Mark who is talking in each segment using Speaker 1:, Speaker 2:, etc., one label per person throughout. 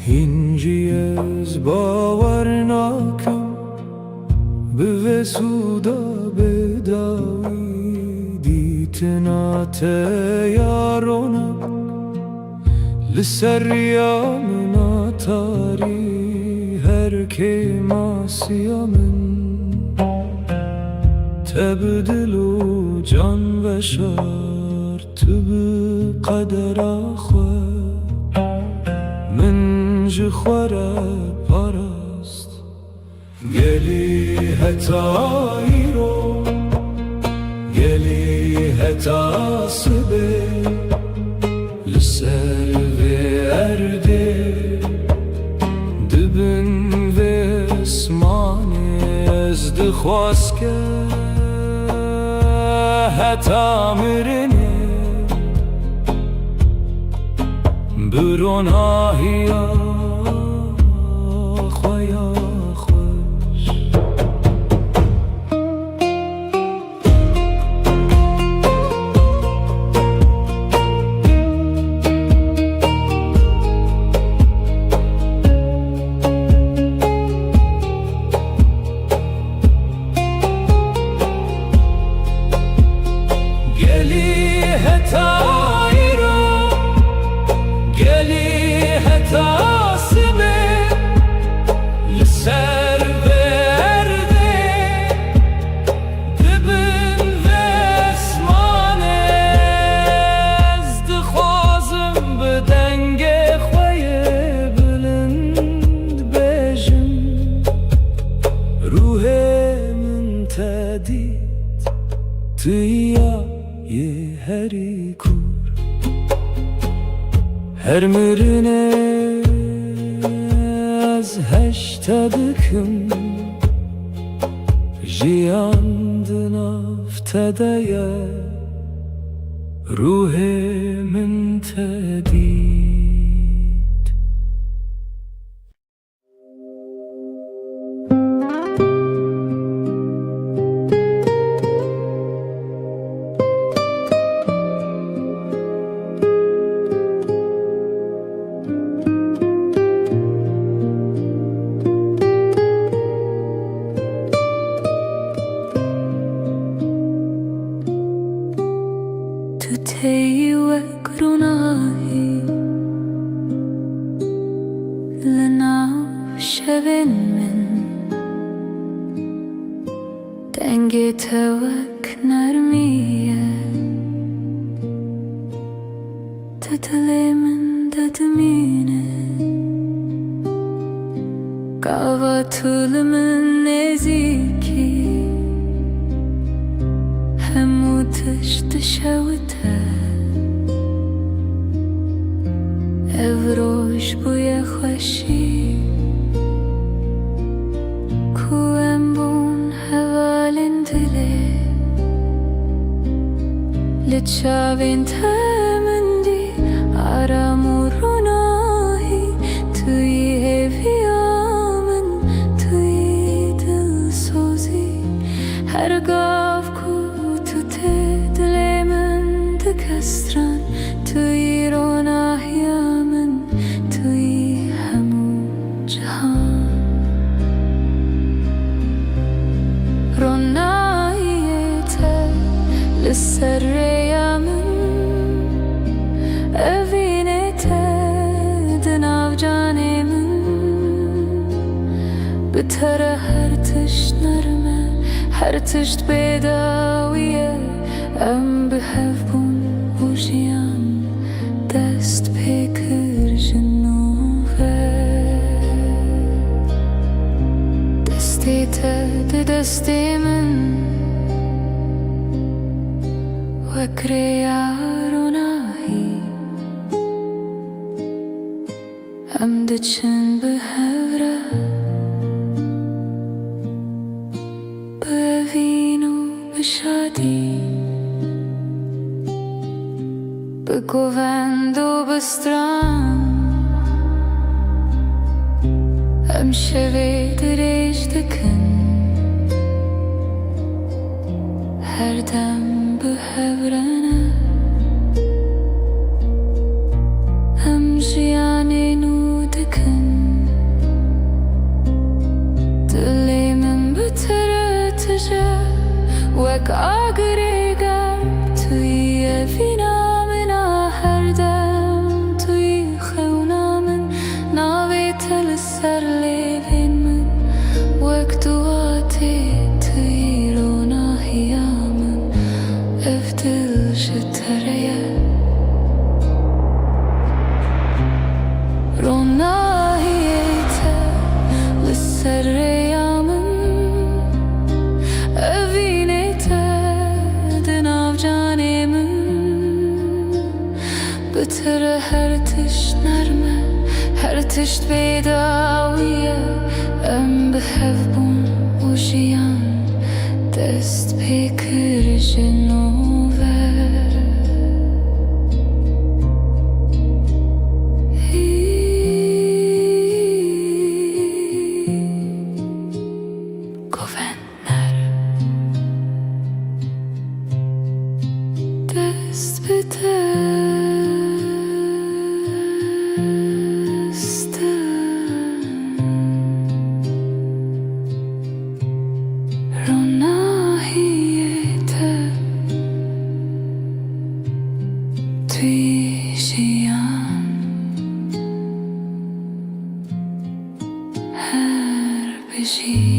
Speaker 1: هینجی از باور ناکم به سودا بداوی دیتنات یارونم لسریام ناتاری هر که ماسیامن تبدل و جان و شار تو به قدر آخواه من جخوره پاراست گلی هتایی رو گلی هتا سبه لسر و ارده دبن و اسمانی از دخواست که هتا مرنه برون آهیا خویا خوش گلی هتایی رو گلی هتا سبه لسر برده دبن و اسمان از دخوازم به دنگ خوی بلند بجم روح من تدید تویا یه هری کور هر مرنه از هشتدکم جیاندن افتدایه روح من تدید
Speaker 2: گناهی لناو شبن من دنگ توک نرمیه تدل من ددمینه قاوا طول من نزیکی همو تشت شوته evroş buya خوشی کوام بون حوالن دله لچاوین تمندی آرام و روناهی توی هفیامن توی دل سوزی هر گاف کو تو دل من دکستران توی روناهی سریامن اوینت دناو جانمن بتر هر تشت نرمه هر تشت بداویه ام بهف بون وجیان دست پیکر جنوبه دستی تد دستی من وكرياروناهي أمدتشن بهورا بفينو بشادي بكوفندو بستران أمشي دريج دكن هر دم بهورانه هم جیان نو دکن بتره هر تشت نرمه هر تشت بیداویه ام به هفبون و جیان دست پیکر جنوبه دست به دستم رو ناهیته توی جیان هر بجی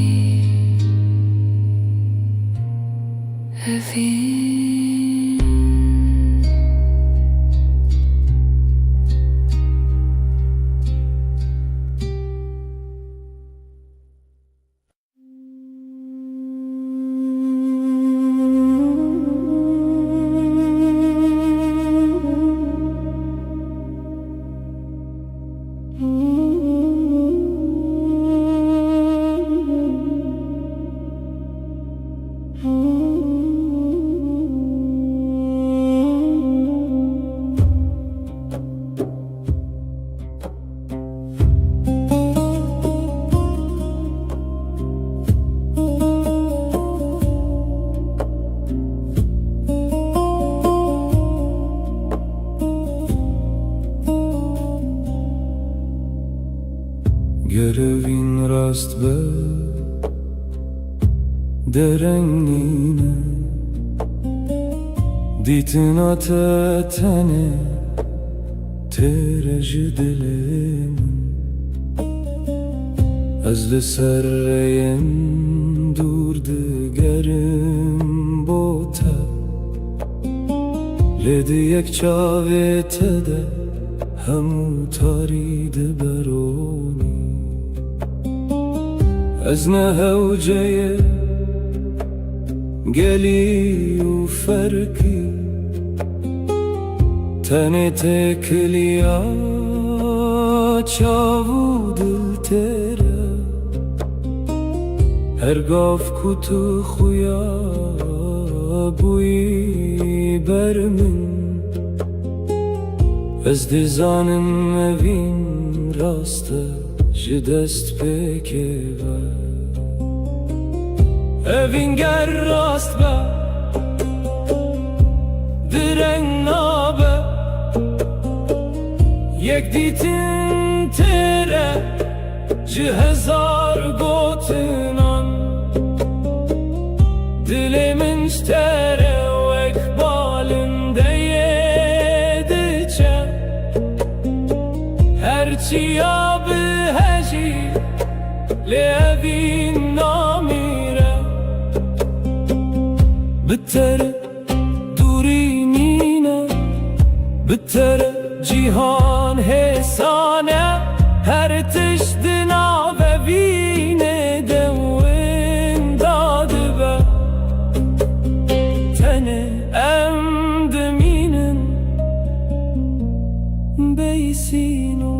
Speaker 2: اوین
Speaker 1: Görevin rast be derengine Ditin atetene tereci dilim Ez li serreyim durdu gerim bota Ledi yek çavete de hemu taride beroni Ez ne hevceye geli u ferki Tene tekliya çavu dil tere Her gav kutu xuya buyi bermin Ez dizanim evin rastı ji dest pekeve Evin ger rast be direng nabe Yek ditin tere ji hezar gotinan Dilimin tere vek balinde yedice Herçiya biheci li evin namire Bitere durinine Bitere cihan hesane Her tişdina ve vine devin dadı be Tene emdeminin beysino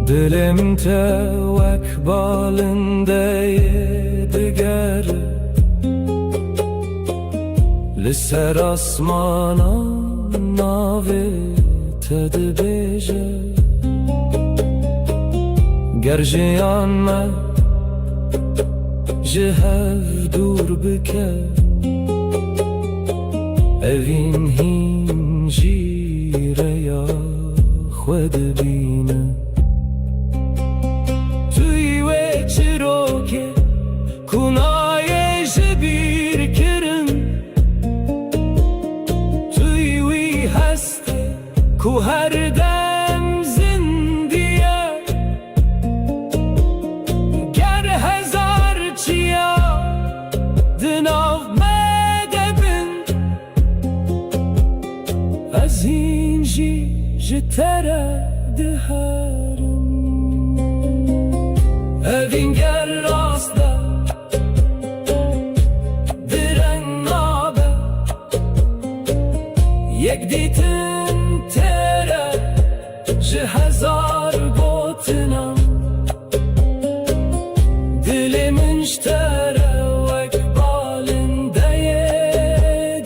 Speaker 1: Dilim tevek balinde yediger Liser asmana navi tedbeje Gerjiyan me jihev dur bike Evin hincire ya xwed bine Çiroke kunaye jibir kirin Tuy wi heste ku her dem zindiye Ger hezar çiya dinav medebin ji te re diherim. Evîn ger rast be direng nabe, yek dîtin te re ji hezar gotinan. Dilê min ji te re wek balindeyê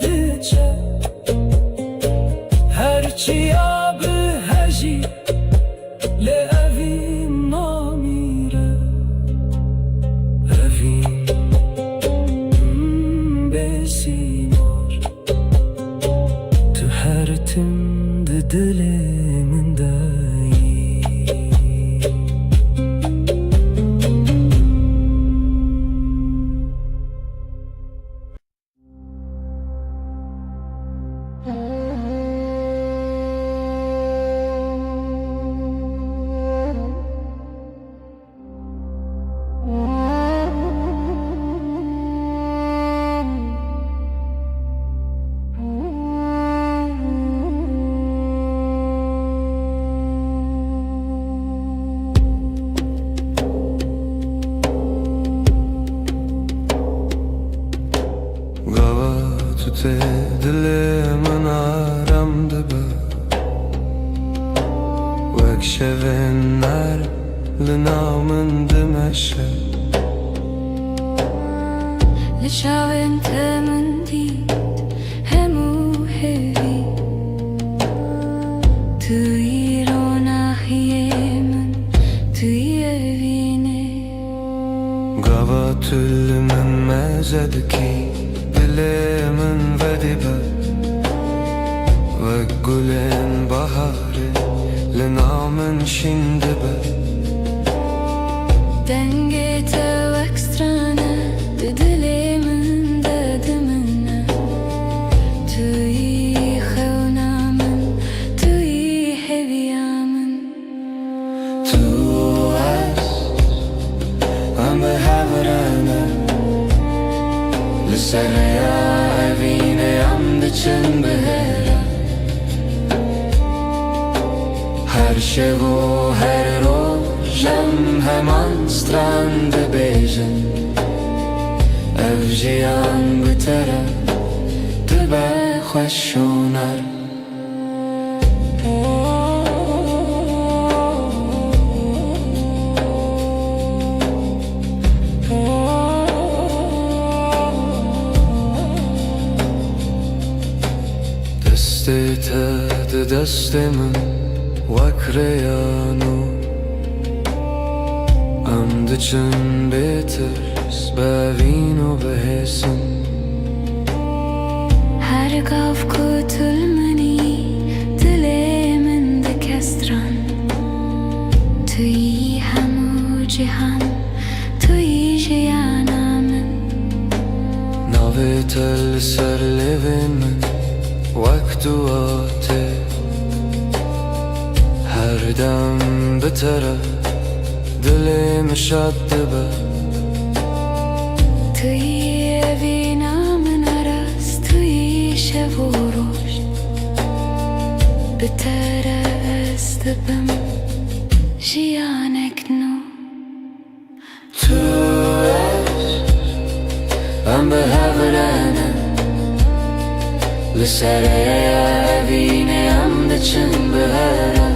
Speaker 1: diçe, herçiya bihejî lê evîn namîre. Evîn bêsîmar, tu her tim di dilê min de yî.
Speaker 3: Gava tute dilê min aram dibe, wek şevên ner li nav min dimeşe.
Speaker 2: Li çavên te min dît hemû hevî, tu yî ronahiyê min, tu yî evînê.
Speaker 3: Gava tül min meze dikî dilê min vedibe, wek gulên baharê li nav min şîn dibe.
Speaker 2: Dengê te wek strane di dilê min de dimine, tu yî xewna min, tu yî heviya min.
Speaker 3: Tu es em bi hev rene, li ser rêya evînê em diçin bihêre. Her şev û her roj em heman stran dibêjin, ev jiyan bi te re dibe xweş û nerm. Destê te di destê min wek rêya nû, em diçin bêtirs bevîn û bihêsin.
Speaker 2: Her gav ku tulmenî dilê min dikestran, tu yî hemû cihan, tu yî jiyana min.
Speaker 3: Navê te li ser lêvên min wek dua tê, her dem bi te re dilê min şad dibe.
Speaker 2: Tu yî evîna min erast, tu yî şev û roj, bi te re ez dibim jiyanek nû.
Speaker 3: Tu es em bi hev rene, li ser rêya evînê em diçin bihêre.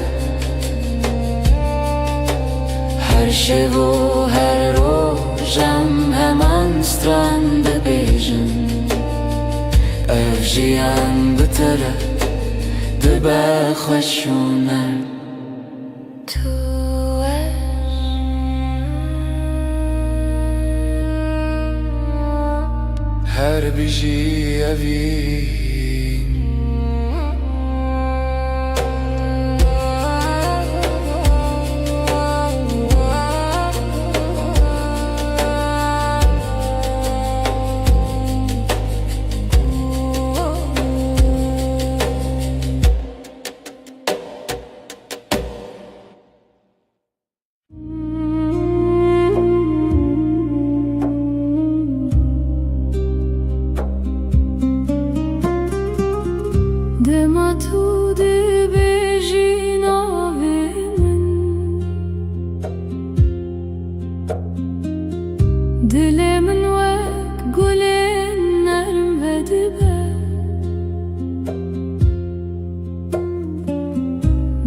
Speaker 3: Her şev û her roj em heman stran dibêjin, ev jiyan bi te re dibe xweş û nerm.
Speaker 2: Tu
Speaker 3: Her bijî evîn
Speaker 2: Dema tu de jinavimin Dilimin vek gulin nerm ve dibe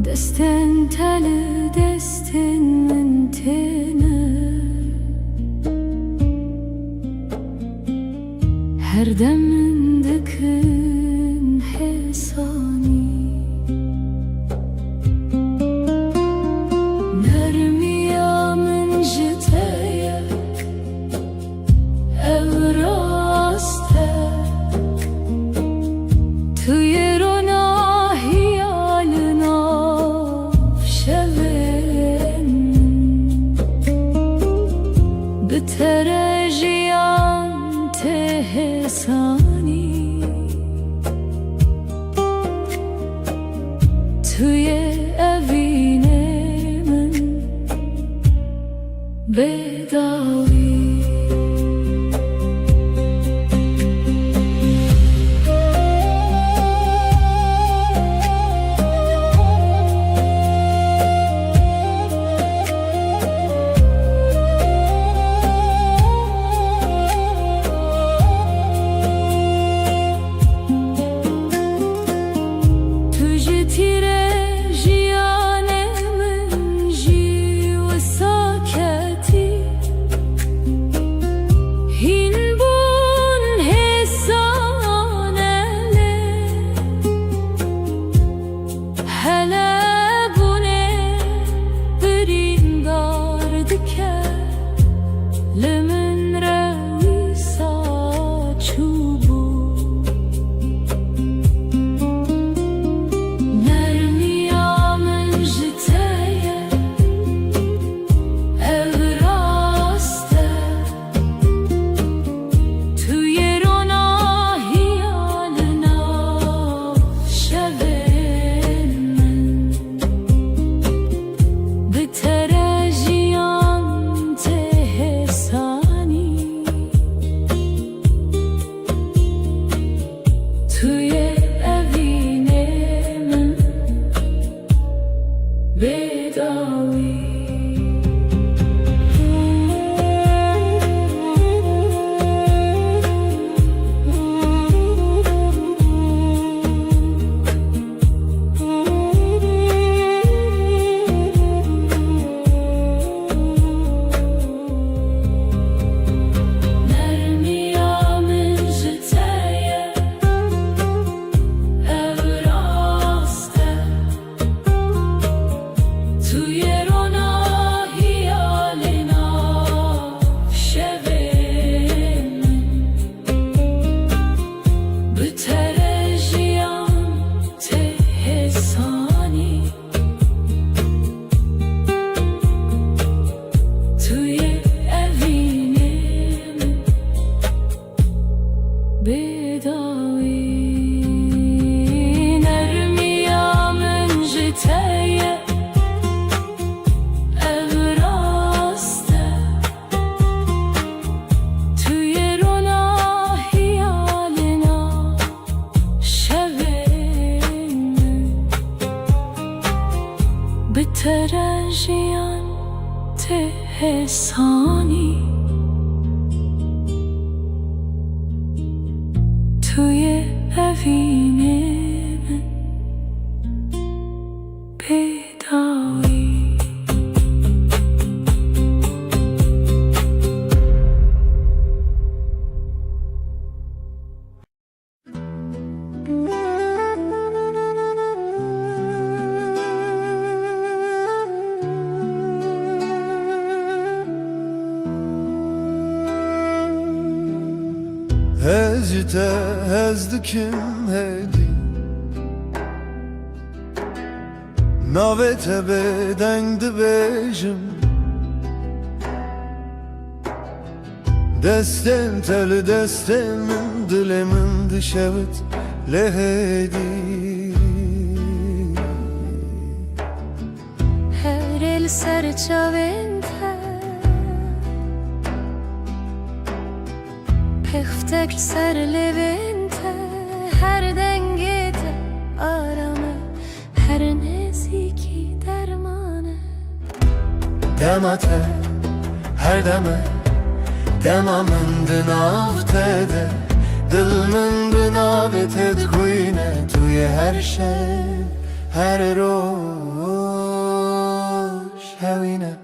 Speaker 2: Destin teli destin min tine Her demin dikin hesani Nermiya min jiteye evraste Tüyerona hiyalına şevin Biterejiyan tehesani توی evine من بداوی Biterejiyan tehesani توی evine من بداوی
Speaker 4: Hezite hezdikim hedi Navete bedengdi bejim Destem teli destemin dilemin dişevit lehedi
Speaker 2: Her el serçavente Peftek serlevente Her dengede arame Her ne
Speaker 4: Demate her deme Dema من دنافتده دل من بنابتت خوینه توی هر شب هر روش هوینه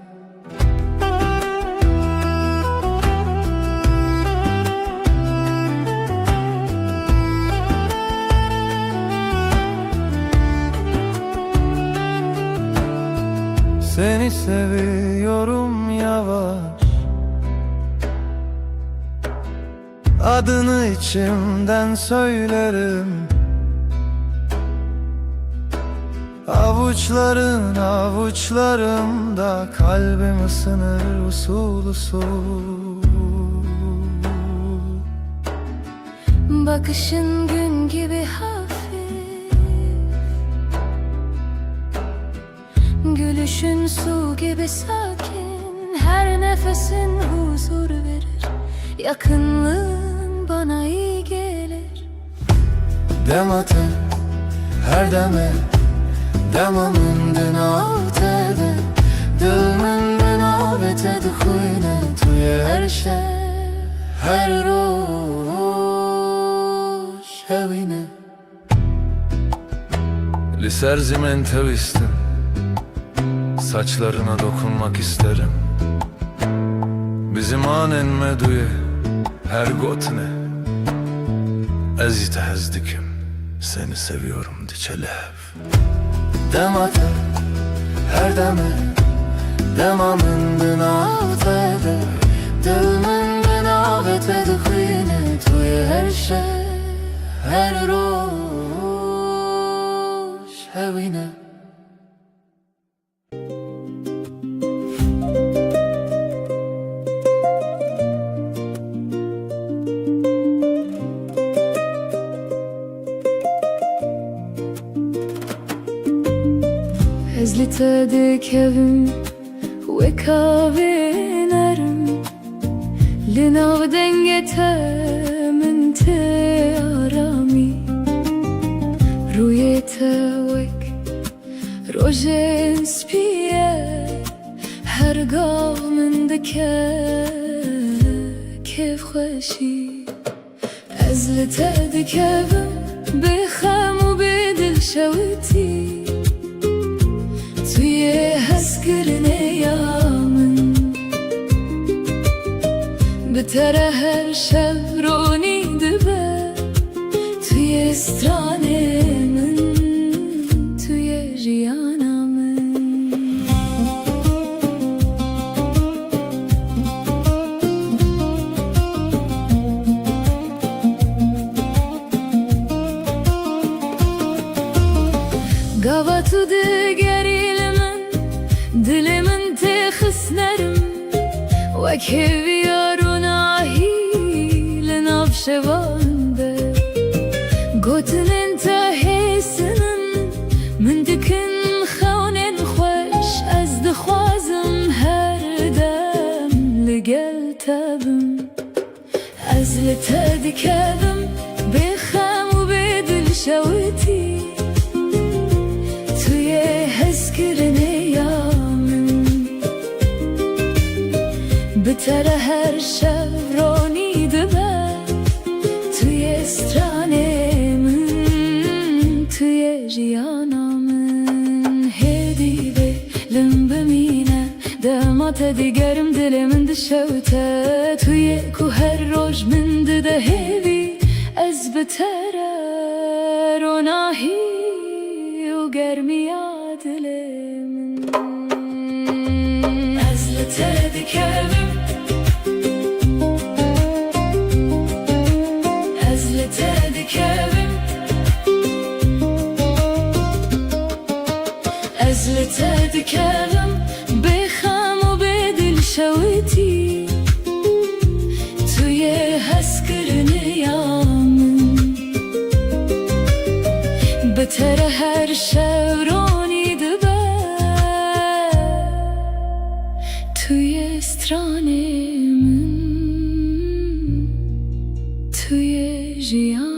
Speaker 4: Seni seviyorum yavaş Adını içimden söylerim Avuçların avuçlarımda Kalbim ısınır usul usul
Speaker 2: Bakışın gün gibi hafif, gülüşün su gibi sakin, her nefesin huzur verir. Yakınlığın bana iyi gelir.
Speaker 4: Demate her deme Dema من دنافتده دل من بنابتت خوینه توی هر شب هر روش هوینه Liserzim tevistim Saçlarına dokunmak isterim Bizim anen meduye her gotne Ezite hezdikim Seni seviyorum diçelev Demate her deme Dema من دنافتده دل من بنابتت خوینه توی هر شب هر روش هوینه
Speaker 2: Ezlitedik evim ve kahve nerim Linav dengete min te arami Ruyete vek rojen spiye Her gav min dike kev خوشی ezlitedik evim بخم و بدل شوتی توی هسکرنه یامن بتره هر شب رونی دبه توی استرانه من توی جیانامن Gavatu digerilemin Dilimin texisnerim Ve keviyaruna hilin avşevande Gotinin tahisinin Min dikin xawnin xoş Ez dixwazim her dem Ligel tabim Ez li te dikevim Bixem u bedil şewiti هزكرني يامن بتره هر شب روني دبه توی استرانه من توی جیانامن هدی به لنبمینه دمات دیگرم دلمن دشوته توی کو هر روز من ده هوی از بتره روناهی و گرمیا dilimin ezletedik evim ezletedik evim ezletedik evim بخم و بدل شوتی توی هسکرنه یامن بتره هر شب رونی دبه توی استرانه من توی جیانامن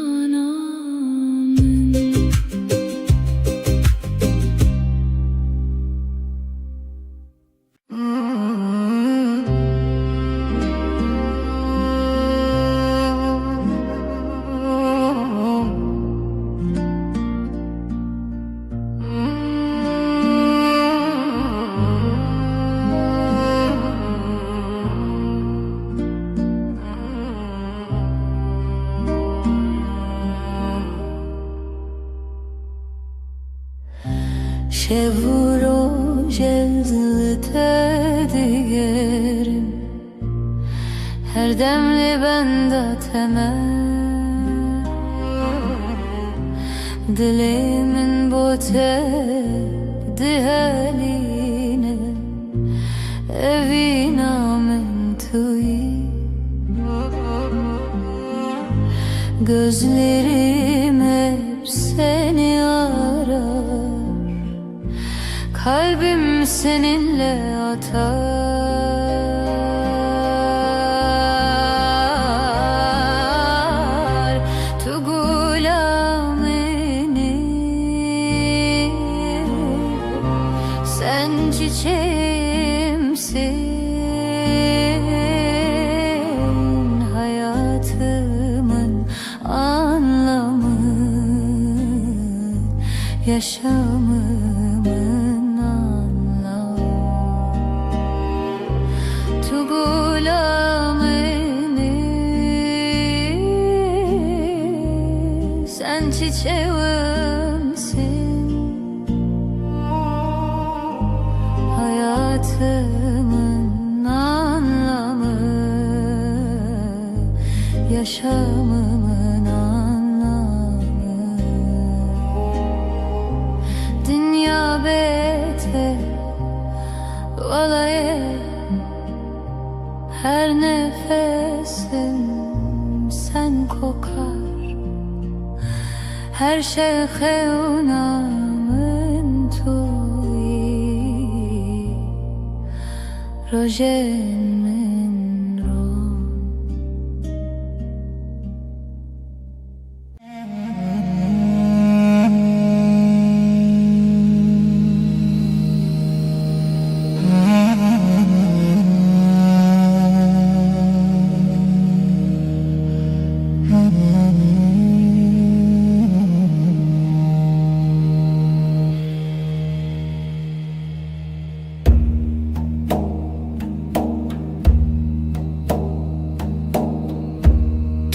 Speaker 2: şevrojelzlete digerim her demli bende temel dilimin bote diheline evina min tuyi gözlerim hep seni arar kalbim seninle atar tu gulamini sen çiçeğimsin hayatımın anlamı yaşamımın anlamı tu gulamini sen çiçeğimsin hayatımın anlamı yaşamımın anlamı dünya beter olaye her nefesim sen kokar her şey xeynamın tuyi rojemin rom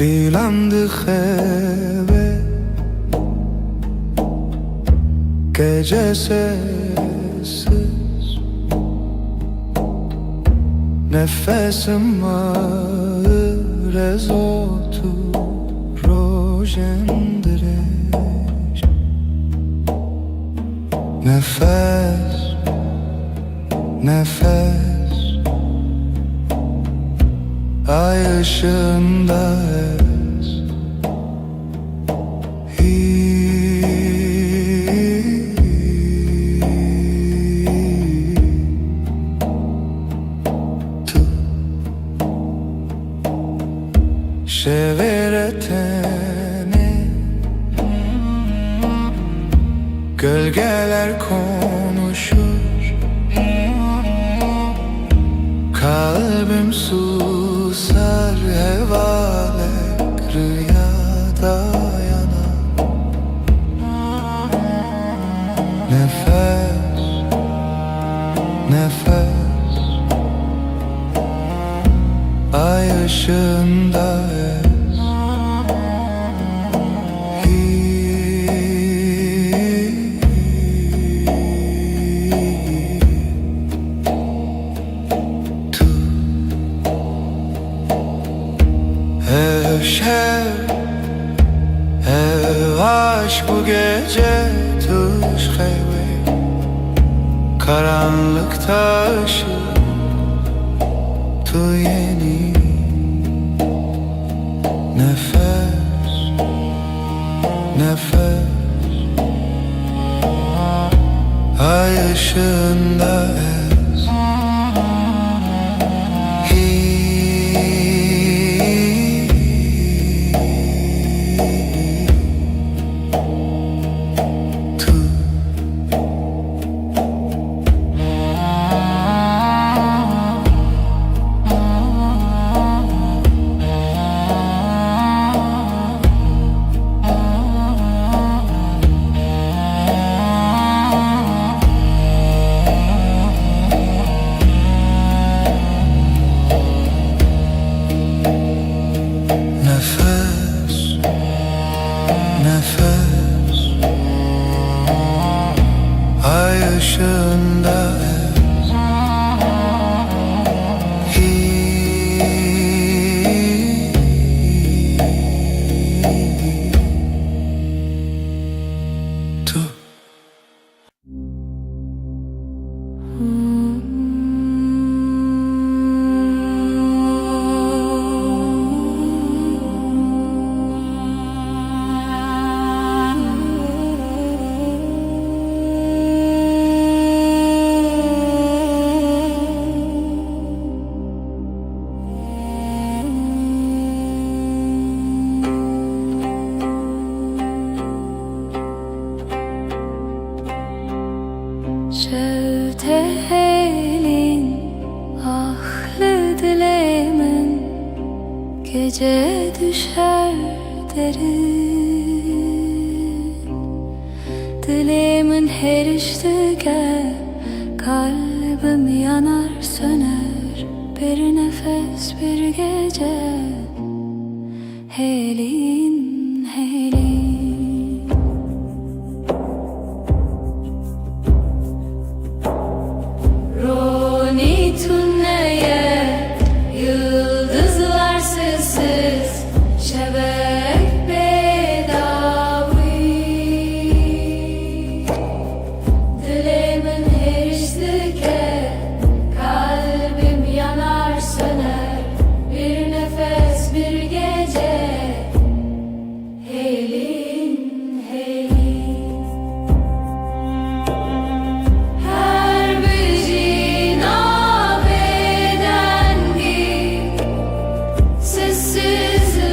Speaker 1: Dilim dıxeve gece sessiz nefesim ağır ezotu rojendireş nefes nefes ay ışığında es Tu şeveretene gölgeler konuşur kalbim susar hevalek rüyada yanar nefes nefes ay ışığında es Ev aşk bu gece tuş xeyve karanlıkta ışık tu yeni nefes nefes ay ışığında es nefes ay ışığında tu.
Speaker 2: Şevte helin ahlı dilemin gece düşer derin. Dilimin her iştige kalbim yanar söner bir nefes bir gece. Helin helin Roni tünneye yıldızlar sessiz şebek bedavi. Dilimin her iştike kalbim yanar söner bir nefes bir gece. Helin helin her bir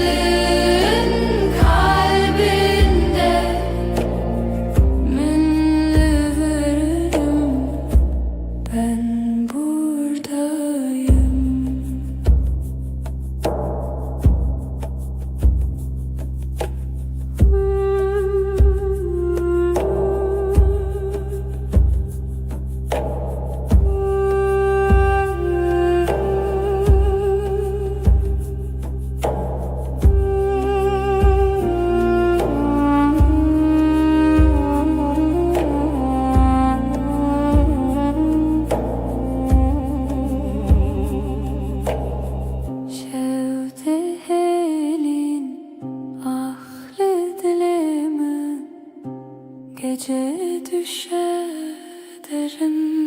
Speaker 2: sessizliğin kalbinde minli veririm ben buradayım. Şevte helin ahlı dilimin gece düşer derin.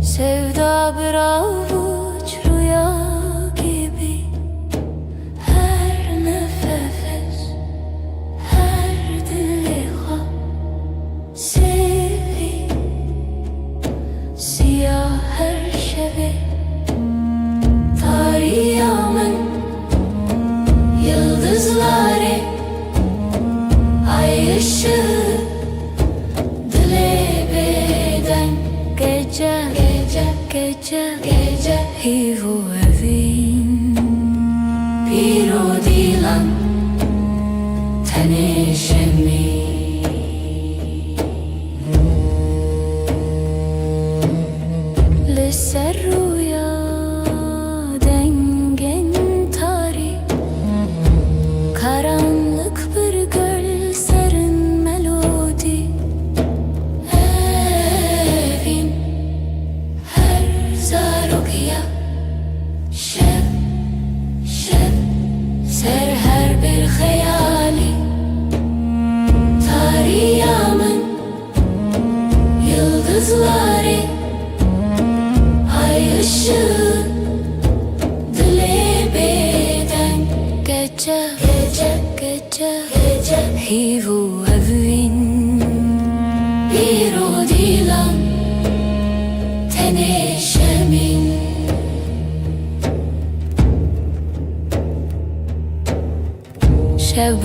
Speaker 2: Sevda bir avuç rüya gibi her nefes, her diliha sevi siyah her şevi tarihımın yıldızları ay ışığı dile beden gece gece hivu evin piro dilan tanışemi lise rüya dengen tari karanlık bir göl serin melodi evin Zarokia şeb ser her bir hayali tarihımın yıldızları ay ışığı dile beden gece hivu evin bir odi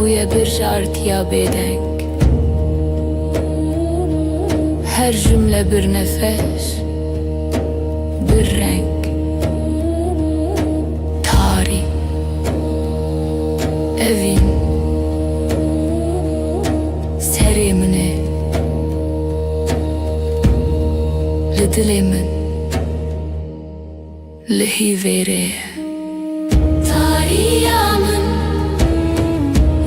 Speaker 2: buya bir jartiya bedeng. Her cümle bir nefes, bir renk. Tarih, evin, serimini, lidilimin, lihivere. Tarihimın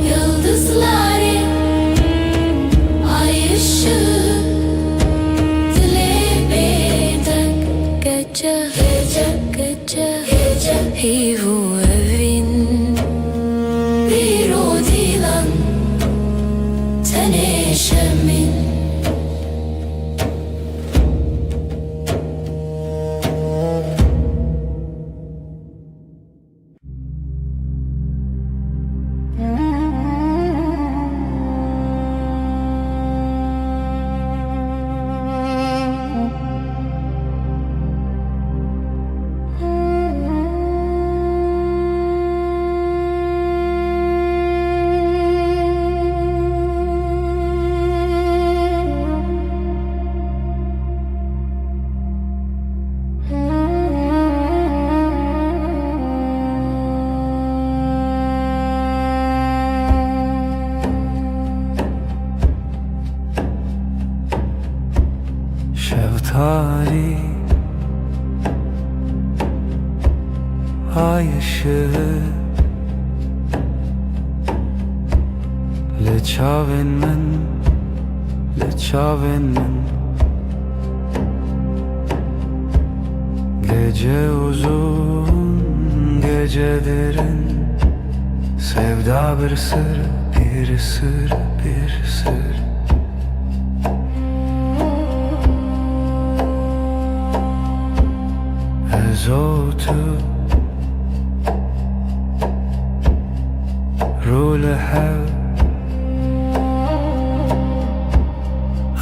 Speaker 2: yıldızları, ay ışığı, dile bedeng. Gece, gece, gece, gece, hivu evin, bir o dilan, teneşemin.
Speaker 3: Şeftali, ay ışığı, leçaven men, leçaven men. Gece uzun, gece derin, sevda bir sır, bir sır, bir sır. زوتو رولها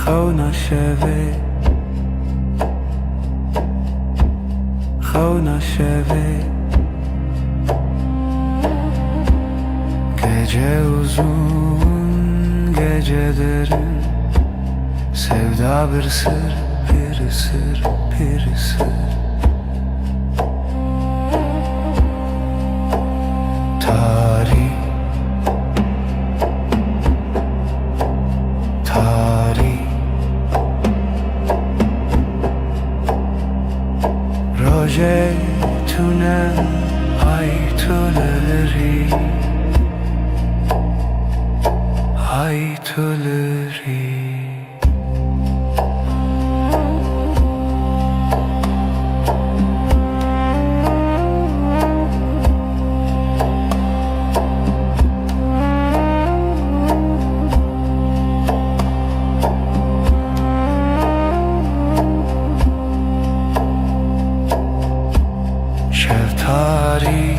Speaker 3: خونا شوی خونا شوی gece uzun gece derin sevda bir sır bir sır bir sır. Tarih, tarih, roje tunen ay tuleri, ay tuleri. Şeftali,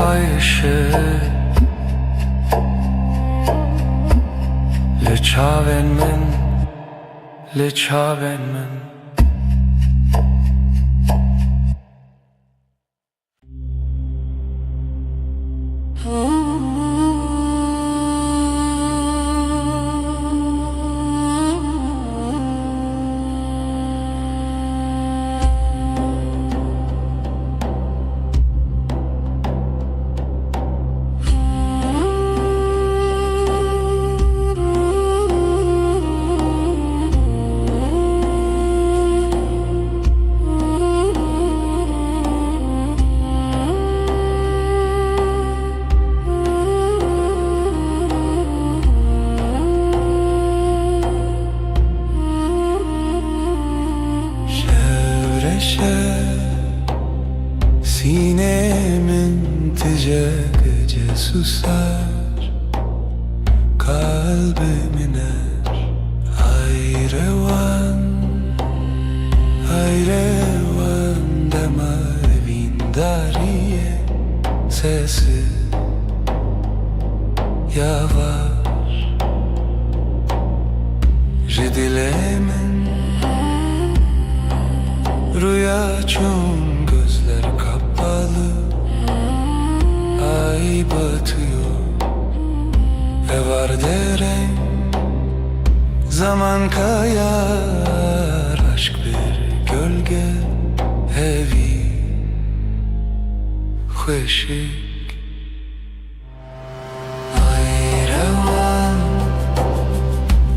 Speaker 3: ay ışığı, leçaven men, leçaven men. Sinemin gece gece susar, kalbim iner. Ay revan dema vindariye sesi yavaş. Jidilemin rüya çun gözler kapalı,
Speaker 1: batıyor ve var derin. Zaman kayar, aşk bir gölge hevi خوشک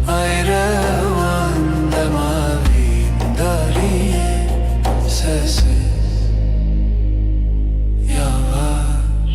Speaker 1: Ay revan demavin dariye sessiz yavaş.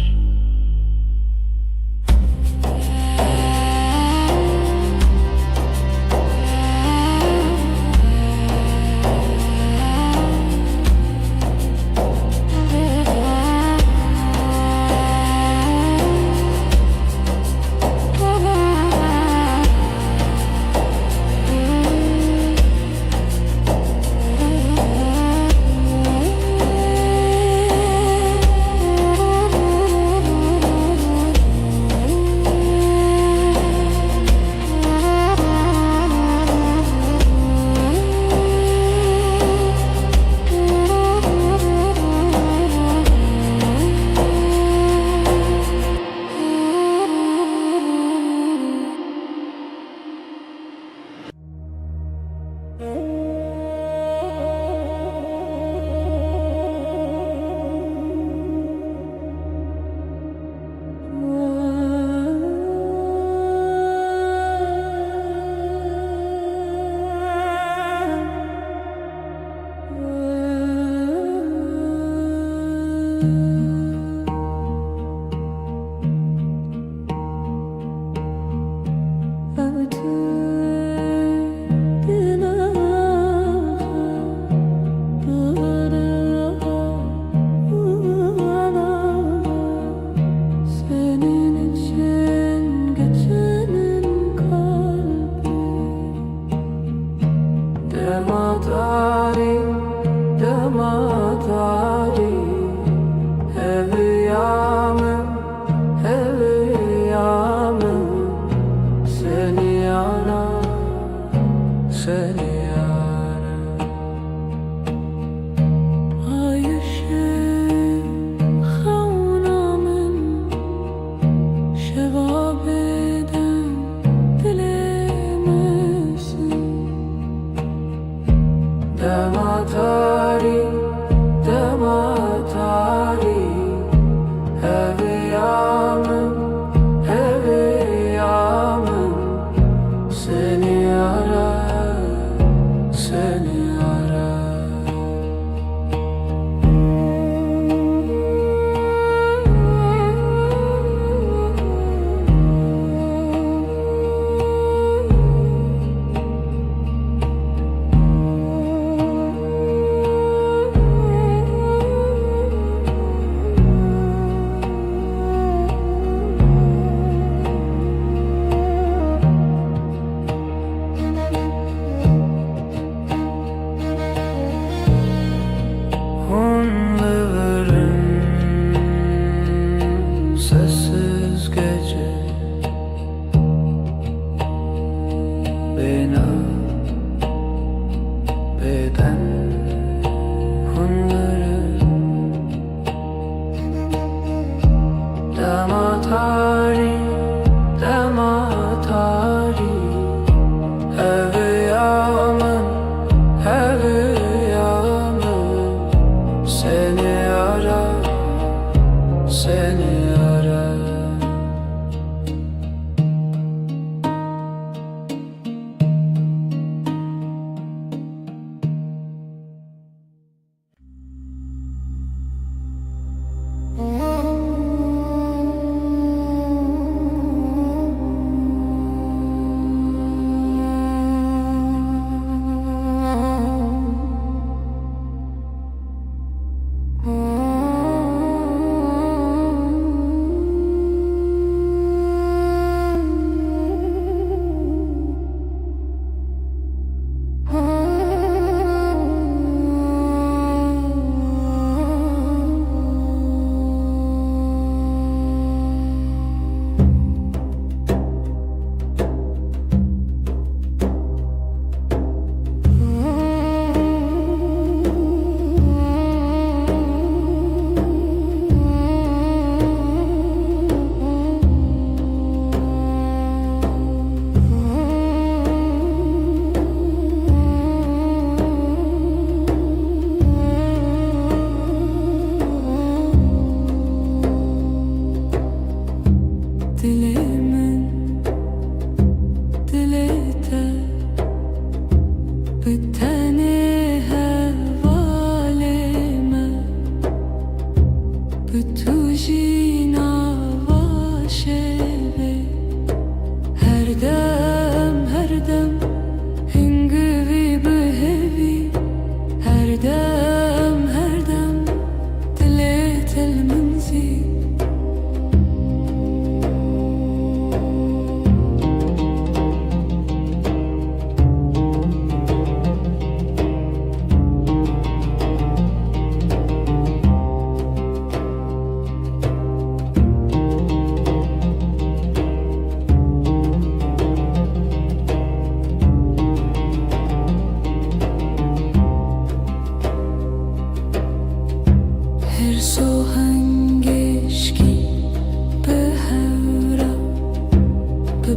Speaker 2: Senin için geçenin kalbi Dematari, dematari Heviyamım, heviyamım Seni arar, seni arar Ayşe havnamın şevabeden dilemesin Dematari, dematari Heviyamım, heviyamım Seni arar, seni arar Hunların sessiz gece Bina beden hunları Dematari, dematari Heviyamın, heviyamın Seni arar, seni arar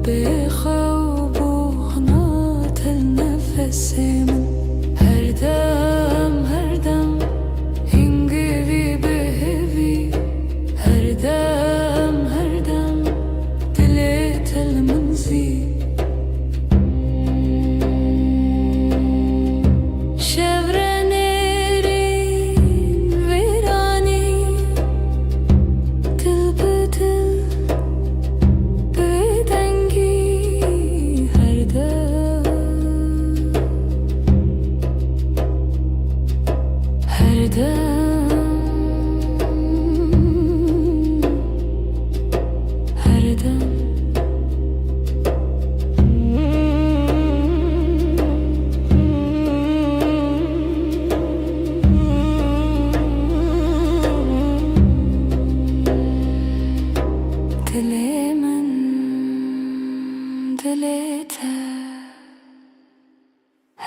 Speaker 2: بخوبه ناطر نفسي من هردم هنگوی بهوی هردم دلی تل منزی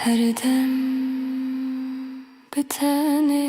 Speaker 2: Her dem bitene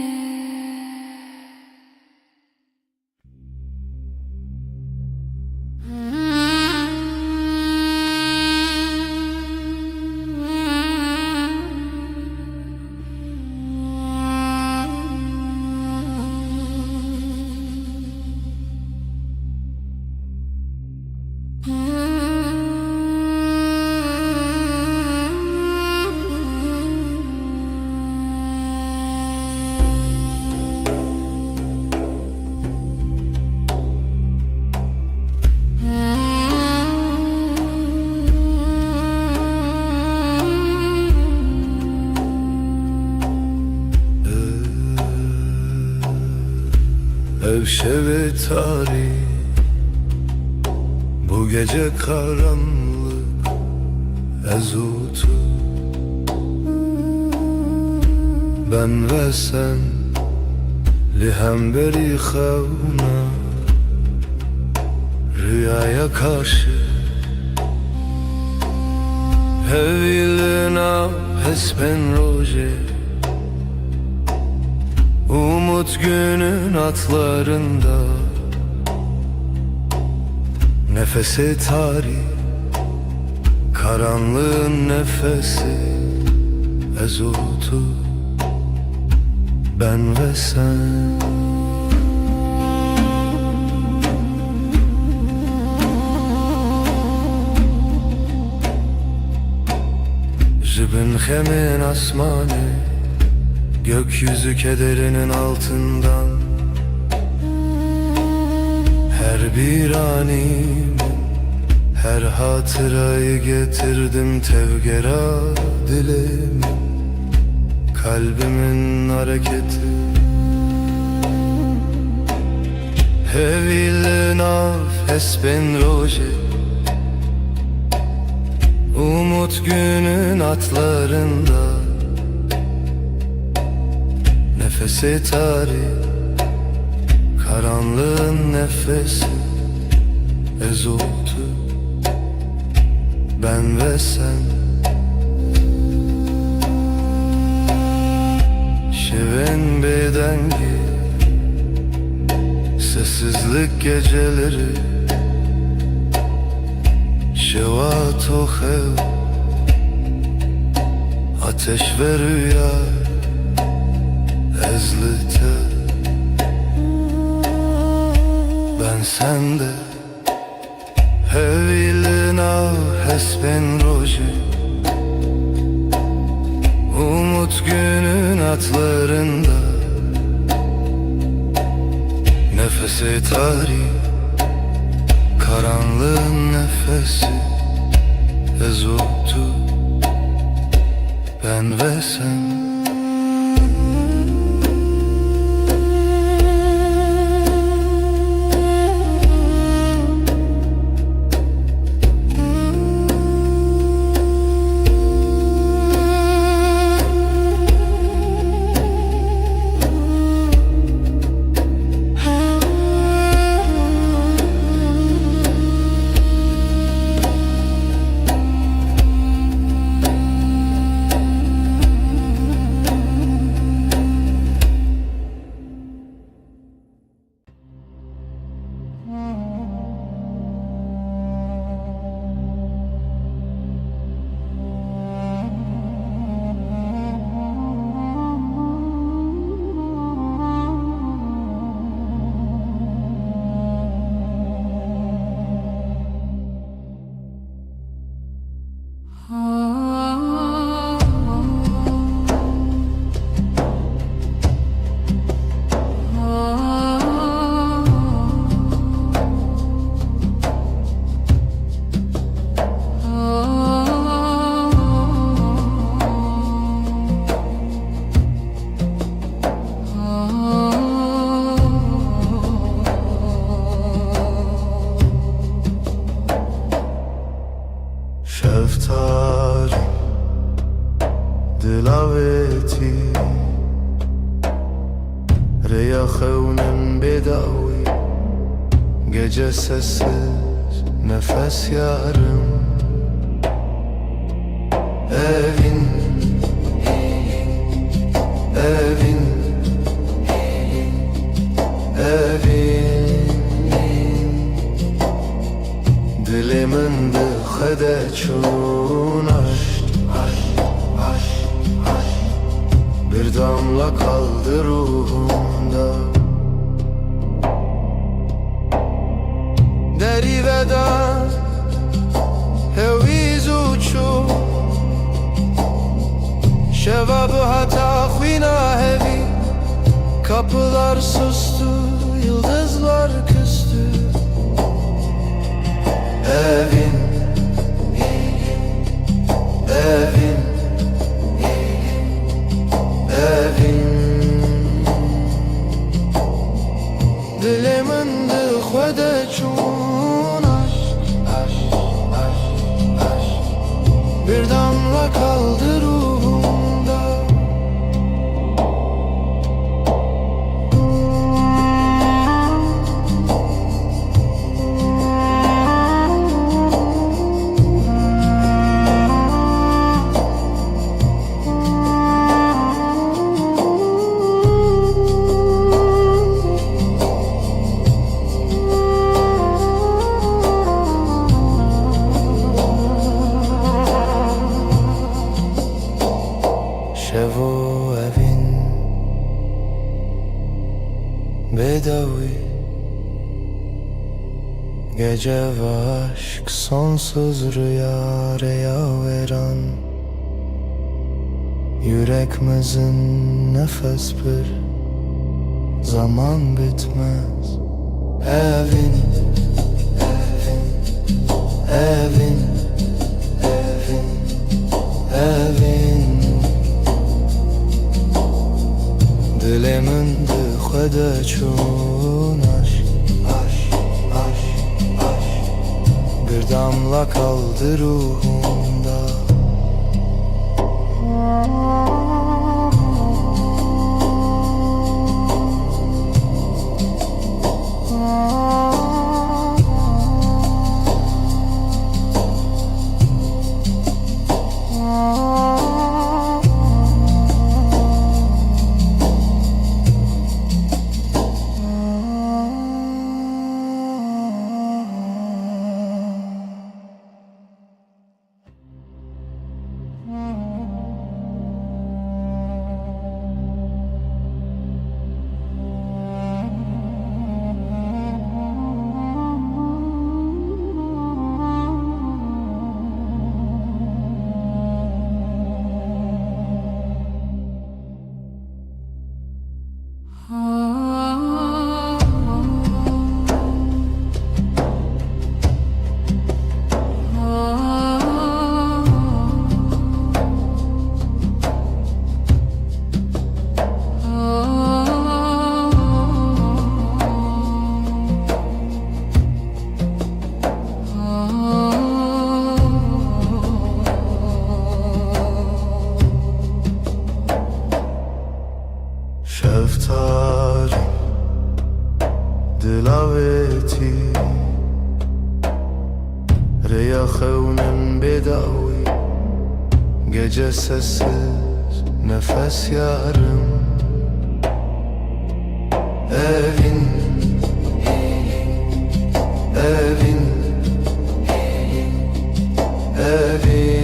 Speaker 4: Ev şevi tarih, bu gece karanlık ezutu. Ben ve sen lihem beri xevna rüyaya karşı Hevilina hesben roje Umut günün atlarında Nefesi tarih, karanlığın nefesi ezutu. Ben ve sen Jibin hemin asmanı gökyüzü kederinin altından her bir anim, her hatırayı getirdim tevgera dilim, kalbimin hareketi. Hevilin af esben roje, umut günün atlarında nefesi tarih, karanlığın nefesi ezutu. Ben ve sen şeven bedengi sessizlik geceleri şevat o hev ateş ve rüya ezlite. Ben sende hevilina hesben roje, umut günün atlarında nefesi tarih, karanlığın nefesi ezutu. Ben ve sen Gece sessiz, nefes yarım. Evin, evin, evin. Dilimin dıxede çun aşk, bir damla kaldı ruhumda. Deri veda heviz uçu şevabı hata khina hevi. Kapılar sustu, yıldızlar küstü. Evin, evin, evin. Dilimin dıxede çun aşk, bir damla kaldı ruhumda. Şevo evin bedavi, gece ve aşk sonsuz rüya veren. Yüreğimizin nefes bir zaman bitmez. Evin, evin, evin, evin. Dilimin dıxede çun aşk, bir damla kaldı ruhumda. Şeftali, dilaveti, reyahevnin bedavi. Gece sessiz, nefes yarım. Evin, evin, evin.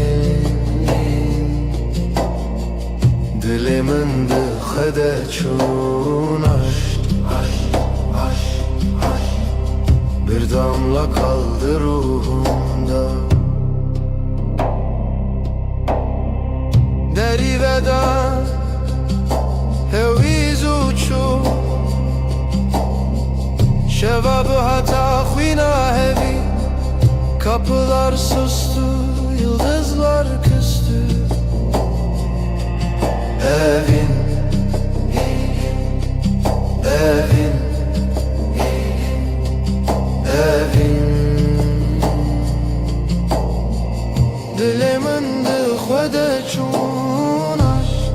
Speaker 4: Dilimin dıxede çun aşk, bir damla kaldı ruhumda. Deri veda heviz uçu şevabı hata khina hevi. Kapılar sustu, yıldızlar küstü. Evin, evin, evin. Dilimin dıxede çun aşk,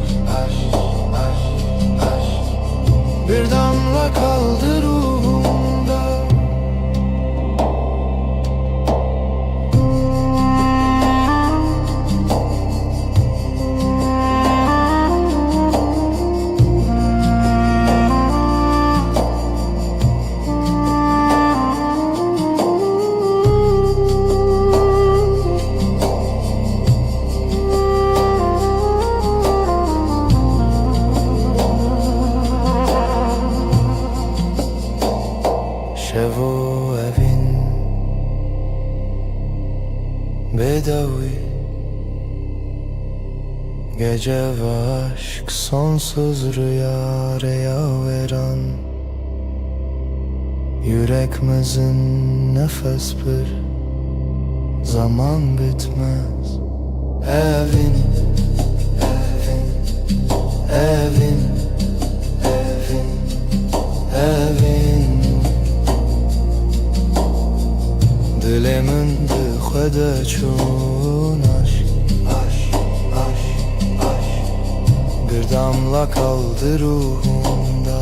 Speaker 4: bir damla kaldı ruhumda.
Speaker 1: bedavi. Gece ve aşk sonsuz rüya veren, yüreğimizin nefes bir zaman bitmez. Evin, evin, evin, evin, evin. Dilimin dıxede çun aşk, aşk, aşk, aşk. Bir damla kaldı ruhumda.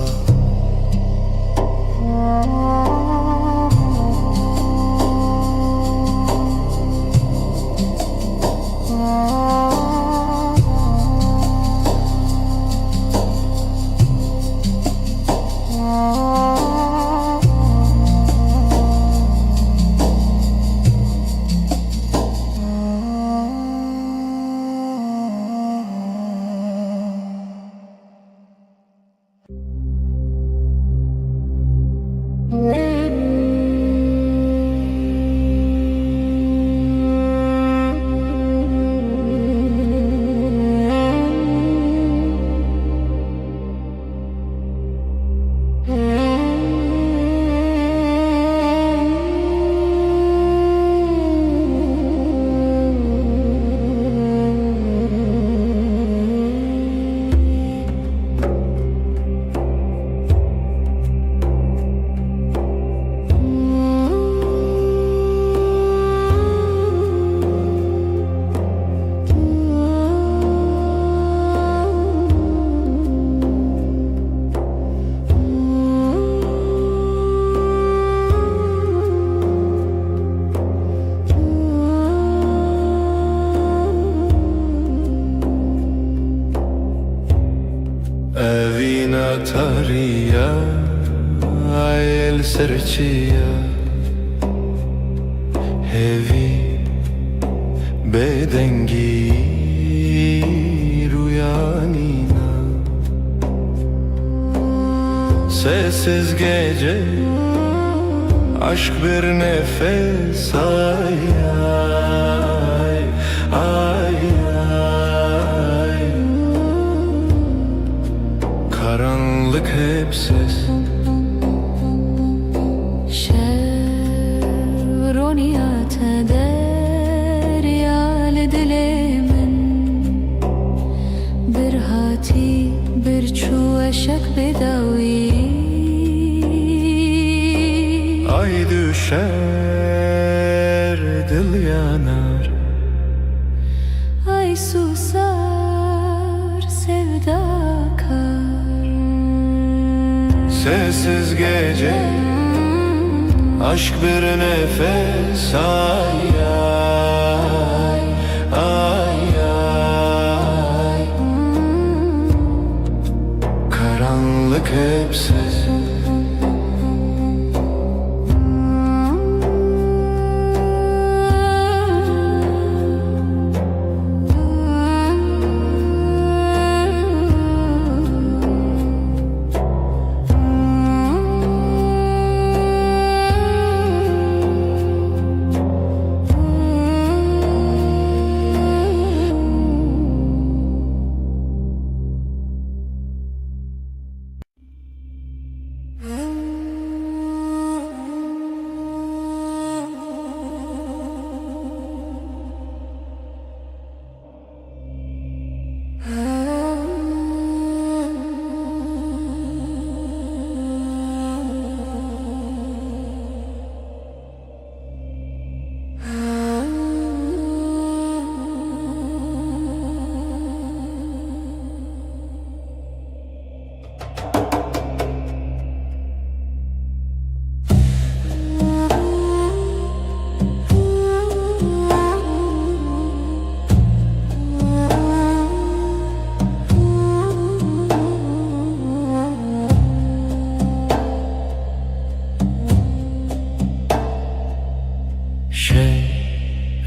Speaker 1: Evina tariya, el serçiya, hevi bedengi rüyanina. Sessiz gece, aşk bir nefes, ay ay ay ay. Karanlık hep ses.
Speaker 2: شرونيات دريال دلمن برهاتي برچو اشک بداوی.
Speaker 1: Ay düşer, dil yanar.
Speaker 2: Ay susar sevda kar.
Speaker 1: Sessiz gece, aşk bir nefes, ay ay ay ay. Karanlık hep ses.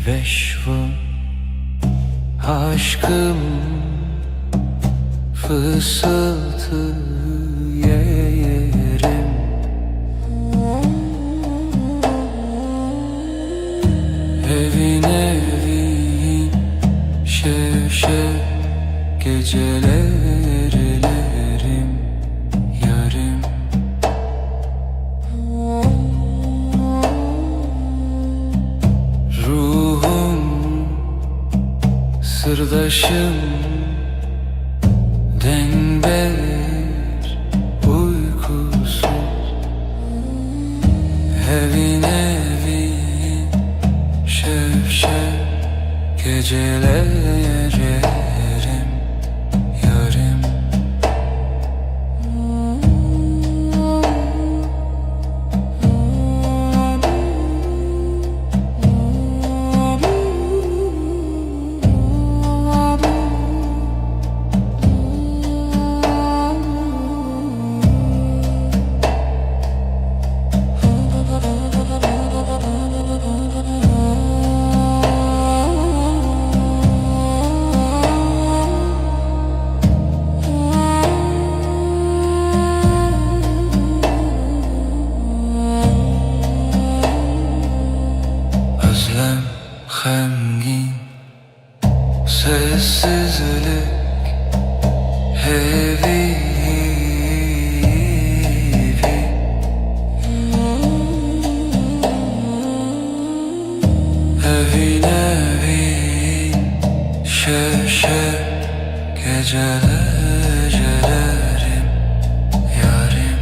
Speaker 1: Veşvun aşkım fısıltı yerim. Evin evin
Speaker 3: şevşek gecelerlerim yarım. Ruhum sırdaşım denber uykusuz. Evin evin şevşek gecelerlerim yarım. Özlem hemgin, sessizlik heavy. Evin evin şevşek gecelerlerim yarım.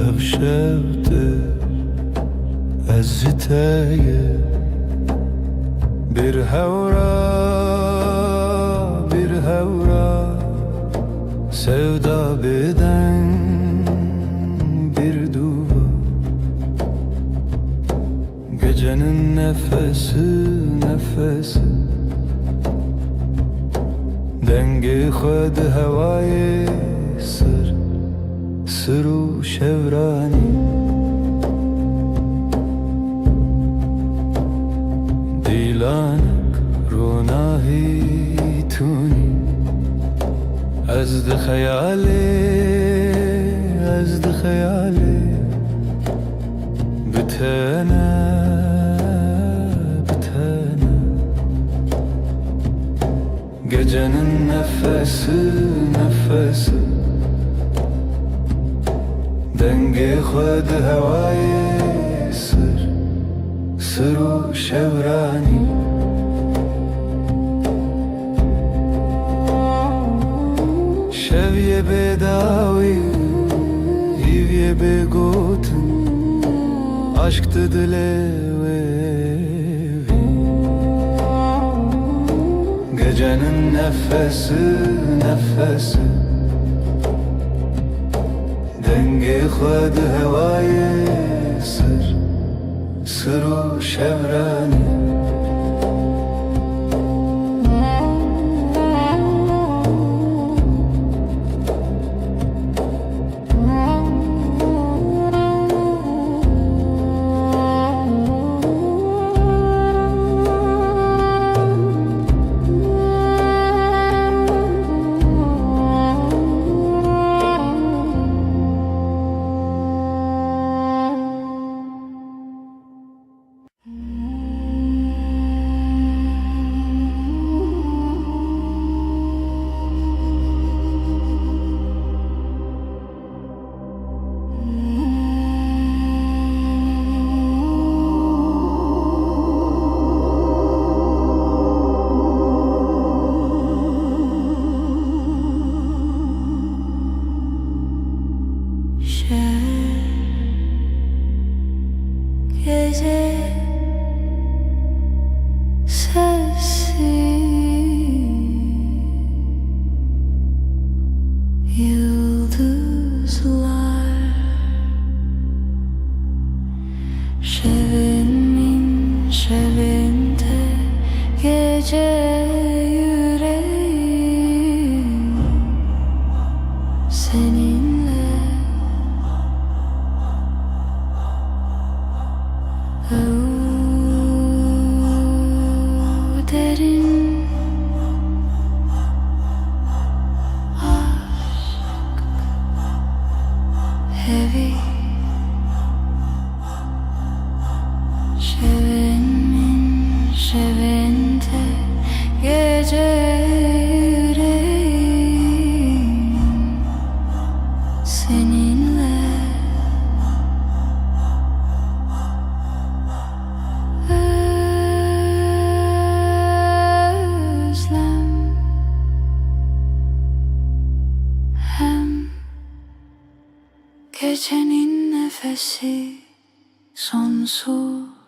Speaker 1: Evşevdir eziteye bir hevra sevda beden bir duva. Gecenin nefesi dengi khud havayı sırru şevrani. Dilanak runahi tuni azd khayali bitana gecenin nefesi dengi khud havayı sırru şevrani. Şevye bedavi hivye begotin aşktı dilevi. Gecenin nefesi dengi khud havayı sırru şevrani.
Speaker 2: Yıldızlar şevin heavy. Şevente gece yüreğim seninle. Özlem hem gecenin nefesi sonsuz.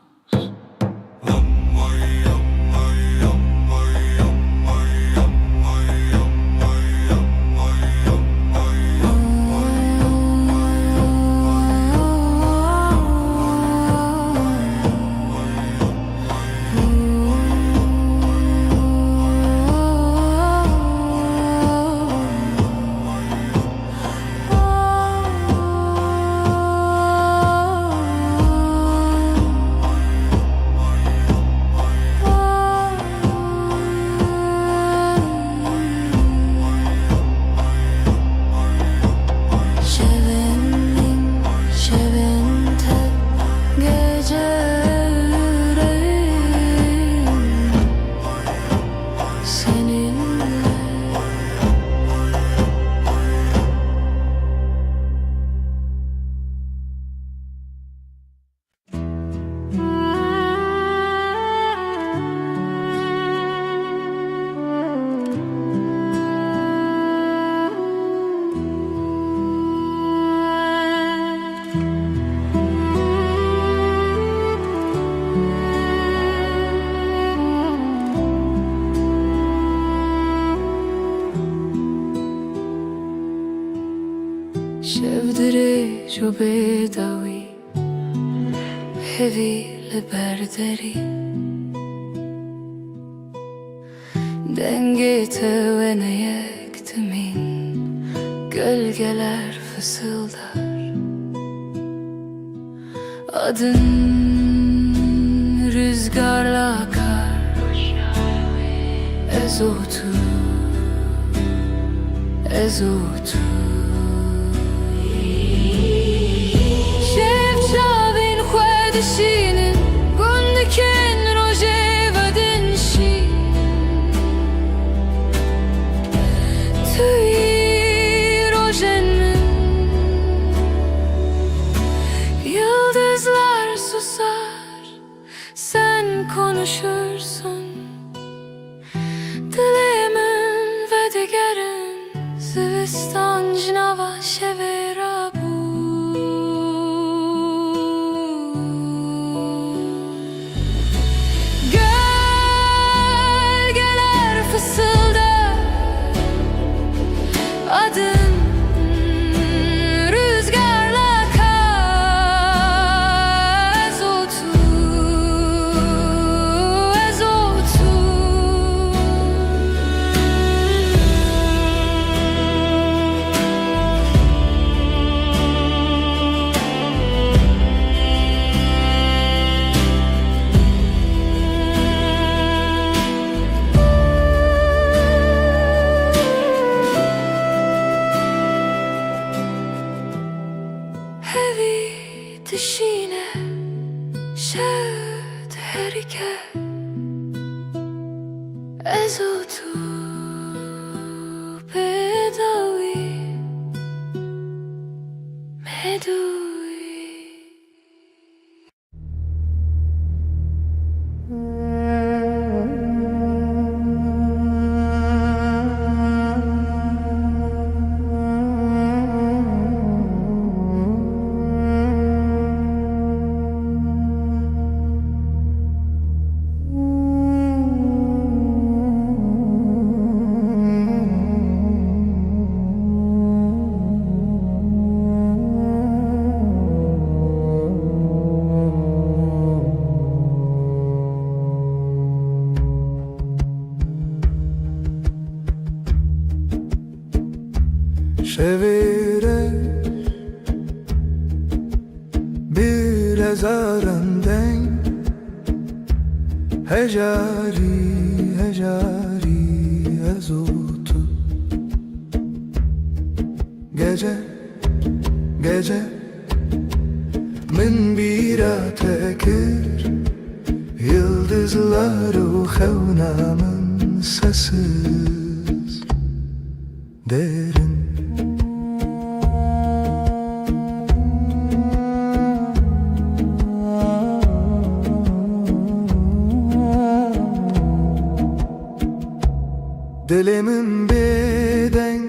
Speaker 2: شبدري جو بدوي heavy لبردري Denge tövene yektimin Gölgeler fısıldar Adın rüzgarla akar Ezotu Ezotu Shinen gundiken rojeva denshi Tui rojenin Yıldızlar susar Sen konuşursun Dilemin ve digerin Zivistan jinava şevera Adın rüzgarla akar Ezotu, ezotu Dışine şevd herike Ezotu bedavi medui
Speaker 1: Çevirir bir ezarenden Hecari, hecari ezotu Gece
Speaker 4: gece من bira tekir Yıldızlar uğevnamın sessiz derin Dilimin beden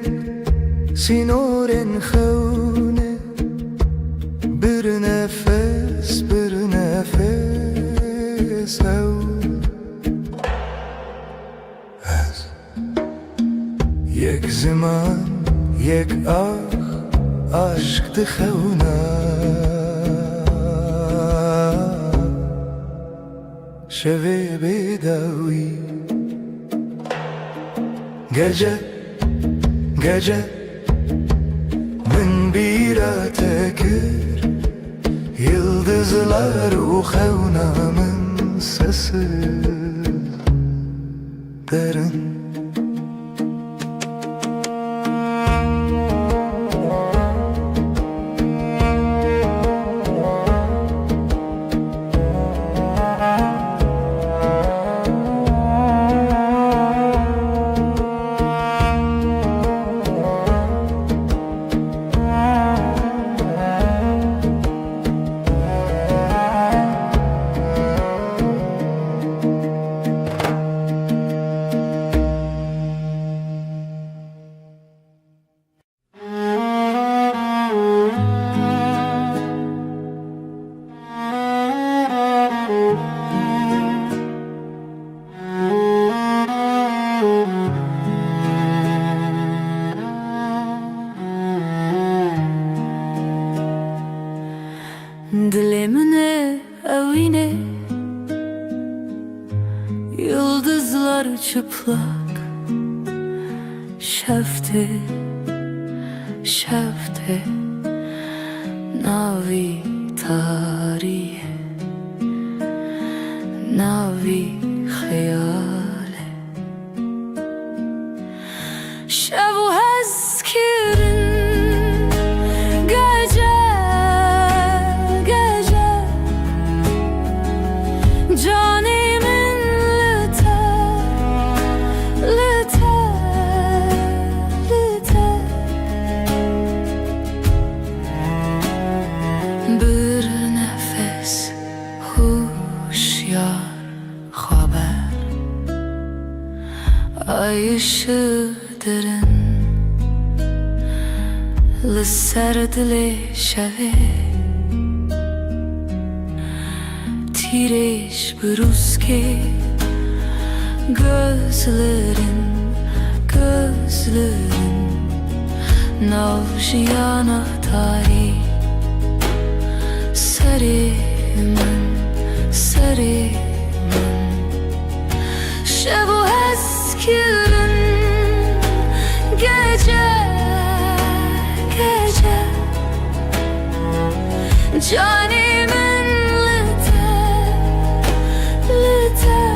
Speaker 4: sinoren khawne Bir nefes ev Yek zaman yek aşk dıxavna Şevi bedavi Gece Min bira tekir Yıldızlar uğevnamın sesi derin
Speaker 2: Dilimine evine Yıldızlar çıplak Şefte Navi tarihe Navi hayale Şevu hezkirin Canimin lite Bir nefes huşyar haber Ay ışığı derin Lisserdile şeve Tireş bruske Gözlerin Navjiyana tarih Serimin Şevu eskirin Gece Canimin lite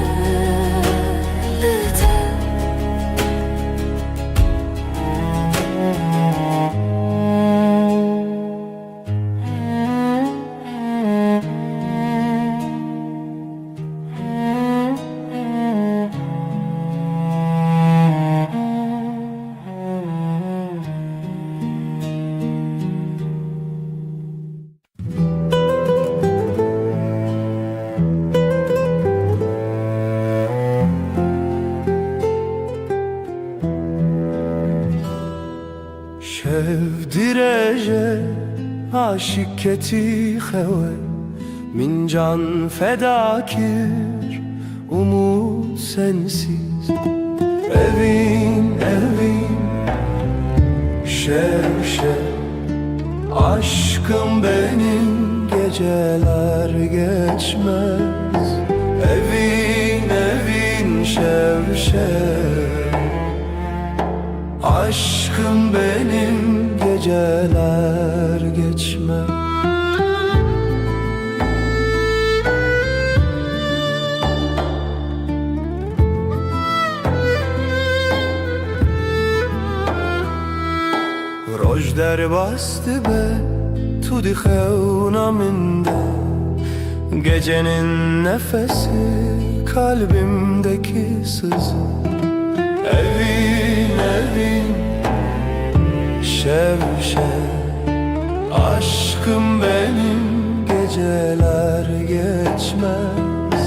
Speaker 1: Şevdireje aşık keti xewe Min can fedakir umut sensiz Evin şev Aşkım benim geceler geçmez Evin şev Aşkım benim geceler geçmez Roj der bastı be tudi xevnaminde. Gecenin nefesi, kalbimdeki sızı. Evin evin, şev şev, aşkım benim, geceler geçmez.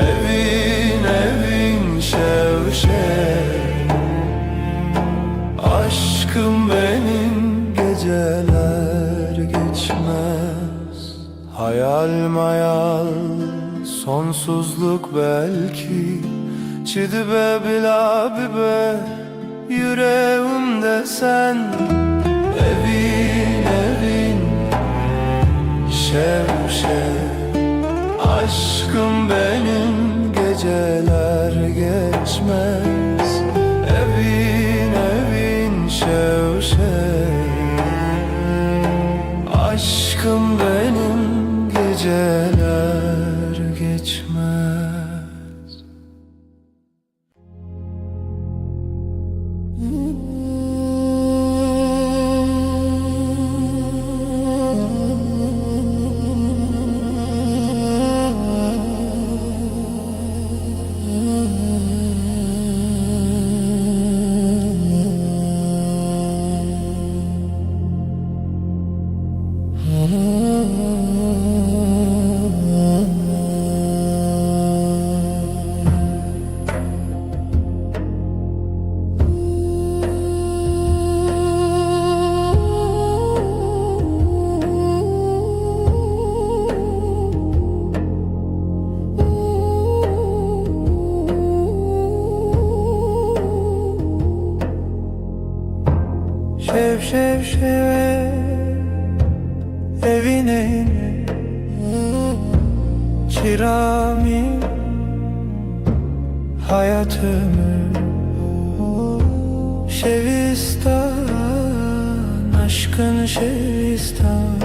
Speaker 1: Evin evin, şev şev, aşkım benim, geceler geçmez. Hayal mayal, sonsuzluk belki, çidibe bila bibe, yüreğimde sen. Evin evin, şev şev, aşkım benim, geceler geçmez. Evin evin, şev şev, aşkım benim, geceler geçmez. Şev şev şev, evine çırami, hayatımı şevistan, aşkın şevistan.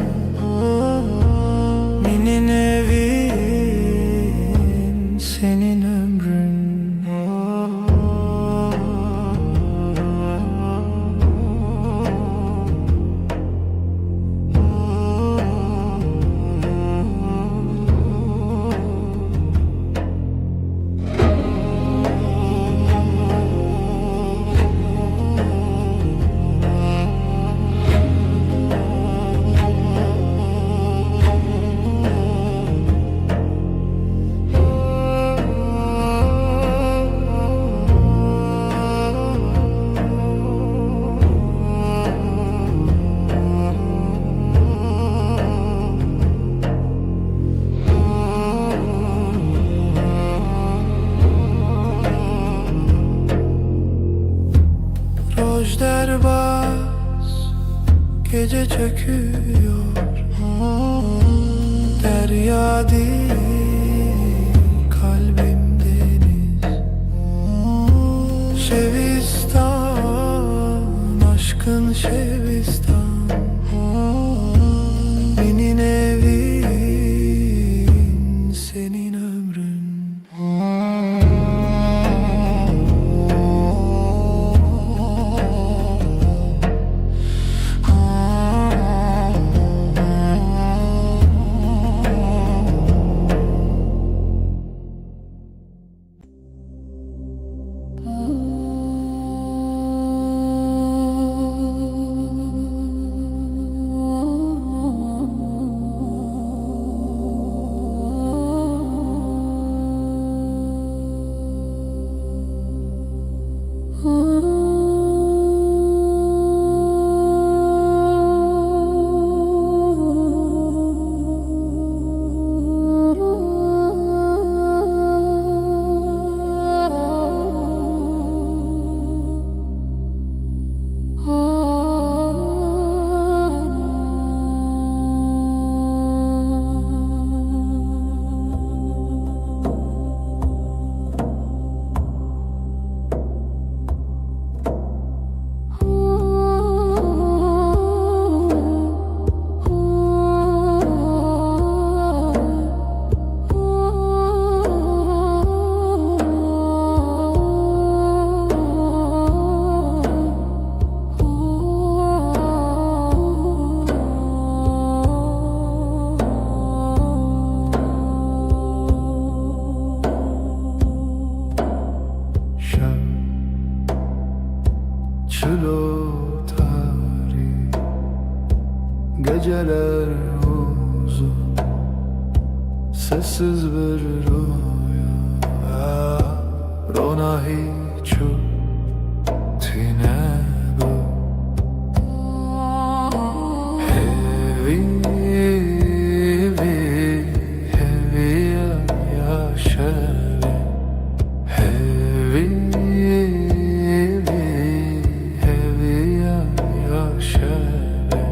Speaker 1: Minin evin, senin ömrün. Rojderbaz, gece çöküyor, derya değil, kalbim deniz. Şevistan, aşkın şevistan. Benim evin, senin ömrün.
Speaker 4: uzun sessiz bir rüya Rona hiçu tine bu Hevi yaşavi Hevi yaşavi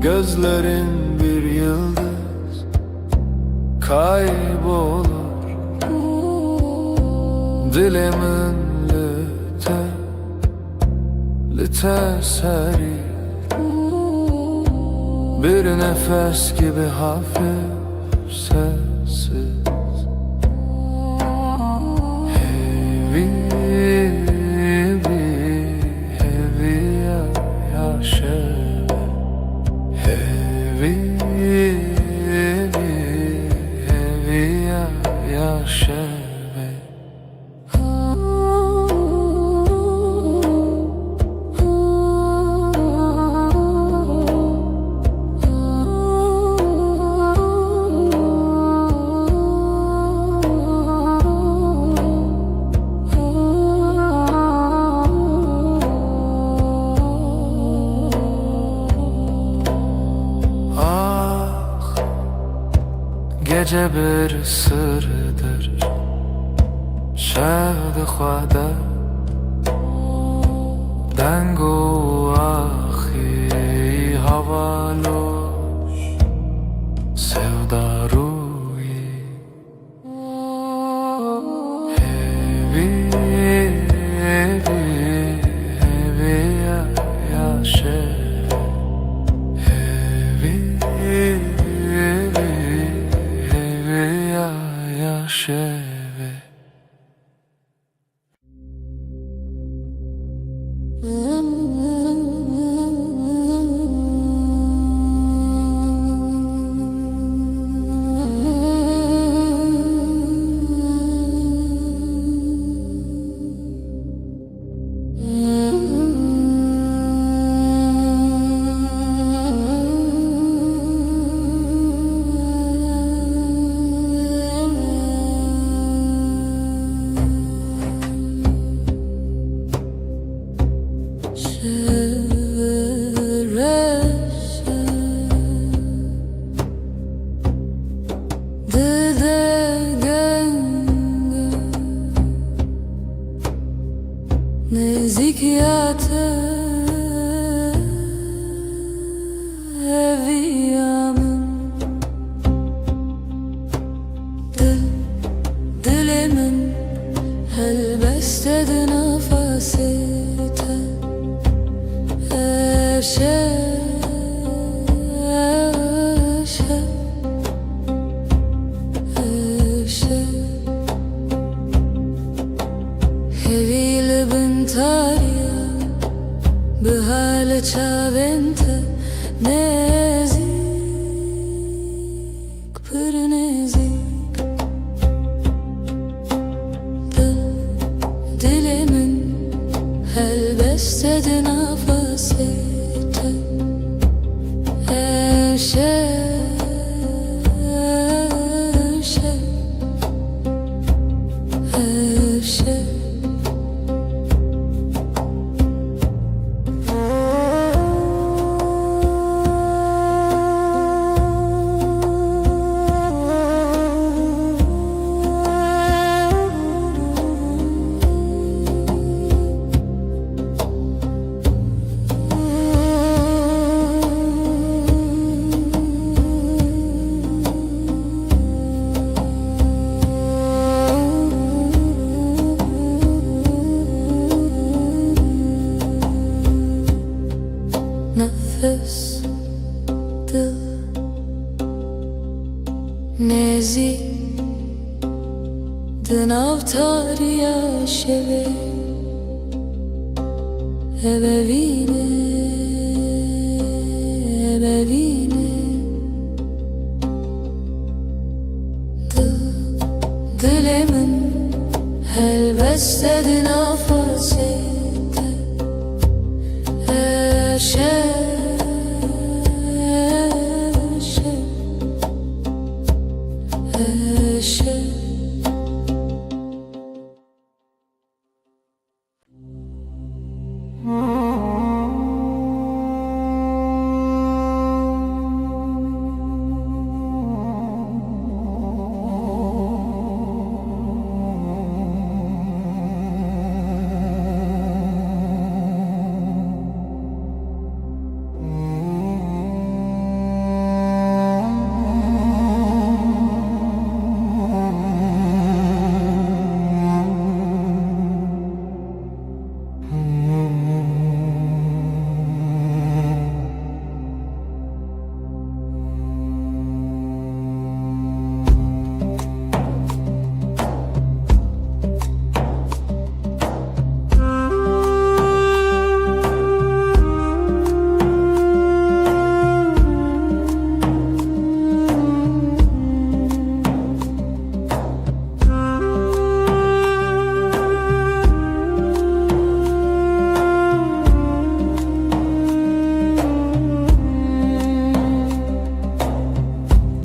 Speaker 4: Gözlerin bir yıldız kaybolur Dilimin lite seri Bir nefes gibi hafif sessiz Hevi yaşavi Hevi yaşavi Gece bir sırdır Şehd khwada Dengo ahi havaloş Sevdaruyi Hevi yaşa yaşavi Nezikiyate eviyamın dilimin helbestedi nefasite Hevi بنتاريا بهالة بنت نزيك بر نزيك dilimin helbestedi nefasite Nefes dil nezi dinavtar yaşeve ebevine dilimin helbestedi nefasite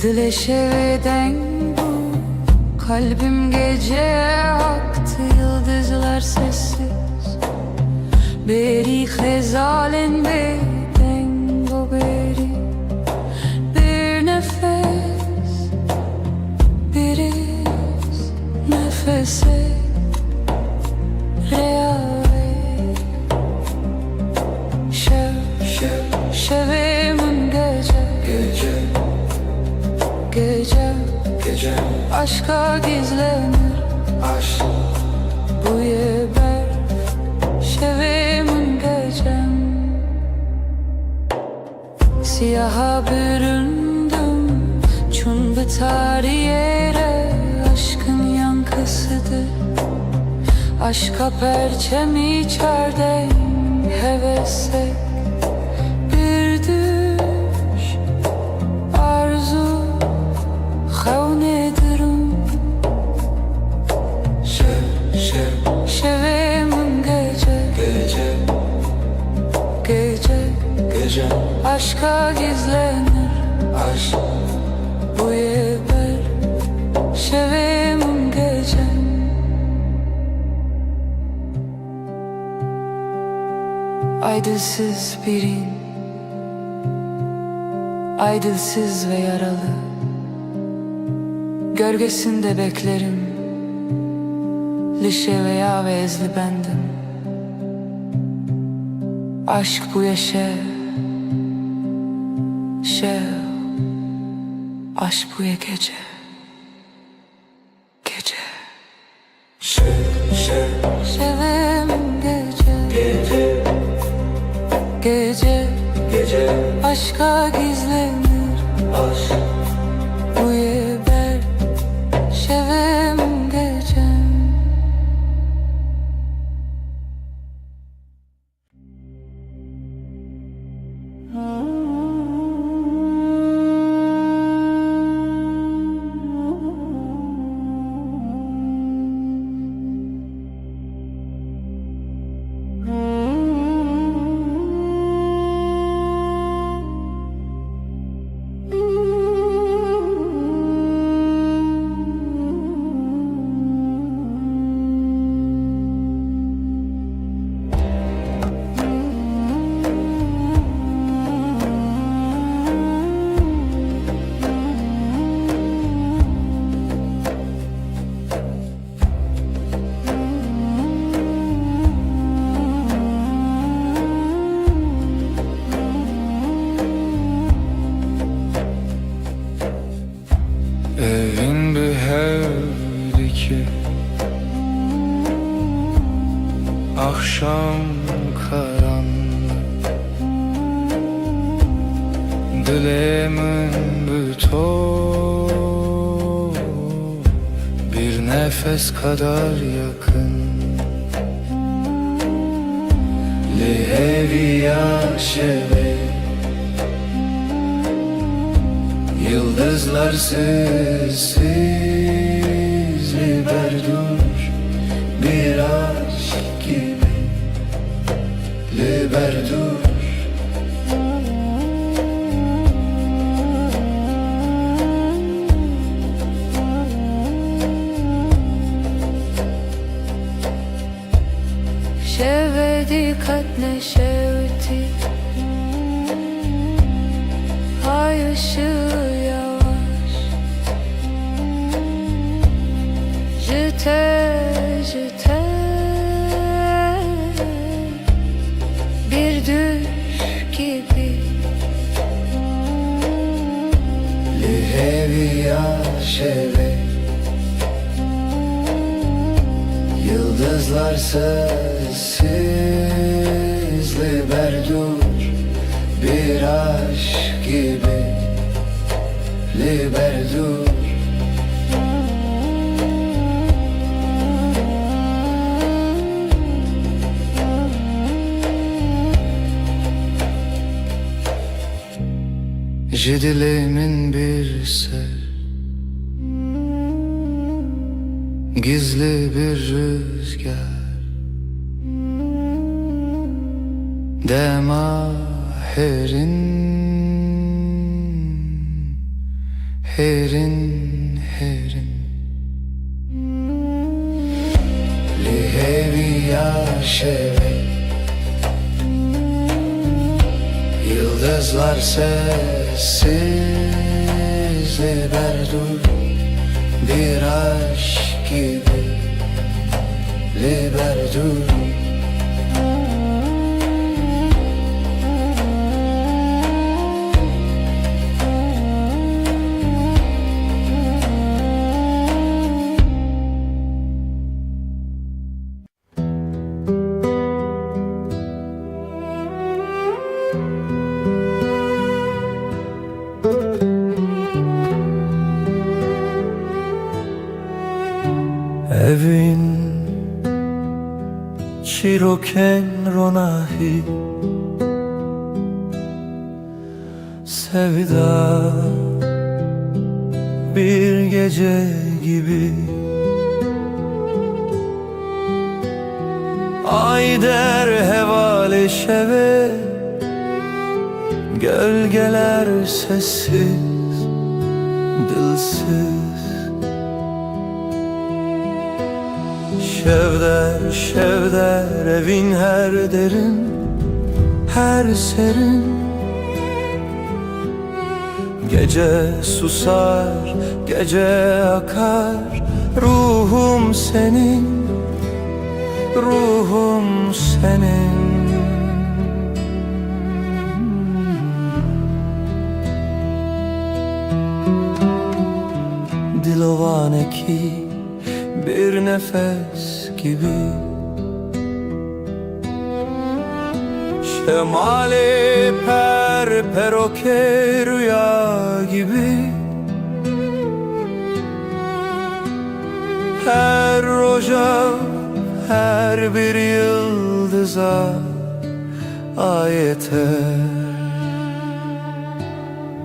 Speaker 2: Dileşeveden bu kalbim gece aktı, yıldızlar sessiz. Beri xezalen beden bu beri, bir nefes, bir iz nefese reave. Şevimin gece aşka gizlenir,
Speaker 3: Aşk
Speaker 2: bu yeber şevimin gecem. Siyaha büründüm, çün biter yere, aşkın yankısıdır. Aşka perçem içerden hevesek, bir düş arzu xevnedirim. Şevimin gece aşka gizlenir,
Speaker 3: Aşk
Speaker 2: bu yeber şevimin gecem. Aydılsız birin, aydılsız ve yaralı, gölgesinde beklerim, lişe veya ve ezli bendim. Aşk bu yaşa, aşk bu ya gece. Şevim gece aşka gizlenir,
Speaker 3: Aşk
Speaker 2: bu yeber şevim gecem.
Speaker 1: Evin bir hevdi ki akşam karanlık, dilemin bütün bir nefes kadar yakın. Leheviya şeve, yıldızlar sessiz, liberduş bir aşk gibi. Liberduş
Speaker 2: Hayat neşeti, ay ışığı yavaş. Jete jete, bir düş gibi.
Speaker 1: Lihevi aşeve, yıldızlar sessiz, liberdur bir aşk gibi, liberdur. Jidilimin bir ser, gizli bir rüzgar, dema herin, herin, herin. Lihevi yaşeve, yıldızlar sessiz, liberdur bir aşk gibi, liberdur.
Speaker 5: Evin çiroken ronahi, sevda bir gece gibi. Ay der hevale şeve, gölgeler sessiz, dilsiz. Şevder, şevder evin her derin, her serin. Gece susar, gece akar, ruhum senin, ruhum senin. Dilovane ki bir nefes gibi, şemali per peroke rüya gibi. Her roja, her bir yıldıza ayeter,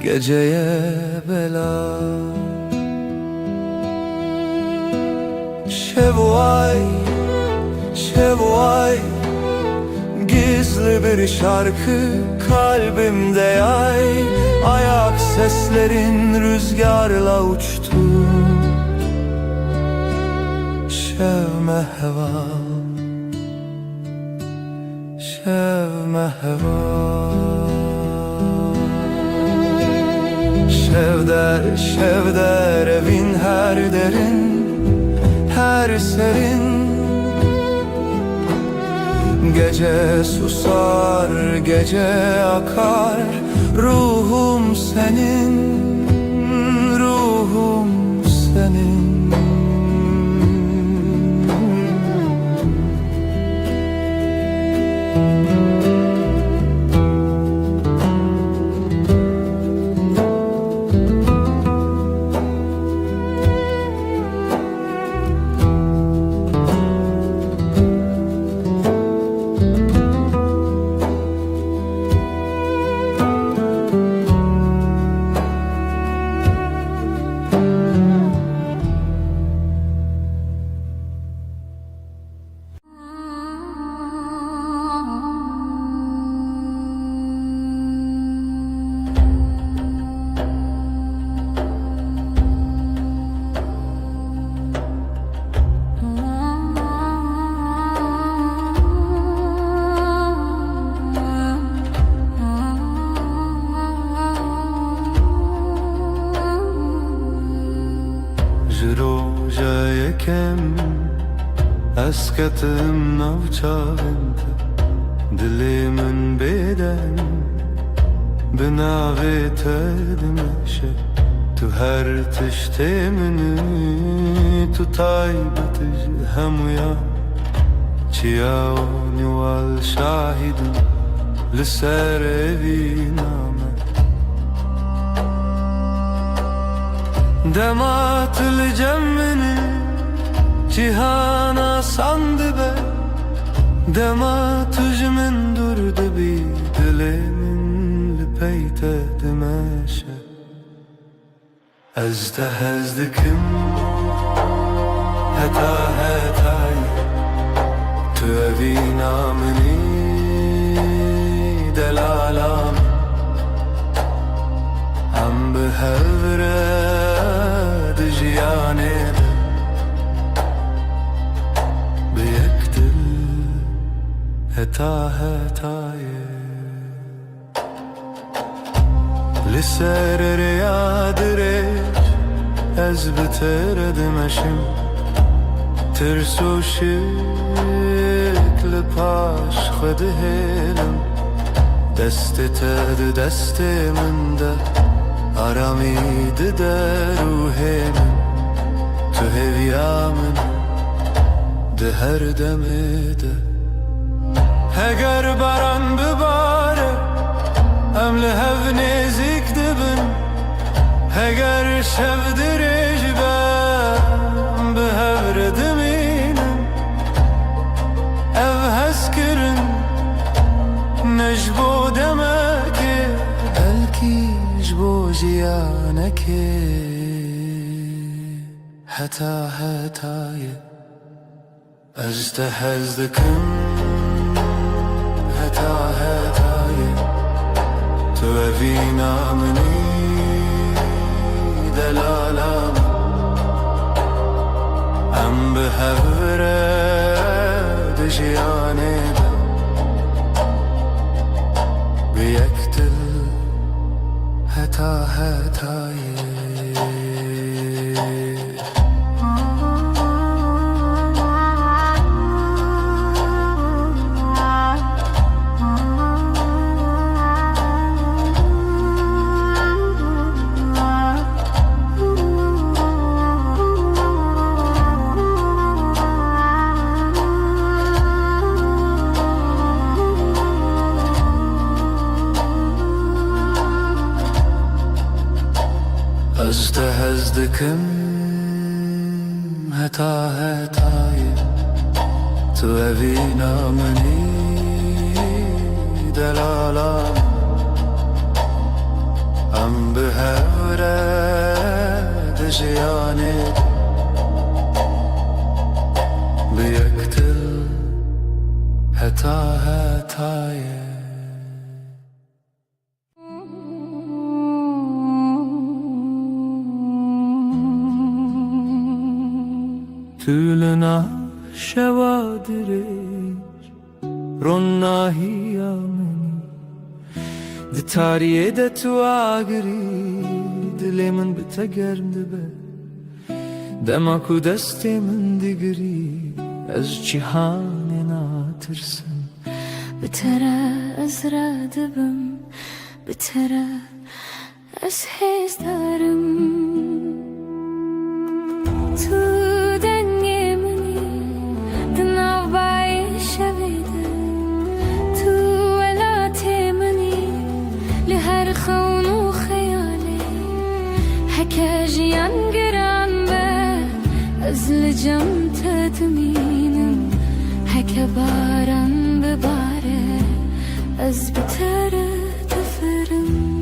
Speaker 5: geceye bela. Şevvay, şevvay, gizli bir şarkı kalbimde yay. Ayak seslerin rüzgarla uçtu. Şevme heva, şevme heva. Şevder, şevder evin her derin, her serin. Gece susar, gece akar, ruhum senin, ruhum senin.
Speaker 3: اسكتم نوچاوند دلی من بدن بناوی تدمشه تو هر تشتی منی تو تایبتش همویا چیا نوال شاهدم لسر evی نامه دمات الجمني cihana sandı be Dema tücümün durdu bir dilimin lipeyte demeşe Ez de hezdikim heta hetay Tu evi namini delalam Am behevre dijiyane هتا هتای لسر ریاد ریش از بتر دمشم ترسو شکل پاش خود هلم دست تد دست من ده آرامید در روحم تو هویامن ده هر دمده Eğer baran bibare Emli hev nezik dibin Eğer şevdiriş ben Bihevredim inem Ev heskirin Necbo demeki Belki jbo jiyaneki Heta hetayı Ez de hezdikim هتا هتای تو اوینا منی دلالم ام به هوره دجیانه بیکتل هتا هتای از ده هزدکم هتا هتای تو اوینا منی دلالم ام به هوره دجیانه بیکتل هتا هتای Tülüna şevadireş Ronna hiyameni Di tariye de tu agri Dilemin bitegerndi be Dema ku destemin digri Ez cihanen atırsın
Speaker 2: Bitere ezra dibim Bitere ez hezdarım Tu dengemini Dinav bayi şevide Tu elatemini Liher khawnu khayali Heke jiyan giran be Ez licam tedminim Heke baran bibare Ez bitere teferim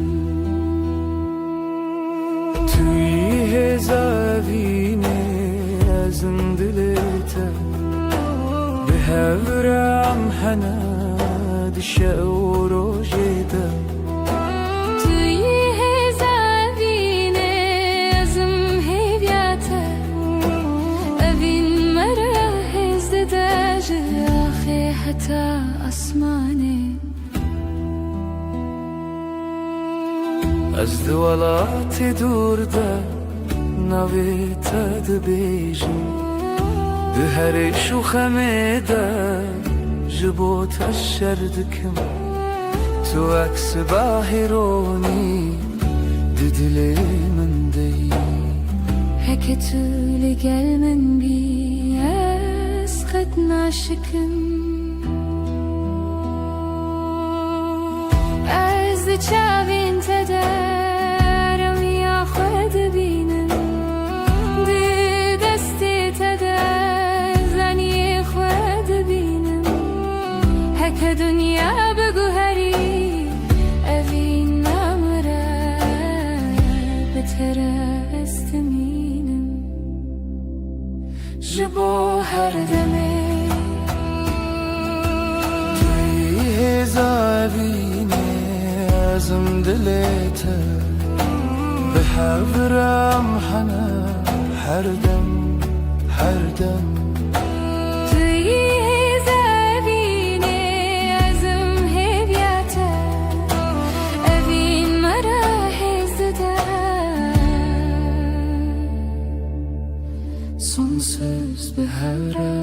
Speaker 3: توی هزاوینه ازم دلته به هورم حنا دشه و روجیده
Speaker 2: توی هزاوینه ازم هیویاته اوین مرا هزده آخه حتی اسمانه
Speaker 3: از دوالات دورده نویت دبیجی دهر شوخمه در جبو تشردكم تو عكس باهروني ددلي من دي
Speaker 2: هكا تولي قال من بي اسقط ناشكم از چاوين تدارم يا خود بينم دي دستي تدار زني خود بينم هكا دنيا بگوهري اوين نامرا بترى استمينم جبو هر دمي
Speaker 3: توی زابینه ازم دلته به حبرم حنا هر دم هر دم
Speaker 2: توی زبینه ازم هیبیاته اوین مرا هزده
Speaker 3: sonsuz bir havra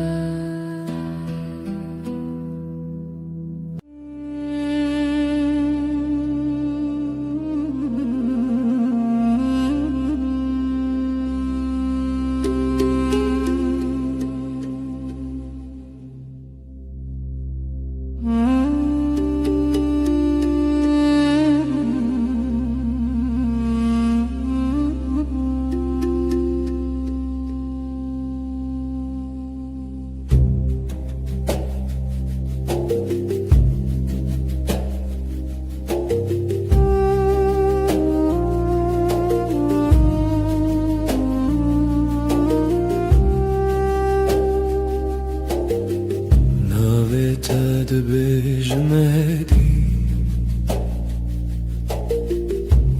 Speaker 3: بجمدي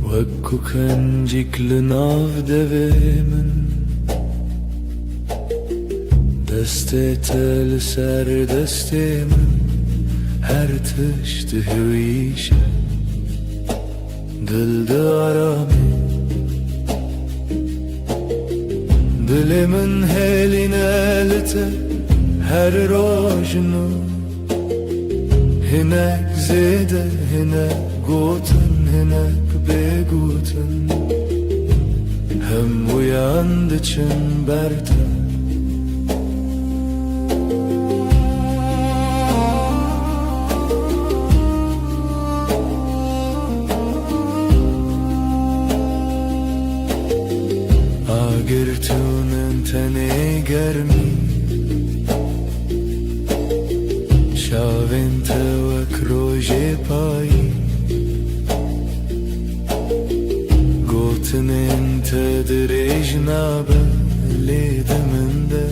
Speaker 3: وكو كان جيك لناف دفمن دستي تل سر دستي من هر تشتهويش دل دارامي دل من هالي نالته هر روجنو هناك زيدة هناك قوتن هناك بيقوتن هم uyandıçın berta Agirtunen tene germi Şavente vek roje payi Gotinen tedrejna belidiminde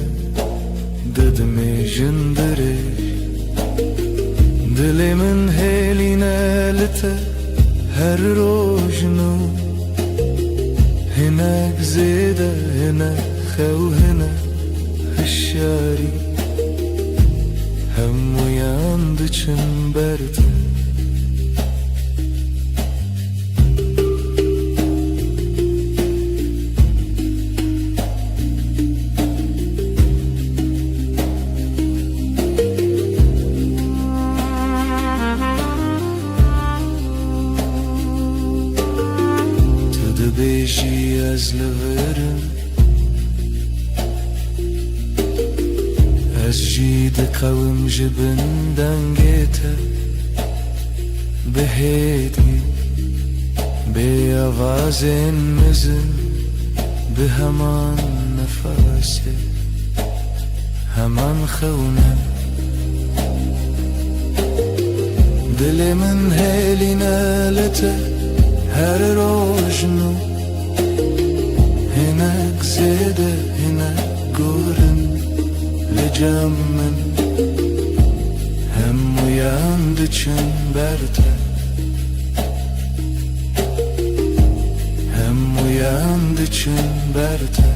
Speaker 3: Dedime jindirej Dilimin heline lite her rojnu هناك زيدة هناك خو هنا الشاري هم uyandıçın berta بيجي أزلفرم أسجيد قوم جبن دنجيته بهيدي بأوازن مزن بهمان نفاسي همان خونه دلي من هيلي نالته her rojnu هناك زيدة هناك قرن لجمن هم uyandıçın berta hem uyandıçın berta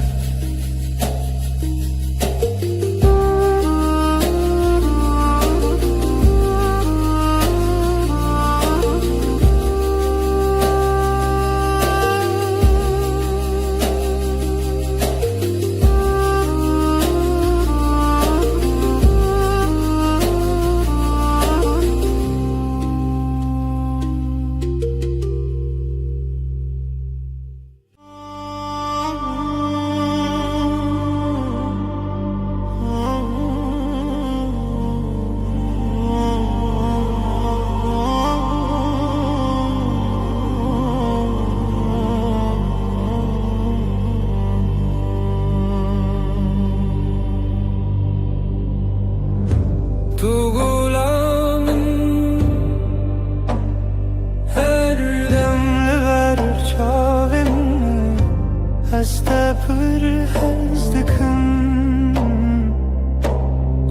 Speaker 1: Hasta pırhaz dikın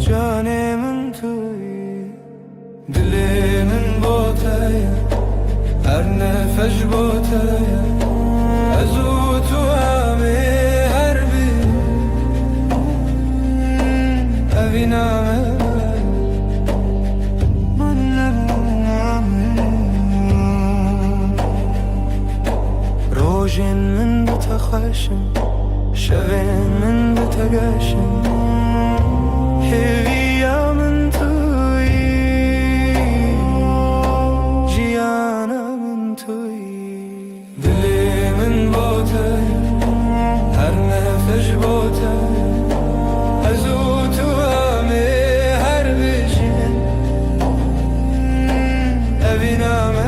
Speaker 1: Canımın tuy Dilimin botaya Her nefes botaya Azutu ami her bir Eviname روجين من بتخشم شبين من بتقاشم هيا من توي جيانا من توي دلي من بوتي هر نفش بوتي أزوت وامي هر بشين أبينا من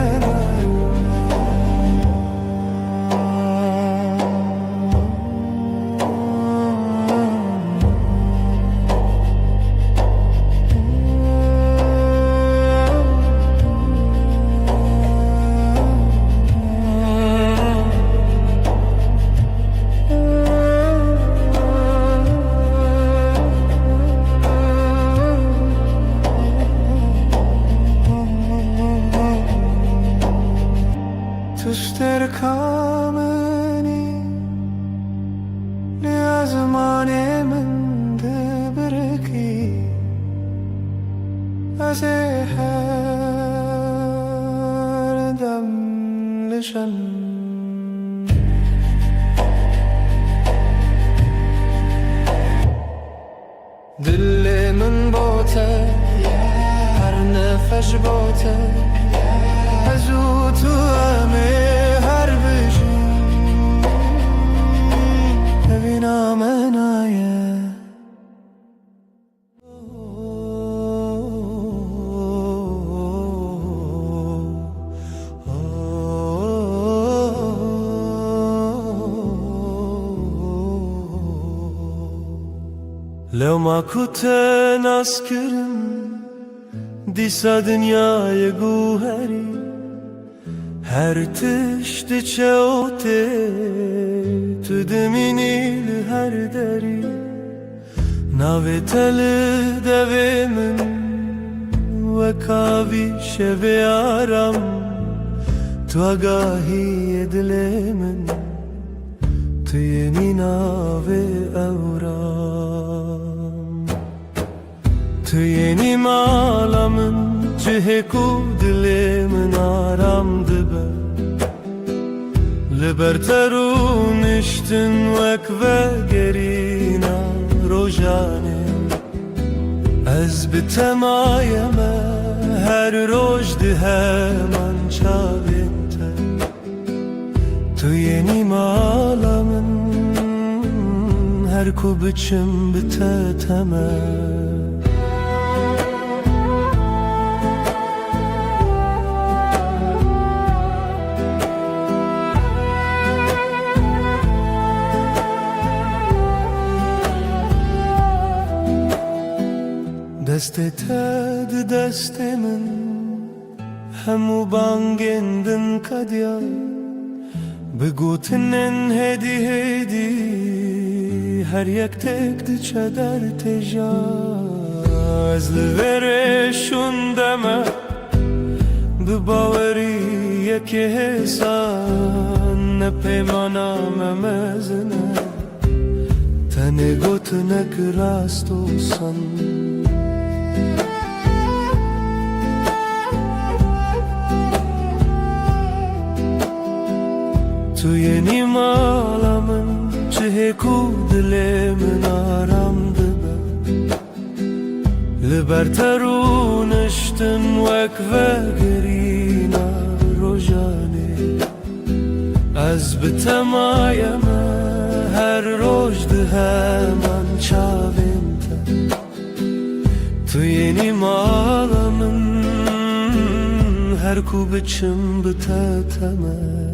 Speaker 1: تستركامني لأزماني من دبركي أزيحر دم لشن دلي من بوته هر نفش بوته أزوت وامي هر بشي أبينا منايا لو ما كنت ناسكرم ديسا دنيا جوهري هر تشت چوته تو دمینی هر دری ناوی تل دوی من وکاوی شبی آرام تو آگاهی دل من تو یعنی ناوی اورام تو یعنی مالامن جه کو دل من آرام دبه لبرترون اشتن وک و گرینا روژانه از بتمایم هر روز ده من چاوینته تو یعنی مالامن هر کو بچم بتتمه دست تد دست من همو بانگندن کدیا بگوتنن هدی هدی هر یک تک دچه در تجا از لورشون دمه بباوری یک حسان نپیمانم مزنه تنه گوتنک راستو سن تو یعنی مالامن چه کو دل من آرام دبه لبرترون اشتن وک و گرینا روژانه از بتمایم هر روز ده من چاوینته تو یعنی مالامن هر کو بچم بتتمه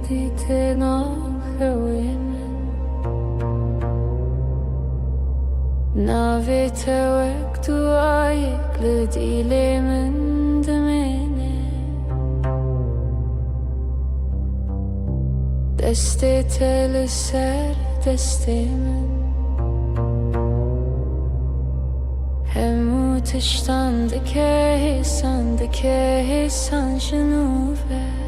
Speaker 4: ديت ناخوين نافت وقت وعيك لديلي من دميني دستي تلسر دستي من همو تشتان دكه هسان شنوفه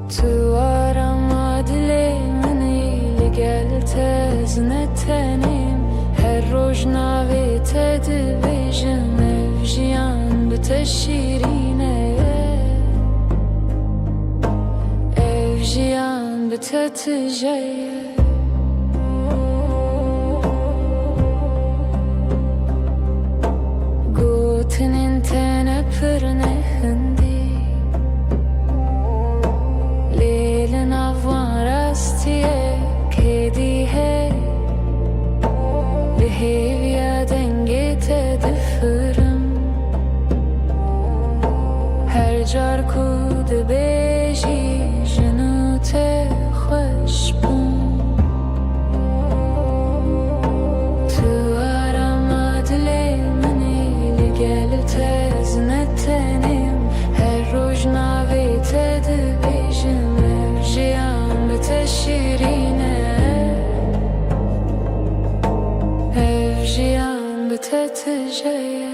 Speaker 4: تو آرام دلی منی لگلت زنتنیم هر روز نویت دبیجم افجیان بتشیرینه افجیان بتتجیه گوتنین تنه پرنه هندی كديها بهيفيا دنگت دفرم هر جار کود بیجی جنوت خوش بون تو آرام دلی منی لگلت زنتنیم هر روز نویت دبیجم افجیان بتشیرینه افجیان بتتجیه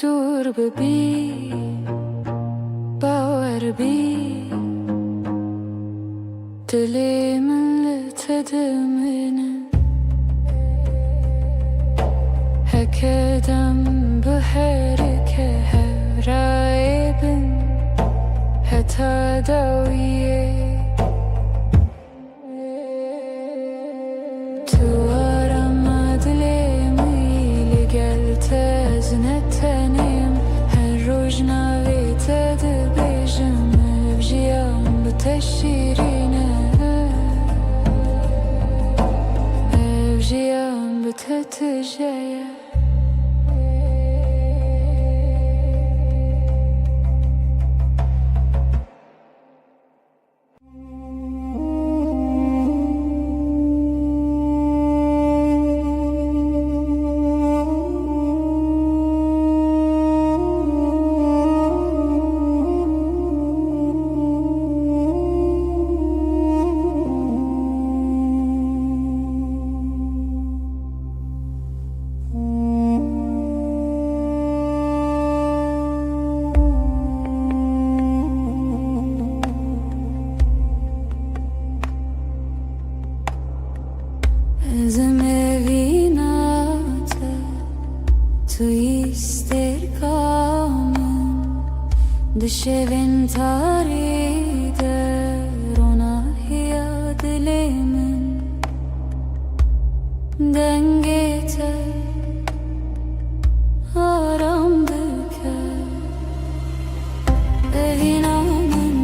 Speaker 4: دور ببی باور بی دلی من لتدمنه هکدم بحرکه هرایبن حتی دویه تو آرام دلی میلی گلت زنتنیم هر روز نویت دبیجم افجیان بتشیرینه افجیان بتتجیه Zemevinate tu isterkamın dışevin tarider ona hiya dilimin dengete aram büker evinamın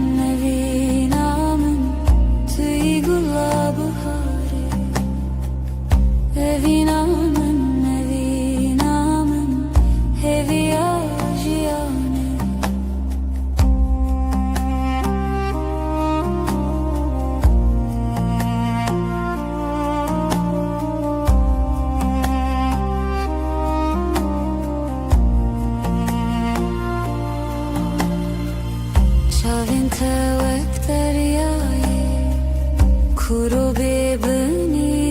Speaker 4: tüy gulabı Evinamın hevi ajiyane Şavin tevek deryayı kuru bebeni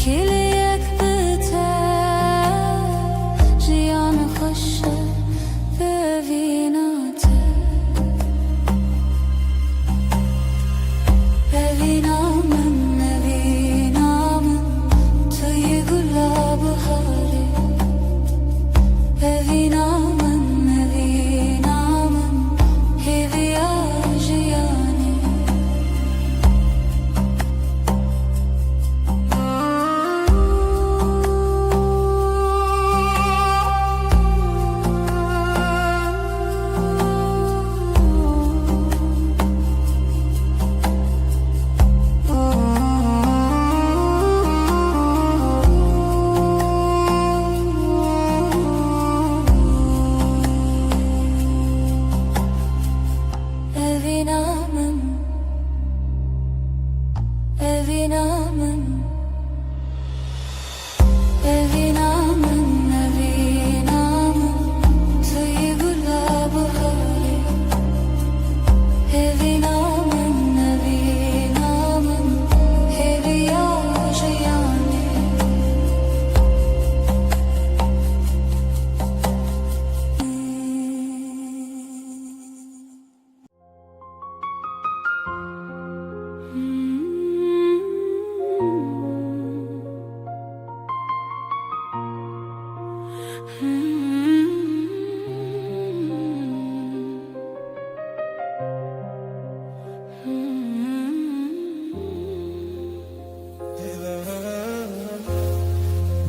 Speaker 4: Kiliyek biter Jiyanı hoşa bevinate Bevinamın evinamın evinamın tüy gulabı hali evinamın hevi yaşayane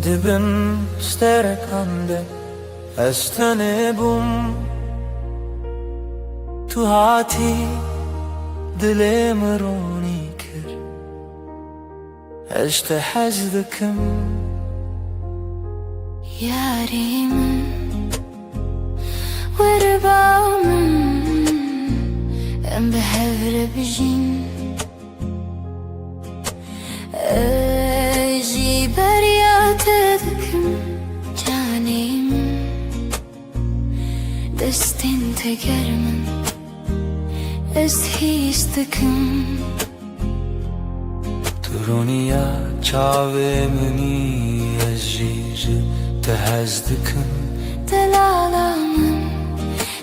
Speaker 5: Dibim sterkande estenebum Tu hati dilim roni kir Eşte hezdikim
Speaker 2: Yarim Werbaumen Em behevre bijin Eji beriyat edikim Canim Destin tegermin Ez histikim
Speaker 5: Turuniya çave meni ezjiji tehezdikim
Speaker 2: Delalamın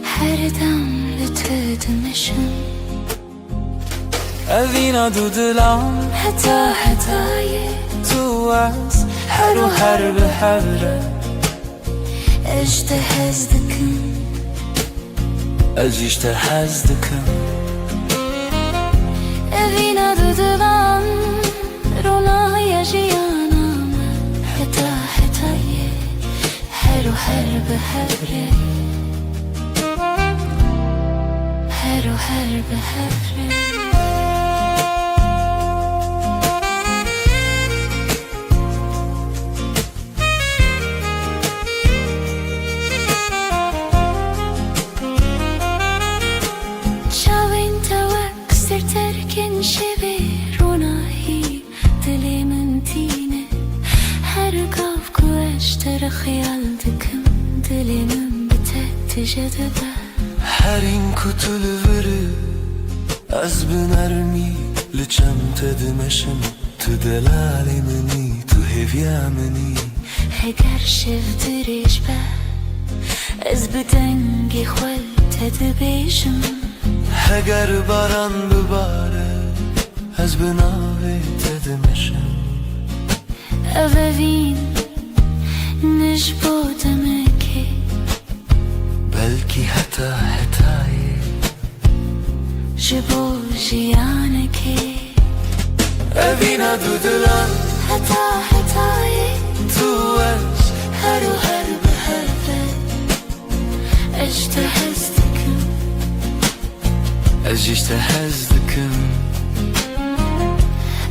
Speaker 2: her damlı tedmişim
Speaker 5: Evina dudulam
Speaker 2: Hatayı
Speaker 5: Tu az heru her behevre
Speaker 2: Ejde hezdikim
Speaker 5: Ezjiste hezdikim
Speaker 2: Evina dudulan Rona yaşayanam Hatayı Heru her behevre Heru her behevre خيال دكم دليمم بتجدبه
Speaker 5: Herin kutul veri Az binermi Liçem tedmeşim Tu delalimini Tu hevyamini
Speaker 2: هجر شفتريش به از بدنگی خول تدبیشم
Speaker 5: Heger baran bibare Az binavi tedmeşim
Speaker 2: اوین نش بودم که
Speaker 5: Belki hata hatayı
Speaker 2: جبو جیانه که
Speaker 5: Evina dudulan
Speaker 2: hatayı
Speaker 5: Tu az
Speaker 2: هر بهره اجتهزتكم
Speaker 5: Ezjiste hezdikim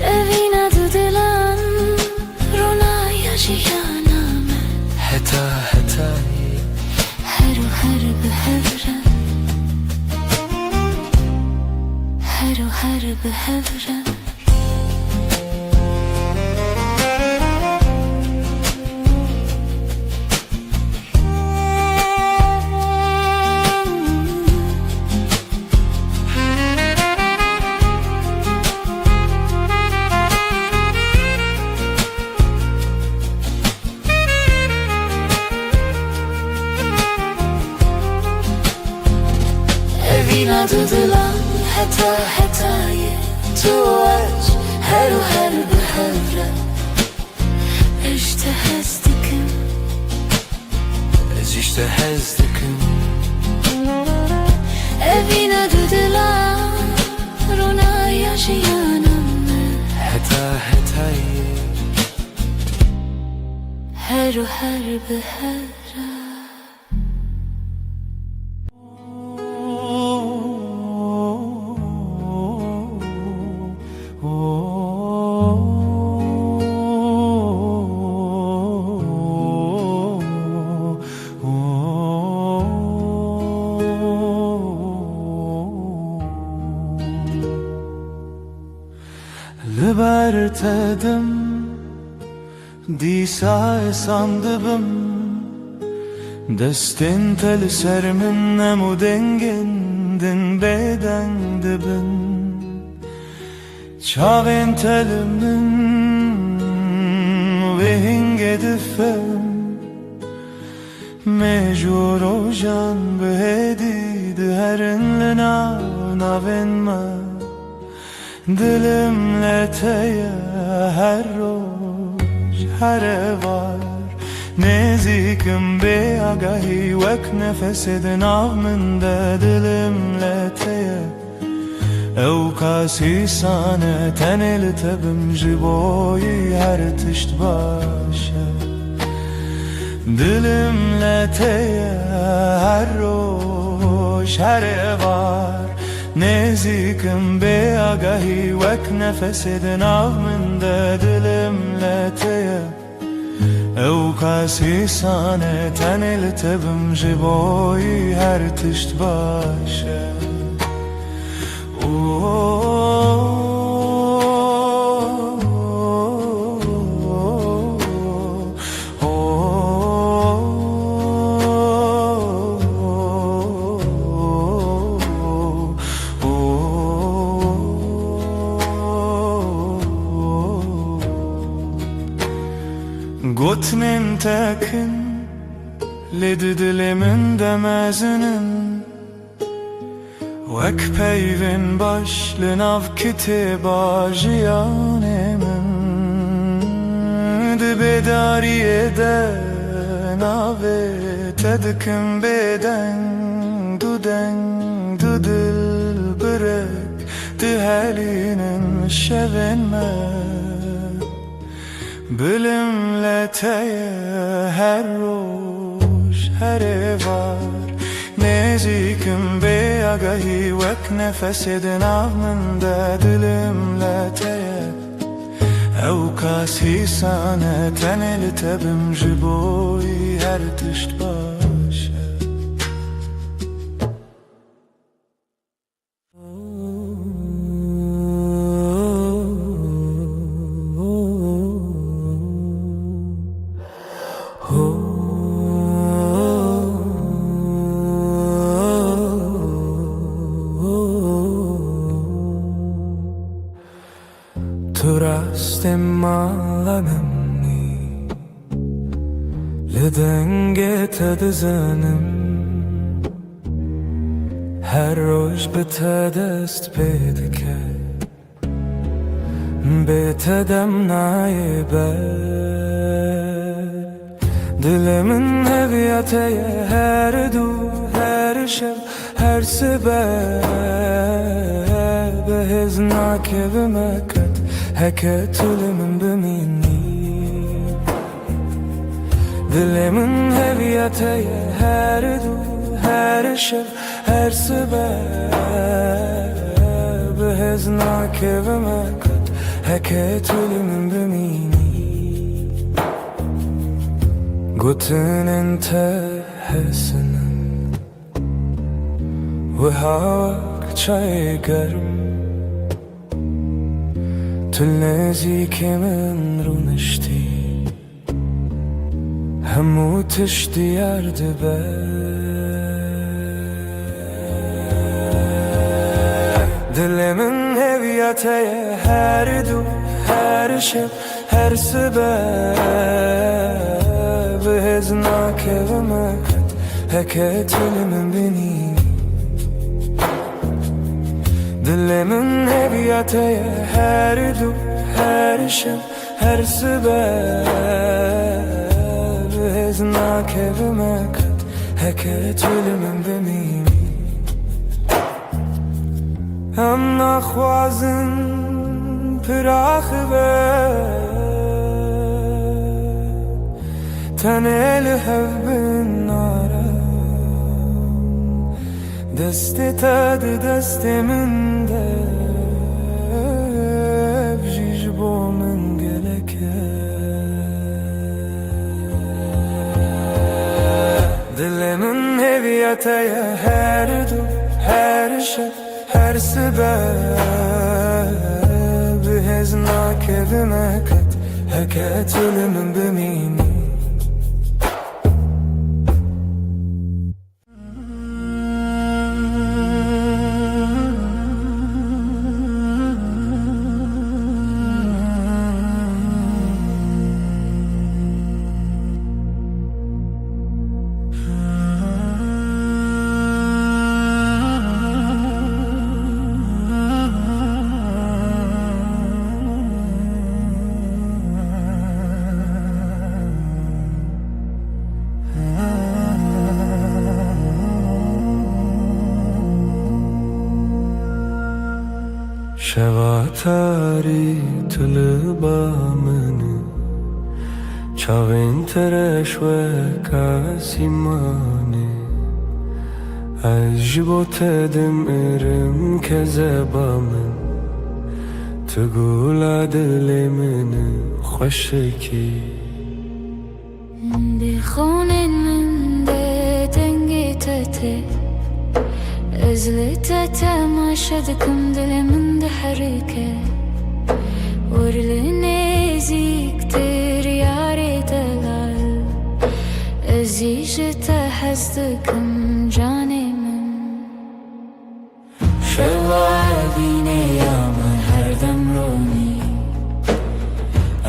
Speaker 2: اوینا دودلان رونا yaşayanam
Speaker 5: Hata hatayı
Speaker 2: هر بهره هر بهره Evina dudulan hatayı Tu az her bihevre اجتهزتكم
Speaker 5: Ezjiste hezdikim
Speaker 2: Evina dudulan Rona yaşayanam
Speaker 5: Hata hatayı
Speaker 2: Her bihevre
Speaker 5: Liba
Speaker 1: her tedim Disa esandibim Destin tel sermin nemu dengindin beden dibin Çavin telimin ve hingedifem Mecur ojan behedid herin navenma Dilimle teye her roj her var Nezikim be agahi vek nefesidin avminde Dilimle teye Evkasi sane tenil tebim jiboyi her tişt başa Dilimle teye her roj her var Nezikim be agahi vek nefesidin avminde Dilimle teye Evkasi sane tenil tebim jiboyi her tişt başa Gotnin tekin ledi dilimin demezinin Vek peyvin başlın av kitiba jiyanemin Dibedariye de nave tedikim beden Du dil bırek dihelinin şevenme Bilimle teye her roj her var Nezikim be agahi vek nefesidin avminde Dilimle teye Evkasi sane tenil tebim jiboyi her tişt başa
Speaker 3: Turastimalanımni Lidenge tedizenim Her roj bitedest pedike Bitedem naibe Dilimin heviyateye her du her şev her sebep Behiznak evime kat Heket ölümün bimini Dilimin heviyateye her du her şev her sebep Behiznak evime kat Heket ölümün bimini Gutinin tehesinin Ve havak çay garım تلنازيك من رونشتي همو تشتي يردبا دلي من هويتي هر دو هر شب هر سبب هزناك ومكت هكت من بني Dili min heviyateye her du her şev her sebep Heznak evime kat heket ölümün bimini Hem nakhwazin pirakh ve Tenel hevbin nara Desti tad desti min de Bjish bo min geleke Dilimin heviyateye her du her şev her sebep Heznak
Speaker 1: evime kat Heket ölümün bimini شواتاری طلبامنی چاوین ترش و کاسیمانی عجبت دم ارم که زبامن تقول عدل من خوشکی
Speaker 2: دی خونین من ده دنگی تته ازلت تماشدكم دل من ده حركة ورلني زيكتر ياري دلال ازيج تحسدكم جاني من شوابيني يا من هردم روني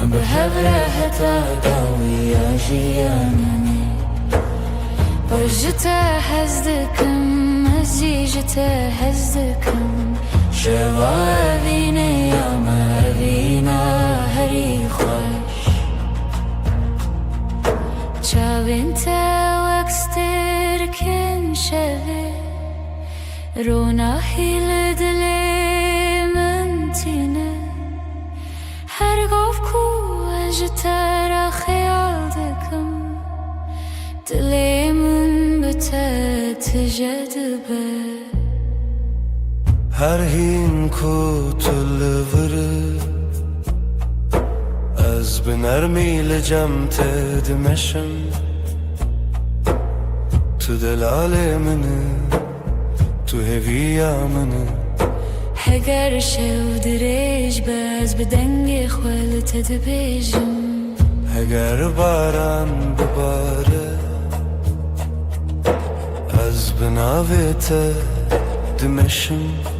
Speaker 2: ام بهبره حتى داوي يا جيانني برجت حسدكم زيجت هزكم شوابيني يا مدينة هري خوش شاوين توكستر كن شبه رونا هيل دلي منتينه هرقوف كو اجتر خيالدكم دلي من بتتجدبه
Speaker 1: هر هین کو تلوره از به نرمی لجم تدمشم تو دلال منه تو هویا منه
Speaker 2: هگر شو دریج باز بدنگ خوال تدبیجم
Speaker 1: هگر باران بباره از به ناویت دمشم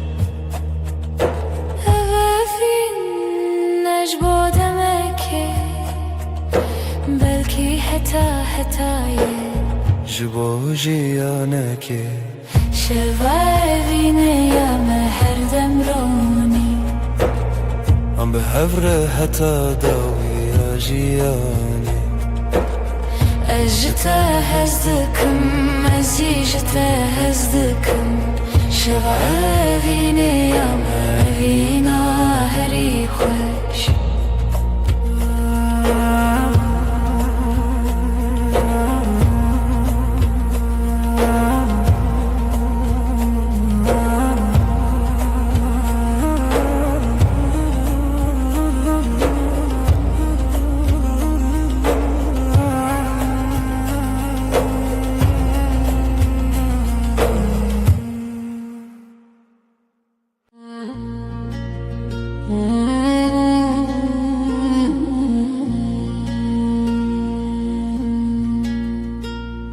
Speaker 2: بلكي حتاية
Speaker 1: جبو جيانك
Speaker 2: شوابيني يا مهر دمروني
Speaker 1: عم بهبره حتى داوي يا جياني
Speaker 2: أجت هزدكم أزيجت هزدكم شوابيني يا مهرينا هري خوش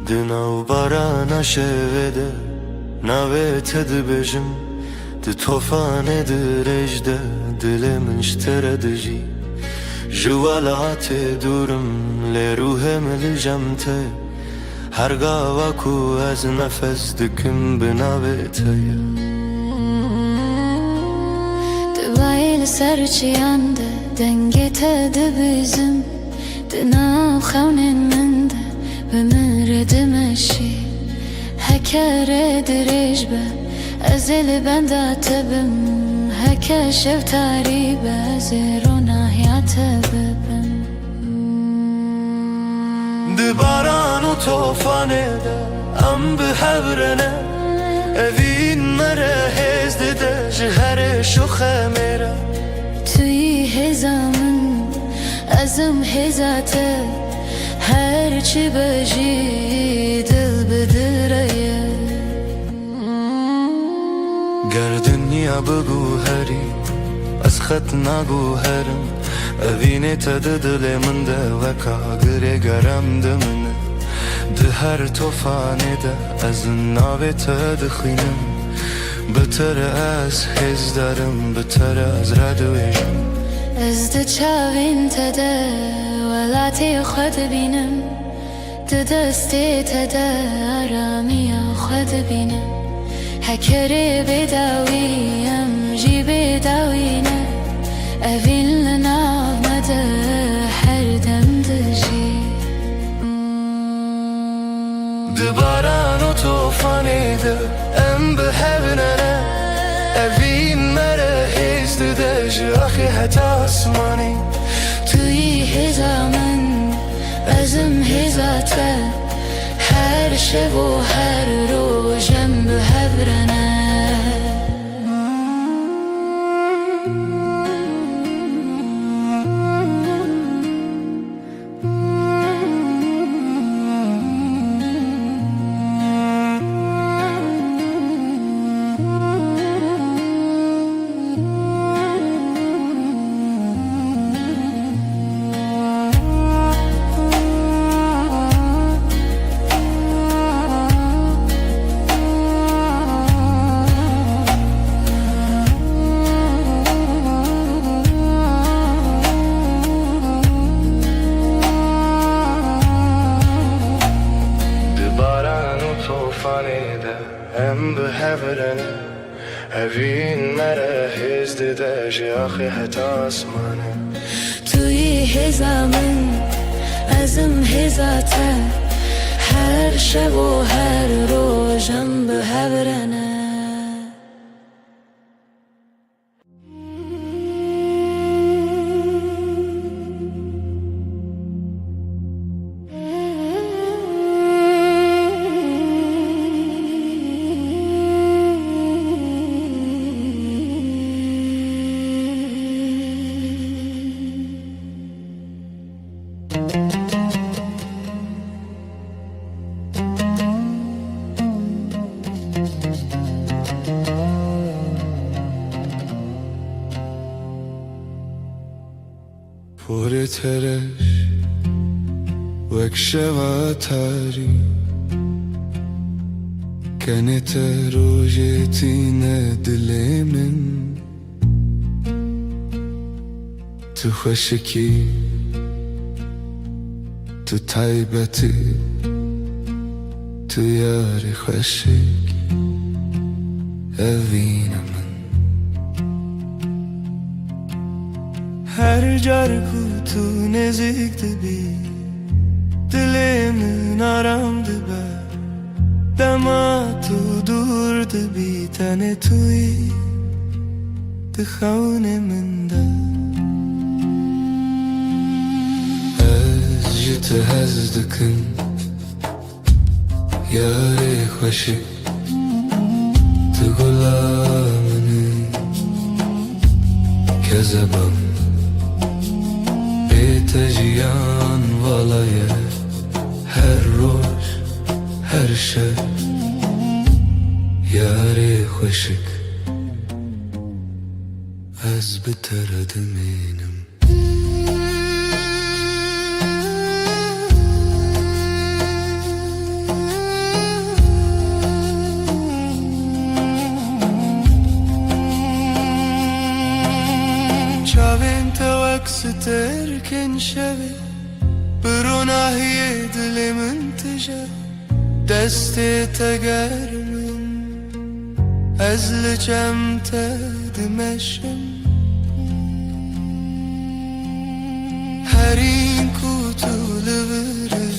Speaker 1: دناو باران شوده نویت دبجم د طوفان درجده دل من اشتردجي جوالات دورم لروهم الجمته هرگاوكو از نفس دكم بناويته
Speaker 2: دبايل سرچيانده دنگته دبزم دناو خونن منده بمرد مشي هكره درجبه ازل بنداتبم هكا شفتاري بازرونا هياتبم
Speaker 1: دباران و طوفانه ده ام بحبرنه اوین مره هزده ده جهر شوخه میره
Speaker 2: توی هزامن ازم هزاته هر چی بجی دل بدره
Speaker 1: گردن یا بگو هری از خط نگو هرم Evine tadı diliminde ve kagire göremdim ne ده هر توفانی ده از ناوت دخینم بتر از حز دارم بتر از ردویشم
Speaker 2: از ده چاوین تده ولاتی خود بینم ده دستی تده آرامی خود بینم هکری بداویم جی بداوینه اوین لناو مده هر دم دجی
Speaker 1: دباران و توفانی ده ام به هبنانه اوین مره هزد ده جاخی حتی اسمانی
Speaker 2: توی هزامن ازم هزاته هر شب و هر روزم به هبرنه
Speaker 1: ام به هبرنه اوین مره هزد ده جاخی حتی اسمانه
Speaker 2: توی هزامن ازم هزاته هر شب و هر روزم به هبرنه
Speaker 1: پر ترش وک شواتاری کنت روجتین دل من تو خشکی تو تایبتی تو یاری خشک اوینم هر جار کو تو نزدیک بی دلم آرام دبه دما تو دور دبی تن توی دخون من ده از جت هز دکن یاری خوشی تو گلامنی که زبان تجیان والایه هر روز هر شب یاری خوشک از بتر دمینم چاوین ستركن شبي بروناهي دلي منتجر دستي تقرمن أزل جمتا دمشم هرين كوتو لبرد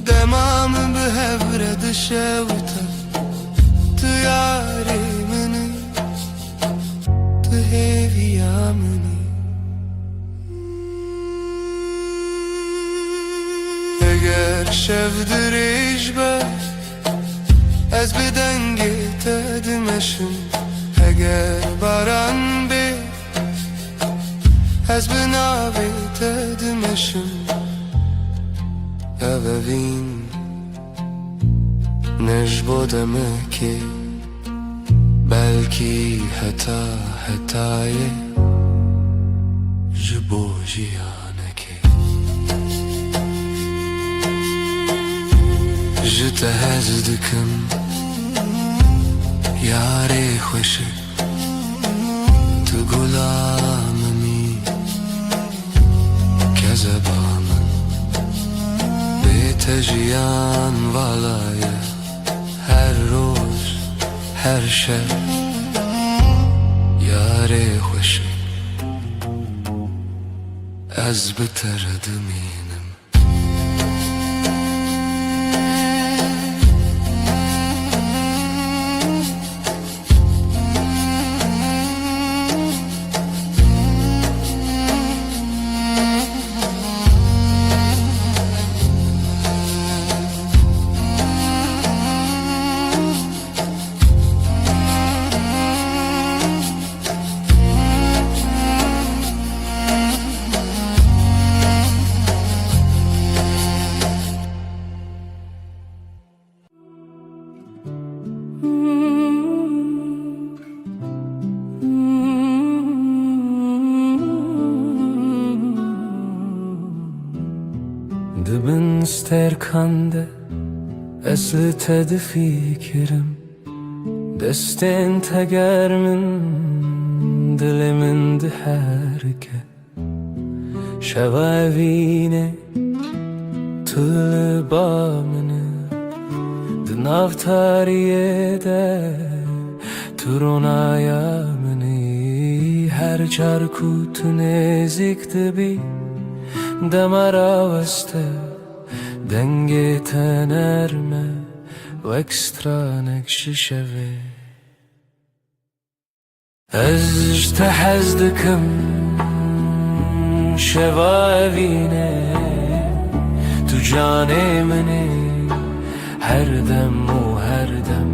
Speaker 1: دمام بهبرد شوتا تياري مني تهيفي يامني اگر شب دریج بر از بدنگی تدمشم اگر باران بی از بنابی تدمشم اوین نجبودم که بلکی حتی ji bo jiyanekê ji te hez dikim yarê xweşik tu gulam mî kezeba min bê te jiyan vala ye her roz her şev yarê xweşik ez bi te re dimînim
Speaker 3: Dibin sterkande esli te di fikrim Destên te germin dilimin di herke Şeva evîne tu li ba min e Di navtariyê de tu ronaya min e Her car ku tu nêzik dibî Demara veste dengê te nerme wek stranek ji şevê Ez ji te hez dikim şeva evîne Tu canê min ê her dem û her dem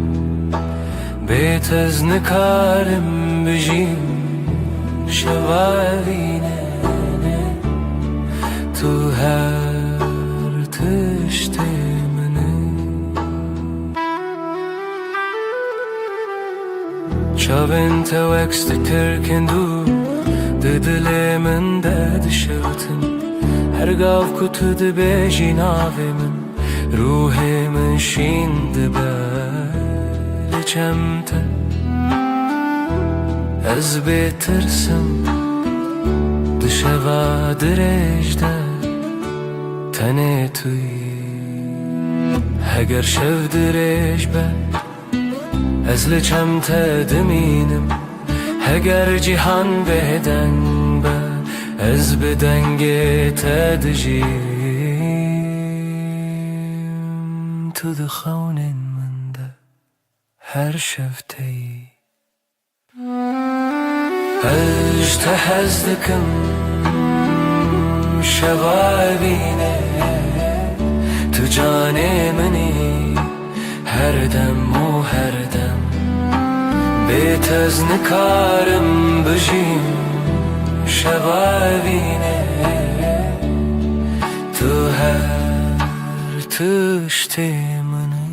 Speaker 3: Bê te ez nikarim bijîm şeva evîne Tu her tiştê min ê Çavên te wek stikirkin dû Di dilê min de dişewtin Her gav ku tu dibêjî navê min Ruhê min şîn dibe li çem te Ez bê tirsim di şeva dirêj de tenê tu yî Heger şev dirêj be ez li çem te dimînim Heger cîhan bêdeng be ez bi dengê te dijîm Tu di xewnên min de her şev te yî Ez ji te hez dikim şeva evîne Tu canê min ê her dem û her dem Bê te ez nikarim bijîm şeva evîne Tu her tiştê min ê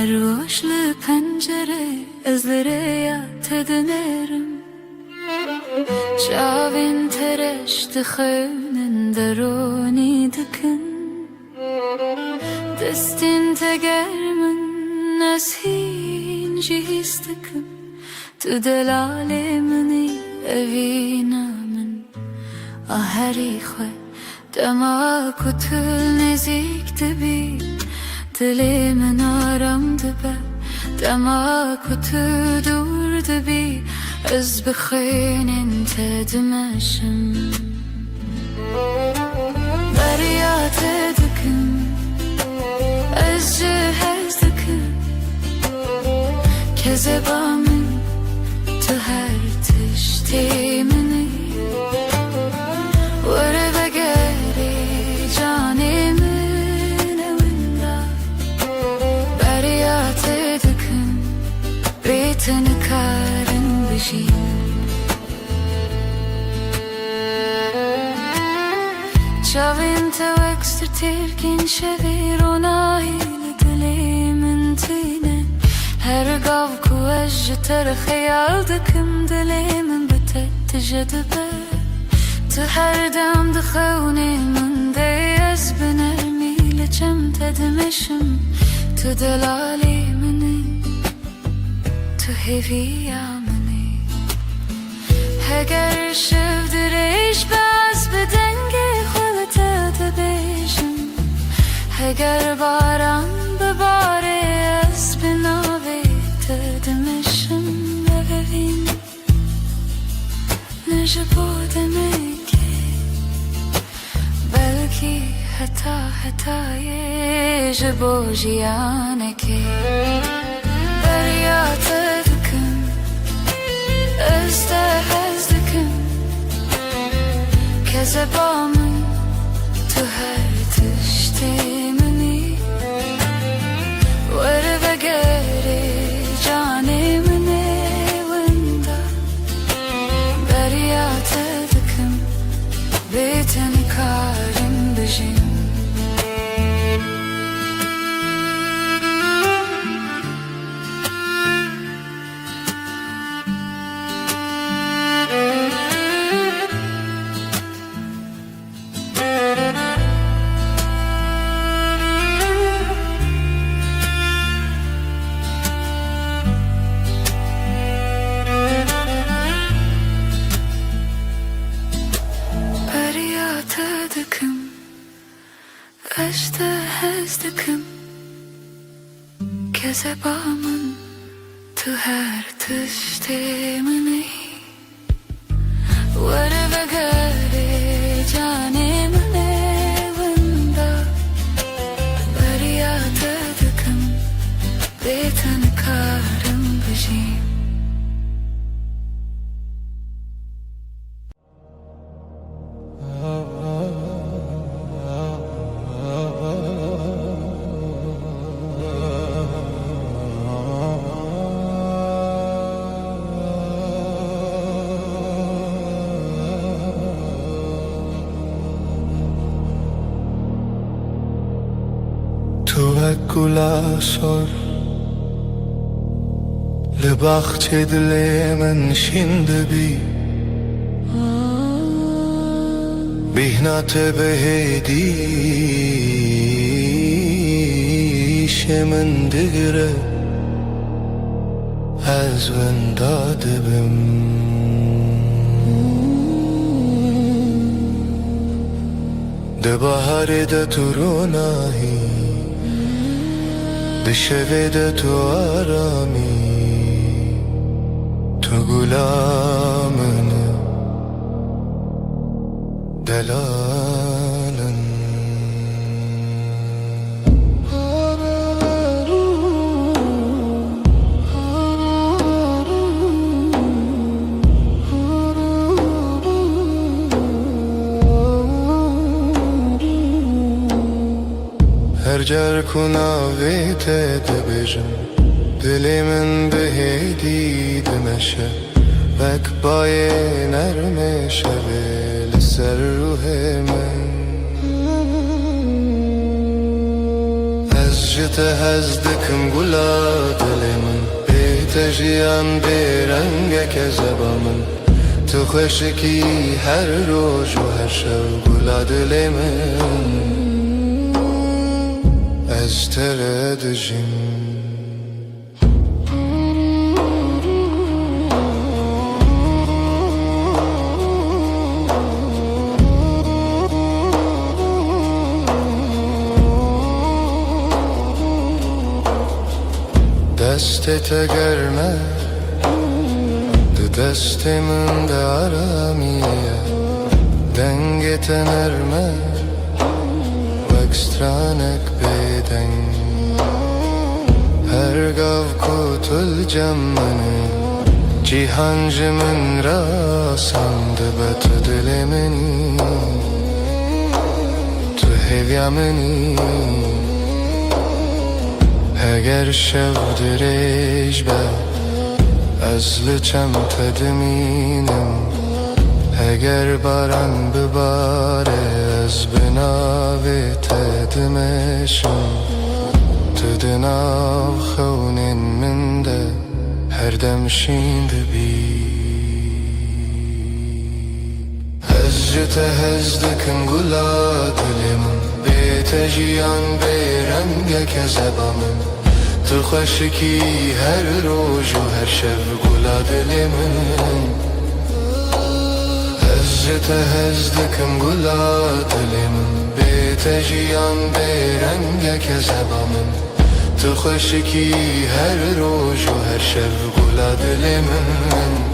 Speaker 2: Her roşlu pencere ezlere te dinerim Çavên te reş dixewnin deronî dikin Destên te germin ez hîn jî hîs dikim Tu delalê min î evîna min A herî xwe dema ku tu nêzik dibî Dilê min aram dibe دما كنت دور دبي از بخين انت دمشم بريات دكم از جهز دكم كذبا من تهر تشتي مني ورا بقاري جاني من ولا بريات دكم بيتن كارن بشي شاوين توكستر تيركين شبير ونايل دلي من تينن هر قاف كوج تر خيال دكم دلي من بتت جدبه تهر دم دخوني من ديز بنرمي لجم تدمشم تدلالي مني تهيفي يامني هگر شف دريش باز بدنگي خلطة دبيشم هگر باران بباري از بناوي تدمشم ببين نجبو دمكي بلكي حتى يجبو جيانكي بريات دكم استهز دكم كذبا من تهر تشتي مني ور بقاري جاني مني وندا بريات دكم بيتن كارم بجين دكم أشتهز دكم كذبا من تهر تشتي مني ور بقاري جاني مني وندا بريات دكم بيتن كارم بجيم
Speaker 1: توكل صار لبخت دل من شند بي بهنات بهديش من دقره از ونداد بم ده بهار ده تو روناهی ده شوه ده تو آرامی تو گلامنه دلالن هر جر کناویت دبیجم دلی من بهدی دمشه وک بای نرم شوه لسر روح من از جت هزدکم گلا دلی من بیت جیان بیرنگ که زبا من تو خوشکی هر روز و هر شب گلا دلی من از تردجیم دست تگرمه دست من ده آرامیه دنگ تنرمه وکسترانک بیدن هر گاو کتل جمنه جیهان من را سند بت دل منی تو هویا منی اگر شب درش به از لچم تدمینم اگر باران بباره از بناوی تدمشم تدناو خونین من ده هر دم شینده بی از جته هزدکم گلا دلمم بیت جیان بیرنگ که زبامم تو خوشکی هر روز و هر شب گلا دلمم از جته هزدکم گلا دلمم بیت جیان بیرنگ که زبامم تو خوشکی هر روز و هر شب گلا دلمم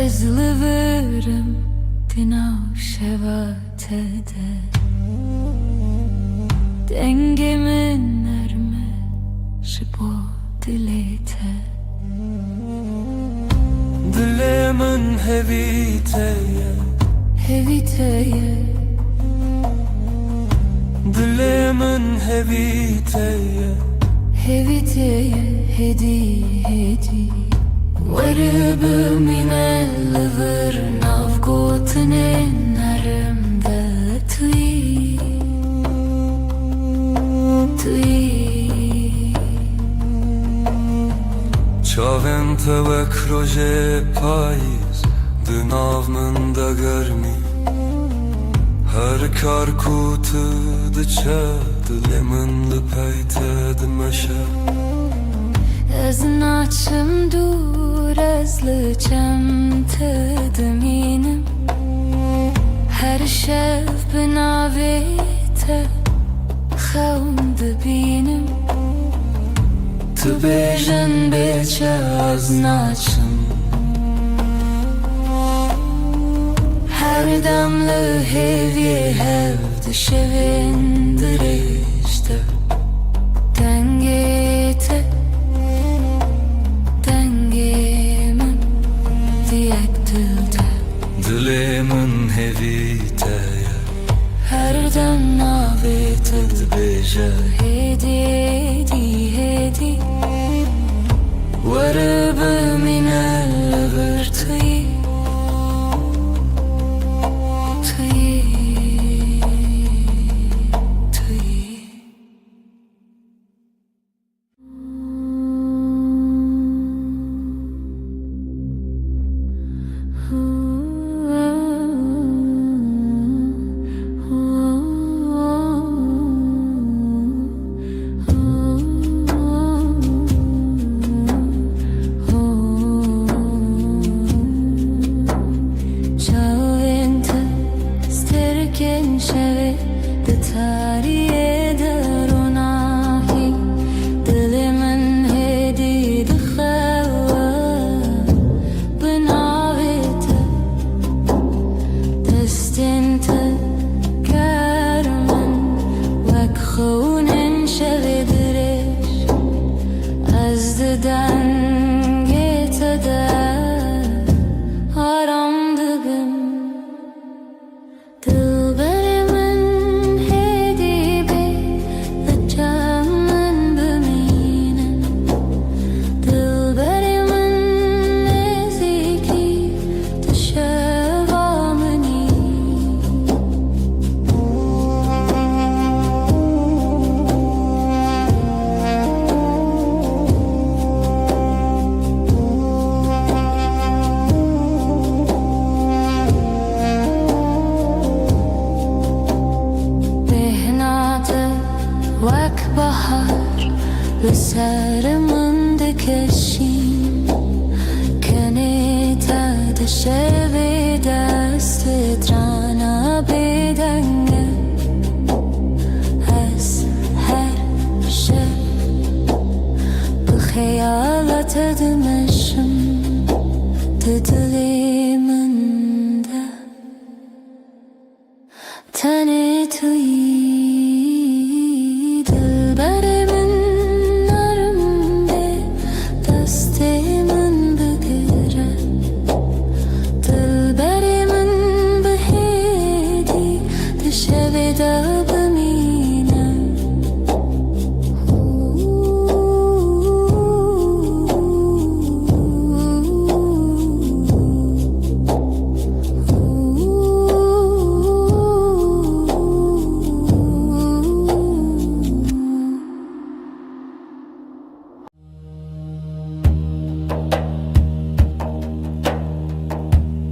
Speaker 2: Ezliverim dinav şevatede dengemin nerme şipo dilete
Speaker 3: Dilemin heviteye
Speaker 2: heviteye
Speaker 3: Dilemin heviteye
Speaker 2: heviteye hedi hedi ورب من الغر نافقوتن نرم توی
Speaker 3: Çavên te wek rojê payîz di nav min de germî her kar ku tu diçe dilê min li pey te dimeşe
Speaker 2: Ez naçim dûr ez li çem te dimînim her şev bi navê te xewn dibînim tu bêjin bêçe ez naçim her dem li hêviyê hev dişevên dirêj te dengê te
Speaker 3: Dilê min hevîteye
Speaker 2: her dem navê te dibêje hêdî hêdî hêdî were bimîne li vir tuyî تشوي دست ترانا بدنگه از هر شب بخیالات دمشم دلی من ده تنه تویی دلبر من نرم به دست من بگیره دلبر من بهیدی دشوی دا بمینه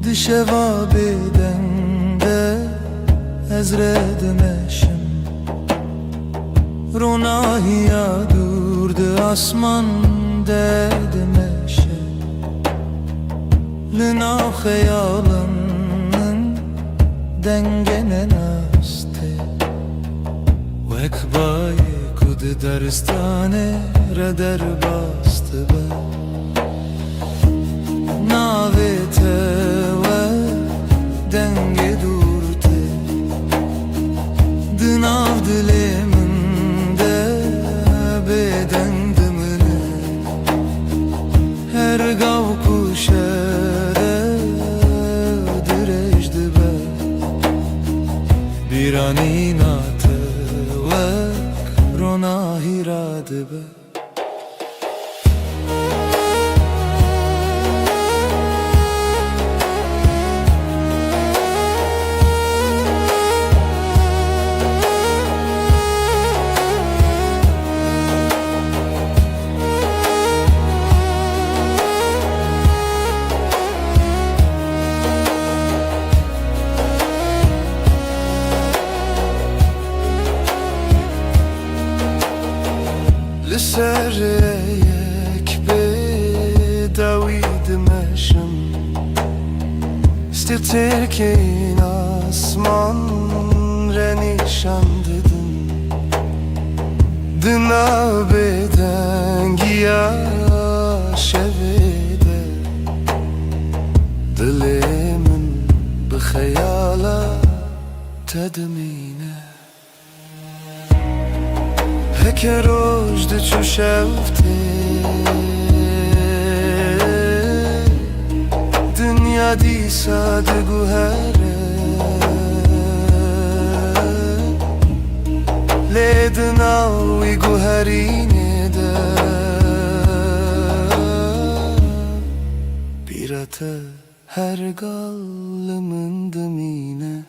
Speaker 1: دشوا بدنده از ردمشم روناهیا durdu asman derdmeşe Lina hayalının dengene naste Vekbaye kud darstane radar bastı be Navete ve denge durte Dınav diliminde beden dımını Her gav kuşere direjdi be Bir an inatı ve rona hiradı be لسريك بداوي دمشم Stiltirken asman renişan dedim Dına beden giya şevede Dilimin bixeyala tedmine Heke rojde çu şevte Dünya disa de guhere Ledna uy guherine de Birate her gallımın dımine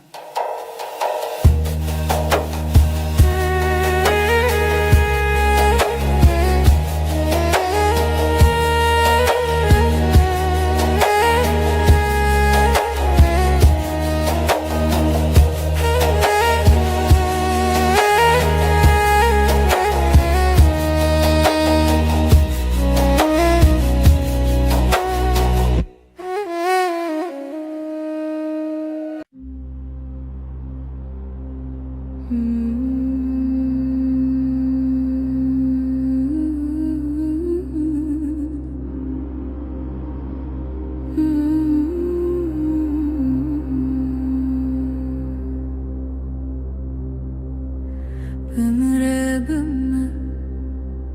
Speaker 2: Ömrümü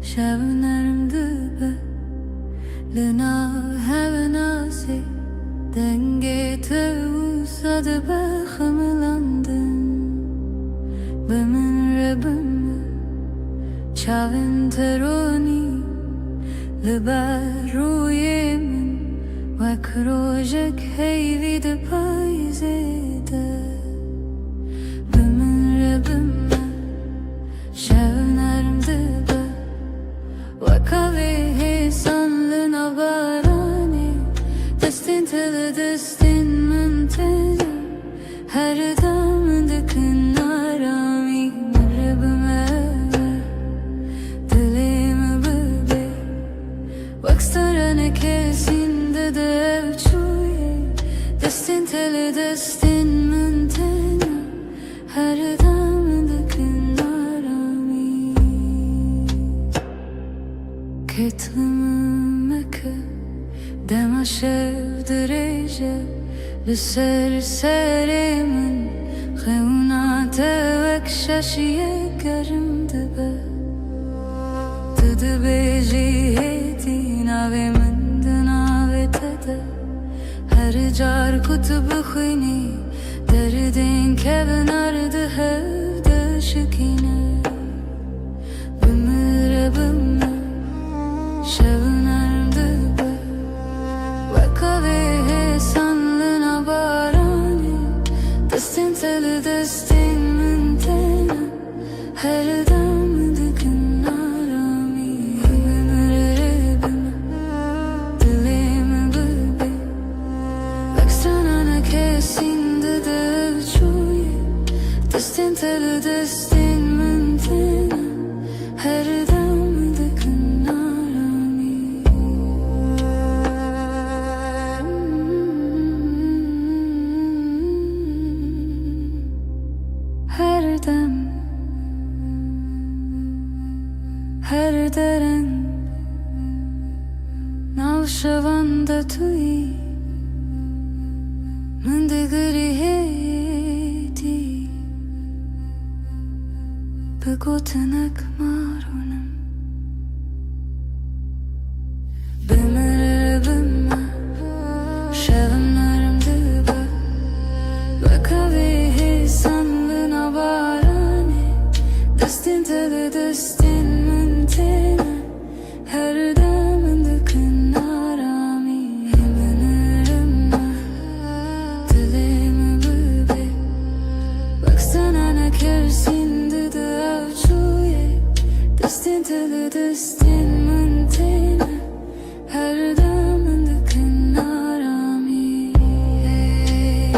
Speaker 2: şevnerim dübe Lina hevenasi denge tevsadı be xamilandın Ömrümü çavin teroni Liber ruyemin Vek rojek heyvi de payzede Ömrümü şevnerim dübe Vakavi hesanlı navarani Destin tele destin müntezi Her damda kınarami Mırrabıme Dilimi bebe Vakstarane kesinde de evçuye دما شب درجة بسر سرمن خونات وكشاشية كرم دبا تدبيجي هيتي ناوي من دناوي تدا هر جار كتب خويني دردين كبن أرد هفد شكينة بمر بمر شبن أرد با وكاوي sanlığına barani Destin teli destin mintena Her damdıkın arami Ömür bime Dilimi bıbe Vekstranana kesinde de uçuye Destin teli destin mintena Her damdıkın arami Her dem Her deren Navşavanda tui Mındıgırı hedi Begotanak marunum Bımır bıma Şevimlerim dıba Bakavi sanlığına barani Destin teli destin mintena Her damındıkın arami Emenerim dilimi bıbe Baksana ne kersinde de avçuye Destin teli destin mintena Her damındıkın arami Emenerim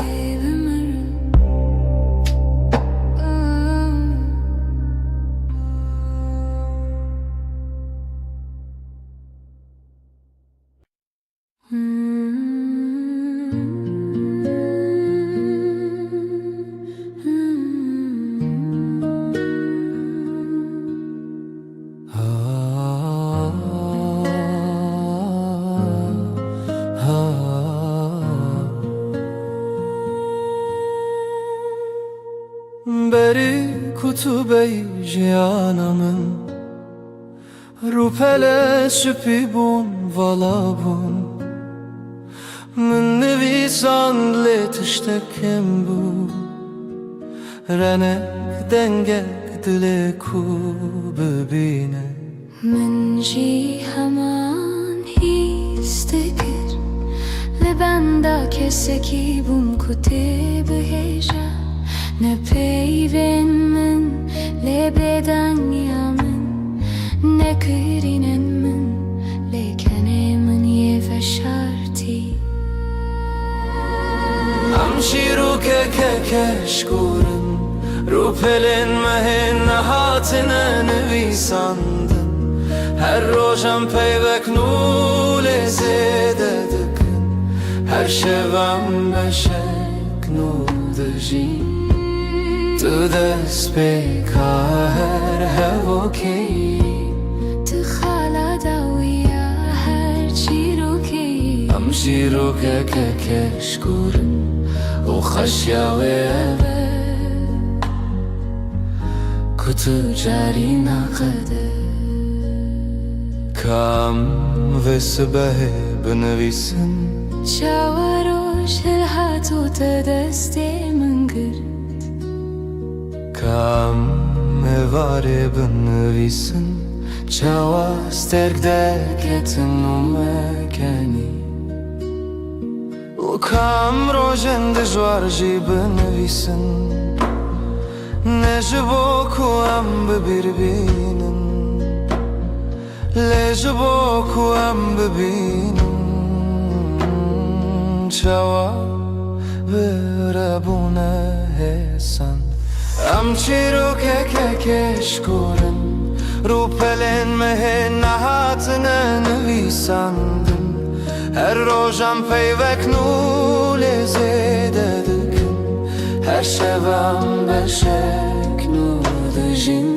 Speaker 3: بری کتبه جانمın Rupele süpibun valabun Min nevisan letiştekem bu Renek dengek dile ku bebine
Speaker 2: من جي همان هيستكر لبندا كسكي بوم كتب هجا نبيبن من لبدن يامن نكرينن من لكنه من يفشارتي
Speaker 3: Amşiru kekeşkurun Rupelen mehen hatine nevisandın Her rojam peyvek nule zededıkın Her şevam beşek nuldajin Tu despeka her hevokey
Speaker 2: تخالا داويا هرچی رو که
Speaker 3: Amşiru kekeşkurun O خشیاوه Kutu cari naqede Kam ve sıbehe benevisin
Speaker 2: شاوروش الهاتو تدستی من گرد
Speaker 3: Kam evare benevisin Çava sterkde ketin umekeni O kam rojen de jwarji benevisin Ne jibo ku am bebirbinin Le jibo ku am bebinin Çava verabune hesan Amçiru kekeşkurun Rupelen mehen nahatine nevisandın Her rojam peyvek nule zededıkın Her şevam beşek nudajin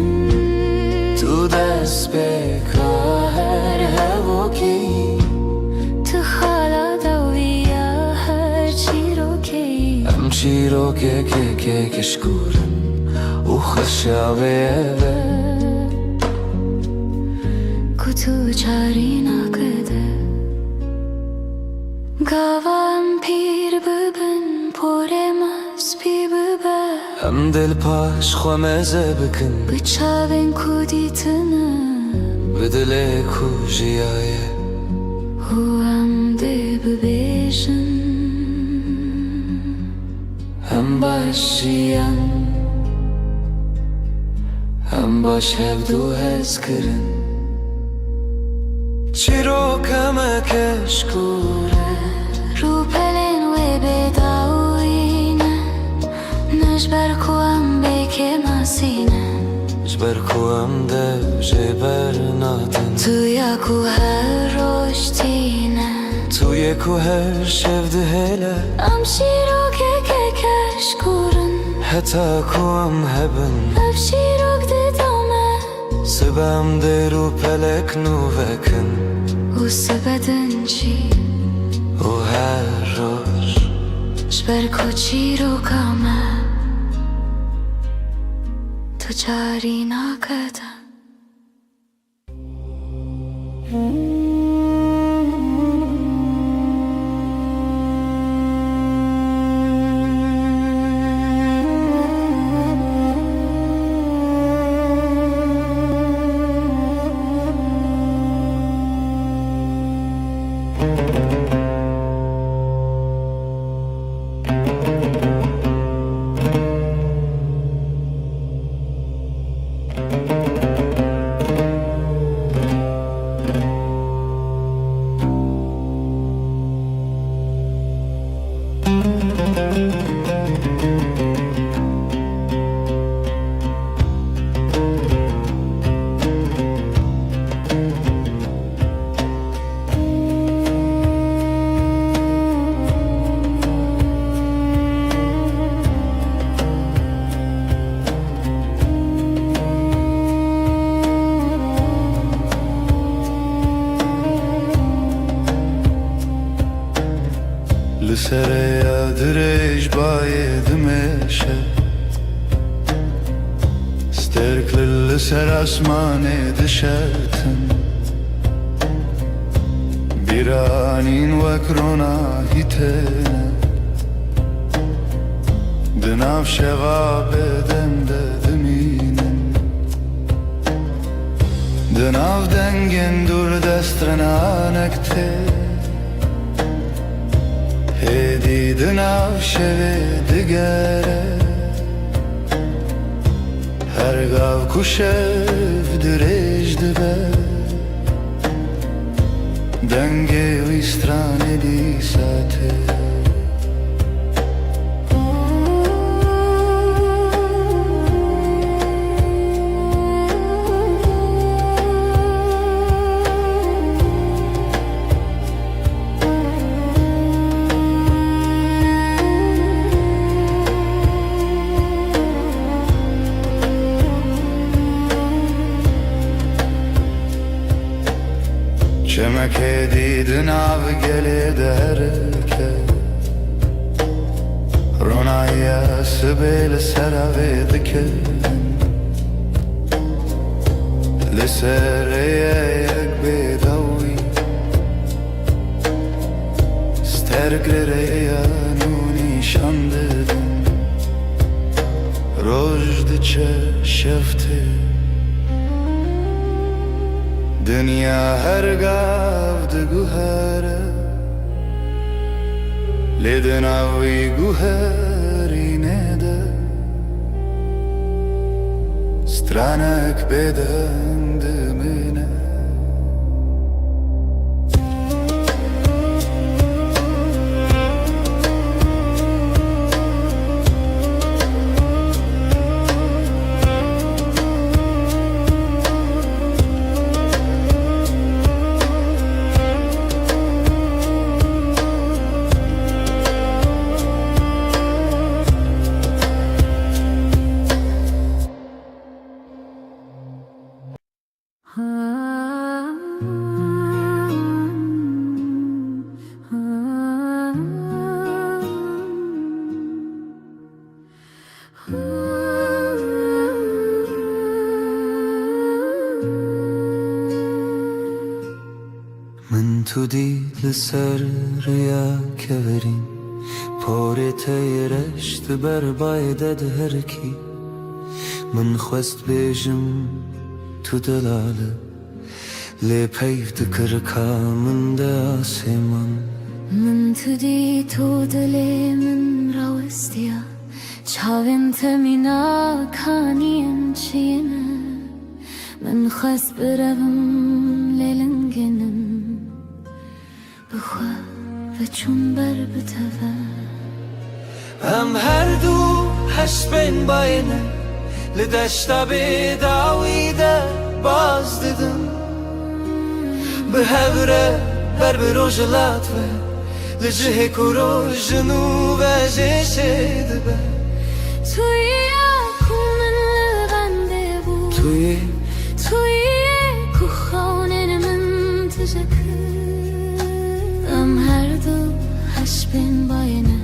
Speaker 3: Tu despeka her hevoki
Speaker 2: تخالا
Speaker 3: چیرو که کشکورن او خشاوه
Speaker 2: Kutu çarina kede Gavam pir bibin Poremas pi bibe
Speaker 3: هم دل پاش خوامزه بکن
Speaker 2: Bıçavin kuditini
Speaker 3: بدل کو جیایه
Speaker 2: Huam de bibejin
Speaker 3: هم باشیان هم باش هفدو هز کرن چیرو کمه کشکوره
Speaker 2: Rupelen ve bedawine Nejber kuam beke masine
Speaker 3: جبر کو هم ده جبر نادن
Speaker 2: Tuya ku her roştine
Speaker 3: توی کو هر شفده هله
Speaker 2: Am şirok keşkurun
Speaker 3: حتی کو هم هبن
Speaker 2: Ev şirok de dame
Speaker 3: سبم درو پلک نو وکن
Speaker 2: U sebedin çi
Speaker 3: و هر روش
Speaker 2: Jber ku çirokame Tu çarina kede
Speaker 1: لسریا درج باید میشه سترکل لسر اسمان دشتن بیرانین وکرونا هیتن دناف شغاب دنده دمینن دناف دنگن دور دسترنا نکته هدی دناف شوه دگره هر گاو کشف درج دبه دنگه ویسترانه دی ساته چمک دیدن آب گله درکه رونای سبیل سراوی دکه لسر یک بیداوی سترگره نونی شانددن رجد چه شفته دنیا هر گاو ده گوهره لیدن آوی گوهری نده سترانک بدن دمینه تو دی لسر ریا کورین پارت یرشت بر بایدد هرکی من خواست بیجم تو دلاله لی پیف دکر کامن ده آسمان
Speaker 2: من تدي تودلي من روستيا چاوين تمينا كانين چينا من خس بربم ليلنگنم بخوا وچون بر بتوا
Speaker 3: هم هر دو هش بین باینه لدشتا بیداویده باز دیدم به هوره بر بروجلات و لجه کرو جنوب جشه دبه
Speaker 2: توی اکومن لبنده بود توی کخانه من تجکر ام هر دو هش بین باینه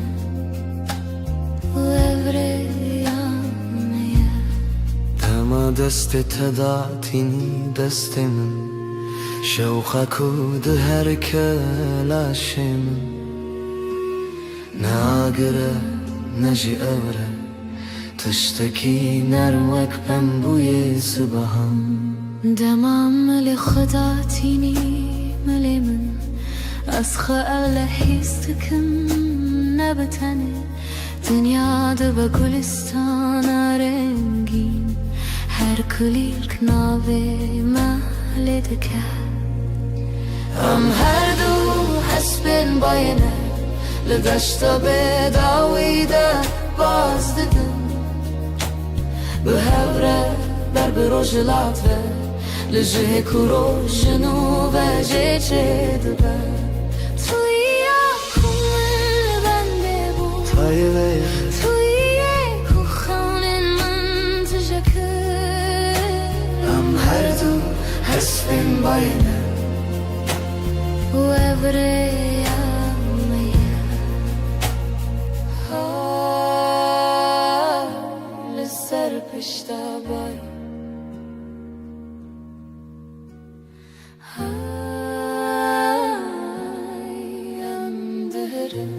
Speaker 2: و evre yanmaya
Speaker 1: تما دست تداتینی دست من شوخکو ده هر کلاشم ناگره نجی اوره تشتکی نرمک بمبوی سبهم
Speaker 2: دمام ملی خدا تینی ملی من از خیال حیستکم نبتنه دنیا ده با گلستان رنگین هر کلیک ناوه محل دکر ام هر دو حسبین باینه لدشتا بداویده باز دیدم به هوره بر بروجلات و لجه کرو جنوب جیچه دبه توی اکومن بنده بود توی کخانه من تجکر
Speaker 1: ام هر دو حسبین باینه
Speaker 2: و evre yanmaya لسر پشتا بای اندرم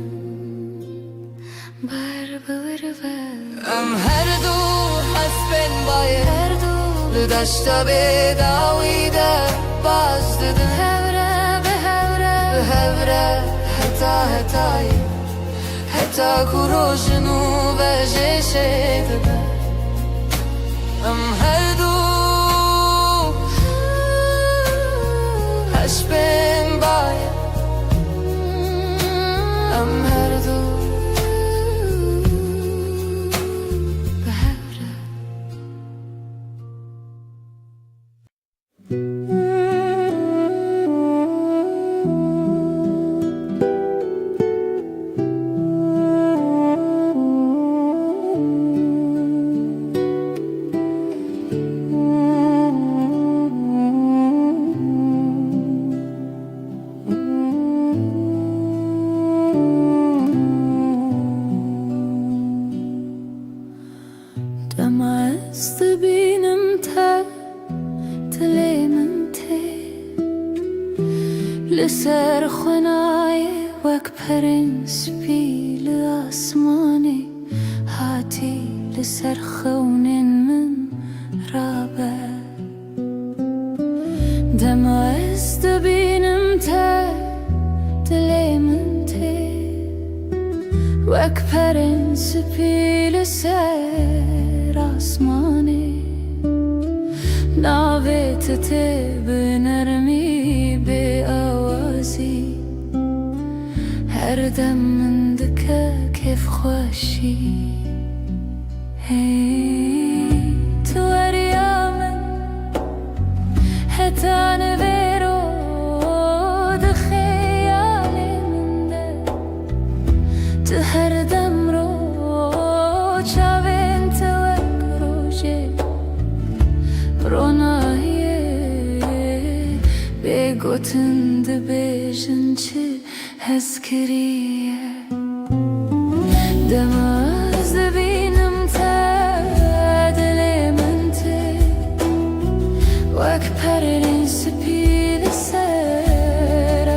Speaker 2: بر
Speaker 3: ام هر دو حسبین باینه
Speaker 2: هر دو
Speaker 3: لدشتا بیداویده باز دیدم هوره حتا کرو جنوب جشه دبه ام هر دو هش بین باید ام هر دو
Speaker 2: به هوره دمست بینم تا تلیمم تی لسر خنای وک پرنس بی لآسمانی هاتی لسر خونین من رابه دمست بینم تا تلیمم تی وک پرنس بی لسر آسمانی ناویت تی بنرمی به آوازی هر دم من دکه کیف خوشی هی تو اریامن حتی نویرو ده خیال من ده تو هر دم رو چاوین تو روشه رونایه بگوتن ده بیجن چه هز کریه دماز بینم تا دل من تی وک پرین سپید سر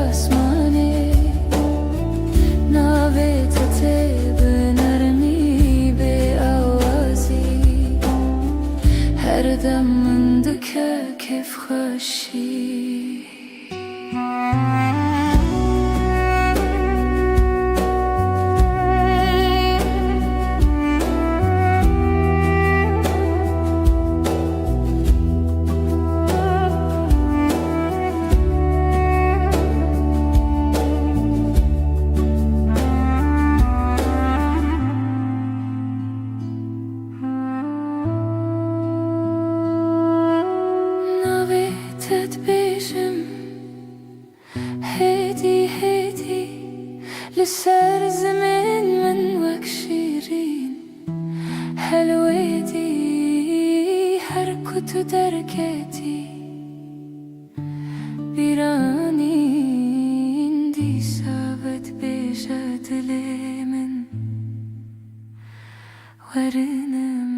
Speaker 2: لسر زمن من وك شيرين حلوة دي هر كتو دركتي بیرانین دی ثابت بیشه دل من ورنم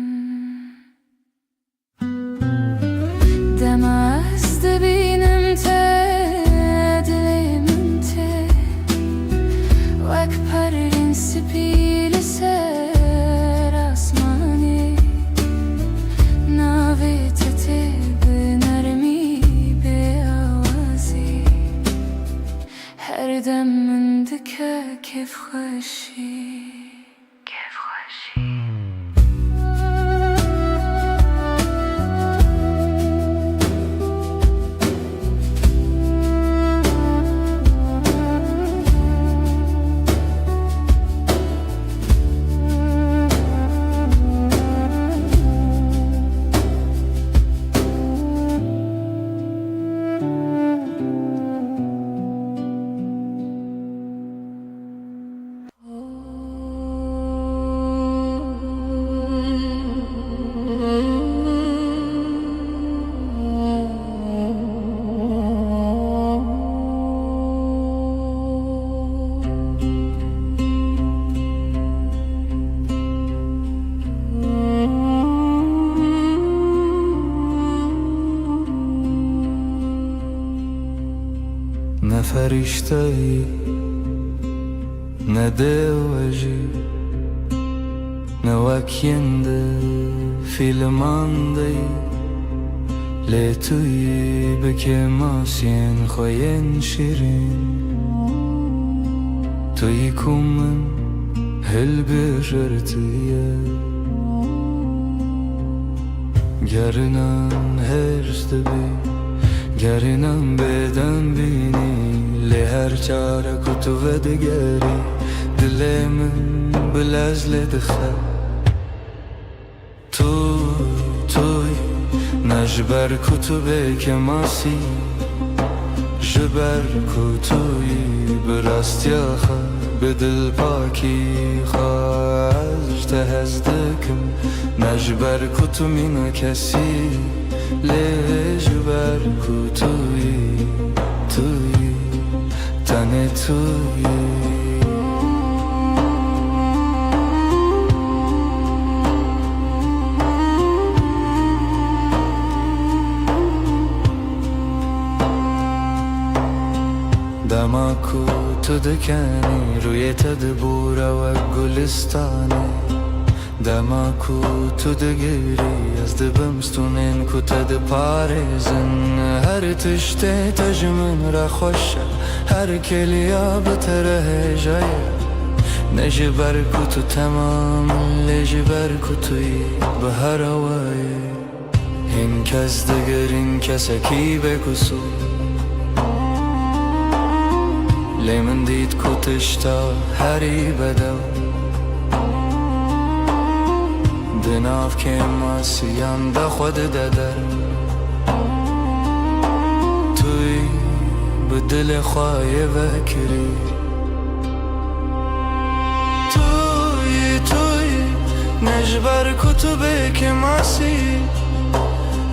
Speaker 2: دم از دبینم تا دل من تا وک پرین سپیل سر آسمانی ناوی تته هر دم من دکه کیف خوشی
Speaker 1: نه فرشته ای نه دوجی نه وکینده فیلمانده لی توی بکه ماسین خوین شیرین توی کومن هل بجرتیه گرنان هرست بی گرنان بدن بینی لی هر چاره کتو و دگری دل من بلزل دخل توی نجبر کتو بک ماسی جبر کتوی براستی آخه به دل پاکی خواهد تهزدکم نجبر کتو مینا کسی لجبر کتوی تن توی دماکو تو دکنی روی تدبور و گلستانی دماکو تو دگیری از دبمستونین کو تد پارزن هر تشته تجمن را خوشه هر کلیا بتره جایه نجبر کتو تمام لجبر کتوی به هر وای این کس دگرین کسکی بکسو لی من دید کتشتا هری بدو دناف که ماسیم دا خود دادر توی به دل خواهی وکری توی نجبر کتو که ماسی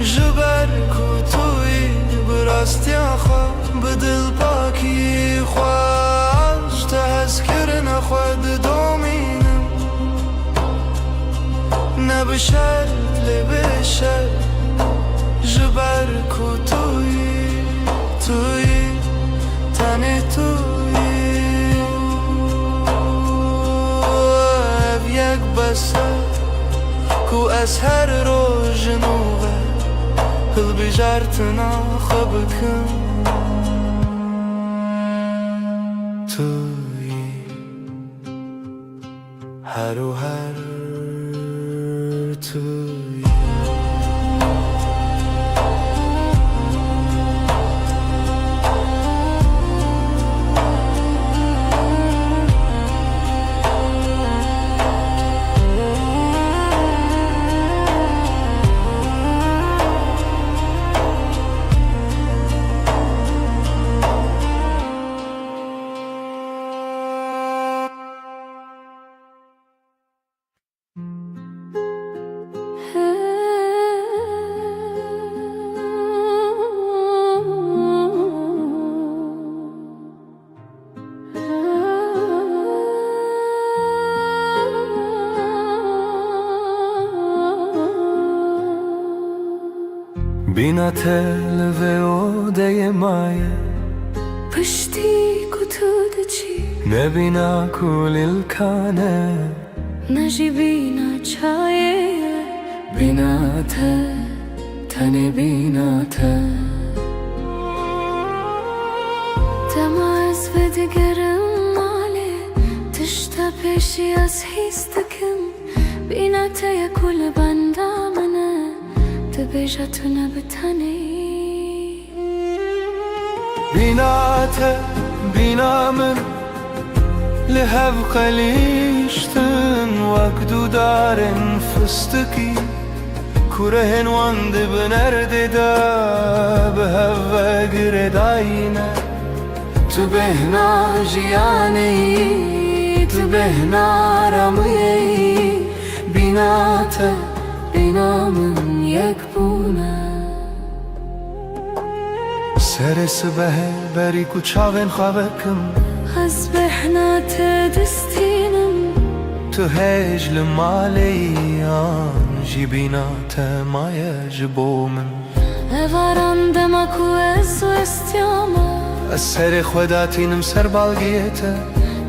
Speaker 1: جبر کتوی براستی آخوا به دل پاکی خواهش تذکر نخواد دومینم نبشر لبشر جبر کتوی تن توی اب یک بسر کو از هر روز نوه هل بجارتنا خبکم توی هر و هر توی
Speaker 3: بیناتل و اودای مایه
Speaker 2: پشتی کتود چی
Speaker 3: نبینا کل الکانه
Speaker 2: نجی بینا چایه
Speaker 3: بیناته تنی بیناته
Speaker 2: تماس و دگرم ماله تشتا پیشی از هیستکم بیناته یا کل بندامنه تبیجتو نبتنی
Speaker 3: بیناته بینامن لهب قلیشتن وقدو دارن فستکی کرهن واند بنرد دا به هوا گرداینه تو بهنا جیانی تو بهنا رمیی بیناته بینامن یک بونه سر سبه بری کچاون خوابکم
Speaker 2: از بهنات دستینم
Speaker 3: تو هجل مالیان جی بینات مایه جبومن
Speaker 2: اوارم دمکو از و استیامه
Speaker 3: از سر خوداتینم سر بالگیته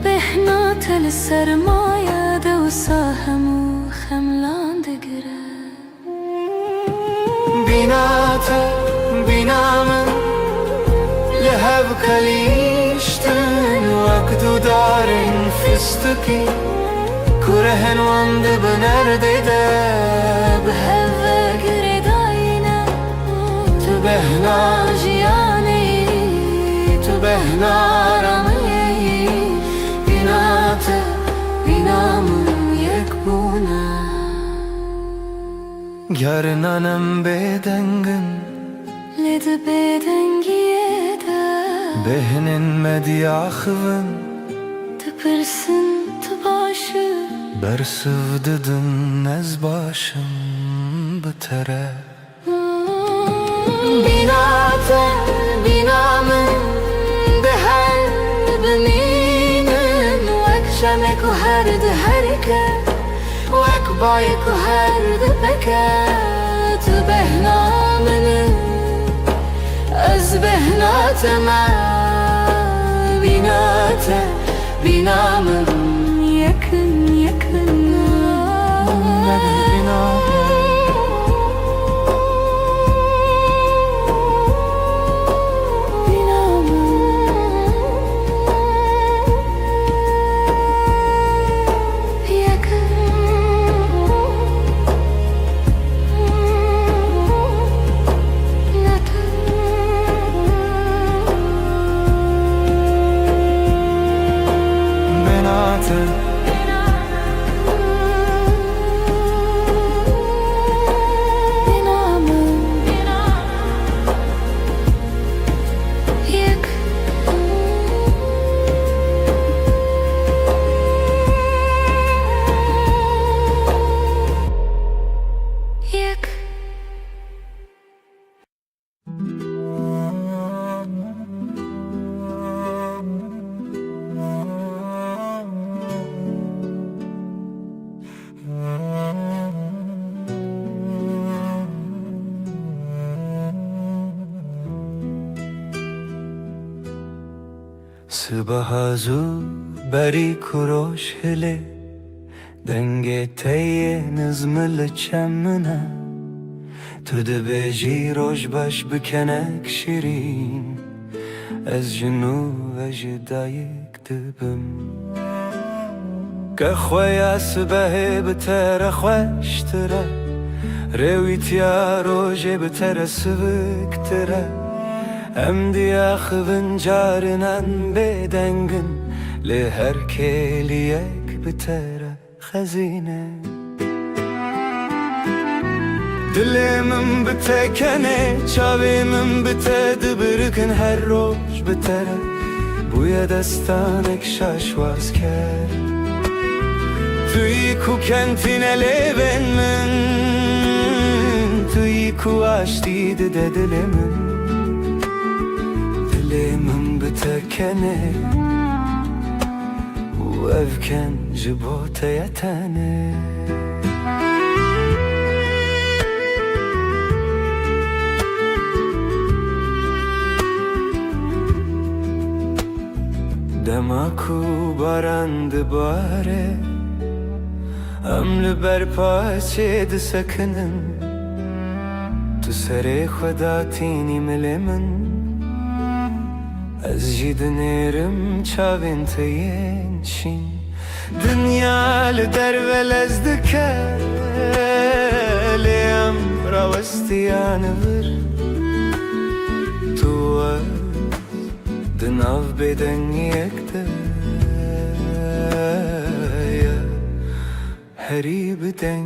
Speaker 2: بهنات لسرمایه دو ساهمو خملان دگره
Speaker 3: بینات بینامن لهب کلیشتن وقدو دارن فستکی کرهن واند بنرده ده
Speaker 2: به هوا گرداینه
Speaker 3: تو بهنا
Speaker 2: جیانی
Speaker 3: تو بهنا رمیی بینات بینامون یک بونه گرنانم بدنگن
Speaker 2: لید بدنگیه ده
Speaker 3: بهنن مدیاخون
Speaker 2: تپرسن تباشه
Speaker 3: برسوددن از باشم بتره
Speaker 2: بینات بینامن به هر بنینن وک شمک و هر ده هرکه وک بایک و هر ده بکه تو بهنامن از بهنات ما بینات بینامن یکن یکن
Speaker 3: سبهازو بری کروش هله دنگ تیه نزمل چمنه تو دبیجی روش باش بکنک شیرین از جنو و جدایک دبم که خویا سبه بتر خوشتره رویتیا روژه بتر سبکتره ام دیا خوین جارنان بدنگن لهر کلیک بتره خزینه دلمم بتکنه چاویمم بته دبرکن هر روز بتره بوی دستانک شاشواز کرد توی کو کنتینه لیبن من توی کو آشتی ده دلمم دلمم بتکنه و افکن جبوت یتنه دماکو باران دباره امل برپا چه دسکنن تو سر خدا تینی ملمن از جید نیرم چاوین تین شین دنیا لدر ولزدکه لیم راوستیان ور تو دناف بدن یکده هری بدن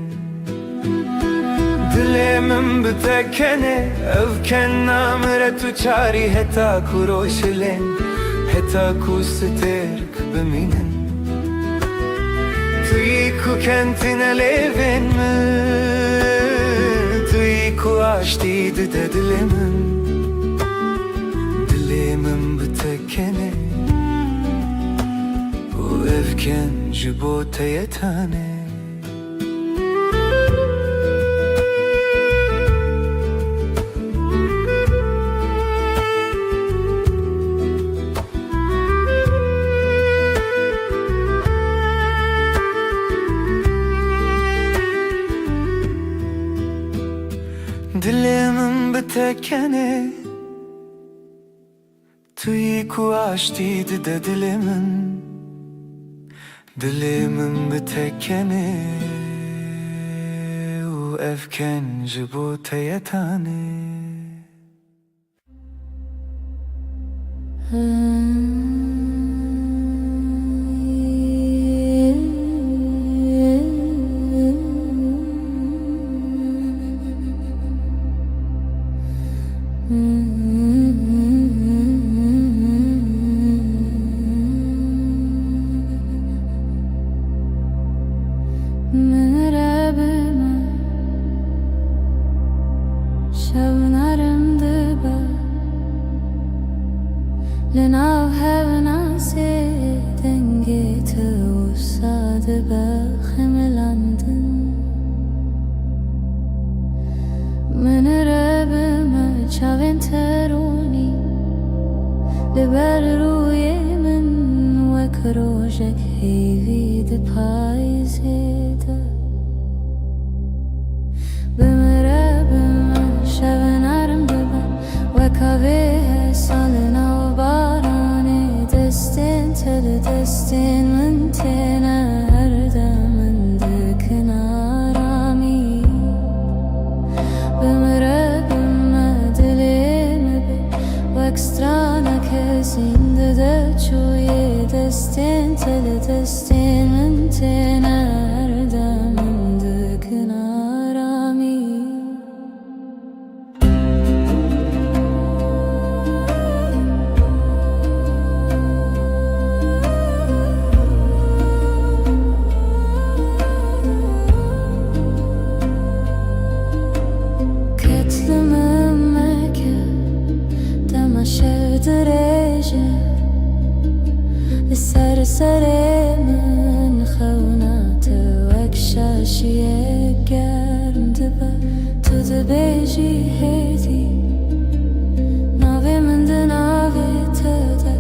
Speaker 3: دلمم بتکنه افکن نامره تو چاری هتا کو روشلن هتا کو سترک بمینن توی کو کنتین لیون توی کو آشتی ده دلمم بتکنه و افکن جبو تیتانه دلمم بتکنه توی کو آشتی ده دلمم بتکنه و افکن جبو تیتانه
Speaker 2: لناو هفنا سيدنجي توصاد بخملاندن من رب ما چاوين تروني لبر روی من وكروجك هيفي دپايزيده بمرب ما شونارم دبا وكاوه سالنا دستین من تینا هر دمن دکن آرامی بمرب ما دلیم بی و اکسترانا کسین ده چوی دستین من تینا هر دمن دکن آرامی سر من خونات وكشاشي گرم دبا تو دبیجی هیدی ناوی من ده ناوی تده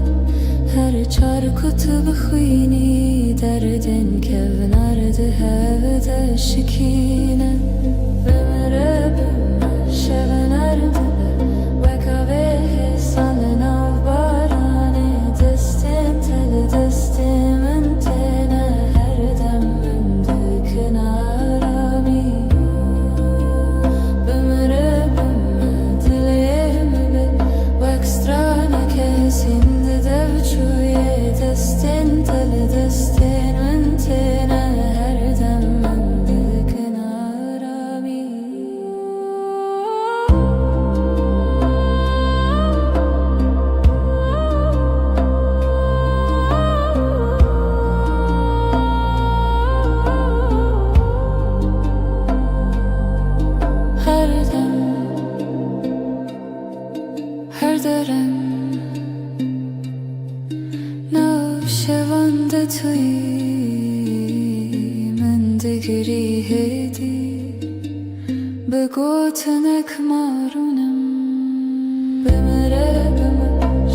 Speaker 2: هر چار کتب خوینی دردن که ونارده هوده شکینه بمره بما شونار دبا وکاوه سال ناو بارانه دستین تل دستین من تنه هر دم من دکن آرامی بمره بما دلیم بی و اکسترانا کسین ده بچوی دستین تل دستین من تنه هر دم من دکن آرامی her deren navşevanda tuy من دگری هدی بگوتنک مارونم بمره بما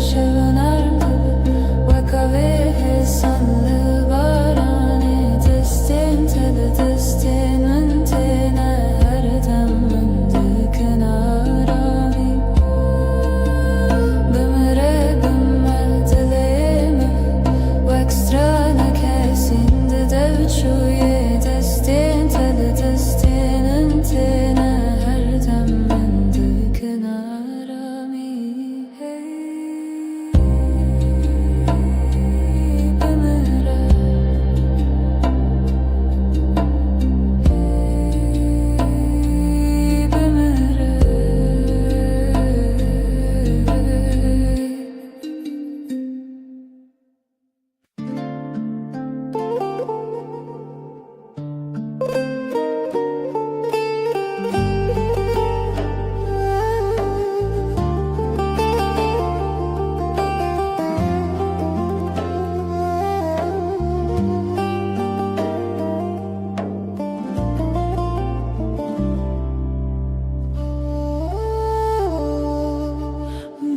Speaker 2: شونارم دبه وکا
Speaker 4: ve sanlı barane destin tele destinin tene her deminde kenarami bimre bimme dilemi ve ekstrana kesinde devçuye destin tele destinin tene her deminde kenarami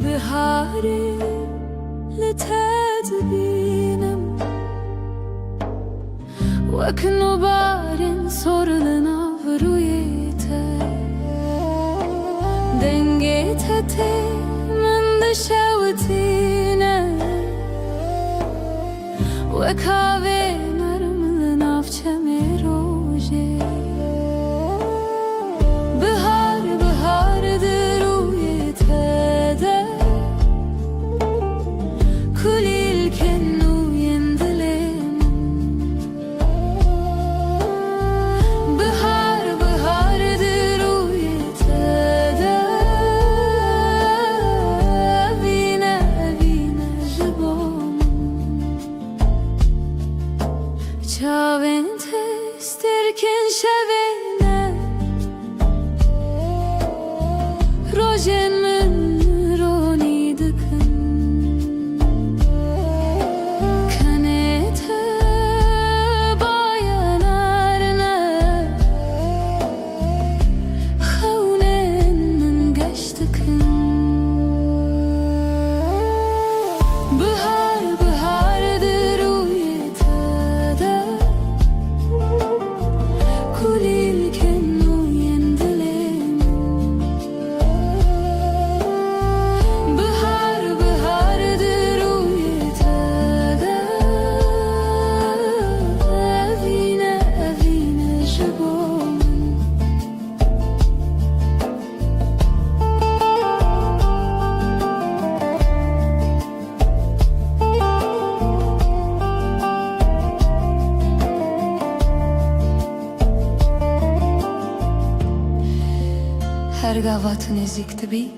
Speaker 4: بحاري لتدبينم وكنو بارين sorulana vrujete dengete te mende şavtine ve kahve narmın avçeme roje bahar bahardır uyete de kulil kennu yendilen bahar bahardır uyete de vine vine jibom çavente sterken şavene rojen min roni dikın kanete bayanarne xawnen min geçtikin bahar bahardır uyete de kulil kennu yendilen bahar bahardır uyete de evine evine jibom her gavatın ezikti bi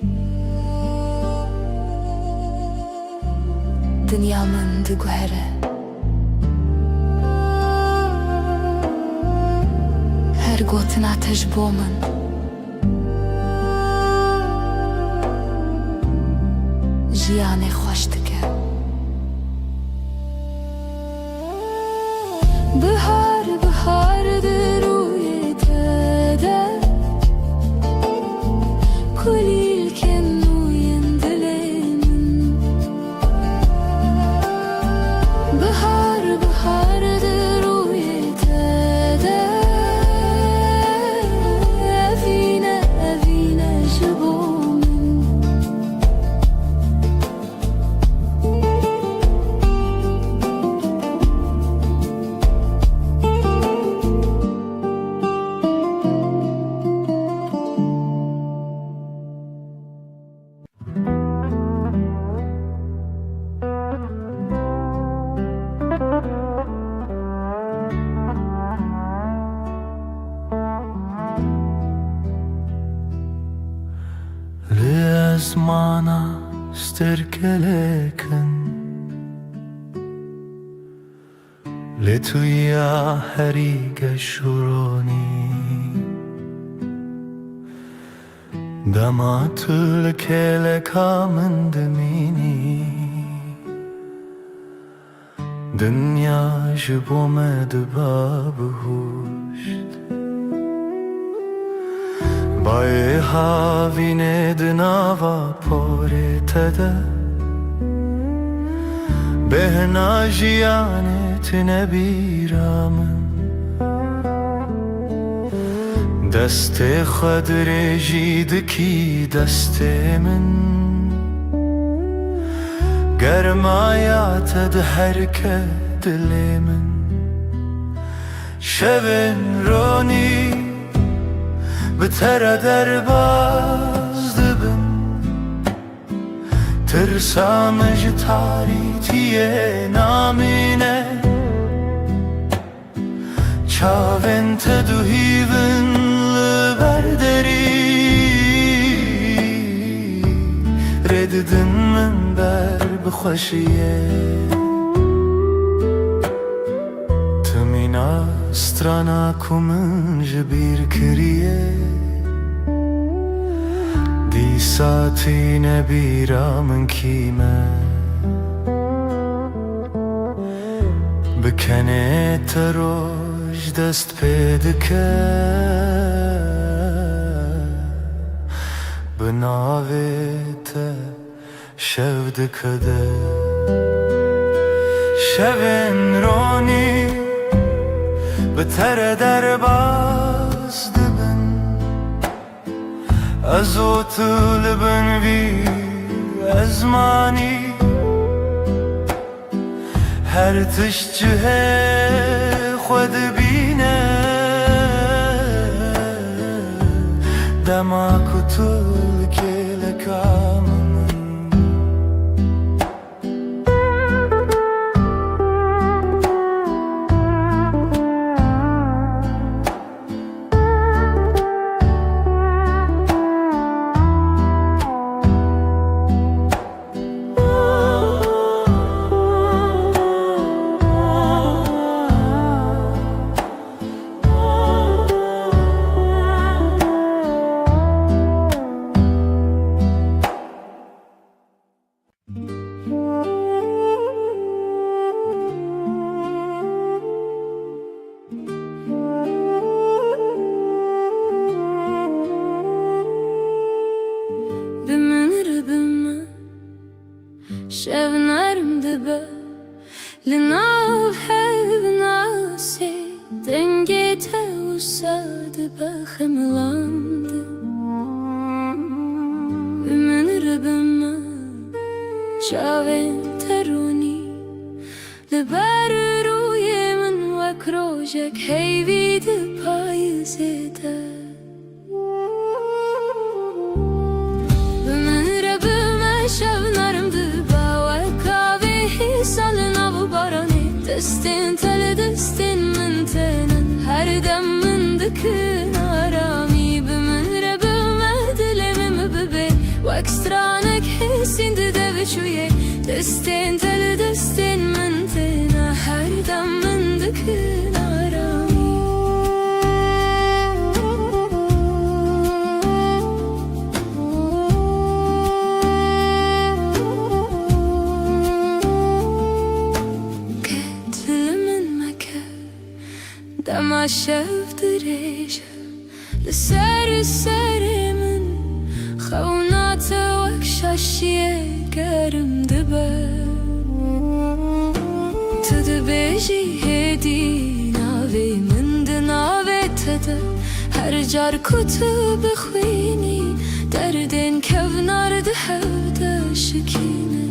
Speaker 4: dünyamın gühere her gotin ateş bomun jiyane hoş dike bahar bahardır uyete de kulil kennu yendilen bahar bahardır uyete de evine evine jibom
Speaker 3: Lezmana sterkeleken Letuya heriga shuroni Damatul kele kamendemini Dünya jibomed babhusht Baye havine dnava porete de
Speaker 1: بهنا جیانت نبیرامن دست خود رژید کی دست من گرمایات ده هرکه دل من شبن رونی بتر در باز دبن ترسامج تاریتیه نامینه چاون تدوهیون لبردری رددن من بر بخوشیه تمینا استرانا کمن جبیر کریه دی ساتی نبیرا من کیمه بکنه تروش دست پیدکه بناویت شود کده شبن رونی بتر در باز دبن از او طلبن بی ازمانی هر تشجه خود بینه دما کتول که لکامن
Speaker 4: شبنرم دبه لناو حب ناسي دنجيت وساد بخملاند بمن ربما شاوين تروني لبر روی من وكروجك هيفيد پایزده بمن ربما شبنرم دبه سالنا bu barani destin tele destin من tenen her dem من dikın arami bimre bime dilemim bebe wakstranek hisinde de veçuye destin tele destin من tenen her dem من dikın arami دما شفت ريشة لسر السر من خونات وكشاشية كرم دبا تدبيجي هدي ناوي من دناوي تدا هر جار كتب خويني دردين كفنار دهودا شكينة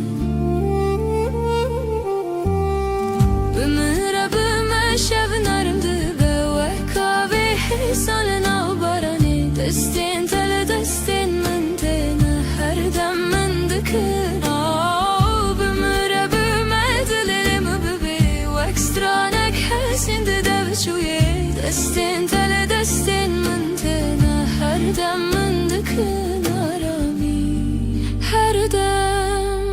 Speaker 4: بمهرة بما شبنارم سالنا وبراني دستين تل دستين من تنا هر دم من دكن بمرة بمدلم ببي واكسترانك حسين ددب شوية دستين تل دستين من تنا هر دم من دكن آرامي هر دم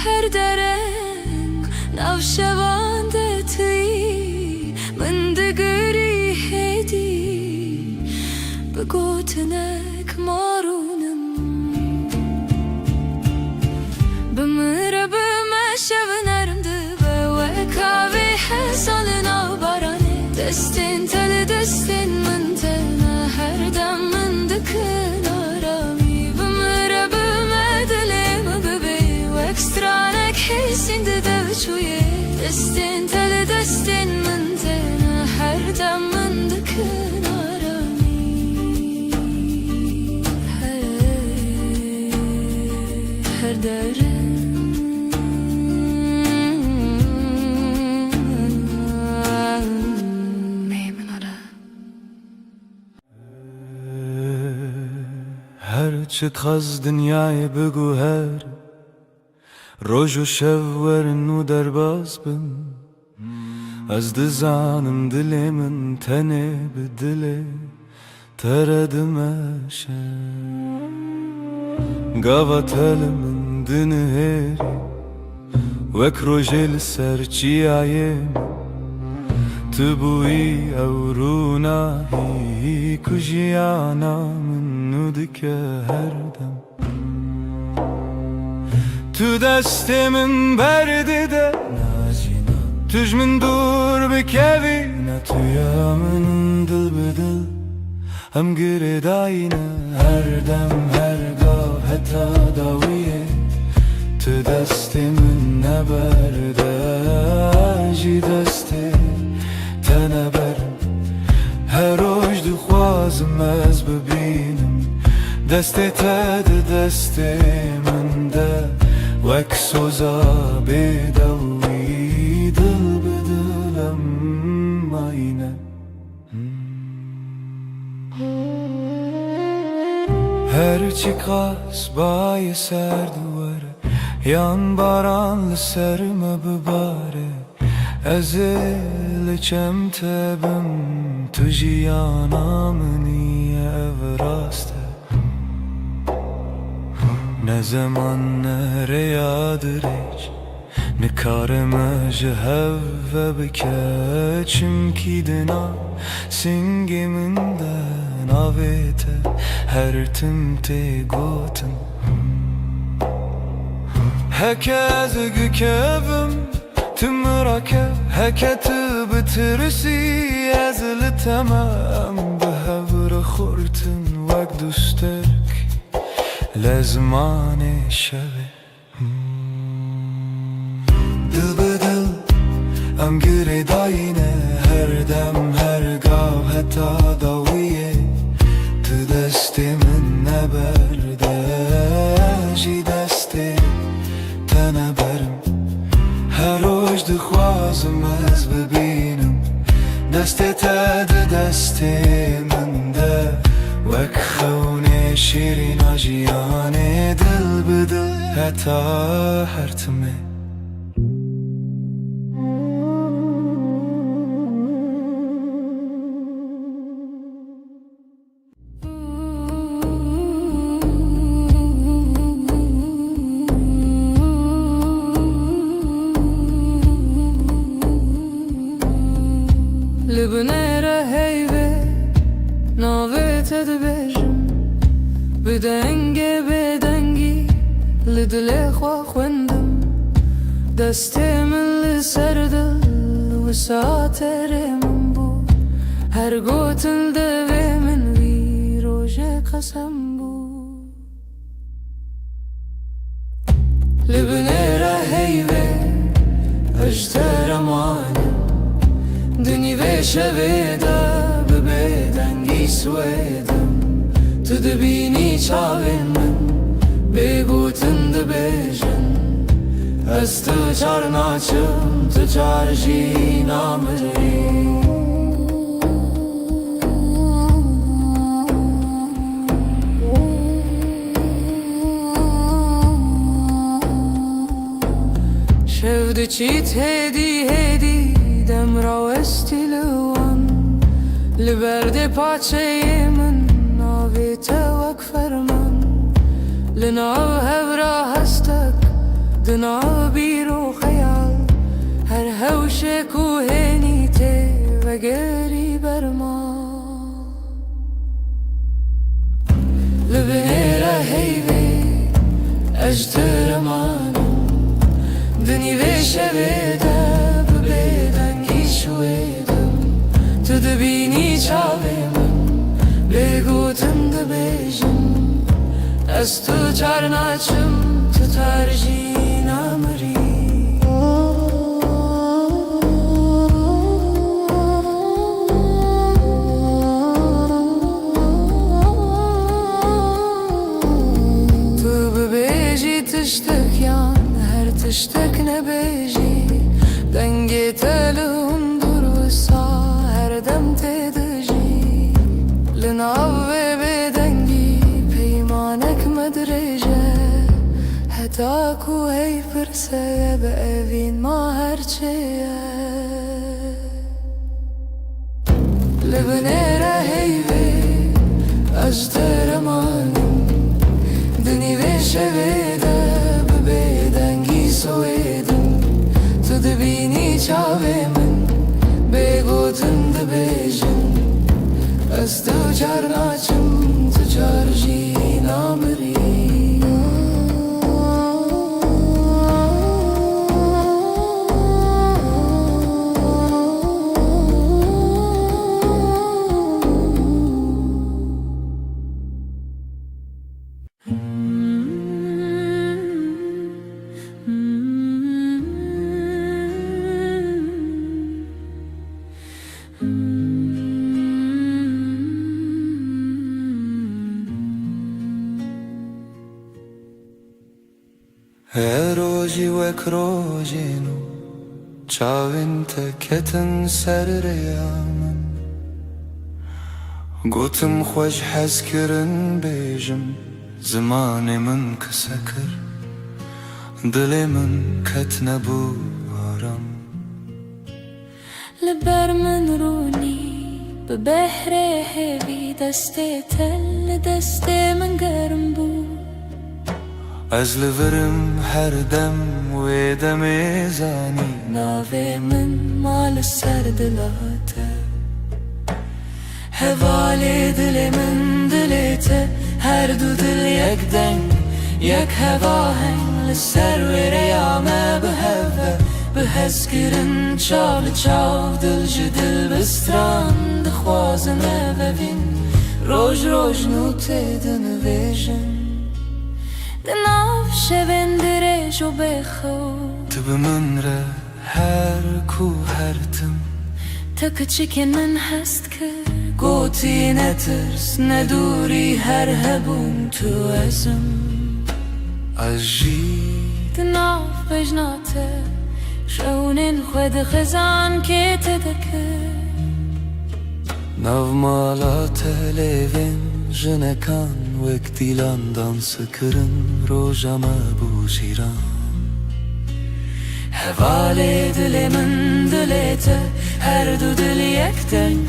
Speaker 4: هر درنگ ناو شبان دتوی من دگری بگوتنک مارونم بمره بما شبنرم دبه وکاوی حسالنا وبراني دستین تل دستین من تنا هر دم من دکن آرامی بمره بما دلم ببی واکسترانک حسی دستین تل دستین من تنه هر دم من دکن آرامی هر دره
Speaker 1: هرچه خز دنیای بگو هر روز و شب ورن و درباز بم از دزانم دل من تنه به دل تردمشه گاوا تل من دنهری وک روژل سرچیایم تبوی او رونایی کجیانا من ندکه هر دم تو دست من برده ده توش من دور بکوی نه تویا من دل بدل هم گره داینه هر دم هر گاه حتی داویه تو دست من نبرده جی دسته تنه برم هر روز دخوازم از ببینم دست تد دست من ده وک سوزا بدوی دل بدلم آینه هرچی قاس بای سر دواره yan baran serme bibare ezilçem tebim tujiyana meni evraste ne zaman nere yadiriç ne kareme jehve bikeçim ki dina singiminden avete her timte gotum هکه زگکبم تمرکه هکه تبترسی ازل تمام به هور خورتن وک دوسترک لزمان شبه دل به دل ام گره داینه هر دم هر گاه حتی داویه تو دست من نبرده جی دسته تنه برم هر روز دخوازم از ببینم دست تد دست من ده وک خونه شیرین آجیانه دل به دل حتی هرتمه
Speaker 4: لبنيرة هيبة ناويت دبجم بدنگي بدنگي لدلي خوا خوندم دستي من لسردل وساتر من بو هر قوتل دوي من وي روجه قسم بو لبنيرة هيبة اجتر ماني دنی به شویده به بدنگی سویدم تو دبینی چاوین من بگوتن دبیجن از تو چار ناچم تو چار جی نامری شود چیت هدی هدی دم را استیلوان لبرد پاچه من ناوی توک فرمان لناو هورا هستک دناو بیرو خیال هر هوش کوهنی ته و گری برما لبنیره هیوی اجتر مانم دنی ویشه بیده تو دبینی چاوی من بگوتن دبیجن از تو چار ناچم تو ترجی نامری
Speaker 2: تاكو هي فرسة بأبين ما هرچية لبنيرة هيبي أجتر مانم دني بشبيدة ببيدنگي سويدم تدبيني چاوي من بيگوتن دبيجن استو چار ناچم تو چار جي نامري
Speaker 1: روجي وك روجينو چاوين تكتن سر ريامن قوتم خوش حسكرن بيجم زماني من كسكر دلي من كتنبو هرم
Speaker 4: لبر من روني ببحر هبي دستي تل دستي من گرم بو
Speaker 1: از لورم هر دم و دم زانی
Speaker 4: ناوي من مال السر دلاته هوالي دلي من دليته هر دو دل يك دنگ يك هواهنگ لسر وريامه بهوه بهسكرن چال چاو دل جدل بستران دخوازنه ببین روج روج نوته دنویجن دناف شبن درج و بخو
Speaker 1: تب من را هر کو هرتم
Speaker 4: تک چکن من هست کر گوتی نترس ندوری هر هبون تو ازم
Speaker 1: اجی
Speaker 4: دناف بجناته شونن خود خزان که تدکر
Speaker 1: ناو مالا تلوین جنکان وک دیلان دانس کرن روژما بوشیران
Speaker 4: هوالي دل من دلته هر دو دل يك دنگ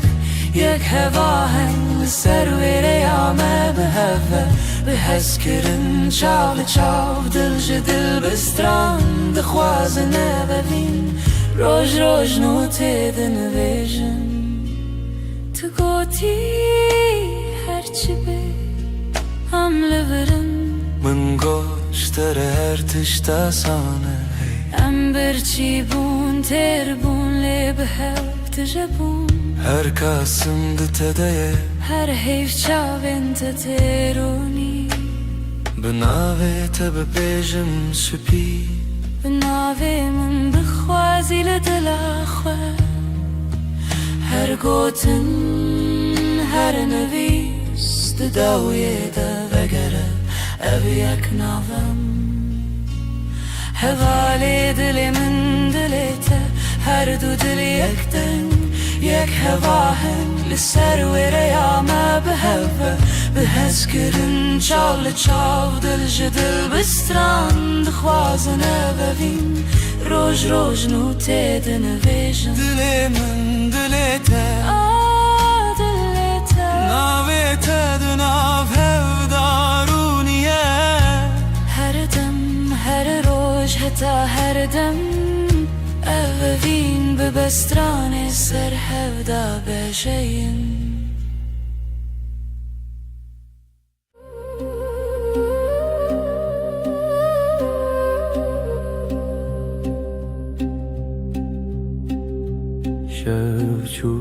Speaker 4: يك هواهنگ لسر وريامه بهوه بهسكرن چاو چاو دل جدل بستران دخوازنه ببین روج روج نوته دنویجن تو گوتی هرچی بی هم لورم
Speaker 1: من گوشتر هر تشتا سانه
Speaker 4: ام برچی بون تر بون لی بهو تجبون
Speaker 1: هر کاسم دتدیه
Speaker 4: هر حیف چاوین تترونی
Speaker 1: بناوه تب بیجم سپی
Speaker 4: بناوی من بخوازی لدل خواه هر گوتن هر نویس دداویه دا وگره او یک ناوم هوالي دل من دلته هر دو دل يك دنگ يك هواهنگ لسر وريامه بهوه بهسكرن چال چاو دل جدل بستران دخوازنه ببین روج روج نوته دنویجن
Speaker 1: دل من دلته
Speaker 4: دلته
Speaker 1: ناوه تدناو هفدارونیه
Speaker 4: هر دم هر روج حتا هر دم اوین ببستران سر هفدا بشین
Speaker 3: شوچو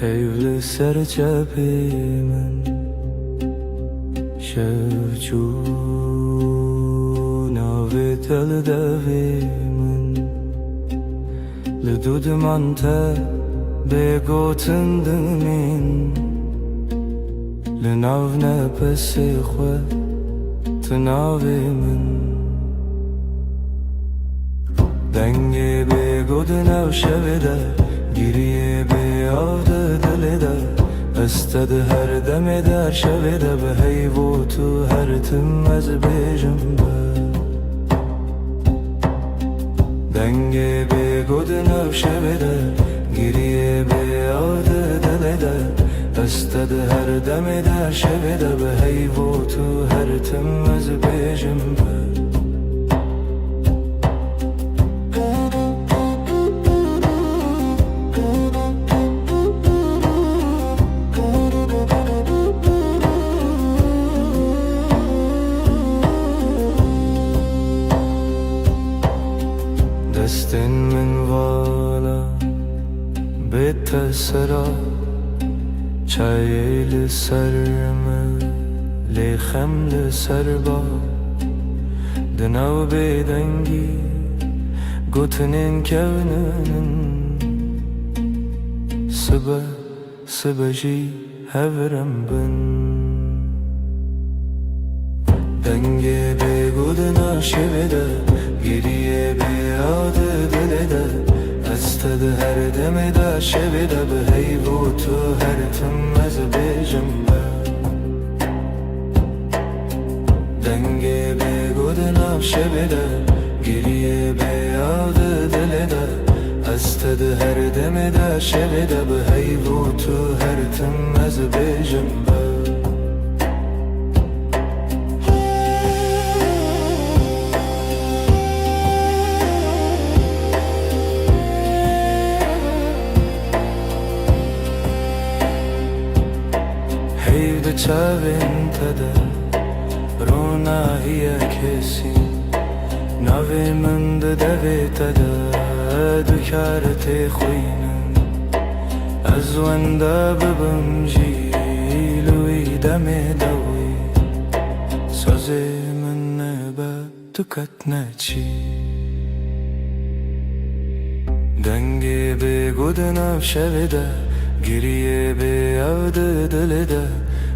Speaker 3: هیول سر چپی من شوچو ناوی تل دوی من لدود من تا بگوتن دمین لناو نپس خو تناوی من دنگی بگود نو شویده گیریه بیاد دلیده استد هر دم در شب ده به هیو تو هر تم از بیجم دنگ به گود نو شب ده گریه به یاد دل ده استد هر دم در شب ده به هیو تو هر تم از بیجم دستن من والا بتسرا چای لسرم لخم لسربا دناو بدنگی گوتنین کونن سبا جی هورم بن دنگی بگودنا شبده گریه به یاد دل ده استد هر دم ده شب ده به هیو تو هر تم از بیجم دنگ به گودنا شب ده گریه به یاد دل ده استد هر دم ده شب ده به هیو تو هر تم از بیجم چاوین تده رونا هیا کسی نوی من ده دوی تده دکارت خوینن از ونده ببم جیلوی دم دوی سازی من نبا دکت نچی دنگی بگودنم شویده گریه به یاد دل ده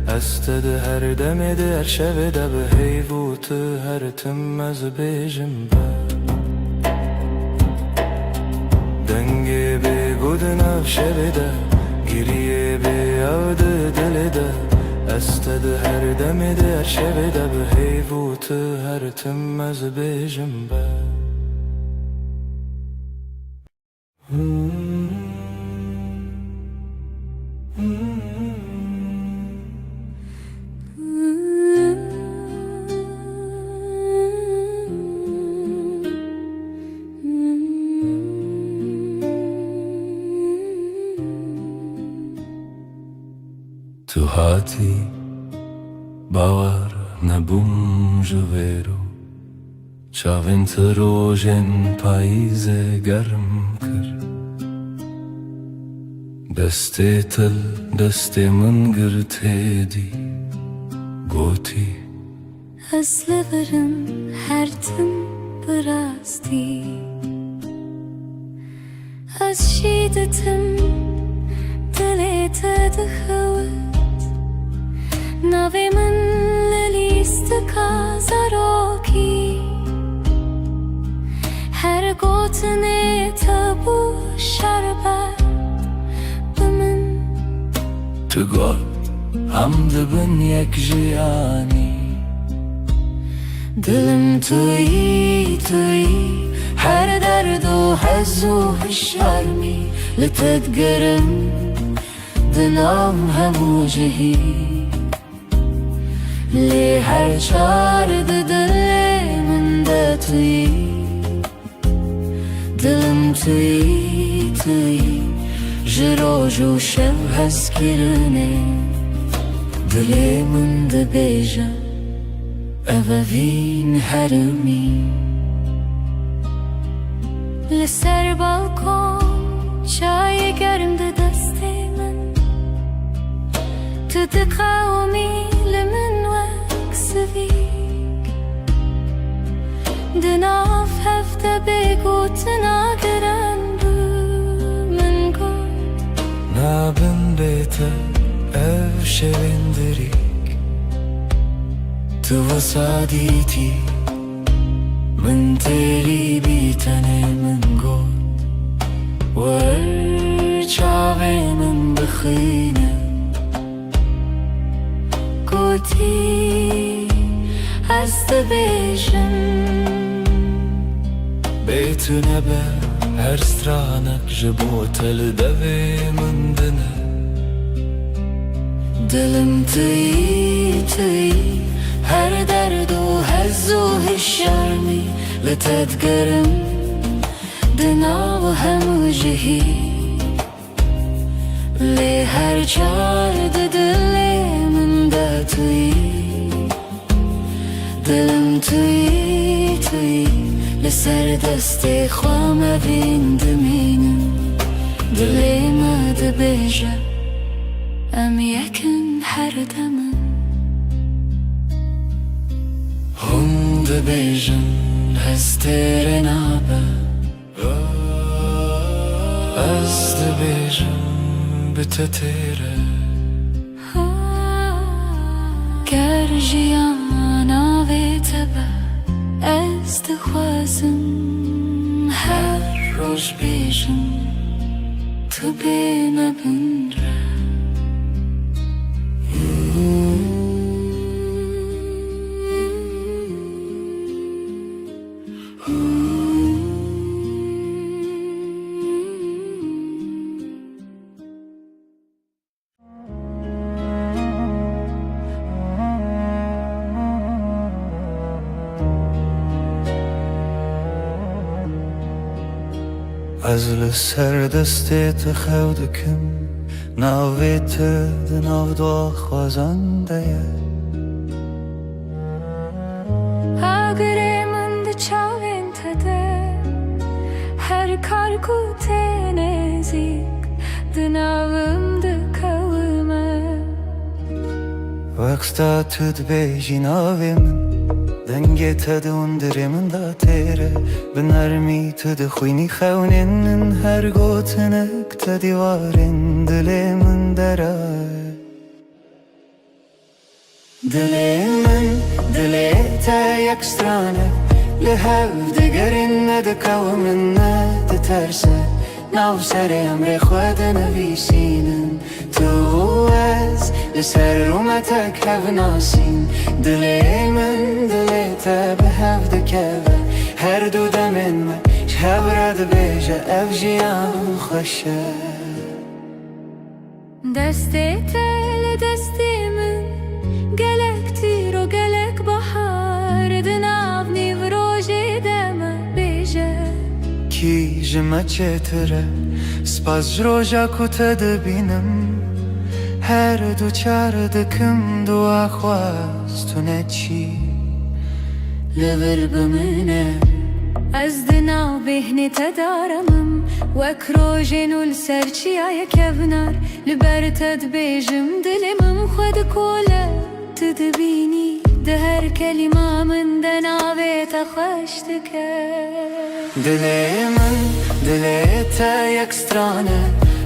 Speaker 3: استد هر دم در شب ده به هیو تو هر تم از بیجم دنگ به گودنا شب ده گریه به یاد دل ده استد هر دم در شب ده به هیو تو هر تم از بیجم تو هاتی باور نبوم جویرو چاوین تروژن پاییز گرم کر دست تل دست من گرته دی گوتی
Speaker 4: از لبرم هر تم براستی از شیدتم دلت دخوت نوی من للیست کازاروکی هر گوتنه تبو شربت بمن
Speaker 3: تو گل هم دبن یک جیانی
Speaker 4: دلم توی هر درد و حز و شرمی لتتقرم دنام همو جهی لی هر چارد دل من ده توی دلم توی جرو جو شب هست کرنه دل من ده بیجا اووین هرمی لسر بالکن چای گرم ده دست من تو ده قومی لمن وکسویک ده ناف هفته بگو تناگرن بو من گو
Speaker 3: نابن بیتا او شویندریک تو وسادیتی من تیری بیتنه من گل ور چاوی من بخینه
Speaker 2: dibêjim
Speaker 3: Bêtune be her stranek ji bo te li devê min dine
Speaker 2: Dilim tîyî tîyî her derd û hez û hişyarmî li te digerim di nav hemû cihî lê her çar di dilê min de tûyî Dilim tûyî tûyî li ser destê xwe mevîn dimînim Dilê me dibêje em yekin her demin
Speaker 3: Hûn dibêjin ez têrê nabe Ez dibêjim bi te têre
Speaker 2: Ger jiyan avê te be ez dixwazim her roj bêjim tu bê me binre
Speaker 1: Ez li ser destê te xew dikim Navê te di nav daxwazan de ye
Speaker 2: Agirê min di çavên te de her kar ku tê nêzik di navim dikewime
Speaker 1: Weksta tu dibêjî navê min Dengê te di hundirê min da têre Bi nermî tu dixwînî xewnên min Her gotinek te dîwarên dilê min deraye Dilê min, dilê te yek strane Li hev digerîn nedikewmin nediterse Nav serê emrê xwe dinivîsînin Tu ez li ser rûme tek hev nasîn Dilê min, dilê te bi hev dikeve Her du demên me ji hev re dibêje Ev jiyan xweş e
Speaker 2: Destê te li destê min gelek tîr û gelek bahar Di nav nîv rojê de me bêje
Speaker 1: Kî ji me çêtir e Spas ji roja ku te dibînim Her du çar dikim dua xwaz tu neçî
Speaker 2: Li vir bimîne Ez di nav bêhnê te daramim Wek rojên û li ser çiyayê kevnar Li ber te dibêjim dilê min xwe dikole Tu dibînî di her kelîma min de navê te xweş dike
Speaker 1: Dilê min, dilê te yek strane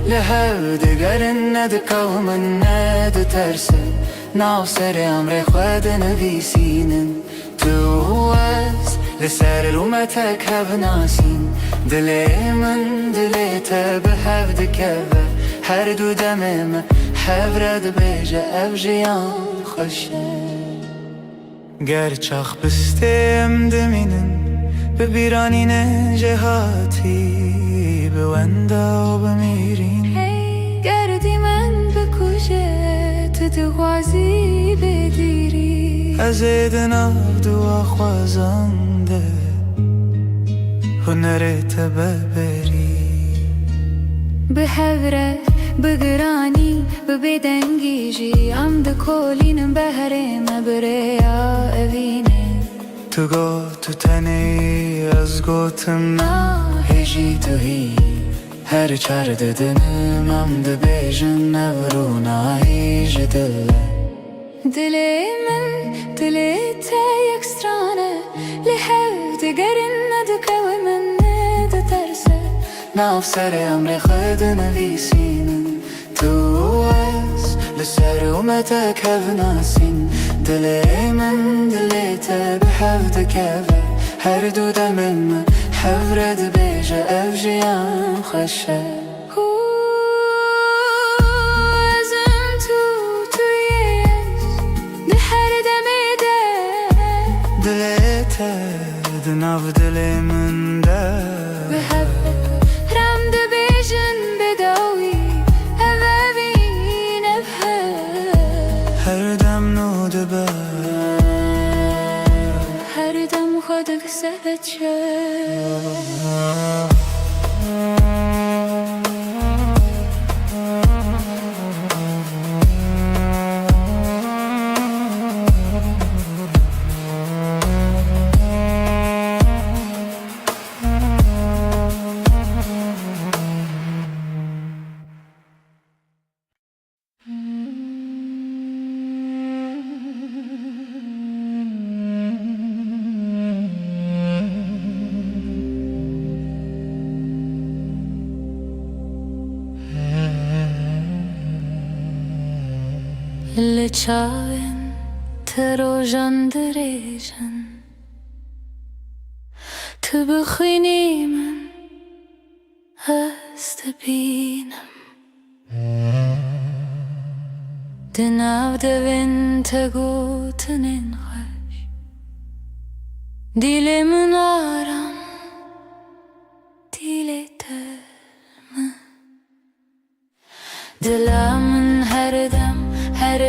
Speaker 1: Li hev digerin nedikewmin nediterse Nav serê emrê xwe dinivîsînin Tu ez li ser rûme tek hev nasîn Dilê min, dilê te bi hev dikeve Her du demê me hev re dibêje Ev jiyan xweş e Ger çax bistê em dimînin Bi bîranînê cehatî Bi wenda û bi mîrîn
Speaker 2: Hey gerdî min bikuje Tu dixwazî bêdîrî
Speaker 1: Ez ê di nav dua xwazan de Hunerê te beberî
Speaker 2: Bi hev re bi giranî bi bêdengî jî Em dikolînin beherê me bi rêya evînê
Speaker 1: Tu got tu tenê ez gotim na hêjî tu hî Her çar didinim em dibêjin ev rûnayî ji dil e
Speaker 2: Dilê min, dilê te yek strane Li hev digerin nedikewmin nediterse
Speaker 1: Nav serê emrê xwe dinivîsînin Tu ez li ser rûme tek hev nasîn Dilê min, dilê te bi hev dikeve Her du demên me hev re dibêje Ev jiyan xweş e
Speaker 2: Ezim tu, tu yes Di her demê de
Speaker 1: Di ناف دل من ده
Speaker 2: بحبك رم دبيجن بداوي أبابين أبهر
Speaker 1: هر دم نو دبه
Speaker 2: هر دم خودك سبت شد اللي تشاون تروجن دريجن تبخيني من استبينم دناو دبن تقو تننخش ديلي من آرام ديلي ترم دلا من هر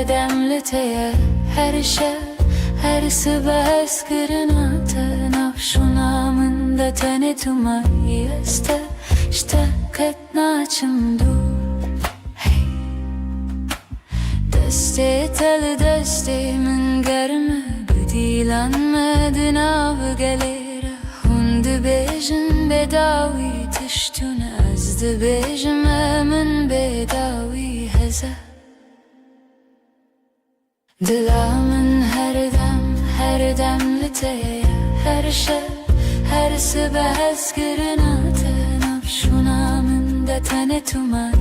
Speaker 2: دم لتيه هر شب هر صبح اسكرنا تنافشونا من دتني توما اشتقت ناچم دور دستی تل دستی من گرمه بدیلانمدن آب گلیره هند بیجن بداوی تشتون از دبیجم من بداوی هزه دلا من هر دم لتيه هر شب هر صبح اسكرنا تنافشونا من دتني توما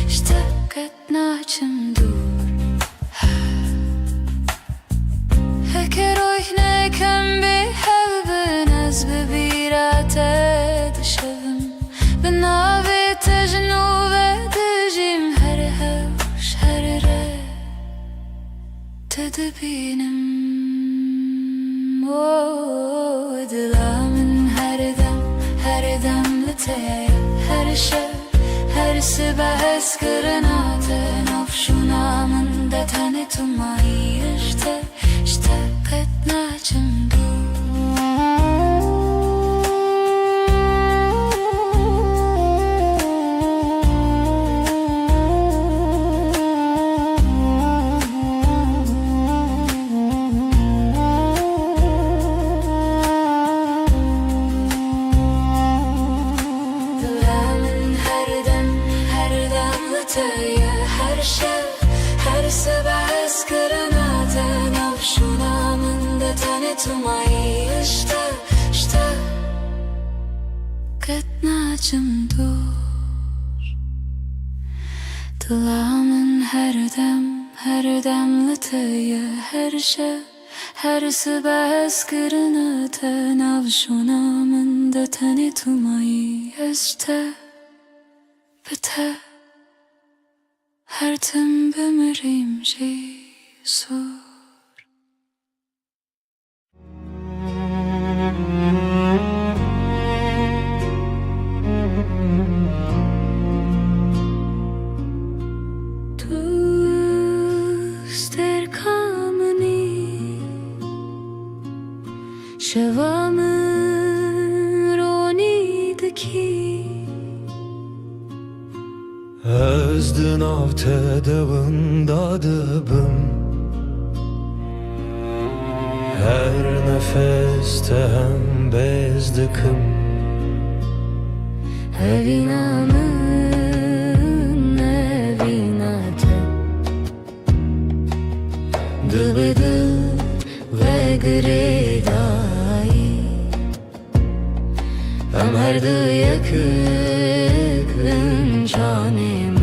Speaker 2: اشتقت ناچم دور هكر روحنا كم بحب ناس ببيرات دشبم بنابي تجنوب دجيم هر هوش هر ره تدبينم دلا من هر دم لتيه هر شب هر صبح اسكرنا تنافشونا من دتني توما اشتقت ناچم هر شب هر صبح اسكرنا تنافشونا من دتني توما اشتقت ناچم دور دلا من هر دم لتيه هر شب هر صبح اسكرنا تنافشونا من دتني توما اشتقت هر تم بمریم جیسور دوست در کامنی شوام رونی دکی
Speaker 1: Özdün av tedavında dıbım Her nefeste hem bezdikim
Speaker 2: Evinamın evinatı Dıbıdı ve gredayı Ömerdi yakın canemin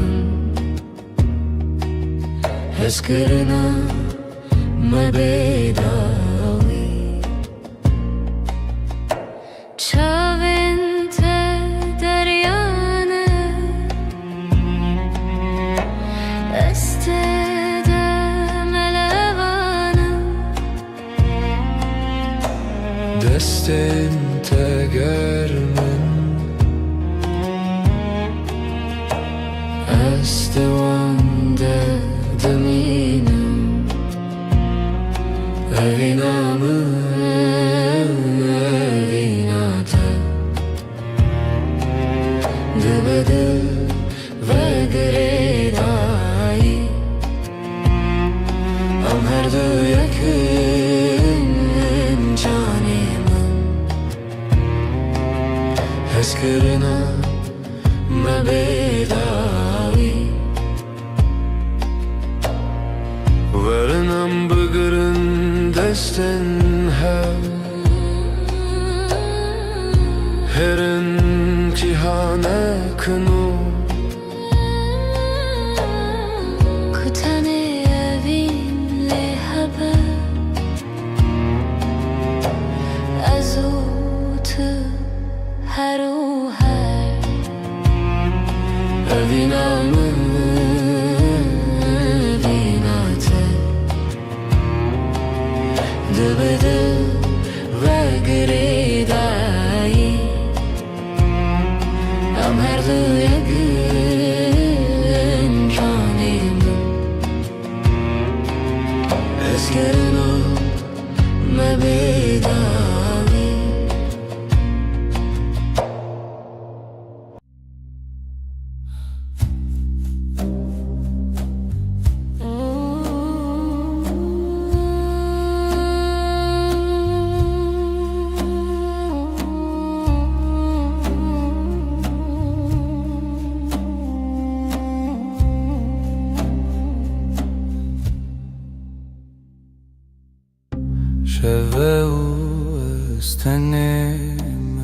Speaker 2: Heskırına mebedavi Çavente deryane Estede melevana
Speaker 1: Deste
Speaker 3: تذكرنا ما بداوي ورنم بقرن دستن هرن cihana kınu
Speaker 4: Kutane evin lehaba Azutu haru har
Speaker 3: Evinamı vinate Dıbıdı ve gridayı Am her duyagın canım Eskirno mebedavi شوه استنم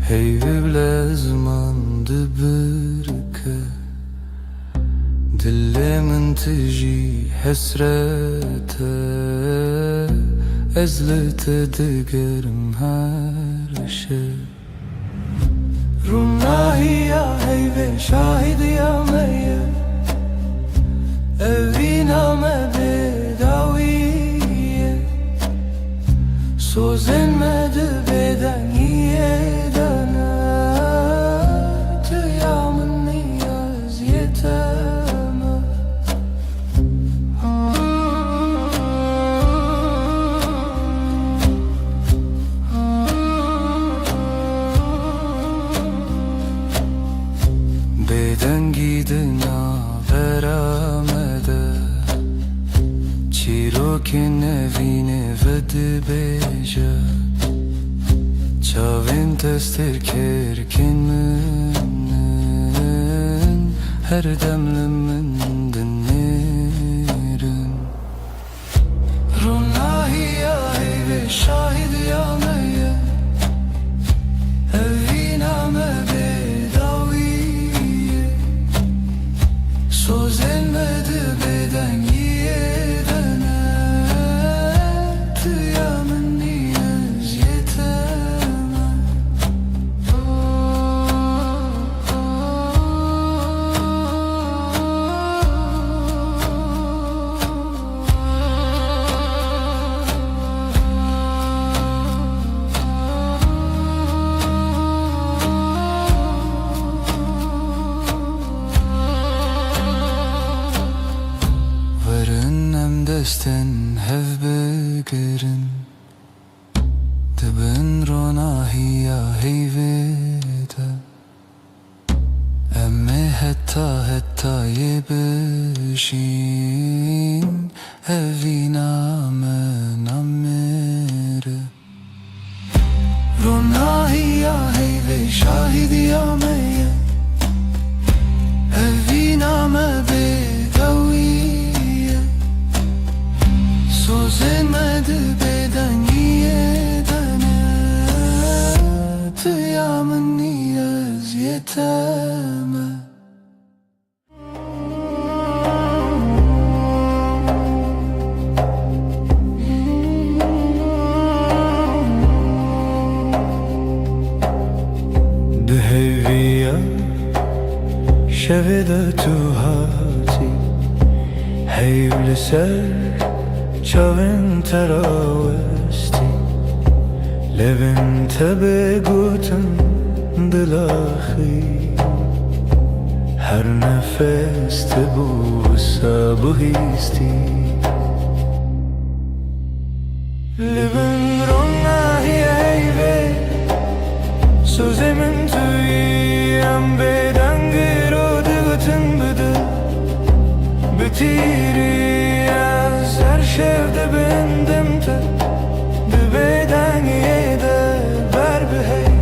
Speaker 3: هیوی بلزمان دبرکه دلمن تجی حسرته ازلت دگرم هر شب روناهی یا هیوی شاهد یا میه اوینامه بداوی Sözlenmedi beden yedene Tıyamın niyaz yeteme Beden gidina veramede Çirokin evine vedi beja Çavin tester kerkin münnen Her demlimin dinlerim Runahi ya heyve şahid ya meyye Eviname bedaviye Söz elmedi beden yedene Tıyamın niyaz yeteme Varın desten hev begerin Dibin ronahiya heyvede Emme hetta yebişin Eviname namere Ronahiya heyve şahidi ya meyye Eviname bedaviye Sözlenmedi beden yedene Tıyamın niyaz yeteme Deheviya şevede tuhati Heyvli ser çavin teravesti Levin tebe gutun dilahi Her nefes tebu sabuhisti Levin ronahi heyve Sözümün tüyem beden giro dıgıtın bıdı Bitiri az her şevde bendimte Bebeden yede ver bir hey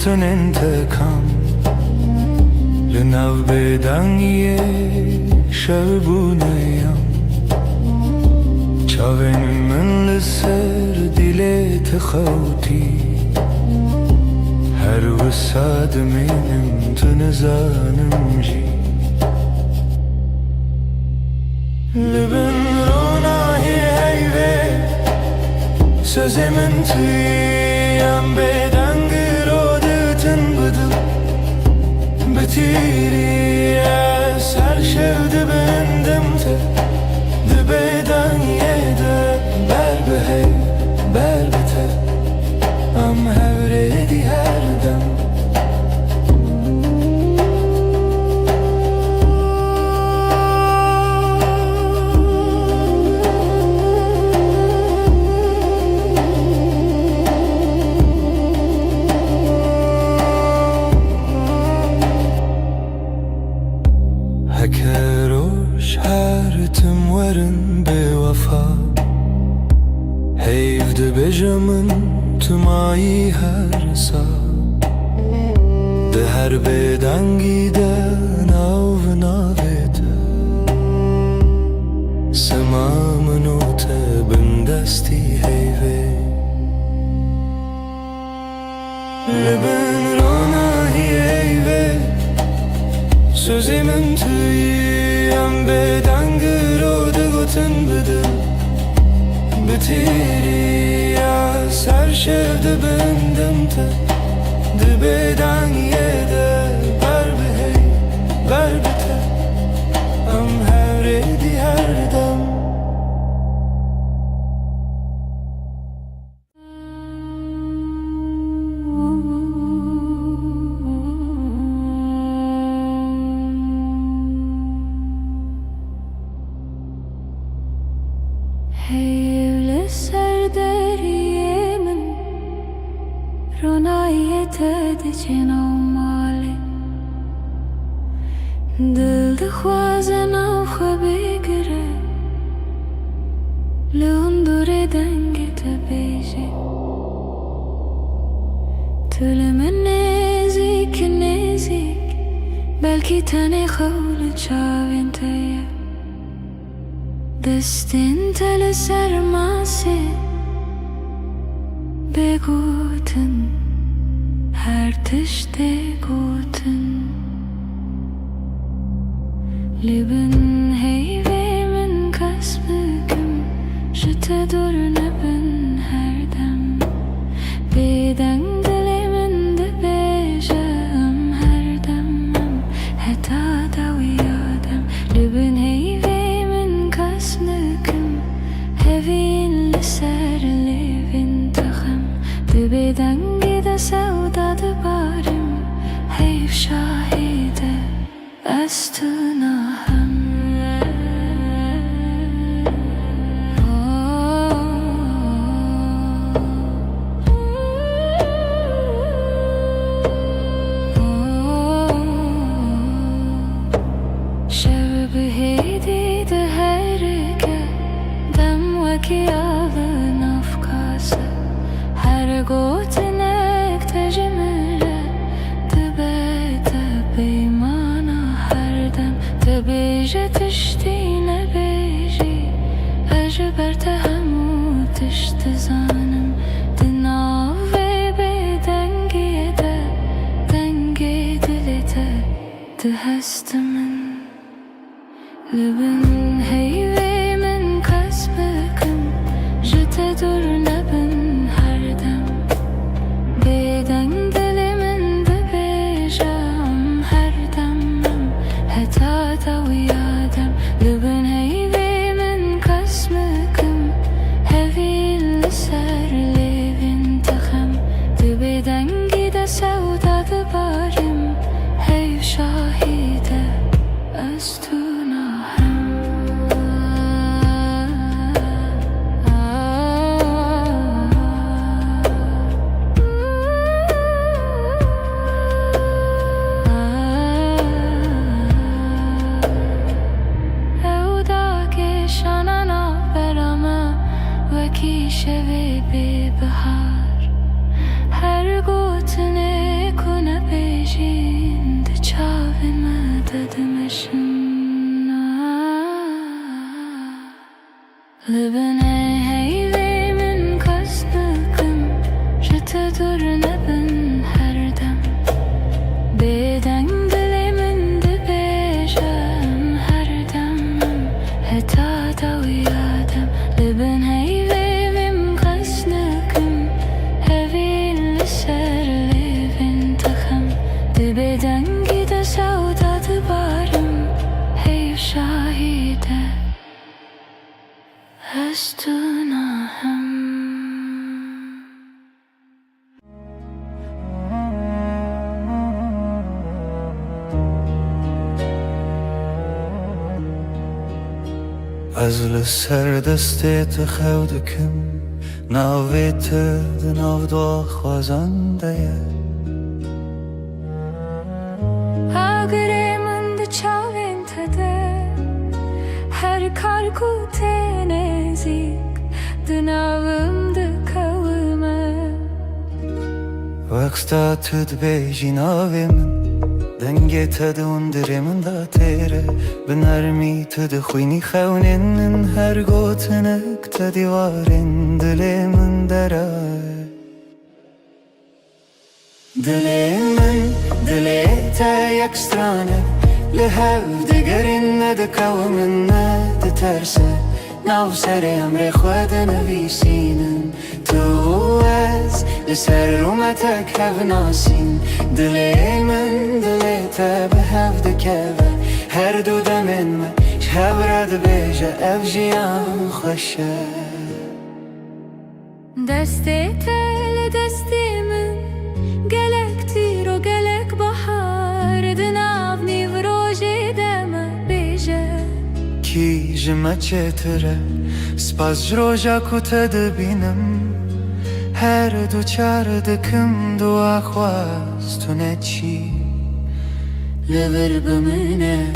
Speaker 3: گوتن انتقام لناو بدنگیه شبونیم چاوین من لسر دیلت خوتی هر وساد منم تنزانم جی لبن روناهی هیوه سözümün tüyem bedengir odetın bıdım Bitiriye ser şevdi bendim te Dibeden yede berbehey berbete Am hevredi her dem هکروش هر تم ورن به وفا هیفد بجمن تمایی هر سا ده هر بدنگی ده ناو ناویده سمامنو ته بندستی هیوه لبن روناهی هیوه Sözümün tüyem bedengir oda gotun bıdım Bitiriya ser şevde bendim te Dibeden yede berbehey berbete Am hevredi her dem
Speaker 4: Hevle serderiyemin Ronayet edicin avmali Dil de khwazen av khabigre Leondure dengit beji Tülümün nezik Belki tane khawlı çavin teye Destin tele sermase Beguten her tişte guten Leben heyvemin kasbıgım Jete durunebin her dem Beden dilimin de bejam her demem Heta da uyadem Leben heyvemin kasbıgım Hevin liser levin takım Dibeden gide sevda dibarim Heyf şahide Estunahım Şevbihidi de herke Dem vekiyalın afkası Her gotinek tecmile Tibete beymana her dem Tebije tiştine beji Ejber tehemu tişti zanım Dinav ve bedengiye de Denge dilete Dihestimin Leben heyvemin kasbıgım Jete durunebin her dem Beden dilimin de bejam her demem Heta da uyadem Leben heyvemin kasbıgım Hevin liser levin takım Dibeden gide sevda dibarim Heyv şahide Estunahım آشنا لبنه هیوی من کس نکن جتدر نبن هر دم بدن دل من دبیجم هر دم هتا دویادم لبن هیوی من کس نکن هوی لسر لیفن تخم دبدن گیده سودا دبارم هیو شاهیده از تو نهم
Speaker 1: از لسر دستت خودکم ناویت دناو دو خوازنده
Speaker 4: اگره من ده چاوین تده هر کار کوته نزیک دناوم ده کومه
Speaker 1: وقتا تد بیجی ناوی من دنگی تد اندره من دا تیره بنرمی تد خوینی خونین هر گوتنک تدیوارین دل من دره دل من دل تا یک سترانه لهو دگرین ندکو من ندترسه ناو سر امر خود نویسینن تو از لسر رومتک هف ناسین دل من دل تا به هف دکوه هر دو دمن من شب رد بیجه اف جیان خوشه
Speaker 4: دسته تل دسته من گلک تیر و گلک بحار دناو نیو روژه دم بیجه
Speaker 1: کی جمع چتره سپاس جروجا کتا دبینم هر دو چار دکم دو آخواست تو نچی لبر بمنه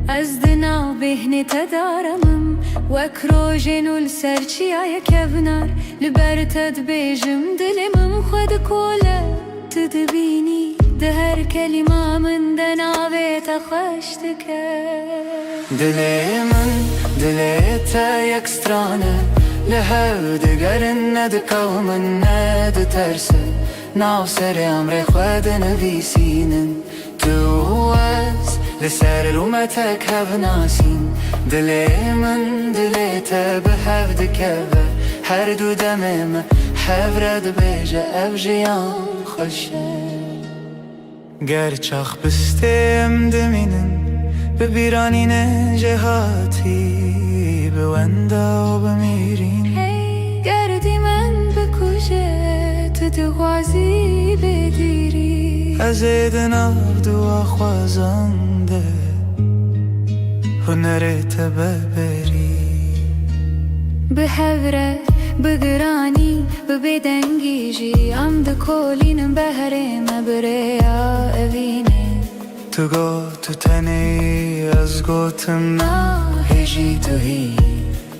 Speaker 4: از دناو بهنه تدارمم وک روژه نول سرچی آیا کبنار لبر تد بیجم دلمم خود کوله تدبینی ده هر کلمه من دناوی تخشت که
Speaker 1: دل من دل تا یک سترانه لهو دگرن ندکو من ندترسه ناو سر امر خود نویسینن تو از لسر رومتک هف ناسین دل من دل تا به هف دکوه هر دو دمم هف رد بیجه اف جیان خوشه گرچاخ بستیم دمینن ببیرانین جهاتی بوندا و بمیرین
Speaker 4: گردی من بکوشه تو دغازی بدیری
Speaker 1: از دناو دو خوازنده هنرت ببری
Speaker 4: به هوره بگرانی ببدنگیجی ام دکولینم بهره مبره یا اوینه
Speaker 1: تو گو تو تنی از گوتم هجی تو هی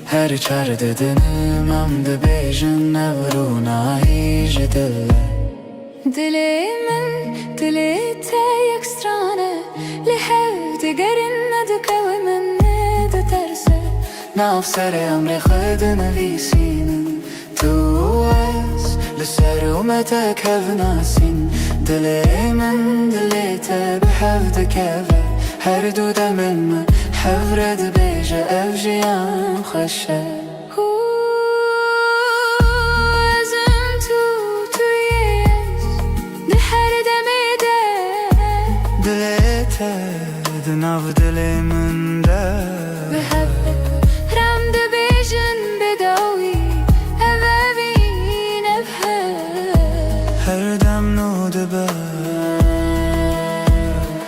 Speaker 1: هر چار ددنم ام دبیجن نورو هیج دل
Speaker 4: دل من دل تا یک سترانه لحو دگرن ندکو من ندترسه
Speaker 1: ناف سر امر خود نویسینن تو از لسر اومتک هف ناسین دل من دل تا به هف دکوه هر دو دمن من هف رد بیجه اف جیان خوشه
Speaker 4: ازم تویش ده هر دمه ده
Speaker 1: دل تا دناو دل من ده
Speaker 4: به هف رم ده بیجن بداوی اوابین افه
Speaker 1: هر دم نو دبه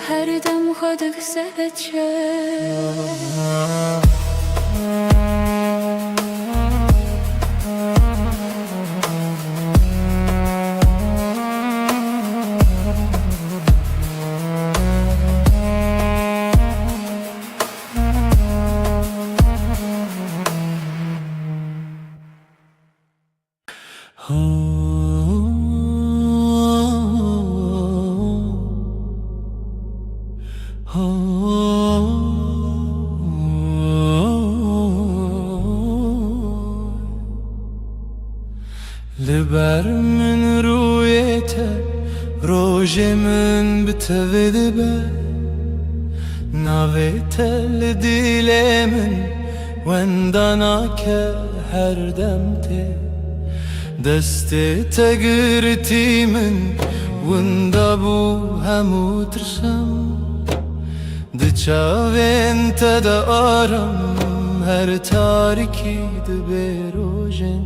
Speaker 4: هر دم خودک سبت شد
Speaker 3: لبر من رویته روژ من بتوید به ناویته لدیل من وندانا که هر دمته دسته تگرتی من وندا بو همو ترسم دچاوین تدا آرم هر تاریکی دبروژن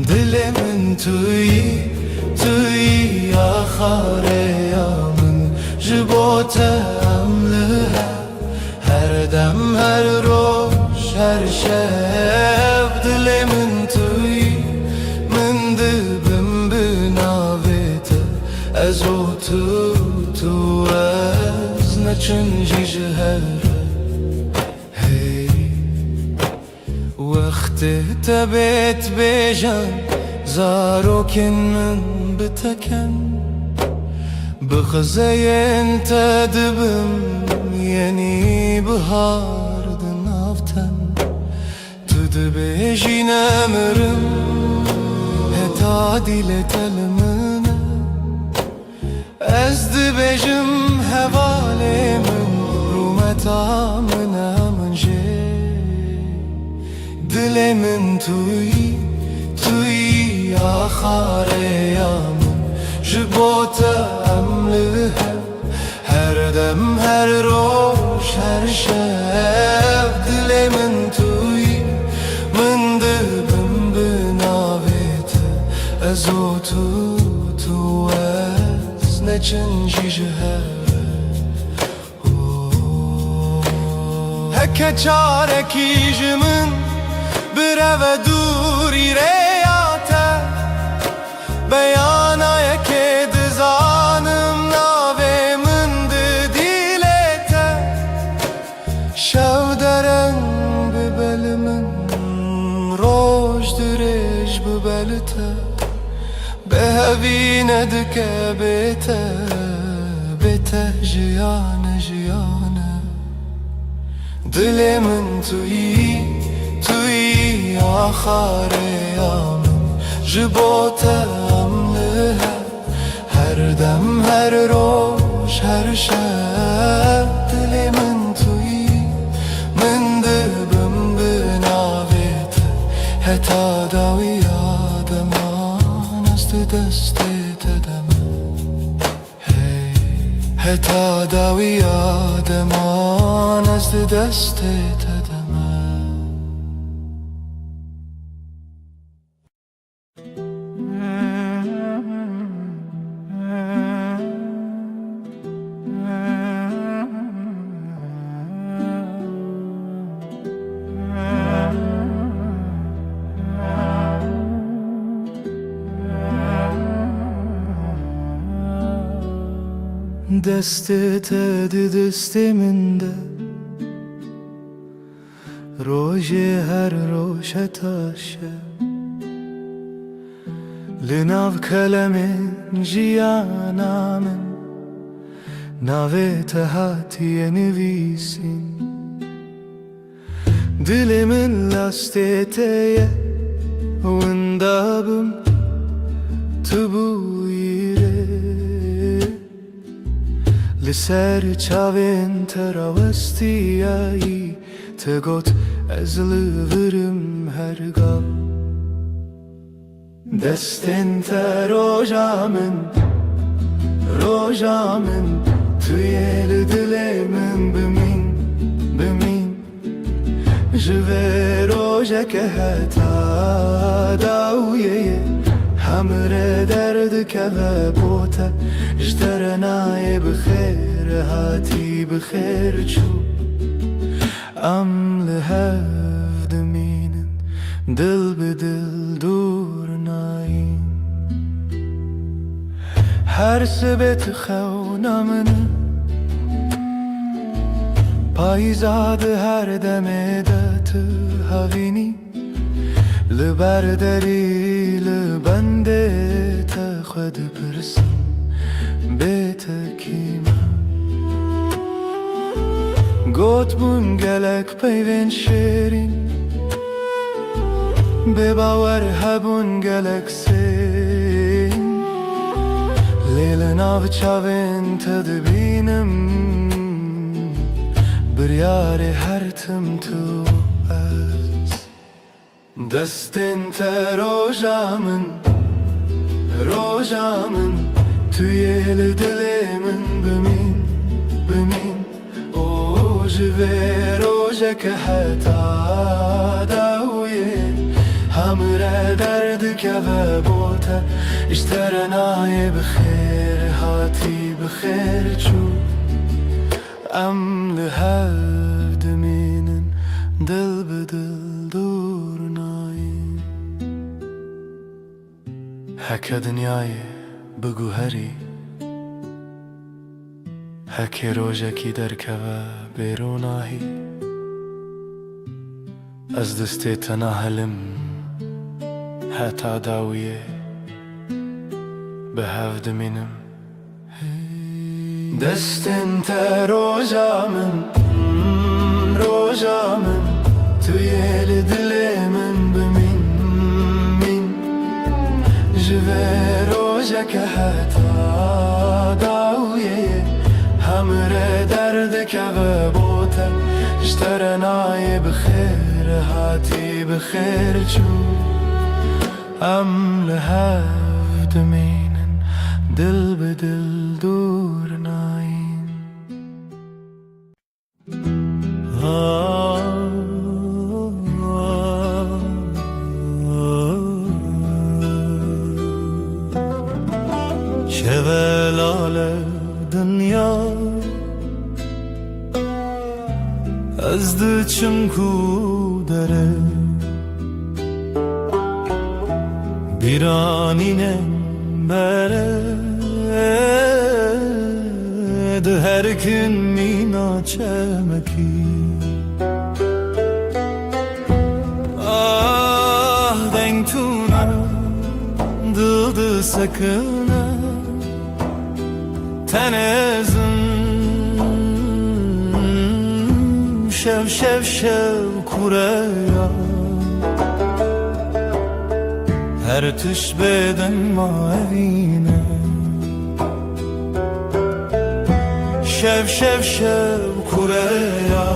Speaker 3: دل من توی آخر یامن جبوت عملها هر دم هر روز هر شب دل من توی من دبم بناویت از او تو از نچنجی جهر وقت تبت بجان زاروكن من بتكن بغزين تدبم يني بهار دنافتن تدبيجي نمرم هتادي لتلمنا ازدبجم هوالي من رومتا منا من جي دل من توی آخر یامن جبوت عملها هر دم هر روز هر شب دل من توی من دبم بناویت از او تو از نچنجی جهر هکه چارکی جمن برو دوری ریاته بیانای که دزانم ناوی من دیلته شو درن ببل من روش درش ببلته به هوینه دکه بیته جیانه دل من توی آخر یامن جبوت عملها هر دم هر روز هر شب دل من توی من دبم بناویت حتی داوی آدمان است دست تدم حتی داوی آدمان است دست تدم دستت دست من ده روژ هر روش تاشه لناو کلم جیانا من ناویت هاتی نویسین دل من لاستیتیه وندابم تبویره لسر چاوین تراوستیایی تگوت از لورم هرگاه دستن تا روژا من توی دل من بمین جوه روژه که حتا داویه همره درد که بوته جدرنای بخیر هاتی بخیر چو ام لهف دمینن دل به دل دور ناین هر سبت خونا من پایزاد هر دمه دت هاوینی لبرداری لبنده تا خود پرسم بهتر
Speaker 1: گوت بون گلک پیوین شیرین به باور هبون گلک سین لیل ناو چاوین تدبینم بریار هر تم تو از دستین تا روژامن توی دل من بمین او جوه روژه که حتا داویه همراه درد که و بوته اشترنای بخیر هاتی بخیر چو ام لحد دمینن دل به دل دور ناین هک دنیای بگو هری هک روژکی درکه و بیروناهی از دستی تناهلم حتا داویه به هفت منم دستن تا روژامن توی دل من بمین جوه روژه که حتا داویه همره درد که و بوته اشترنای بخیر هاتی بخیر چو ام لحف دمینن دل به دل دور ناین شولال دنیا از دچم کو داره بیرانینم بره ده her gün mina çemeki ah denk tuna dıldı sakına tenezim şev kureya her tüş beden mavine şev kureya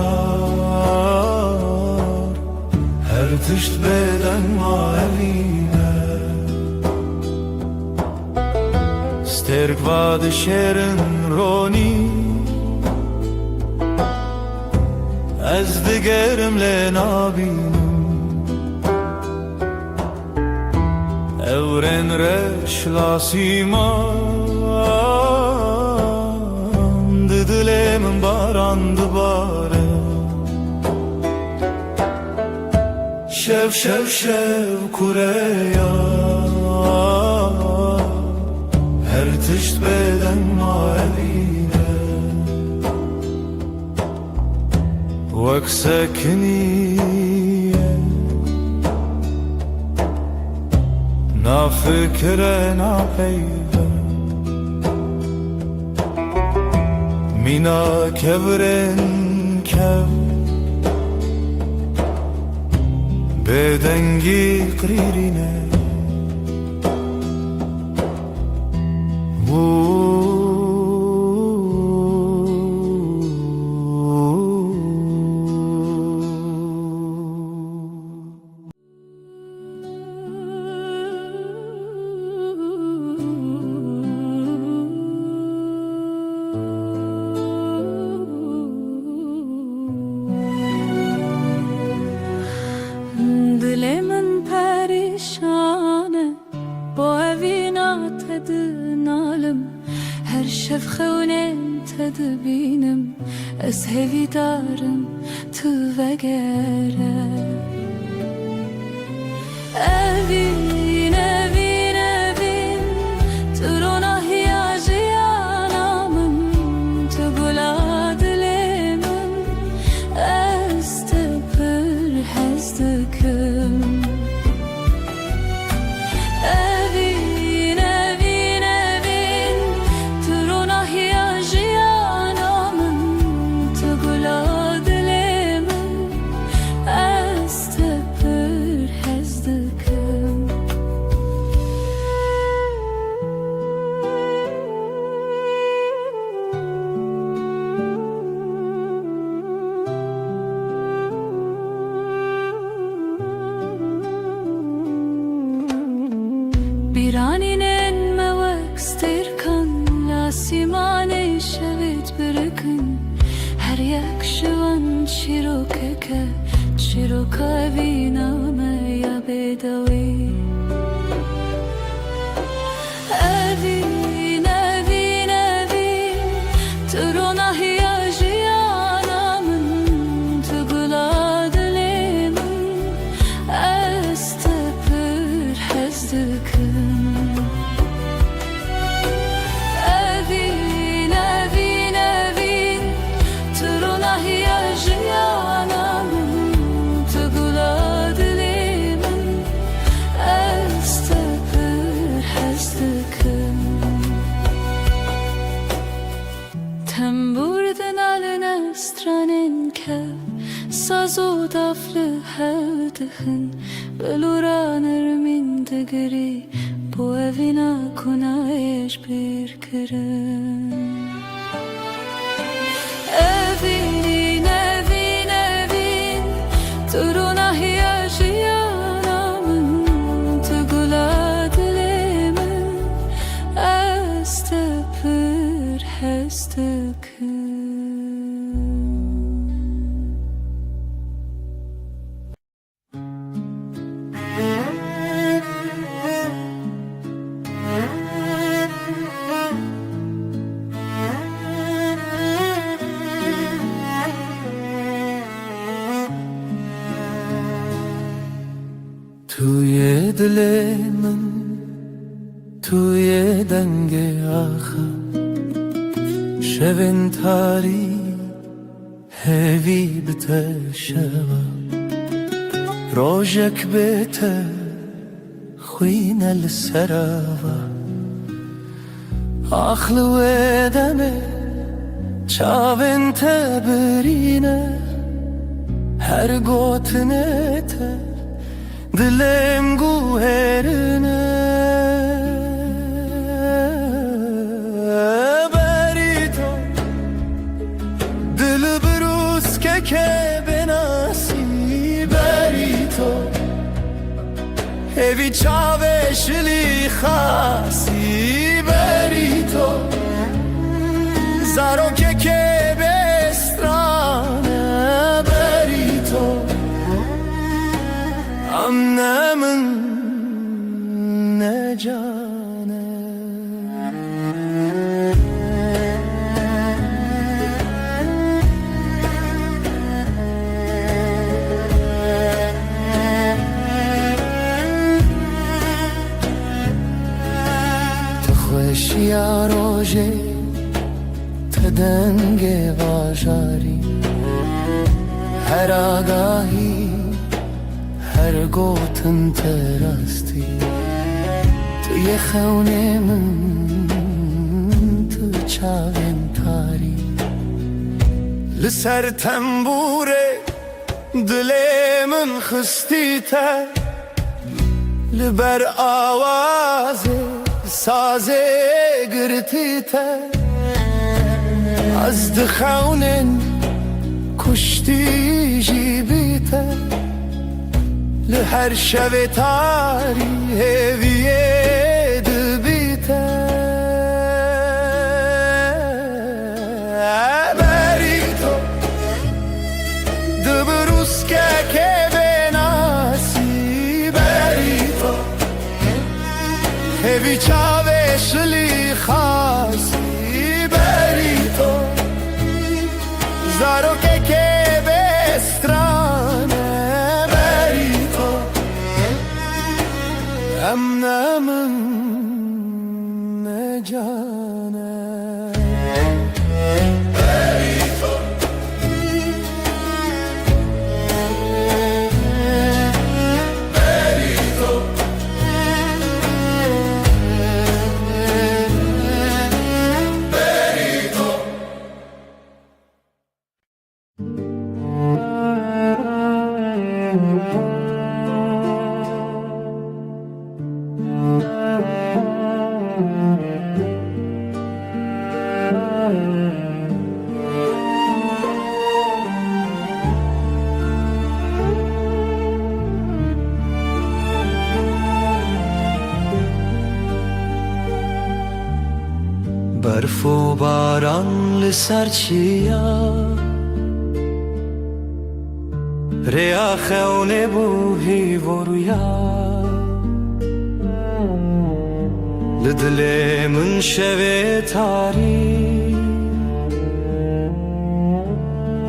Speaker 1: her tüş beden mavine sterk vad şerin roni از دیگرم لنابینم اورن رش لاسیمان دلم باران دوباره شب کوریا her tişt beden maline وك سكنية نا فكرة نا حيبة مينا كبرن كب بدنجي قريرينه
Speaker 4: شف خونه تدبینم از هوی دارم تو وگره اوین تو رو نهیاجی آنامن تو گلا دلمن از تپر هزدکم
Speaker 2: Gula
Speaker 4: آسیمان شوید برکن هر یک شوان چیروکه بینامه یا بدوی Evin, evin, evin Turuna hiyajiyanamın Tugula dilimin Estepir hezdikin Evin, evin, evin Turuna hiyajiyanamın Tugula dilimin Estepir hezdikin Temburden alın estranin kev Saz o daflı hevdihin Beluranır min digri Bu evina kunayeş bir kirin Evin, evin, evin Turuna hiyajiyanamın Tugula dilimin Estepir hezdikin
Speaker 3: توی دل من توی دنگ آخر شبن تاری هوی بتشوا روجك بيته خوين السراوة أخلو دمه چاوين تبرينه هر گوتنته دلم گوهرنه بری تو دل بروز که بناسی بری تو هوی چاوشلی خاصی بری تو زارو که بسترانه بری تو Annemin ne canı Te خوشی روژه te denge vajari her agahi هر گوتن ترستی توی خونه من تو چاوین تاری لسر تنبوره دل من خستی تر لبر آواز ساز گرتی تر از دخونن کشتی جیبی تر لهر شب تاری هویه دبیته بری تو دبروز که بناسی بری تو هوی چاوشلی خاصی بری تو زارو که بسترانه بری تو امنمن
Speaker 1: برف و باران لسر چیا ریا خونه بوهی ورویا لدل من شوه تاری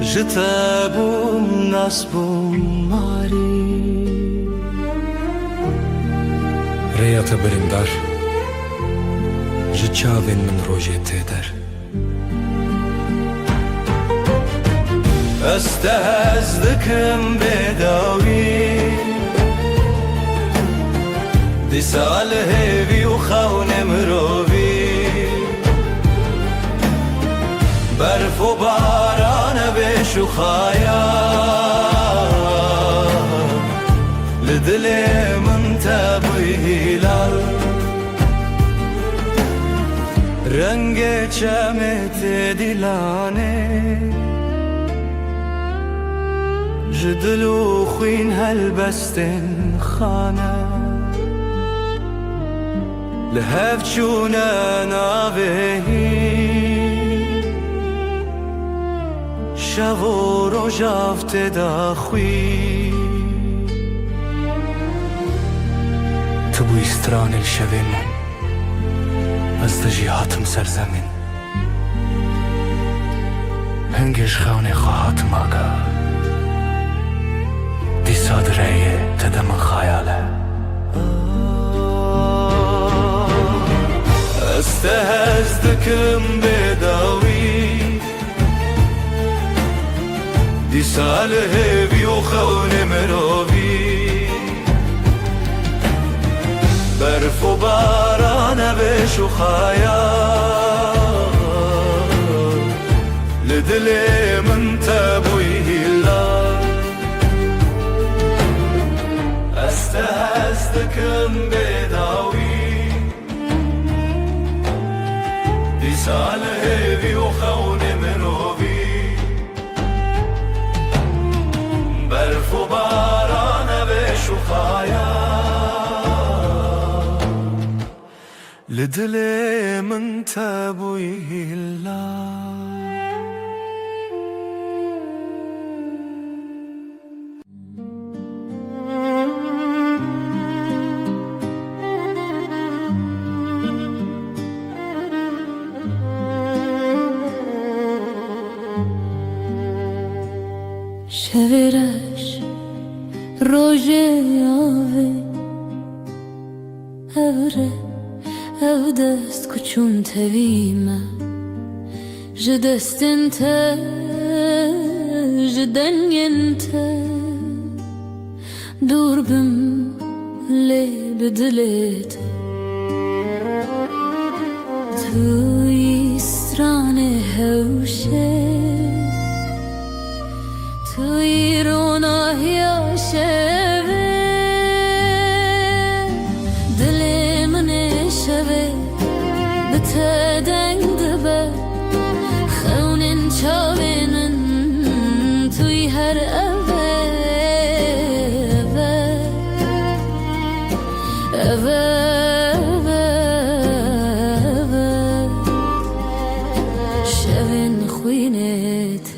Speaker 1: جتا بوم ناس بوم ماری
Speaker 3: ریا تبرندار جچاوین من روژه تیدر
Speaker 1: استهزدكم بداوي دي سال هيفي وخون مروفي برف و باران بيش وخايا لدلي من تابوي هلال رنگ چمت دلانه جدلو خوين هالبستن خانه لهف چونه ناوهی شو و روژافت دا خوی
Speaker 3: تو بوی استران الشوین من از دجیهاتم سرزمین هنگش خونه خواهاتم آگا دی صادره تدم خیاله
Speaker 1: استهزدكم بداوي دي سال هيفي وخون مروفي برف و باران بيش وخايا لدلي من تابوي هلا استهزدكم بداوي دي سال هيفي وخون مروفي برف و باران بيش وخايا لدلي من تابوي هلا
Speaker 2: شویرش روژه آوه اوره او دست کچون تویمه جدستن تا جدنین تا دور بم لی بدلیت توی استران هوشه توی روناه شوه دل من شوه بتدنگ دبه خونن چاوینن توی هر اوه شوین خوینت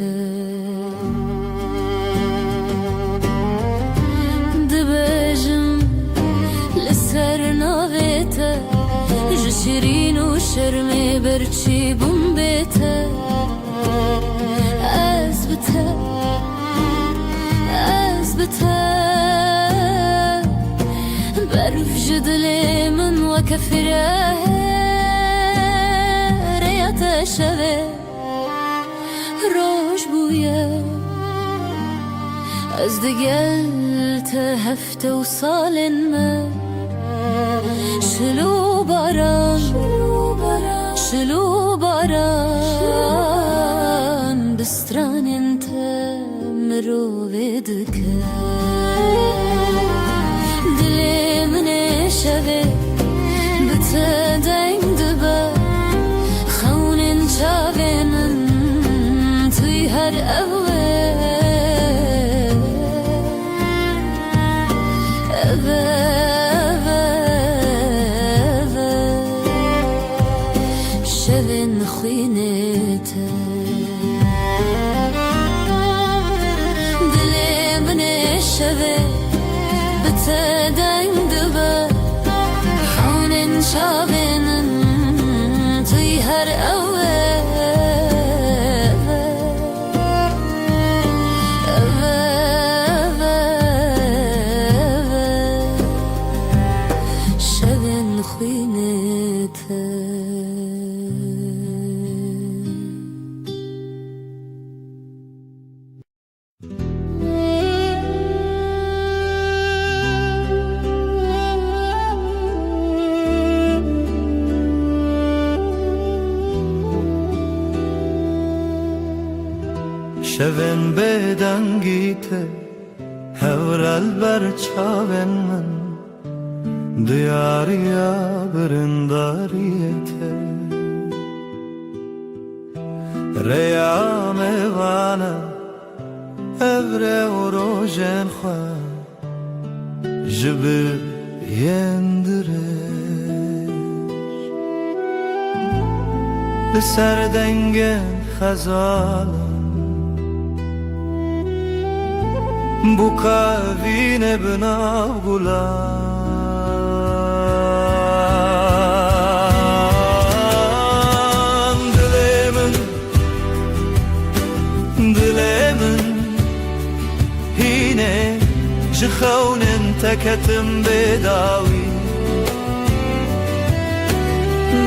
Speaker 2: شیرین و شرمی برچی بوم بیته از بته برف جدلی من و کفره ریت شوه روش بویه از دگل تا هفته و سالن من شلو باران بستران انت مروفدك دلي من شوه بتدنگ دبا خونن شاوینن توی هر شوین
Speaker 4: خوینته دلی من شوه بتدنگ دبه خونن شابنن توی هر شبن خوینته
Speaker 1: شون بدنگیته هورال بر چاون من دیاریا برنداریته ریام وانا evre و روژن خواه جبه یندرش لسر دنگن خزالا bu kavine binav gulam dilemin hine jkhaunen takatim bedawi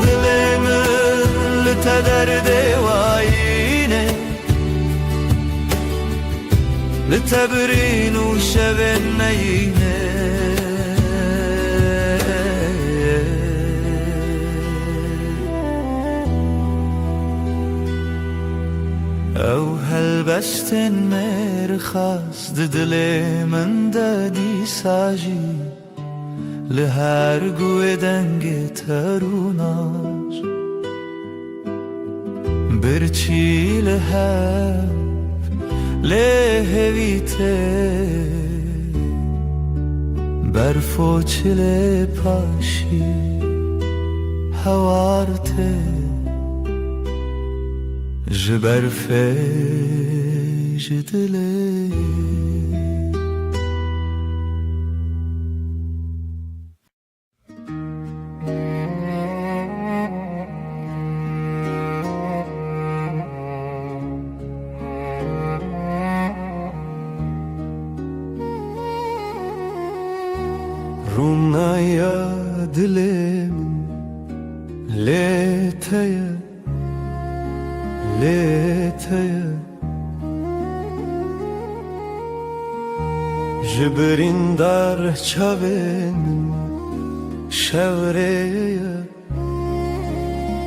Speaker 1: dilemin litaderde wayine لتبرين وشبن نينه او هلبستن مرخص ددلي من دادي ساجي لهر قوة دنگ تروناش برچي لهر lehevite berfoçile paşi havarte jberfe jidle Rumnaya dilim leteye leteye Jibrin dar çaven şevreye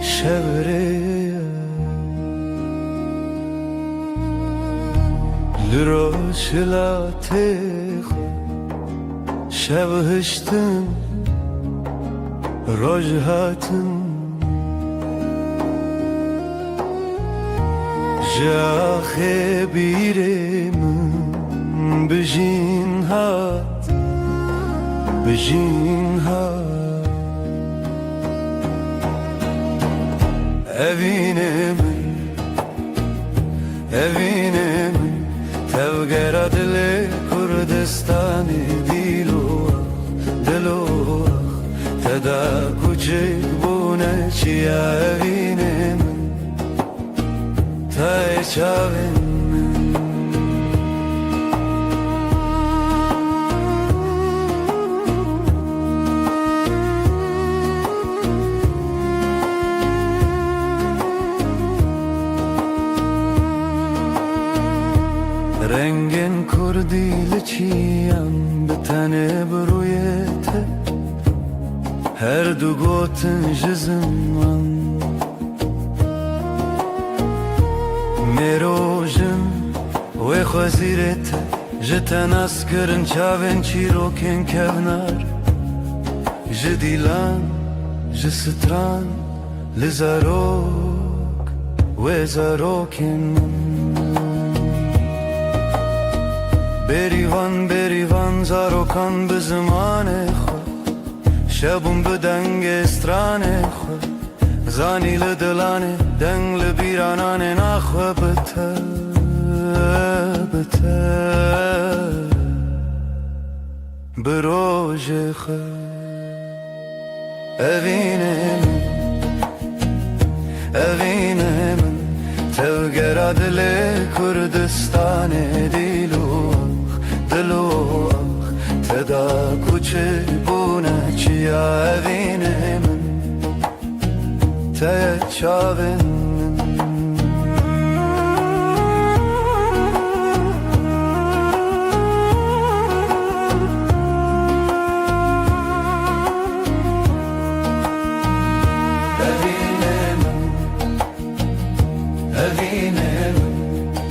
Speaker 1: şevreye Liroşla tex شبهشتن رجهاتن جاخ بیرم بجین هات بجین هات evinem evinem tevgera dile Kurdistani تدا کوچک بونه چیا evinem tay çavin rengin kurdili çiyan bitane bruyete her du gotin jizman merojin ve xaziret jeten askırın çaven çiroken kevnar jdilan jstran lizarok ve zarokin berivan berivan zarokan bizmane شبون بدنگ استرانه خود زانی لدلانه دنگ لبیرانانه نخواه بته بروژ خود evine min tevgera dile Kurdistan dilu teda kuçe buna çiya evine min te çavin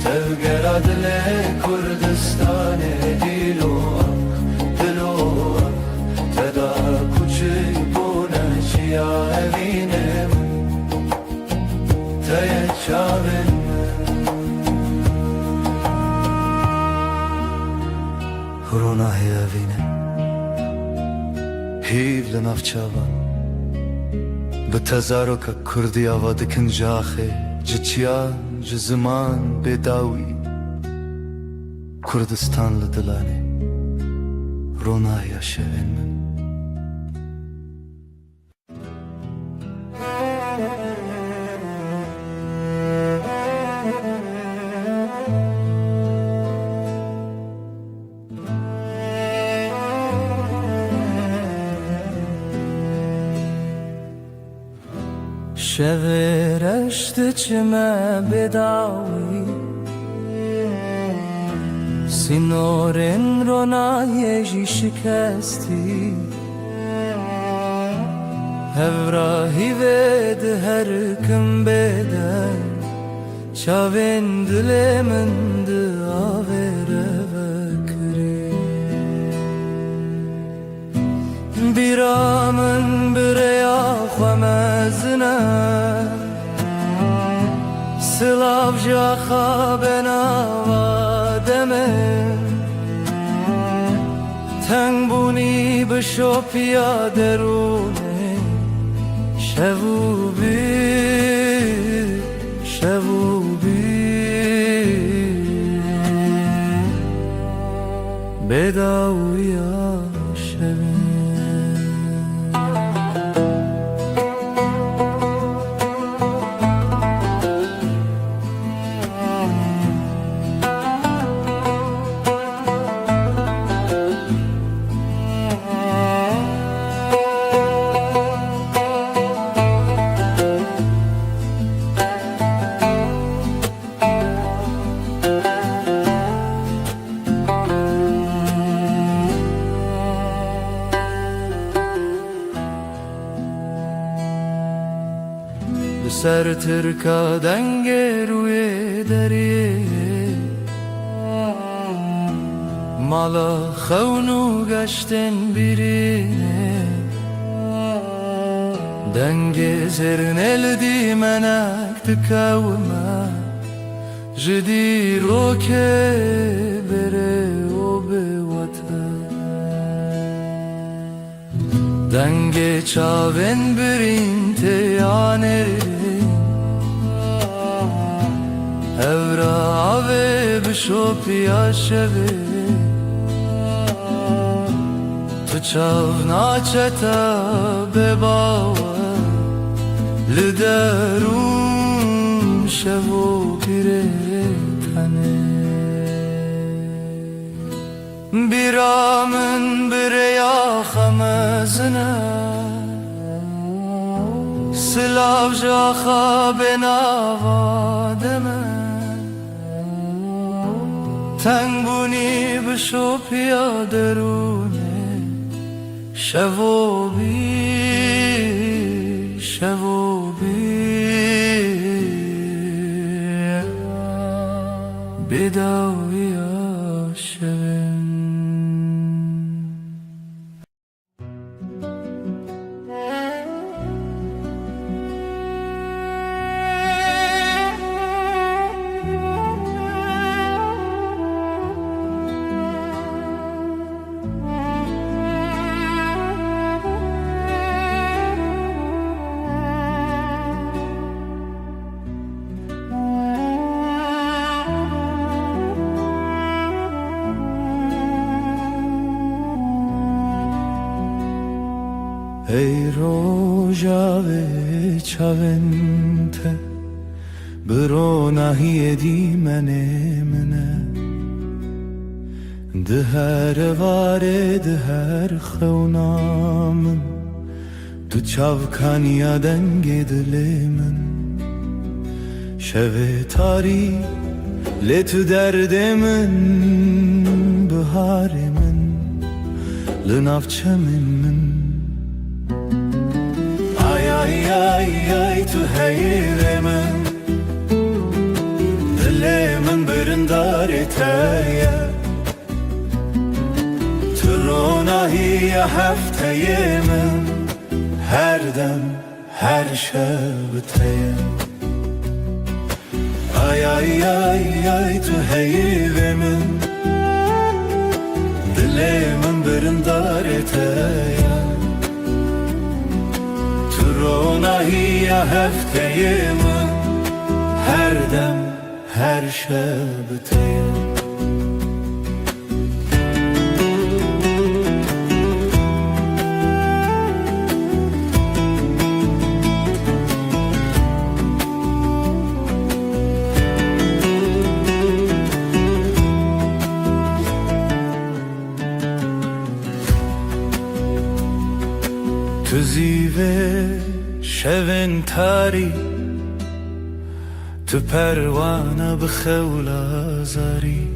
Speaker 1: Tevgeradle Kurdistan dilu teda kuçi buna çiya evinem te çavin Rona evine hiv lenavçavan بتزارك كردي أودك نجاخي جتيان جزمان بداوي كردستان لدلاني رونايا شهن من
Speaker 3: شورشت چمه بداوی سینورن رونایجی شکستی هفراهی ود هر کم بدن چاوین دل من داوره بکری بیرامن بریا خمزنه سلاف جاخا بناوادمن تنگ بونی بشوپیا درونه شووبی بداویا شوین سر ترکا دنگ روی دریه مالا خونو گشتن بیرینه دنگ زرن الدی منک تکوما جدی روکه بره و به وطن دنگ چاون برین تیانه Evra ve bişopya şevi Tu çavna çeta bebawa Liderun şevu pire tane Biramın bireya xamezine Silav jaxa benavademe تنگ بونی بشو پیاده رونه شووبی بداویا شوین
Speaker 1: روژاوه چاونته برو نهی دیمنه منه ده هر واره ده هر خونامن تو چاوکانیا دنگ دل من شوه تاری لی تو درد من بهار من لنافچه من آی آی آی آی تو حیر من دل من برندار تایه تو روناهی هفته من هر دم هر شب تایه آی آی آی آی تو حیر من دل من برندار تایه روناهی هفته من هر دم هر شب تایه تو زیوه شون تاری تو پروانه بخول آزاری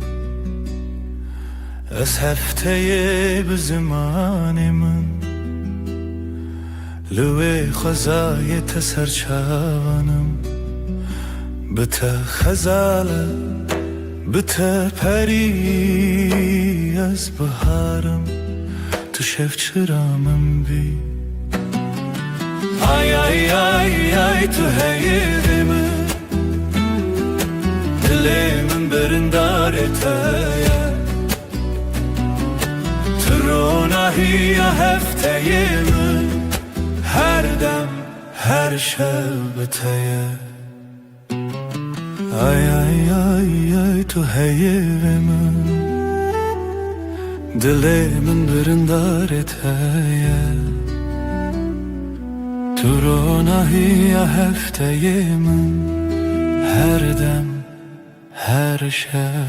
Speaker 1: از هفته به زمان من لوی خزای تسرچانم بته خزاله بته پری از بهارم تو شف چرامم بی آی آی آی آی تو حیر من دل من برندار تایه تو روناهی هفته من هر دم هر شب تایه آی آی آی آی تو حیر من دل من برندار تایه تو روناهی هفته من هر دم هر شب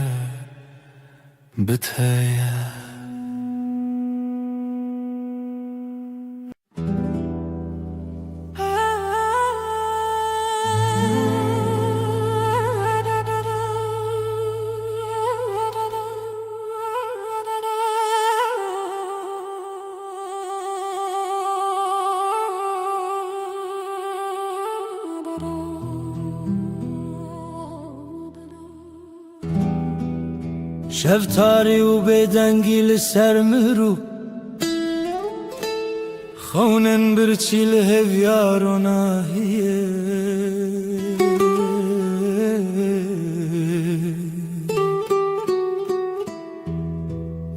Speaker 1: بتایه
Speaker 5: شب تاری و بدنگی لسر مرو خونن برچی لهویار و ناهیه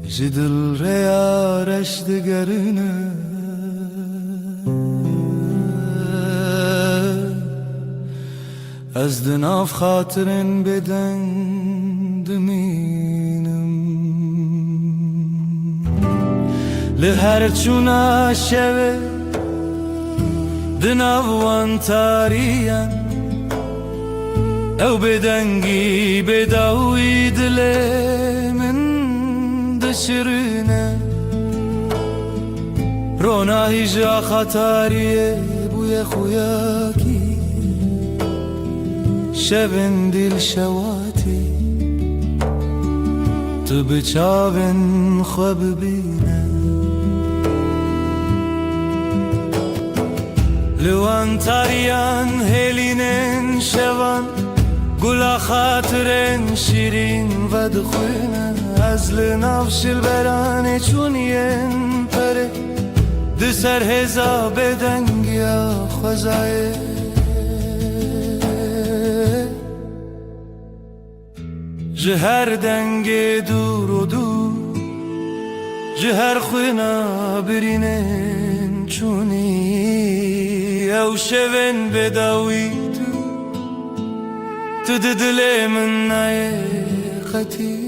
Speaker 1: جدل ریارش دگرنه از دناف خاطرن بدن دمینم لهر چونا شوه دناوان تاریم او بدنگی بداوی دل من دشرنه روناهی جا خطاریه بوی خویاکی شبن دل شواتی تو بچاون خواب بینه لوان تاریان هلینن شوان گلا خاطرن شیرین و دخوینه از لنافش البرانه چونین پره دسر هزا بدنگیا خوزایه جهر دنگ دور و دور جهر خوینا برینن چونی او شون بداوی تو دل من نای خطی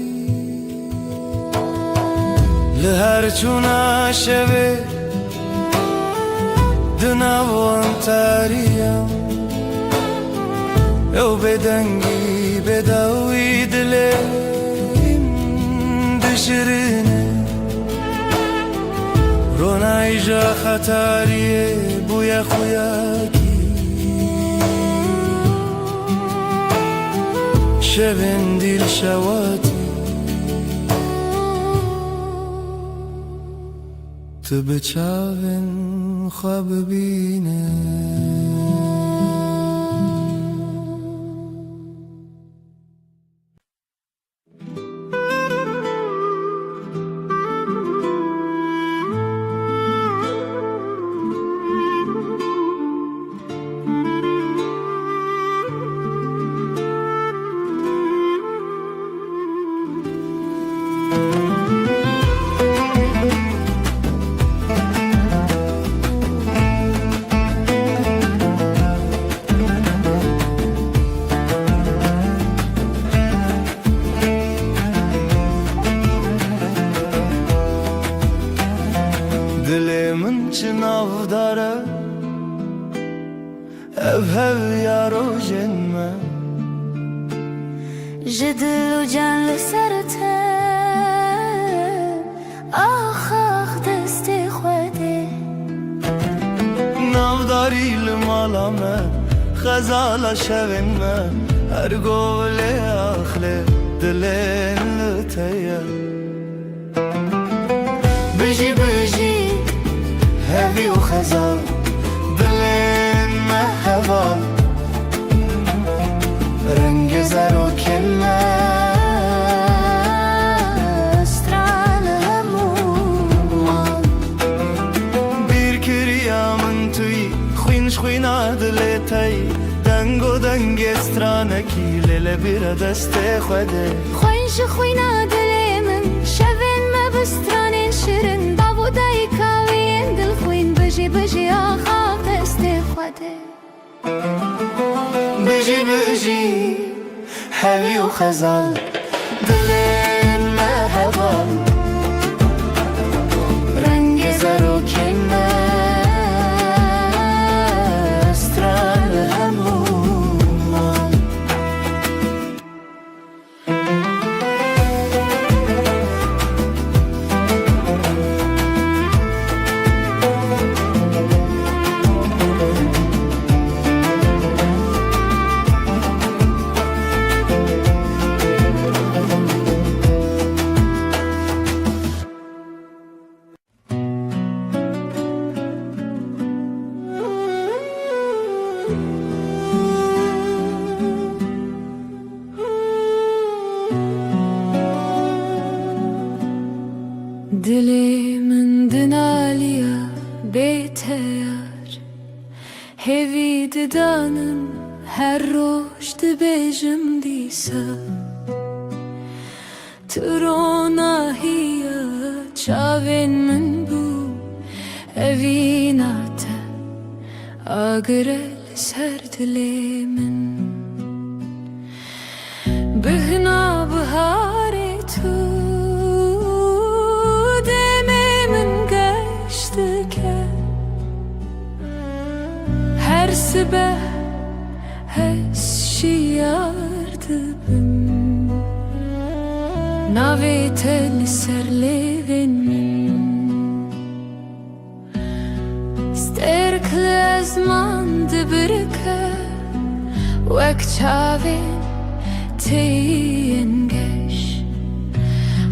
Speaker 1: لهر چونا شوه دناوان تاريا او بدنگی بداوی دلیم دشرینه رونای جا خطاریه بویا خویاکی شبن دیل شواتی تو بچاون خواب بینه دلمن چناو داره ev yaro jenme
Speaker 2: جدل و جان لسرته آخ دست خوده
Speaker 1: نافداری لمالامه خزالا شوینمه هر گوله آخله دلین لتیه بجی بجی هوی و خزال دلین مهوال رنگ زر و کله
Speaker 2: استرال همومان
Speaker 1: bir kiryamın tüy خوینش خوینا دلتای دنگ و دنگ استرانکی لیله بیر دست خوده
Speaker 2: خوینش خوینا دل من شوین ما بسترانین شیرین داوودای کاوین دل خوین بجی بجی آخا دست خوده
Speaker 1: بجی بجی هوی و خزال دلین مهوال رنگ زر و کنه استرال همومان
Speaker 4: Dilimin dinaliya beteyar Hevi didanım her roş dibejim disa Trona hiya çavin min bu evinate Agrel ser dilimin Bihna bahare tu her sabah hesşiyardı bim Navetel serlevin sterkle zman dibirke Vek çavin teyengeş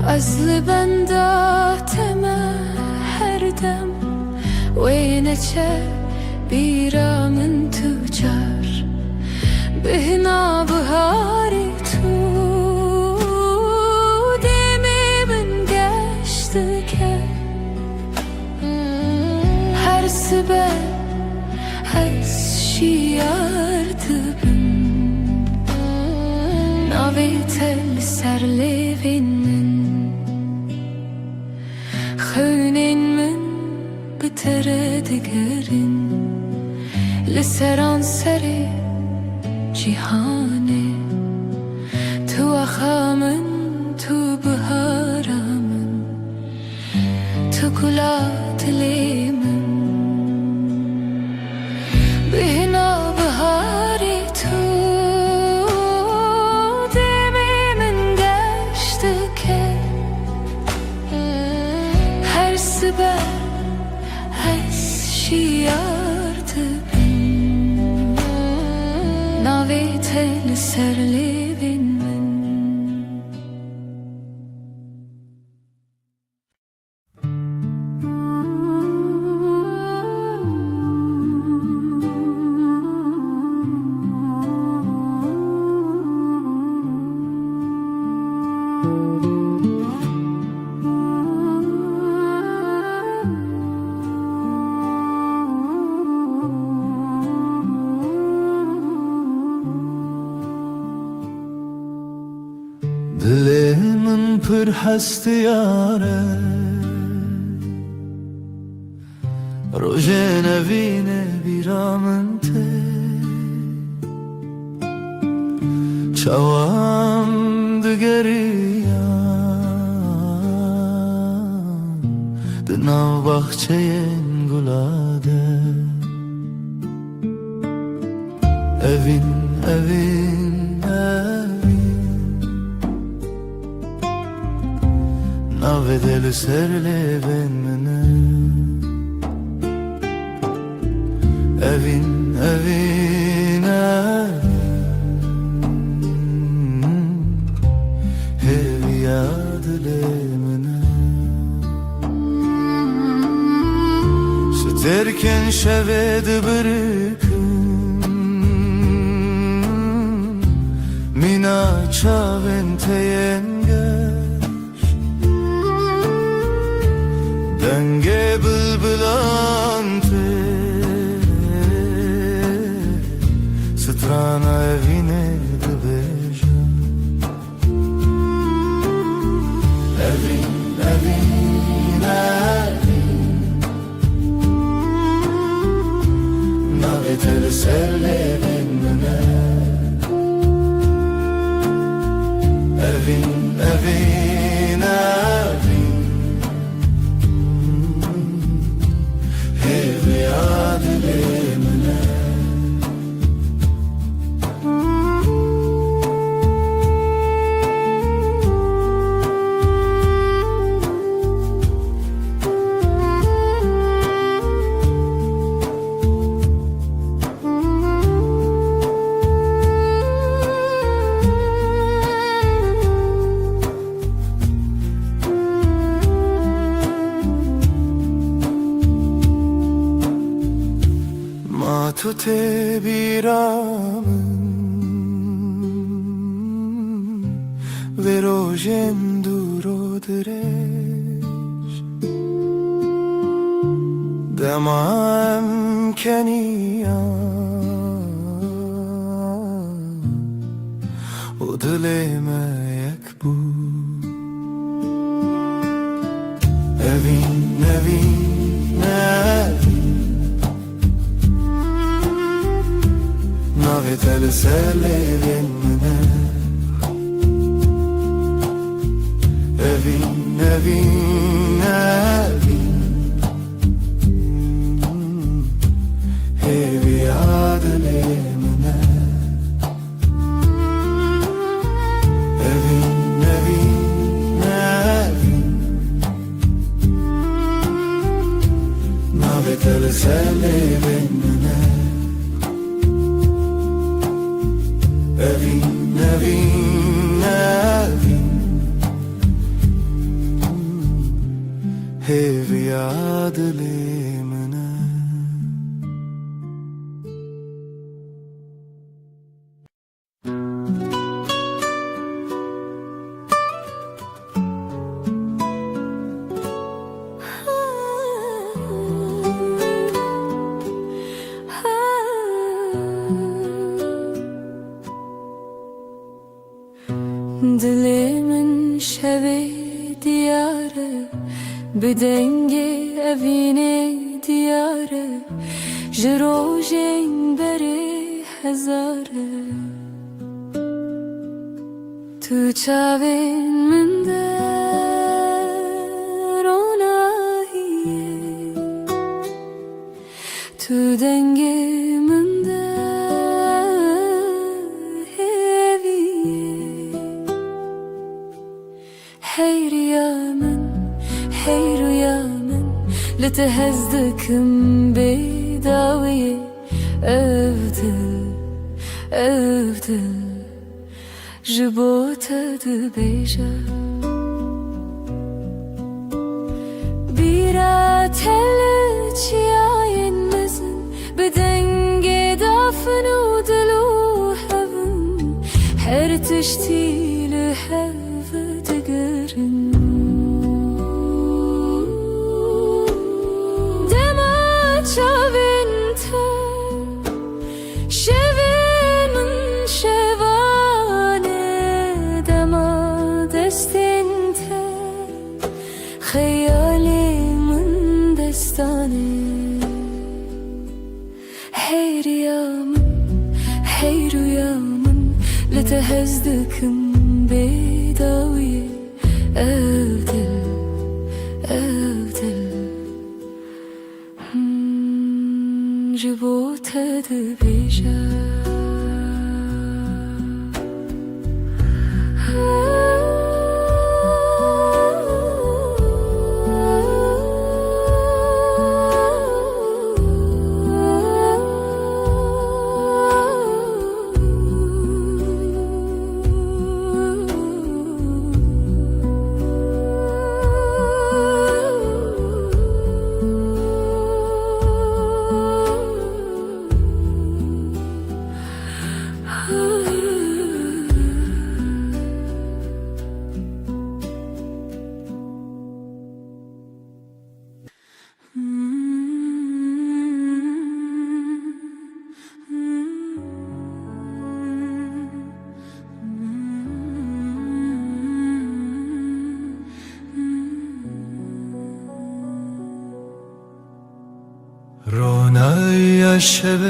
Speaker 4: Azlı benda tema her dem Weyneçe بیرا من تو چار بهنا بهاری تو دمی من گشت که هر سبه هز شیارد بم ناوی تل سر لیوین من خونین من بتره دگرین لسران سری جیهانه تو اخامن تو بهارامن تو گلات لیمن
Speaker 1: Dile min pir hestiyare Rojê nevîne bîra min te Çawan digeriyan Di nav baxçeyên gula de Evin, evin, evin Navê de li ser lêvên min e Evin, evin, evin Heviya dilê min e Terken şevê dibirikim Mina çavên te yên geş Dengê bilbilan te Strana evînê dibêje Evin, evin, evin Navê te li ser lêvên min e Evin, evin, evin Heviya dilê min e Tu te biramın Ve rojên dûro dirêj Dema em keniyan û dilê me yek bû Evin, evin, evin Navê te li ser lêvên min e Evin, evin, evin Heviya dilê min e Evin, evin, evin Navê te li ser lêvên min e Evin, evin, evin Heviya dilê min e
Speaker 4: Dilimin şevê diyarı Bi dengê evînê diyarı Ji rojên berê hezarı Tu çavên min de ronahiye Tu dengê min de Hey rüya min li te hez dikim bêdawiyê Ev dil ji bo te dibêje Bîra te li çiyayên mezin Bi dengê dafin û dil û hevin Her tiştî li hev digirin Çavên te şevê min şevane Dema تهزدكم بيداوي أبدل جبوت دبيجا
Speaker 1: رونای شب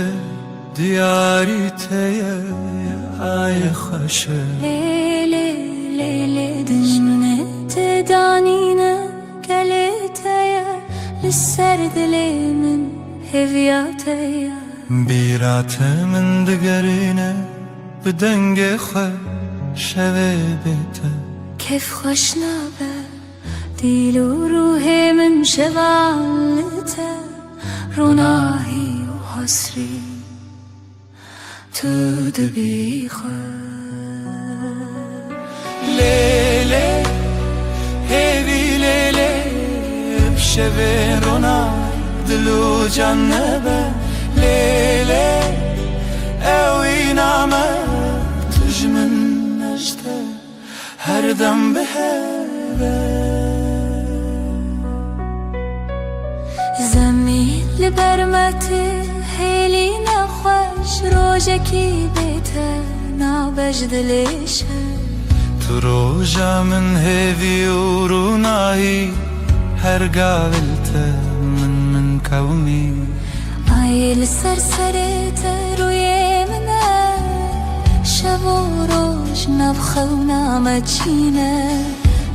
Speaker 1: دیاری تیه ای خوشه
Speaker 4: ليلي ليلي دجنة تدانينا قلتيا للسرد لي من هفياتيا
Speaker 1: بیرات من دگرینه بدنگ خواه شوه بیته
Speaker 4: كيف خوشنابه ديل وروحي من شغالته روناهي وحسري تدبي
Speaker 1: لیلی هیوی لیلی بشوه رونای دلو جنبه لیلی اوی نامه تجمن نجده هر دم بهبه
Speaker 4: زمین لبرمتي هيلي نخوش روجكي بيته نابجد ليش
Speaker 1: تو روژا من هیوی و رونایی هر قابلته من قومی
Speaker 4: عيل سرسرت روي منه شب وروج نبخه ونامجينه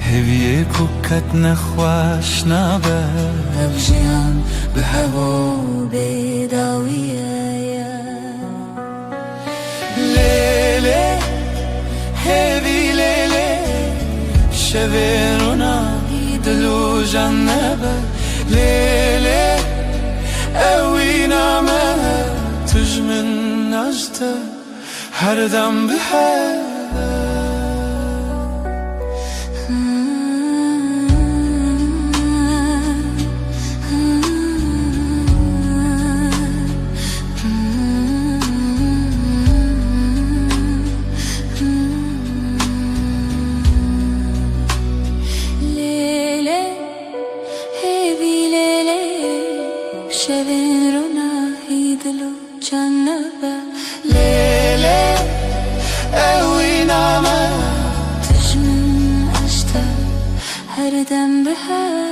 Speaker 1: هیوی کوکت نخواش نبه
Speaker 4: بجيان بهوا بداوية
Speaker 1: لیلی هیوی لیلی شوه رونای دلو جنبه لیلی اوی نامه تجمن نجده هر دم بهبه لیلی اوی نامه
Speaker 4: تجمن أشتى هر دم بهوا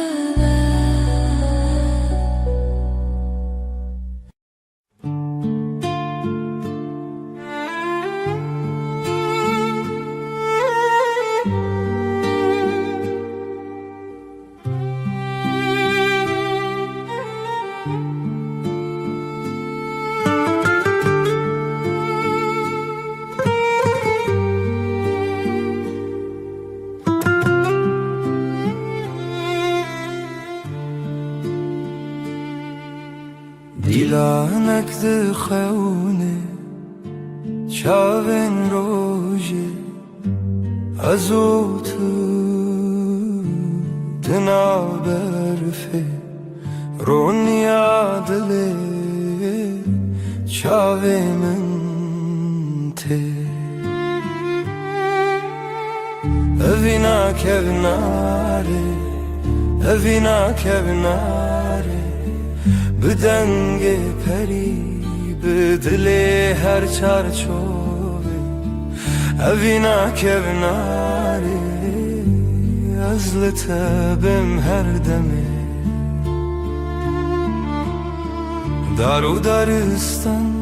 Speaker 1: دیلانک دخونه چاوین روژه ازو تو دنا برفه رونیا دله چاوی من ته اوینا کبناره اوینا کبناره بدنگ پری بدل هر چارچوبه اوینا کبناره از لطبم هر دمه دارو دارستان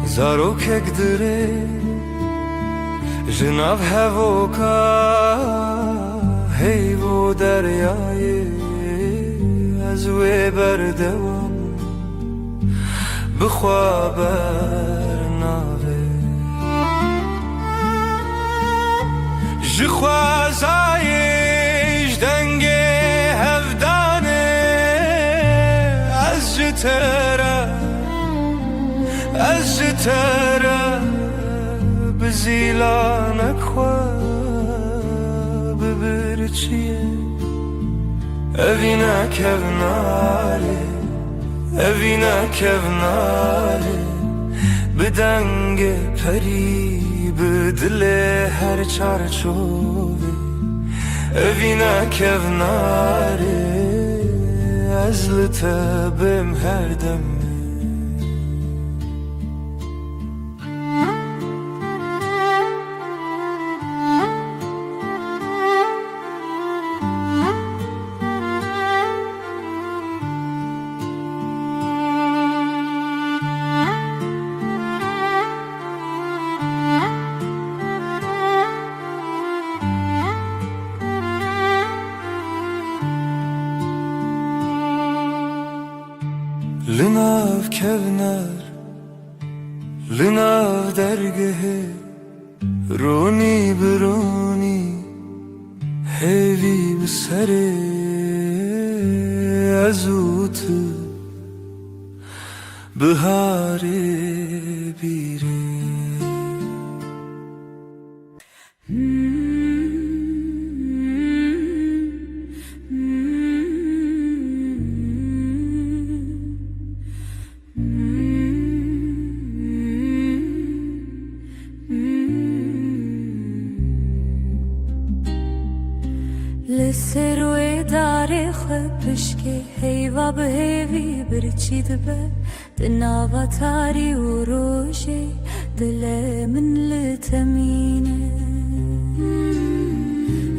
Speaker 1: زارو کک دره
Speaker 3: جناب هوکا هیو دریای از وی بردوام بخوابر ناوه جخوازایش دنگ هفدانه از جتره بزیلانک خواه ببرچیه اوینا کوناره بدنگ پری بدل هر چارچوبه اوینا کوناره از لطبم هر دم لناف کونر لناف درگه رونی برونی هیوی بسره ازوت بهاره بیره
Speaker 4: لسروی داره خبش که هیوا به هیوی برچید به دناوا تاری و روشی دل من لتمینه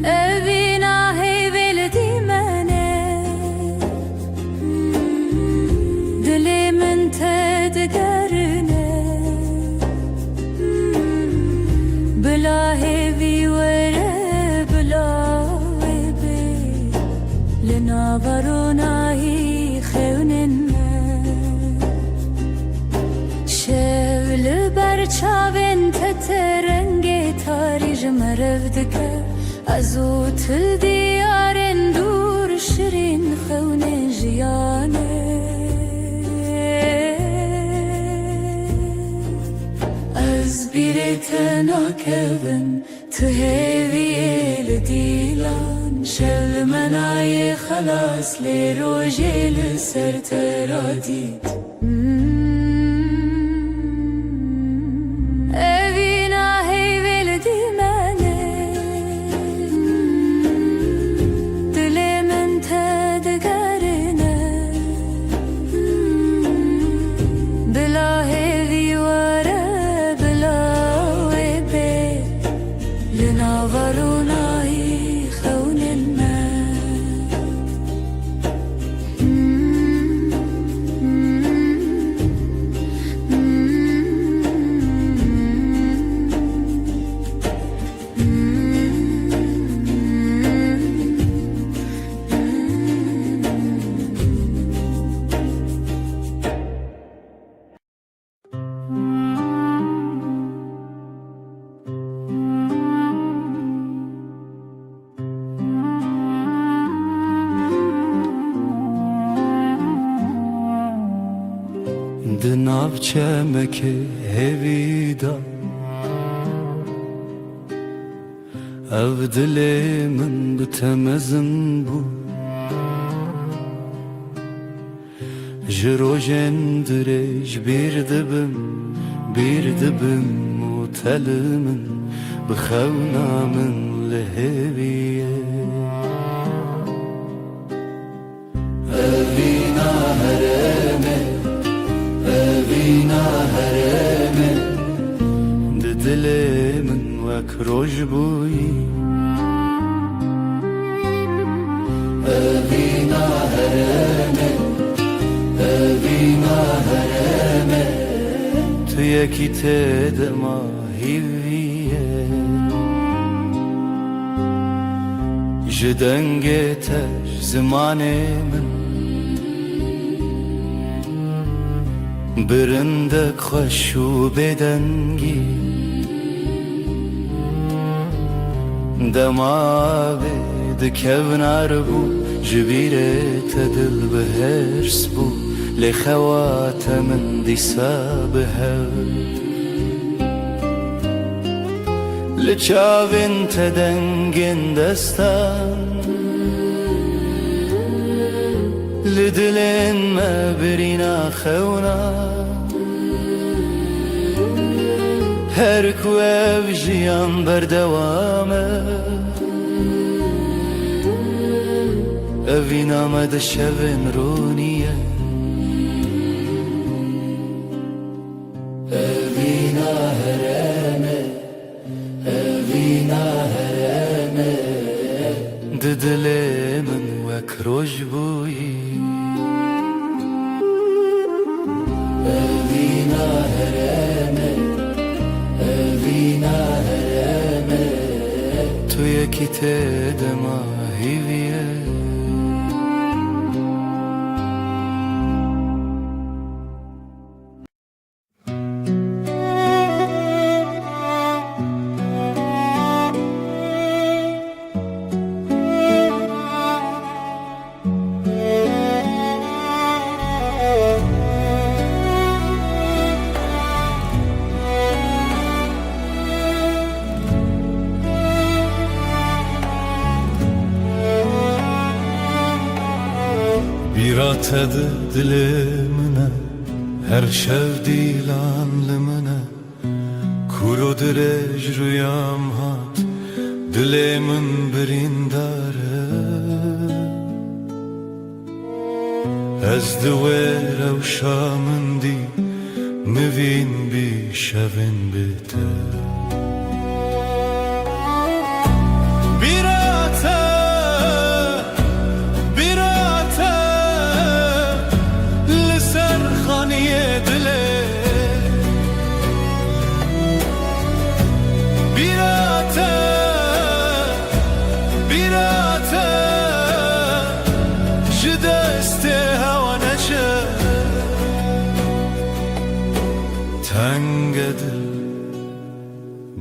Speaker 4: اوینا هیوی لدیمنه دل من تدگرنه بلا هیوی وره بلا لناوروناهی خوننه شول برچاوین تترنگ تاریج مرفدکه ازو تل دیارن دور شرین خون جیانه از بیرت ناکبن تو هیوی لدیلان شل منای خلاص لی روژی لسر ترادید اوینا هیوی لدیمنه دل من تدگرنه بلا هیوی وره بلا وی بی لناورونایی خونن
Speaker 1: دناف چمک هویدا او دل من بتمزن بو جروجن درج بیردبم و تلمن بخونا من لهویه اوینا هرمه اوینا هرمه دل من وک روش بویی اوینا هرمه اوینا هرمه تو یکی تدما هیویه جدنگتش زمان من برندك خوشو بدنگی دما دكب ناربو جبيرة دل بهرس بو لخوات من ديسا بهر لچاوين تدنگن دستان لدلين ما برينا خونا هر كواب جيان بردوامه أفينا مدى الشبن رونية أفينا هرامة أفينا هرامة ددلي من وكروج بوي أفينا هرامة أفينا هرامة تو يكي تدما هيفيه Tadı dilimine her şevdi lanlimine kuru direj rüyam hat dilimin birindare ez divê rewşa min dî mivîn bî şevên bite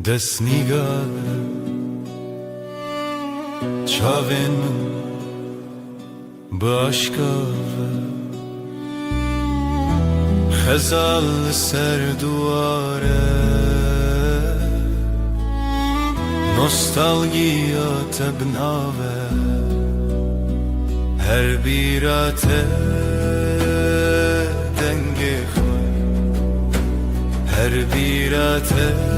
Speaker 1: دست نگاه چاوین من باشکاوه خزال سر دواره نوستالژیا تبناوه هر بیراته دنگی خواه هر بیراته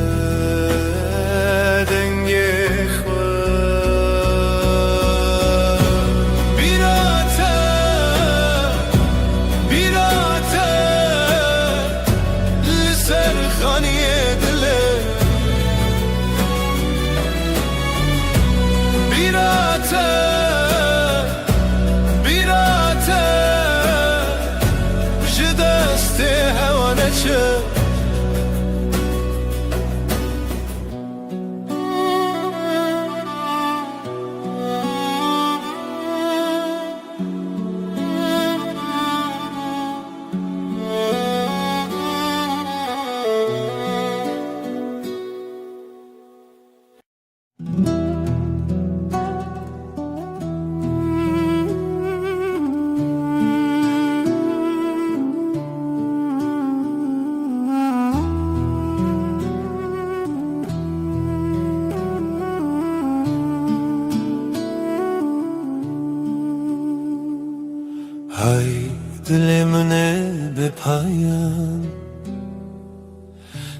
Speaker 1: های دل منه به پایان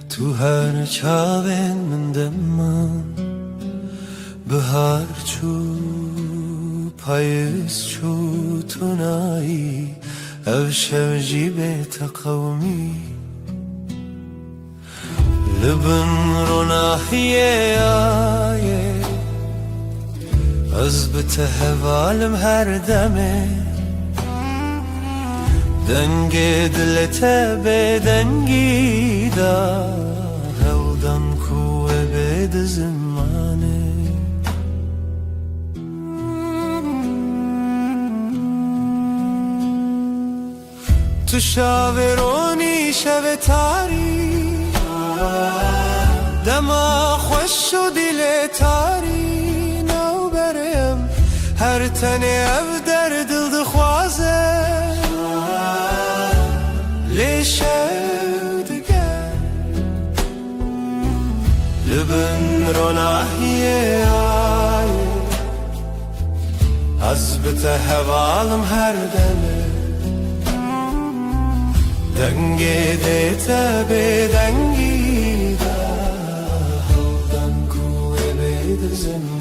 Speaker 1: تو هر چاوین من دمان بهار چو پاییز چو تو نایی او شو جیبت قومی لبن رو ناحیه آیه از بتهوالم هر دمه دنگ دلت به دنگی دا هودم کوه بد زمانه Tu شاورونی شب تاری دما خوش و دل تاری نو برم هر تنه ev در دل دخوازه لیشو دیگر لبن رو ناهیه آیه از بته hevalım her deme Dengi de tabi dengi da Havdan kuvveti zamanı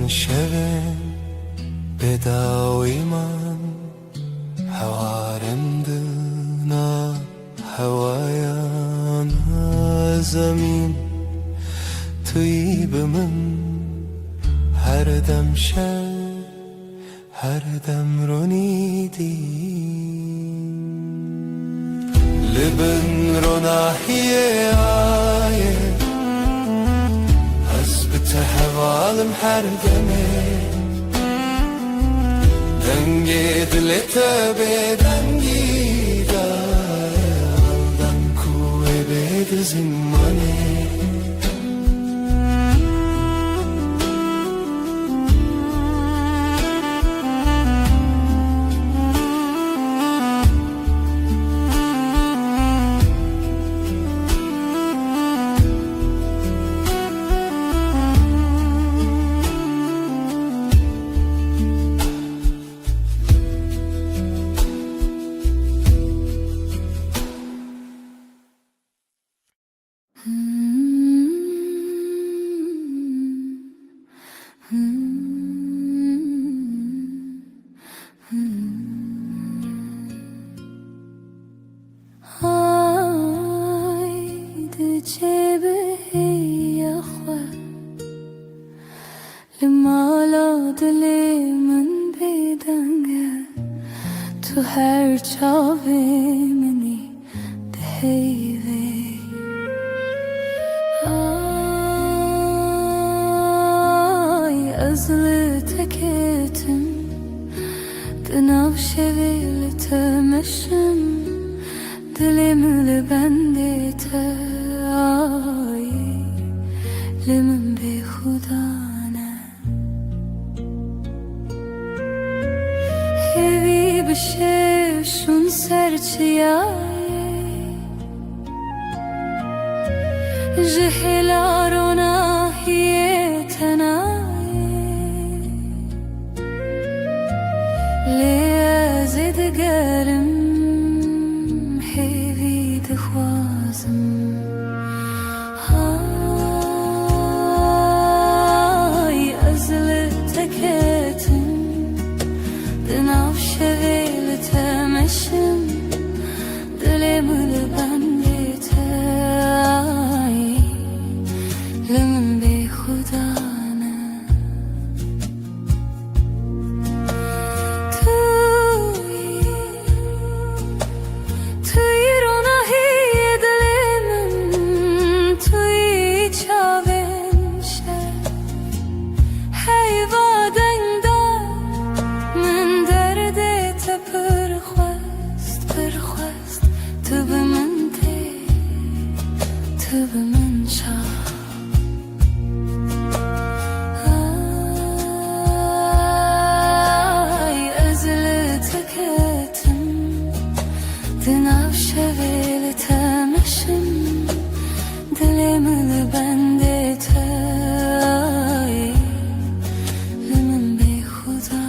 Speaker 1: شبن بداویمان هوارندنا هوایان زمین طیبمن هر دم شب هر دم رونیدیم لبن روناهیه آیه hevalım her deme Dengi dile tabi dengi da Aldan kuvveti zamanı
Speaker 2: تو هر چاوه منی بهیوه آی ازل تکتم دناو شویل تمشم دلم لبنده تا آی لمن به خدا بششون سرچیای جهلارنا هی تنای لیازد گرم هیوی دخوازم های ازل تکتم دناو شویل تمشم دلم لبنده تای لمن به خدا نه توی روناهی دلم توی چاون شد حیوادن پرخواست تو به من ده تو به من شا آی ازل تکتم دناو شویل تمشم دلم لبنده تای لمن به خدا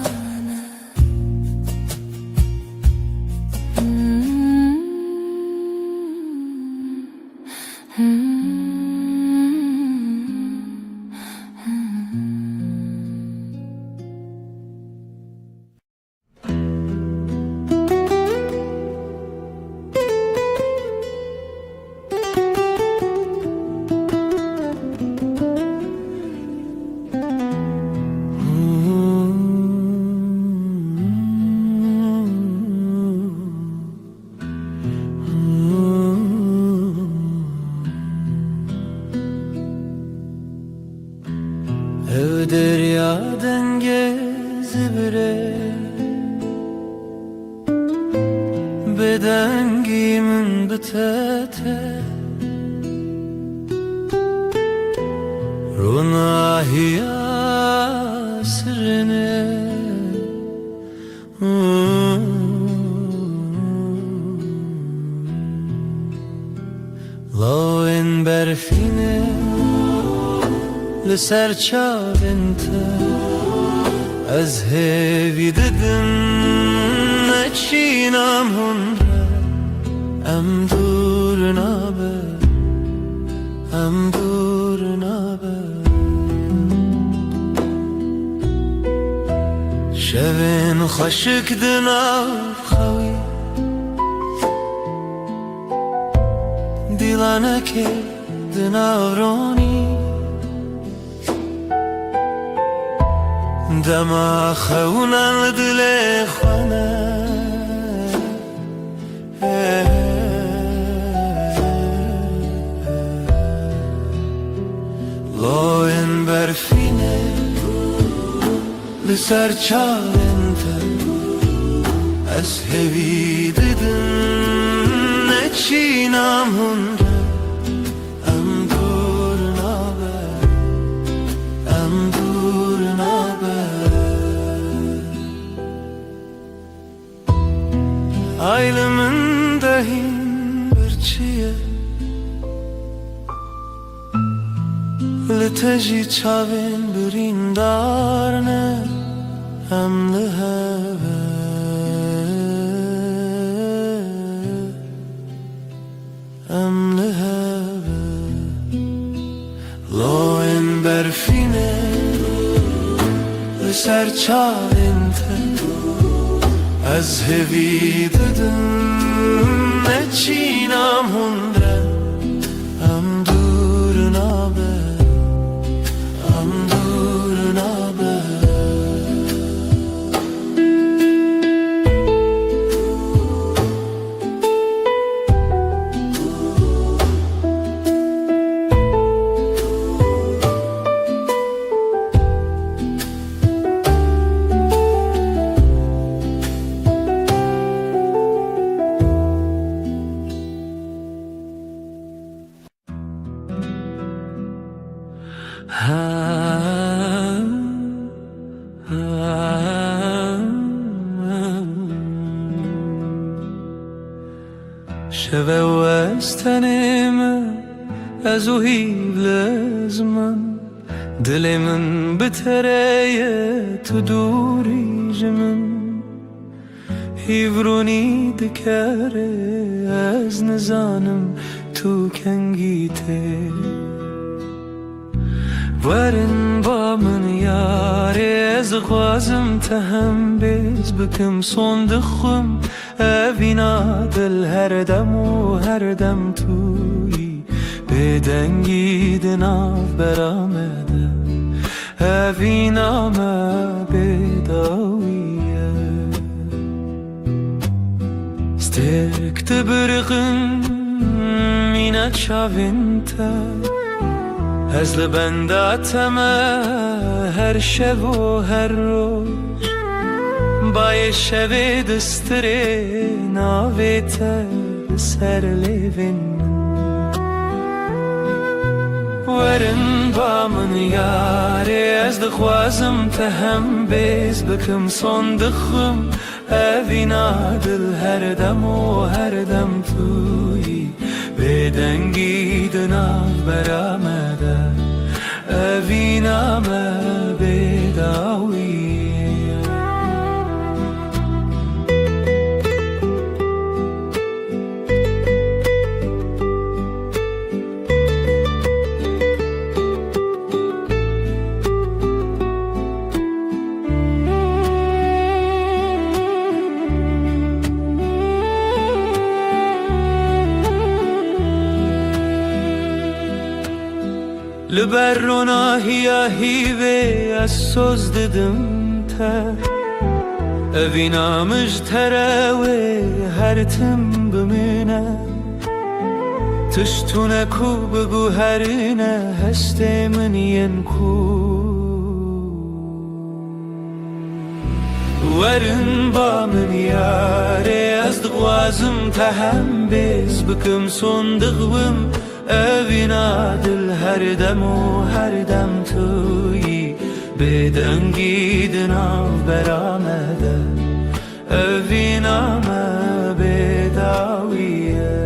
Speaker 3: بدنگی من بتته روناهی سرنه لاوین برفینه لسر چاوینته از هیوی ددم نچینم هنره ام دور نابه ام دور نابه شوین خشک دناو خوی دیلانه که دناو رونی دما خونن دل خانه لاین برفینه لسر چالنته از هوی ددن نچینم هنده ام دور نابه ام دور نابه Aylımın dahin birçiye Liteji çavin birindarne Em liheve Em liheve Loin berfine Liser çavinte از هوی ددم نچینم هنره ام دور نابه ام دور نابه شبه و از تنم از او هیب لزمن دل من بتره تو دوری جمن هیورونی دکره از نزانم تو کنگیته ورن با من یاره از خوازم تهم بیز بکم صندخم اوینا دل هر دم و هر دم توی بدنگی دناف برامده اوینا ما بداویه سترکت برغم مینا چاوینته از لبنداتم هر شب و هر روز بای شب دستره ناویت سر لیوین ورن با من یاره از دخوازم تهم بیز بکم صندخم اوینا دل هر دم و هر دم توی بدنگی دناف برامده اوینا ما بداویه لبر روناهی هیوه از سوز ددم تر اوینا مجتره و هر تم بمینه تشتونه کو بگو هرینه هسته من ین کو ورن با من یاره از وازم تهم بيز بكم صندغوم أبينا دل هردم و هردم توي بدنگیدنا برامده أبينا ما بداويه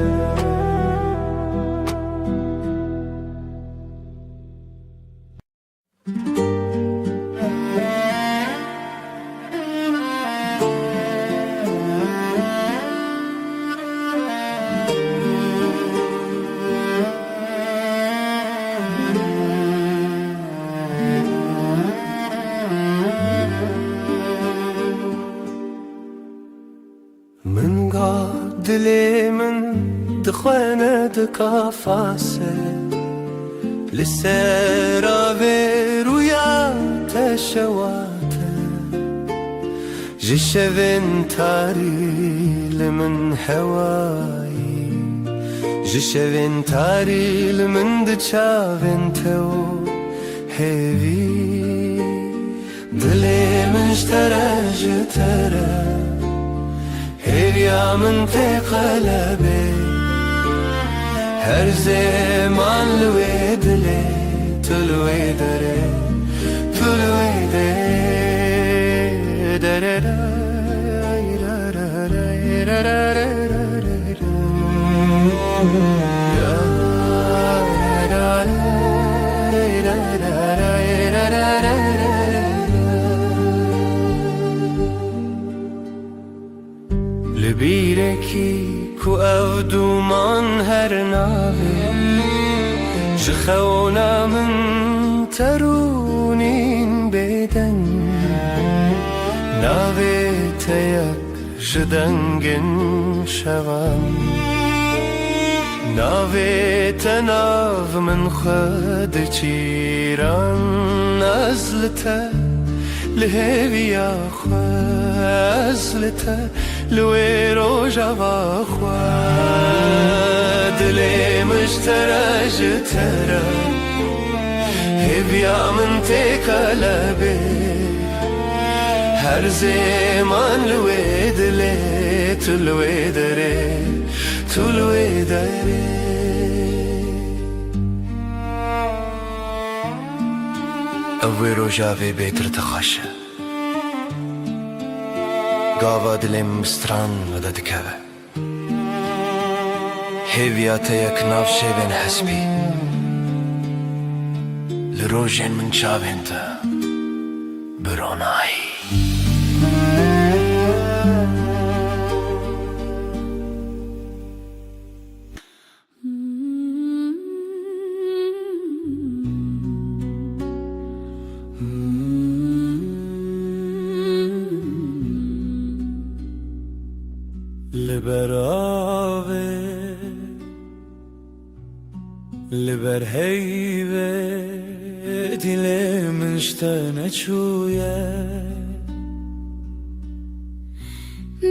Speaker 5: من قاد دلي من دخوانة دكافاسة لسرا برويا تشواته جشفن تاري لمن هواي جشفن تاري لمن دشافن تو هيفي دلي مشترى جترى هريا من تقلبي هر زمان لويد لي تلوي دري تلوي لبيركي كو أودو من هر ناوي جخونا من ترونين بدن ناوي تيك جدنگن شوام ناوي تناو من خد چيران أزلته لهويا خزلته لوي روجا باخوا دلي مشترى جترى هبيا من تقلبي هر زمان لوي دلي تلوي دري تلوي دري اوي روجا في بيتر تخشى قاوا دلم مستران ودا دكابه هيفياتيك نافشي بين حسبي لروجين من شابهنتا بروناي لبراوه لبر هيبه دل منشتنه چويه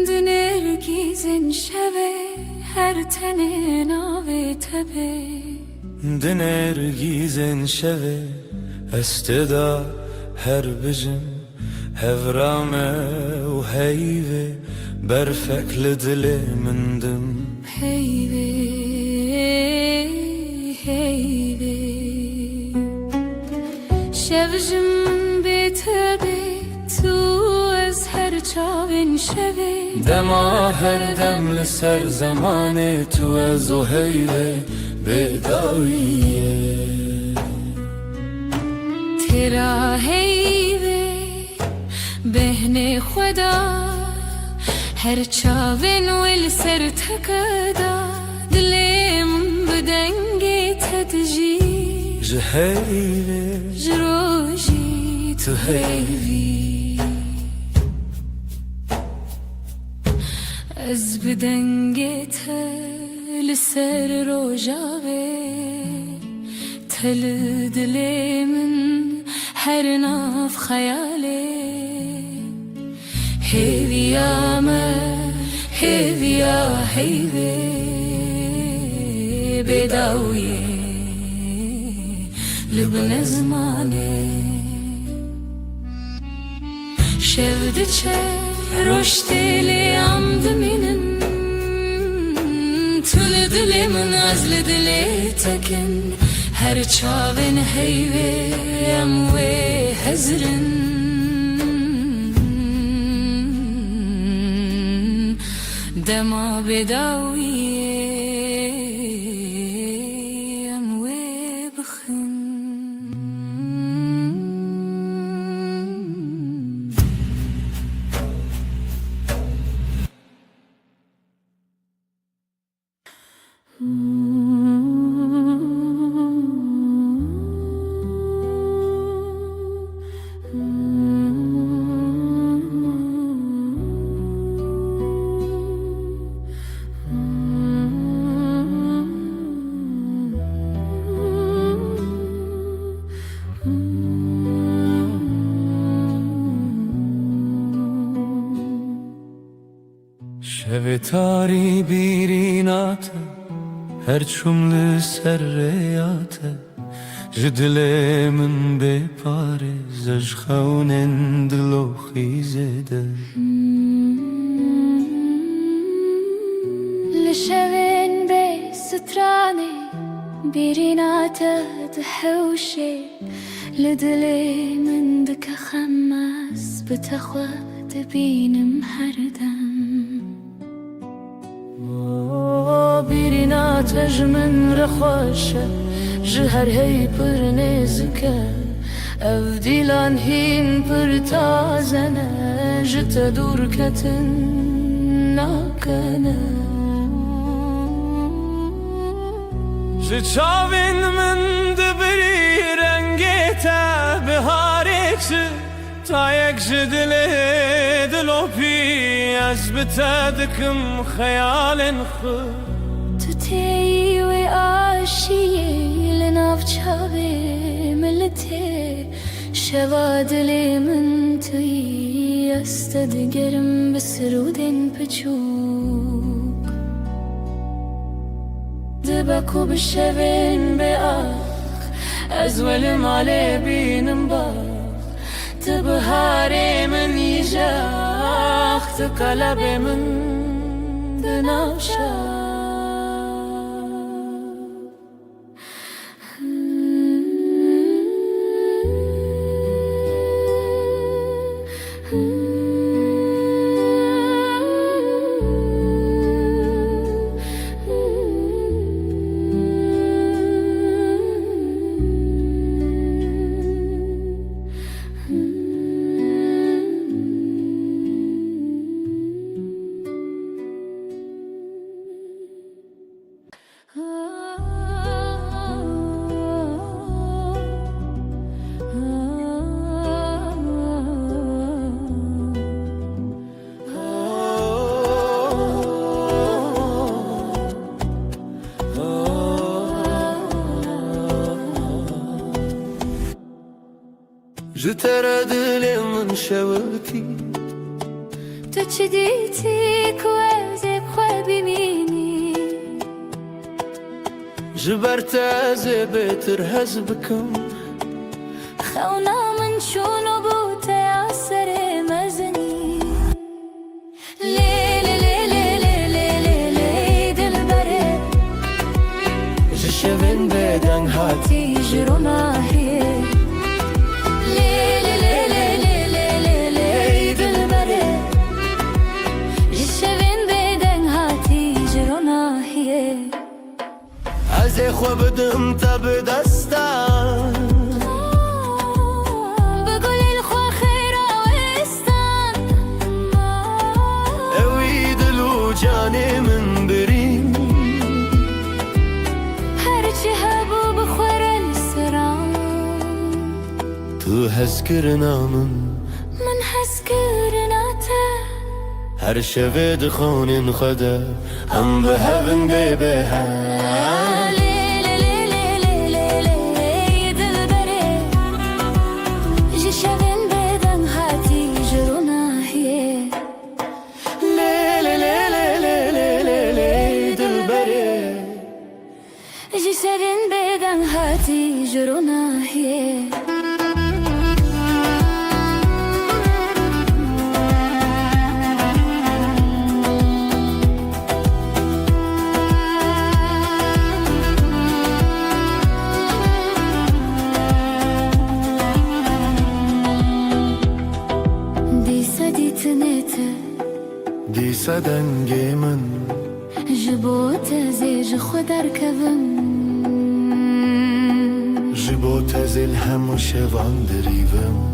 Speaker 4: دنرگیزن شوه هر تنه ناوه تبه
Speaker 5: دنرگیزن شوه استدا هر بجم هفرامه و هيبه برفك لدلي مندم
Speaker 4: هيبه هيبه شوجم بتبه تو از هر چاوین شوه
Speaker 5: دما هر دم لسر زمان تو از و هيبه بداویه
Speaker 4: ترا هيبه بهن خدا هر چاوین ول سر تکدا دلم بدنگی تدجی
Speaker 5: جهيبه
Speaker 4: جروجی تو هیوی از بدنگی تل سر روجاوه تل دلم هر ناف خیاله هيفيا ما هيفيا هيفي بداوية لبن زماني شفدتش رشتي لي عمد منن نازل دلی تکن هر چاوین هیوی ام وی هزرن دما بداوی ام وی بخن
Speaker 3: شب تاری بیرینات هر چوم لسر ریات جدل من بپاره زج خونن دلو خیزده
Speaker 2: لشوين بي ستراني بيريناته تحوشي لدلي من دك خماس بتخوى تبين محردم
Speaker 4: بيرينات من رخوشة جهر هي پر نزكة أفديلان هين پر تازنة جت دور كتن ناكنة
Speaker 3: چاوین من دبری رنگیت بهارکس تا یک جدل دلو پی از بتدکم خیال خود
Speaker 2: تتي وعاشي لناف چاوي ملتي شوادلي من توي استدقرم بسرودين بچوك دبكو بشوين بآخ أزولم علي بينم باخ تبهاري من يجاخ تقلبي من دناشاخ
Speaker 1: جتر دل من شوقتي
Speaker 2: تشديتي كوازي بخوابي ميني
Speaker 1: جبرت زبتر هزبكم
Speaker 2: خونا من شونو بوتا عسر مزني ليلي ليلي ليلي ليلي دلبري
Speaker 1: جشبن بدن هاتي
Speaker 2: تيجرنا هي ليلي ليلي ليلي ليلي دلبري جشبن بدن هاتي جرنا هي
Speaker 1: از خو بدم تب دستان
Speaker 2: بقول الخوا خيرا وستان
Speaker 1: اوي دلو جاني من برين
Speaker 2: هرچی هبو بخور السران
Speaker 1: تو هزكرنا
Speaker 2: من هسكرناته
Speaker 1: هر شب دخون خدا هم بهبن ببها
Speaker 2: ليلي ليلي ليلي ليلي دلبري جشبن بدن هاتي جرنا هي
Speaker 1: ليلي ليلي ليلي ليلي دلبري
Speaker 2: جشبن بدن هاتي جرنا هي
Speaker 5: دنگی من
Speaker 4: جبو تزی جخود ارکبم
Speaker 5: جبو تزل همو شوان دریوم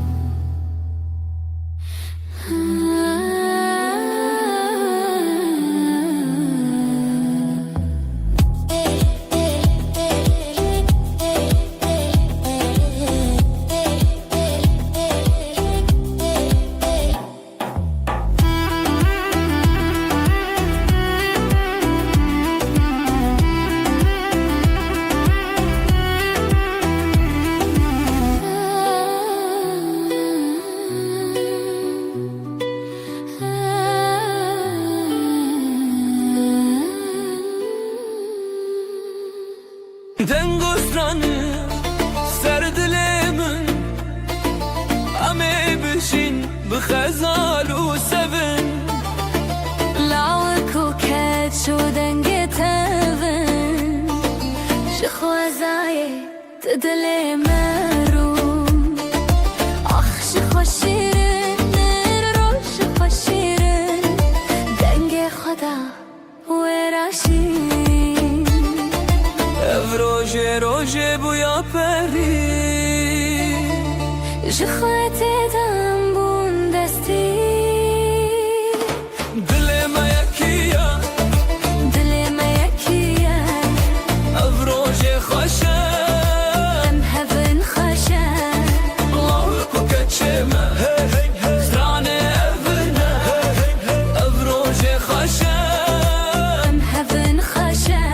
Speaker 3: دنگسترانı سردلمن امي بشين بخزال وسبن
Speaker 4: لعوك وكاد شو دنگي تبن شخوازاي تدلي مروم اخ شخو شيرين رو شخو شيرين دنگي خدا وراشين
Speaker 3: روژه روژه بویا پری
Speaker 4: جخواتي دم بون دستي
Speaker 3: دل ما یکیه
Speaker 4: دلي ما يكيا
Speaker 3: اف روژه خوشه
Speaker 4: ام هفن خشا
Speaker 3: الله بکچمه زرانه افنه اف روژه خوشه
Speaker 4: ام هفن خشا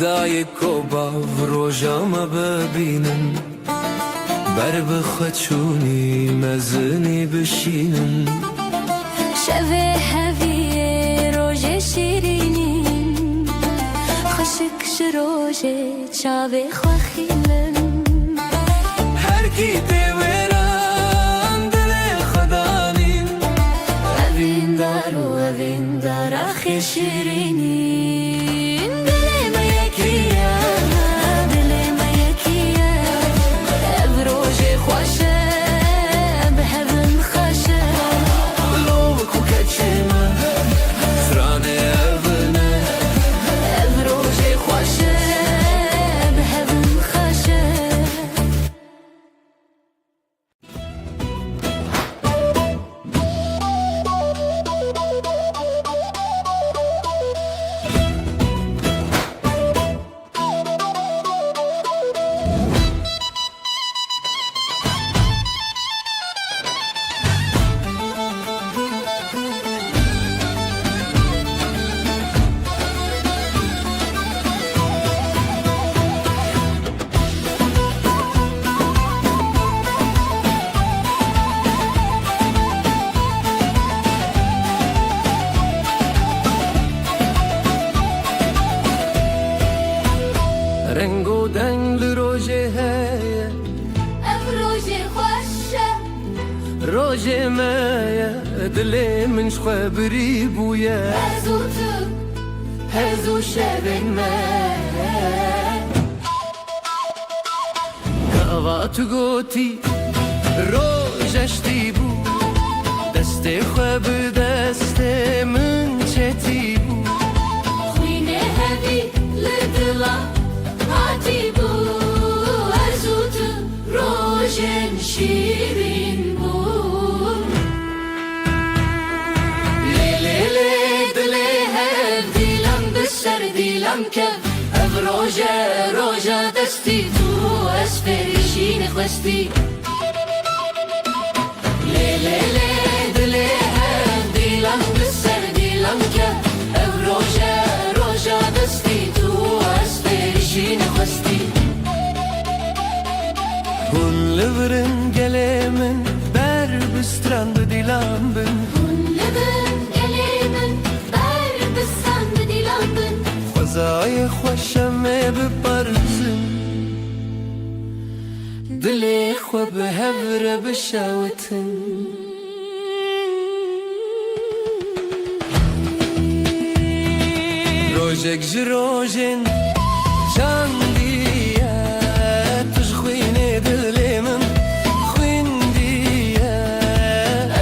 Speaker 3: دای کوبا و روژام ببینن بر بخچونی مزنی بشینن
Speaker 4: شبه هوی روژه شیرینین خشک شروژه چاوه خواخیلن
Speaker 3: هر کی دیوران دل خدانین
Speaker 4: اوین دار و اوین دار آخی شیرینین دل ما یکیه دل ما یکیه او روژه خوشه به هون خوشه
Speaker 3: لو بکو کچمه زرانه افنه
Speaker 4: او روژه خوشه به هون خوشه
Speaker 3: رنگ و دنگ روژه هیه
Speaker 4: او روژه خوشه
Speaker 3: روژه مایه دل من شخوا بری بویه
Speaker 4: هزو تو هزو شبن من
Speaker 3: کاوات گوتی روژشتی بو دست خوا به دست من چتی بو
Speaker 4: خوینه هوی لدلا هاتی بو هزو تو روژن شیرین بو لیلی دلی هف دیلم بسر دیلم کف او روژه دستی تو از فریشین خواستی لیلی دلی هف دیلم بسر دیلم کف او روژه دستی تو از فریشین خواستی
Speaker 3: هون لورن گله من بر بستران دیلم بن
Speaker 4: هون لبن گلی من بر
Speaker 1: غزای خوشم بپرسم دلی خو به هفره بشوتن روژک جروجن جاندیه تش خوینه دلی من خویندیه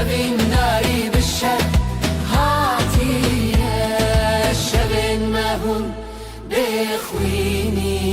Speaker 2: أبين ناري بالشر هاتية شبن ما هم بخوينية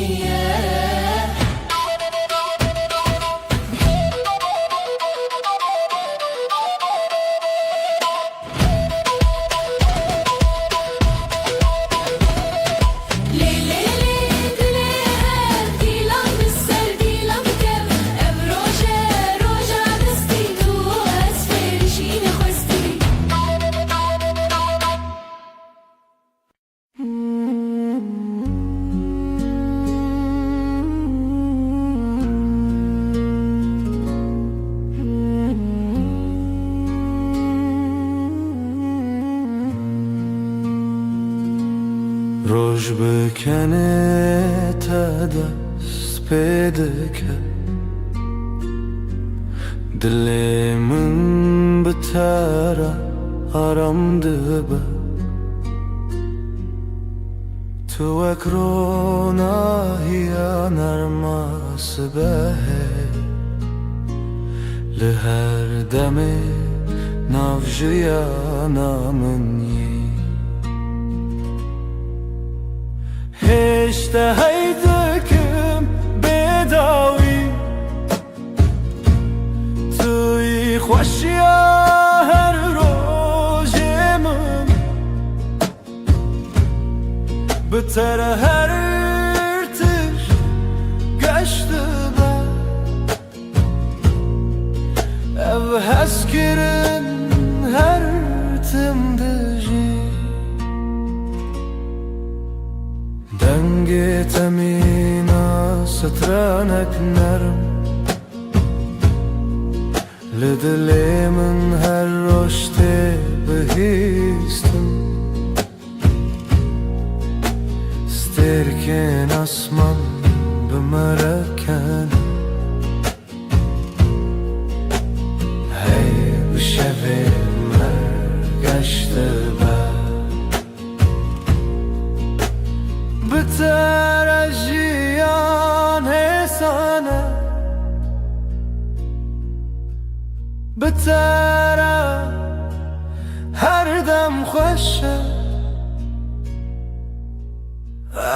Speaker 1: روش بکنه تا دست پیدا کرد دل من بتره آرام دبه تو اکرونا هیا نرماس به لهر دم نافجیا نامنی هشته هیدکم بداوی توی خوشیا هر روزمم بتر هر ارتش گشته با او هسکرن هر تمدجی دنگ تمینا سترانک نرم لدل من هر رشته بهیستم سترکن اسمان بمرکن هی بشوه مرگشته بتر جیان حسانه بتر هر دم خوشه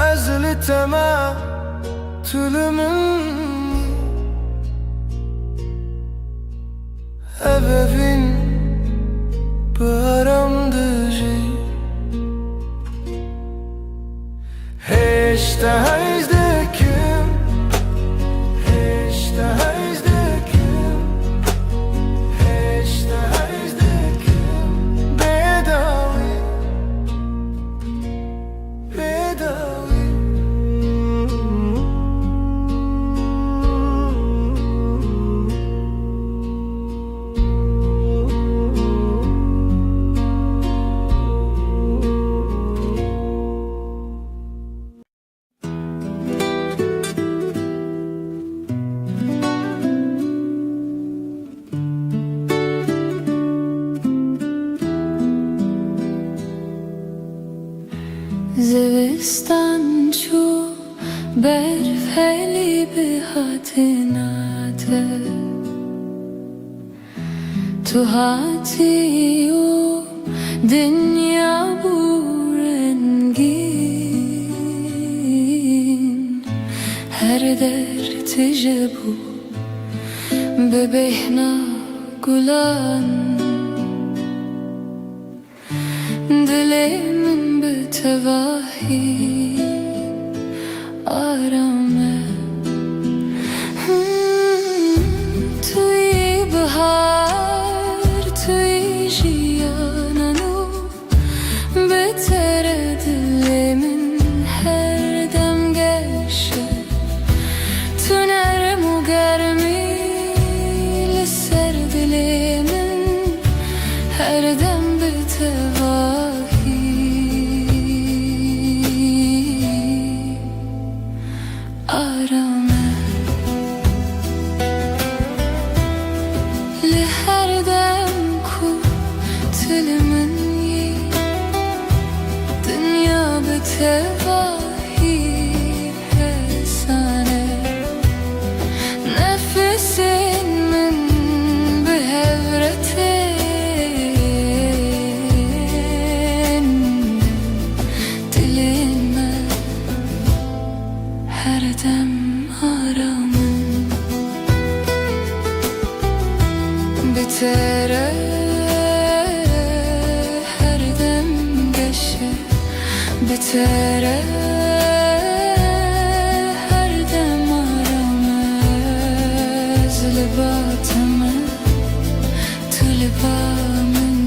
Speaker 1: از لتما طول من ابفین برام دجی هشته هیزدکم هشته هیزدکم هشته هیزدکم بداوی بداوی
Speaker 4: زوستان چو برف هلی به هاتناته تو هاتی و دنیا بورنگین هر در تجبو ببهنا گلان دل من به تواهی آرامه توی بهار توی جیانانو بهتر دل من هر دم گشه تو نرم و گرمی لسر دل من هر دم به تواهی بتواهی حسانه نفسین من بهورتین دلime her dem aramın bitere her dem geçe bitere her dem aramız libatımı tulibamın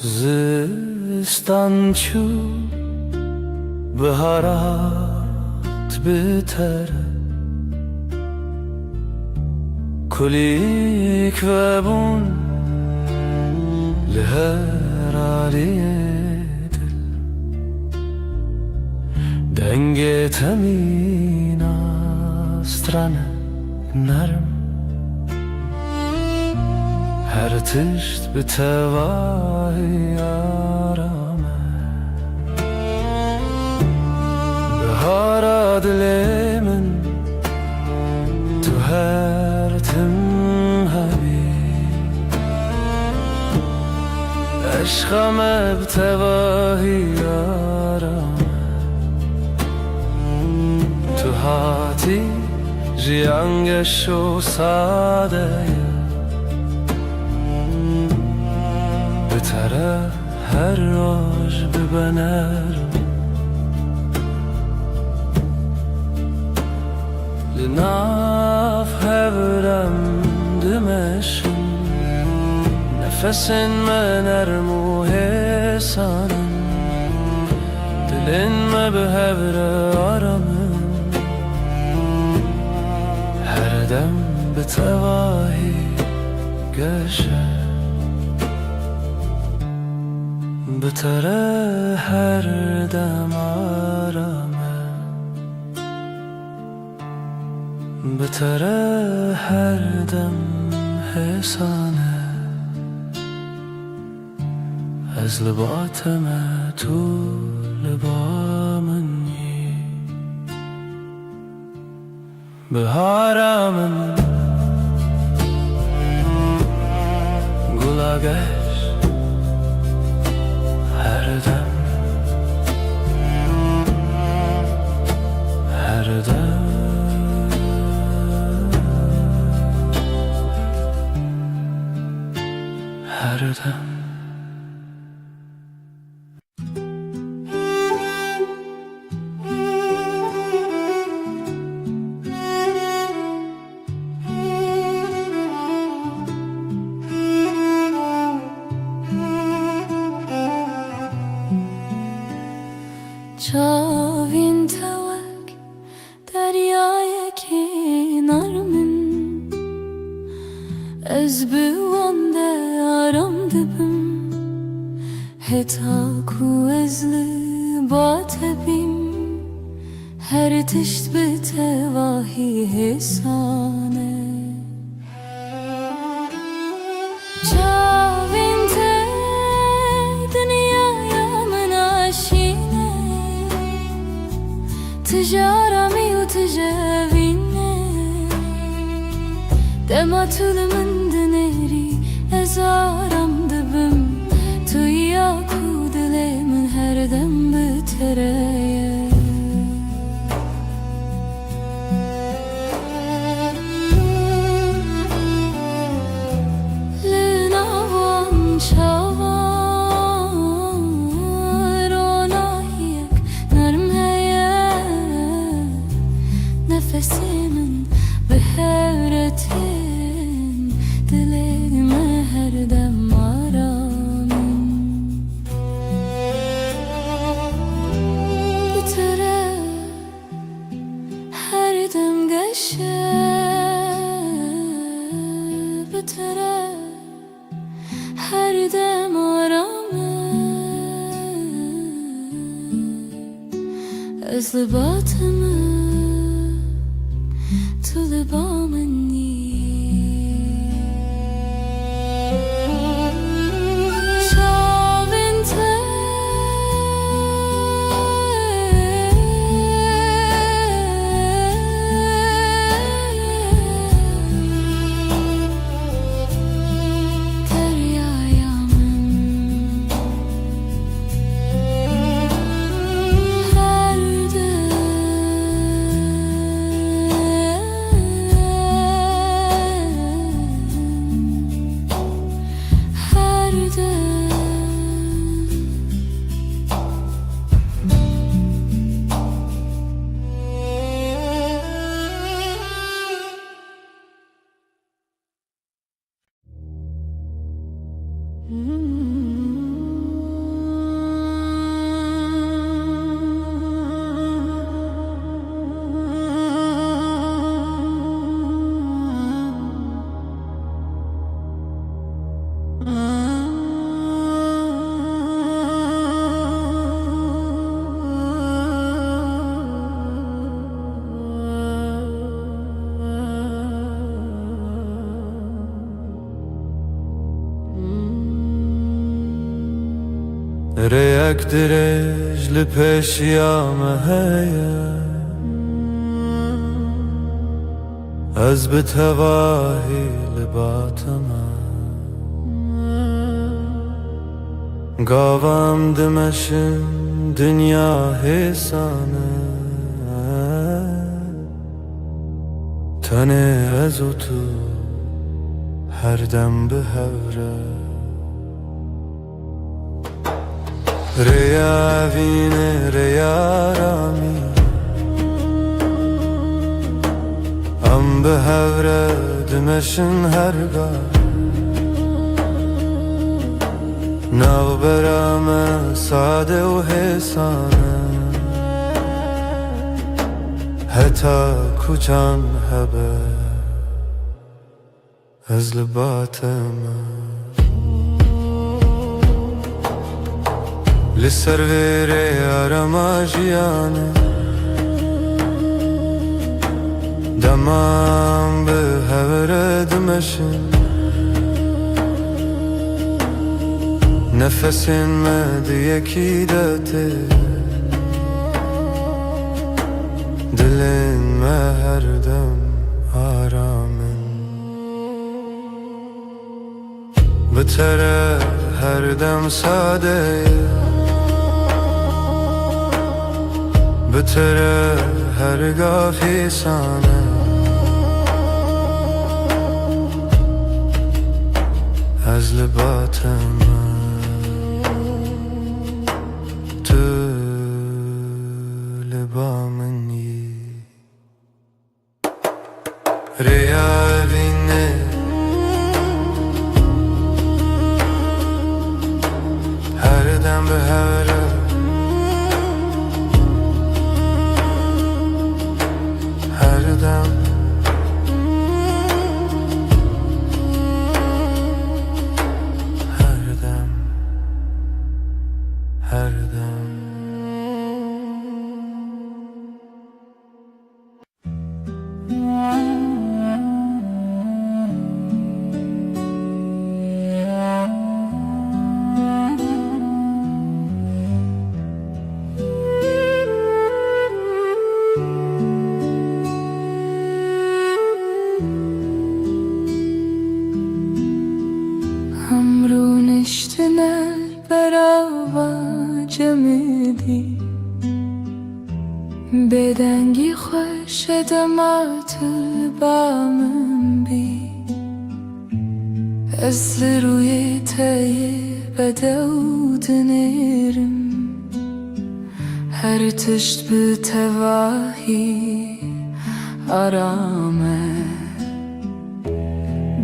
Speaker 3: زستان چو بهارات بتره کلیک و بون لهرالی دل دنگ تمین استرانه نرم her tişt bir tevahi arame Bahara dilemin tu her tim habi Eşkame bir tevahi arame Tu hati jiyangeş o sadeye بتره هر راج ببنرم لناف هورم دمشم نفسین من ارمو حسانم دلین ما به هور آرامم هر دم به تواهی گشه بتره her dem arame بتره her dem hesane از لباتم تو لبامنی بهارمن گلاگه her dem her dem
Speaker 4: Çavin tevek deryaya kenarımın Ez büvande aram dibim Heta ku ezli batebim Her tişt be tevahi hesane Çavin te dünyaya min aşine Tijarami u tijavine Dema tülümün dineri ezaram dibim Tuya kudilemin her dem bitereye Nefesimin behevretin Dileğime her dem aramın Bitere her dem geçe Bitere her dem aramın Özlü batımı Tulibamani Şavinte Deryayamın her dem
Speaker 1: ريك درج لبشيا مهيا أزبت هواهي لباتما قاوام دمشن دنيا هسانه تنه ازوتو هر دم بهوره ريا vine ريا رامي ام بهوره دمشن هرگاه ناو برام ساده و حسانه حتی کوچان هبه از لباتمه لسر ویره آراماجیانه دمام به هوره دمشن نفسین مد یکی داته دلین ما هر دم آرامن بتره هر دم ساده بتره هرگاه فیسانه از لباتم تو لبامنی ریا وینه هر دم به هره هر دم هر دم هر دم
Speaker 2: دمعت البامن بی از روی تی بدودنرم هر تشت به تواهی آرامه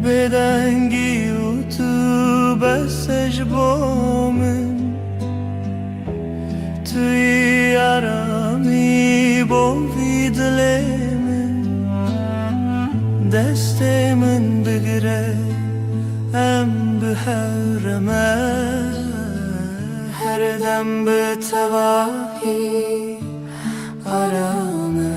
Speaker 1: بدنگی و تو بسش بامن توی آرامی بوی دل من دست من بگیره ام به حرمه هر دم به تواهی آرامه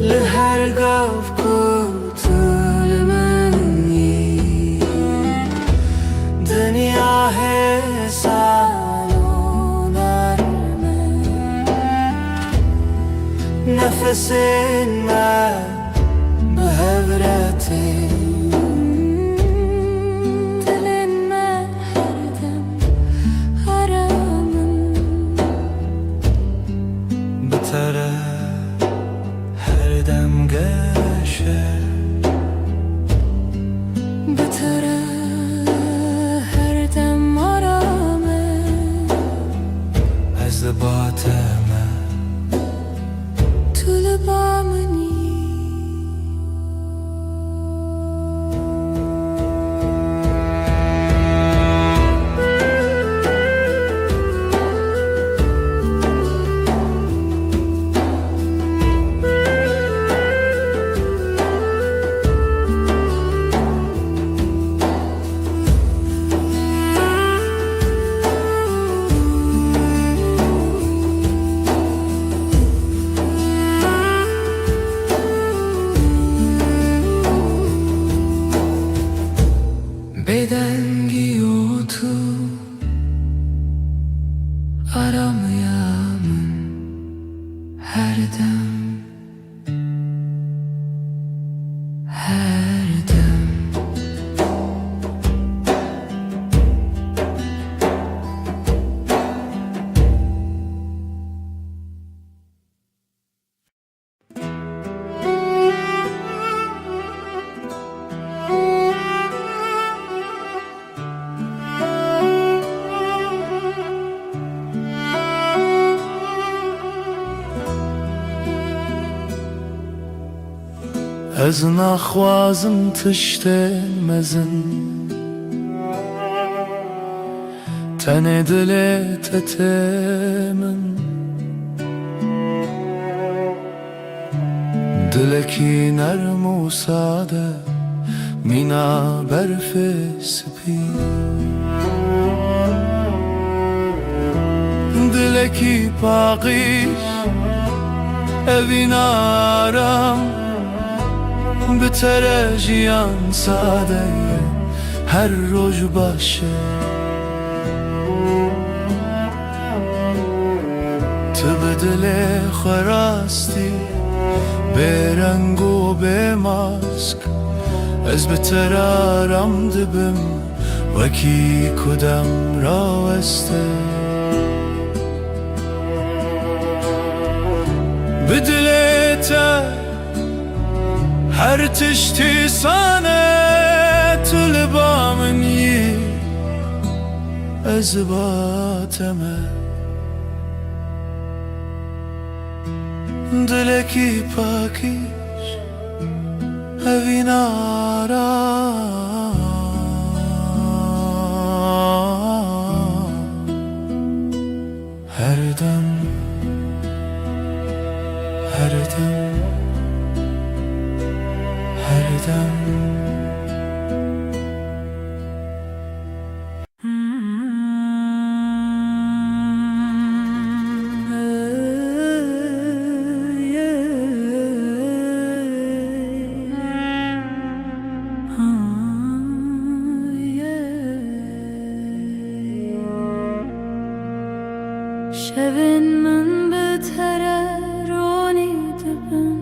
Speaker 1: لهر گاف کتل منی دنیا حسانو نرمه نفس من به هورتی
Speaker 2: دل من هر دم آرامن
Speaker 1: بتره هر دم گشه
Speaker 2: بتره هر دم آرامه
Speaker 1: از باطمه
Speaker 2: تو لبامنی بدنگی و تو آرامیم هر دم هر دم
Speaker 1: از نخوازم تشتن مزن تن دل تتمن دلکی نرم و ساده مینا برف سپی دلکی پاقیش اوین آرام بتره جیان ساده هر روز باشه تو به دل خراستی به رنگ و به ماسک از بتر آرام دبم وکی کدام راوسته به دلت هر تشتی سانه تو لبامنی از باطمه دلکی پاکیش اوین آرام هر دم هر دم هر دم
Speaker 2: شبن من بتره رونی دبن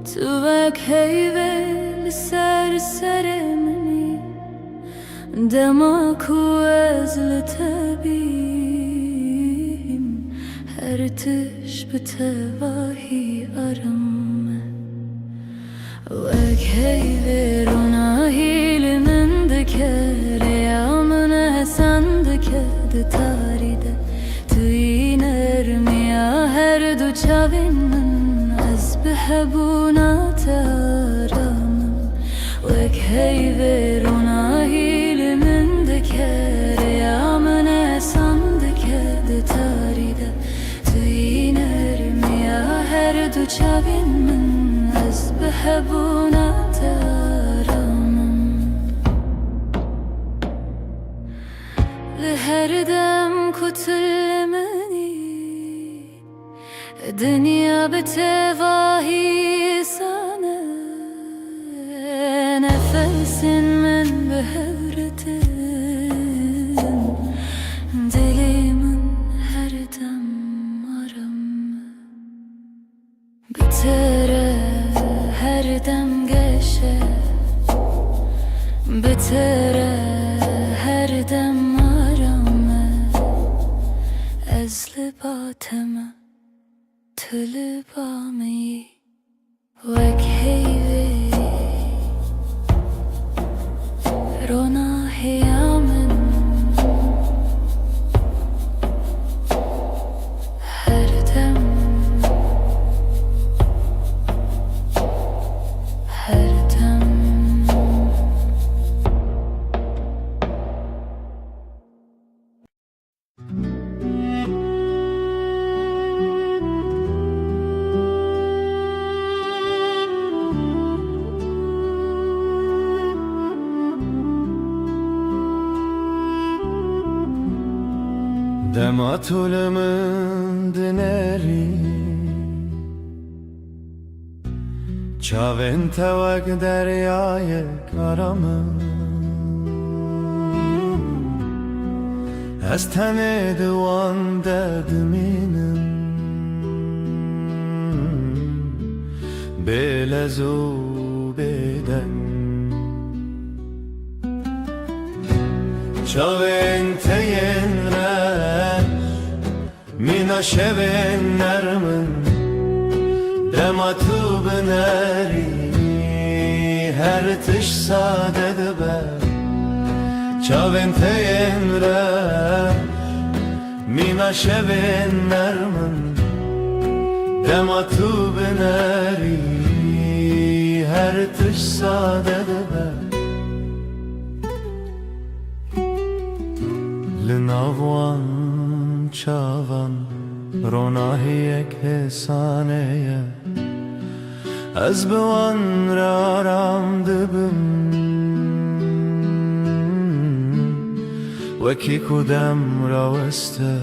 Speaker 2: تو وک هیوه لسر سر منی
Speaker 4: دمك وازل تبيم هرتش بتباهي أرم وكهي فيرونا هيل من دكر يا من هسان دكر تاريد توين ارمي هردو چاوين من از بحبونا تارم وكهي فيرونا هيل من دكر يا من هسان دكر تاريد توين ارمي هردو چاوين من از بحبونا تارم لهر دم كتلمني الدنيا بتواهي سنة نفس من بهورتن دلي من هر دم مرم بتره هر دم گشه بتره هر دم مرم از لباتم تلبامی وکهی رونا هیامن هر دم هر دم
Speaker 1: Dematulımın dineri Çavin tevek deryayı karamı Ez tene divan derdiminim Belezu beden Çavin teyen Mina şevin nermin Dematu bineri Her tiş sadede be Çavin teyemre Mina şevin nermin Dematu bineri Her tiş sadede be Linavwan çavan Ronahiyek hesaneye Ez bewan raram dibim Weki kudem raweste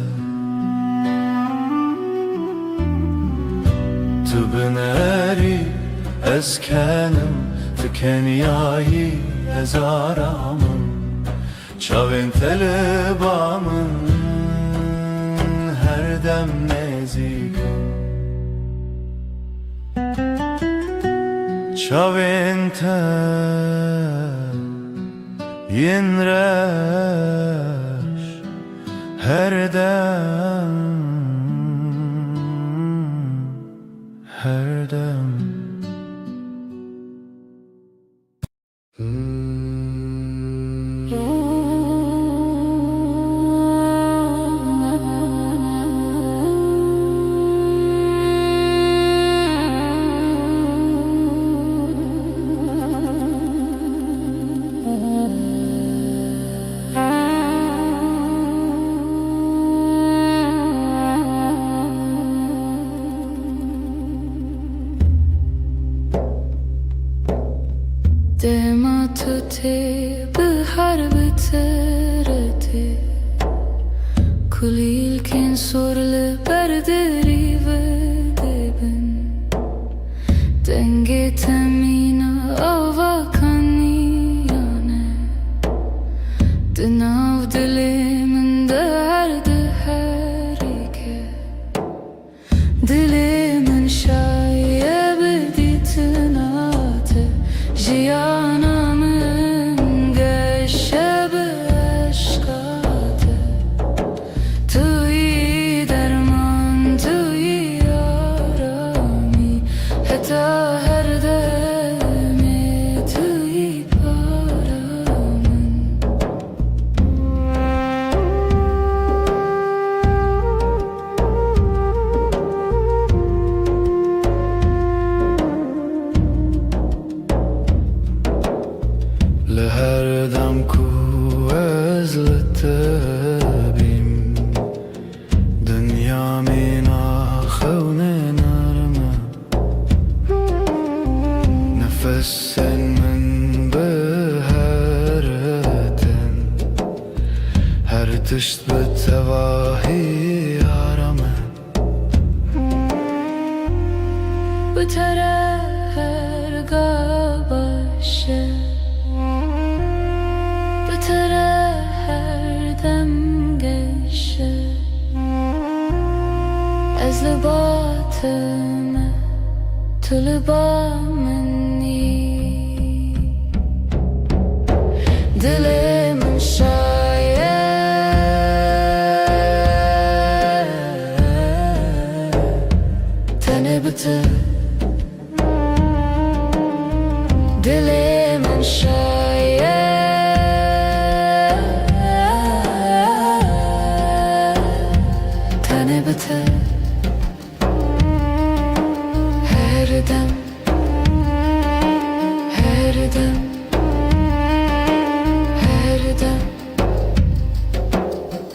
Speaker 1: Tu bineri ez kenim Tu kenyayi ez aramım Çavin telebamın her dem nezikim Çavin te yinreş her dem her dem
Speaker 4: دماتوتي بحرب ترتي كليل كن سور لبردري ودبن دنگي تمينا آوا كانيانه دناو دلي من درد هريكه دلي من شايب ديتناته جيانا من قشب
Speaker 5: بیم دنیا مینا خونه نرمه نفس من به هر تشت به تواهی آرامه
Speaker 4: بتره هر گاه باشه بتره هر دم گشه از لباتمه تو لبا منی دل من شاید تنه بته دل من شاید تنه بته هر دم هر دم هر دم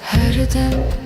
Speaker 4: هر دم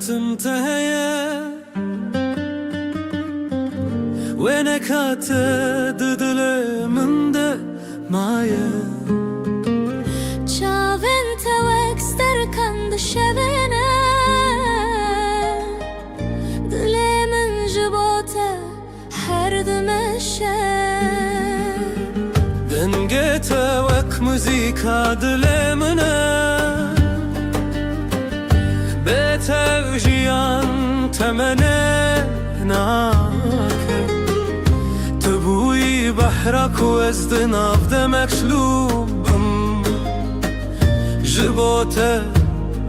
Speaker 3: تمتهيا وينك هتددل من ده معايا
Speaker 4: چاوین توک سترکند شبینه دل من جبوته هر دمشه
Speaker 3: دنگه توک موزیکا دل منه بتوجيان تمنى ناكر تبوي بحرك وازدناف دمك شلوبم جبوته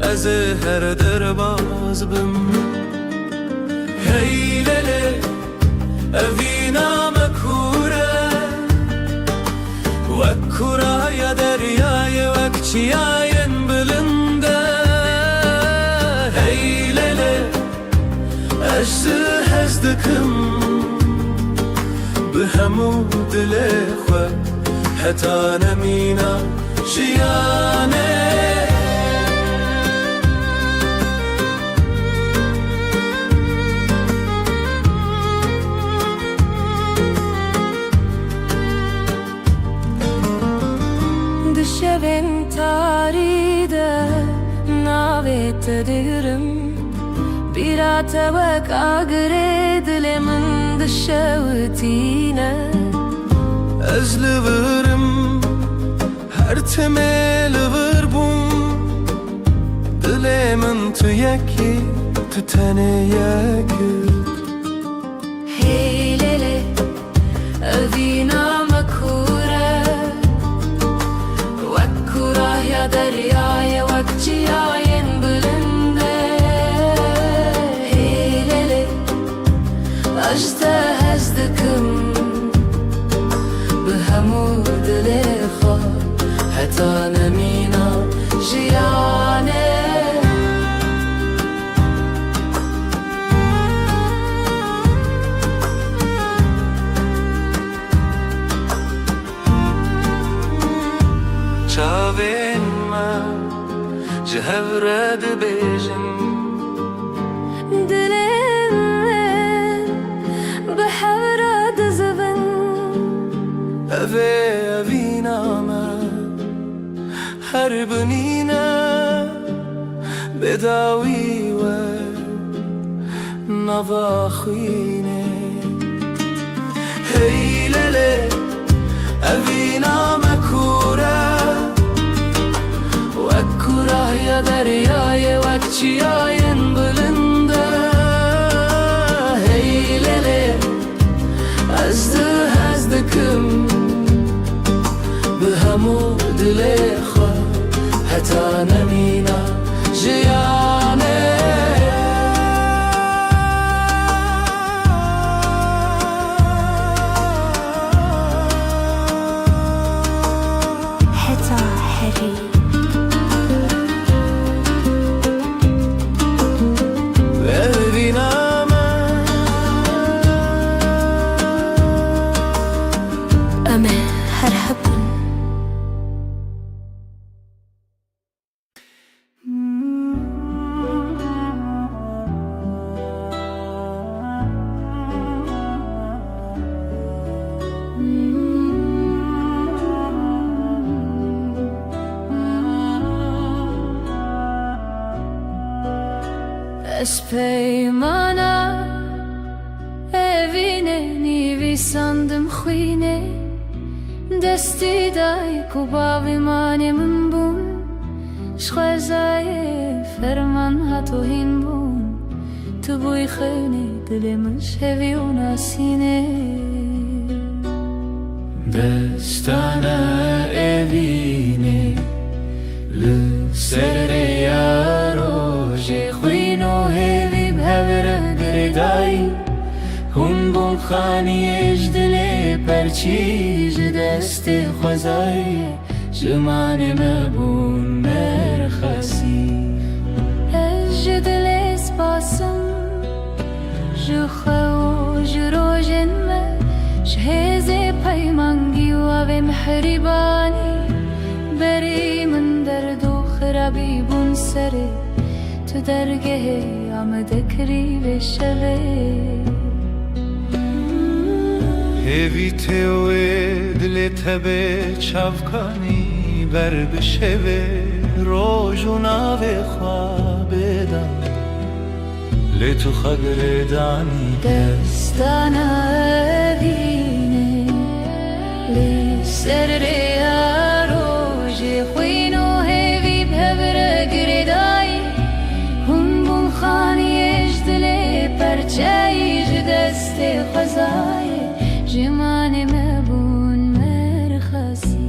Speaker 3: ازهر درباز بم هي ليلي افينا مكورة وكورة يا درياي وكشياين بلنده أجزء هزدكم بهمو دلخوة حتى نمينا جياني
Speaker 4: دشبن تاريده ناويت ديرم بيرا توك آقري دل من دشوتينا
Speaker 3: أزل ورم هر تميل وربوم دل من تو يكي تتني يكي
Speaker 4: هي ليلي أذينا مكورة وكورة يا درياي وكجياين أجزء هزدكم بهمو دلخو حتى نمينا جياني
Speaker 3: چاوین ما جهورد بیجن أبي أبينا ما هربنينا بداوي و نواخيني هي ليلي أبينا مكورة وكورة يا درياي وكشياين بلنده هي ليلي
Speaker 5: دلخوا حتى نمينا جيانه
Speaker 2: حتى حري أما هرحبن
Speaker 4: Espejmana evine nivi sandım khine desti dai ku bavi mane min bun shkhazaye ferman hato hin bun tu buy khane dilim shevi unasine
Speaker 5: دستانه evine لسره یاروجه خوینو هیوی بهوره گردایی هون بون خانی اجدله پرچیج دست خوزایی جمان مبون مرخصی
Speaker 4: اجدل اسباسم جخو جروجن ما شهز پیمانگی و به محربانی بری من درد و خرابی بون سره تو درگه آمده کری به شبه
Speaker 1: هیوی تیوه دل تبه چافکانی بر بشوه روژو ناوه خوابه دم لتو خگر دانی
Speaker 4: دستانا evine li serre aroje خوینو هیوی بهوره گردایی هون بون خانی اجدله پرچایج دست خوزایی جمان مبون مرخصی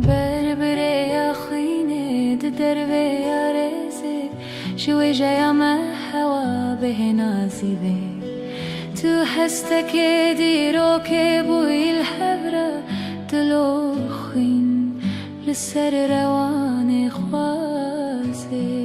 Speaker 4: بربره یا خوینه دربه یا رزه شوی جایا ما هوا به نازیبه تو هستك ديرو كبوي الحبرة دلو خوين لسر رواني خوازي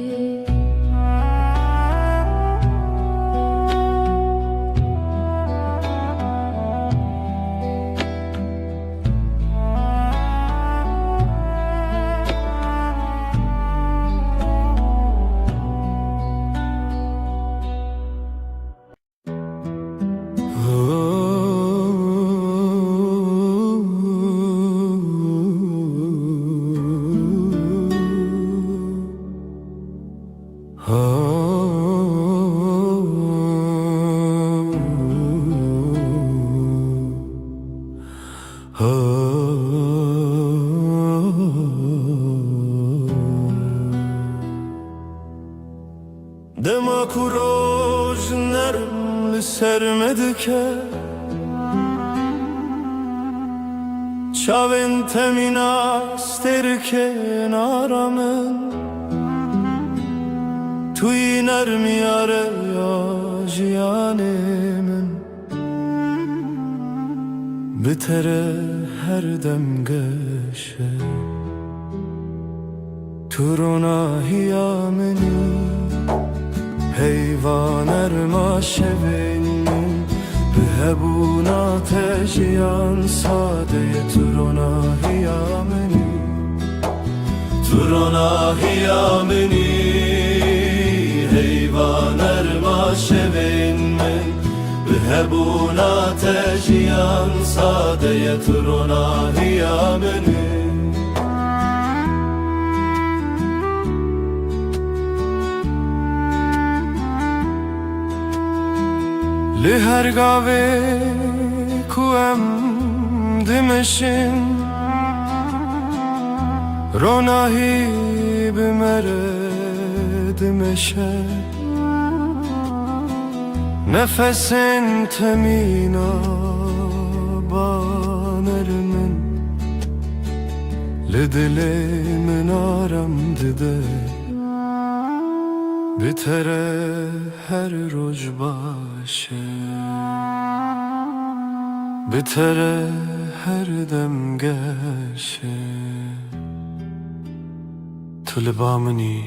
Speaker 1: دما کوروش نرم لسرمده که چاوین تمین استر کنارمن توی نرمی آره یا جیانمن بتره هر دم گشه تو روناهی آمنی حیوان ارما شوین به هبونا تجیان ساده تو روناهی آمنی تو روناهی آمنی حیوان ارما شوین من به هبونا تجیان ساده تو روناهی آمنی لهر گاوه کوام دمشن روناهی بمره دمشه نفسن تمینا بانرمن دل من آرام دده بهتره هر روز باشه بهتره هر دم گشه تو لبا منی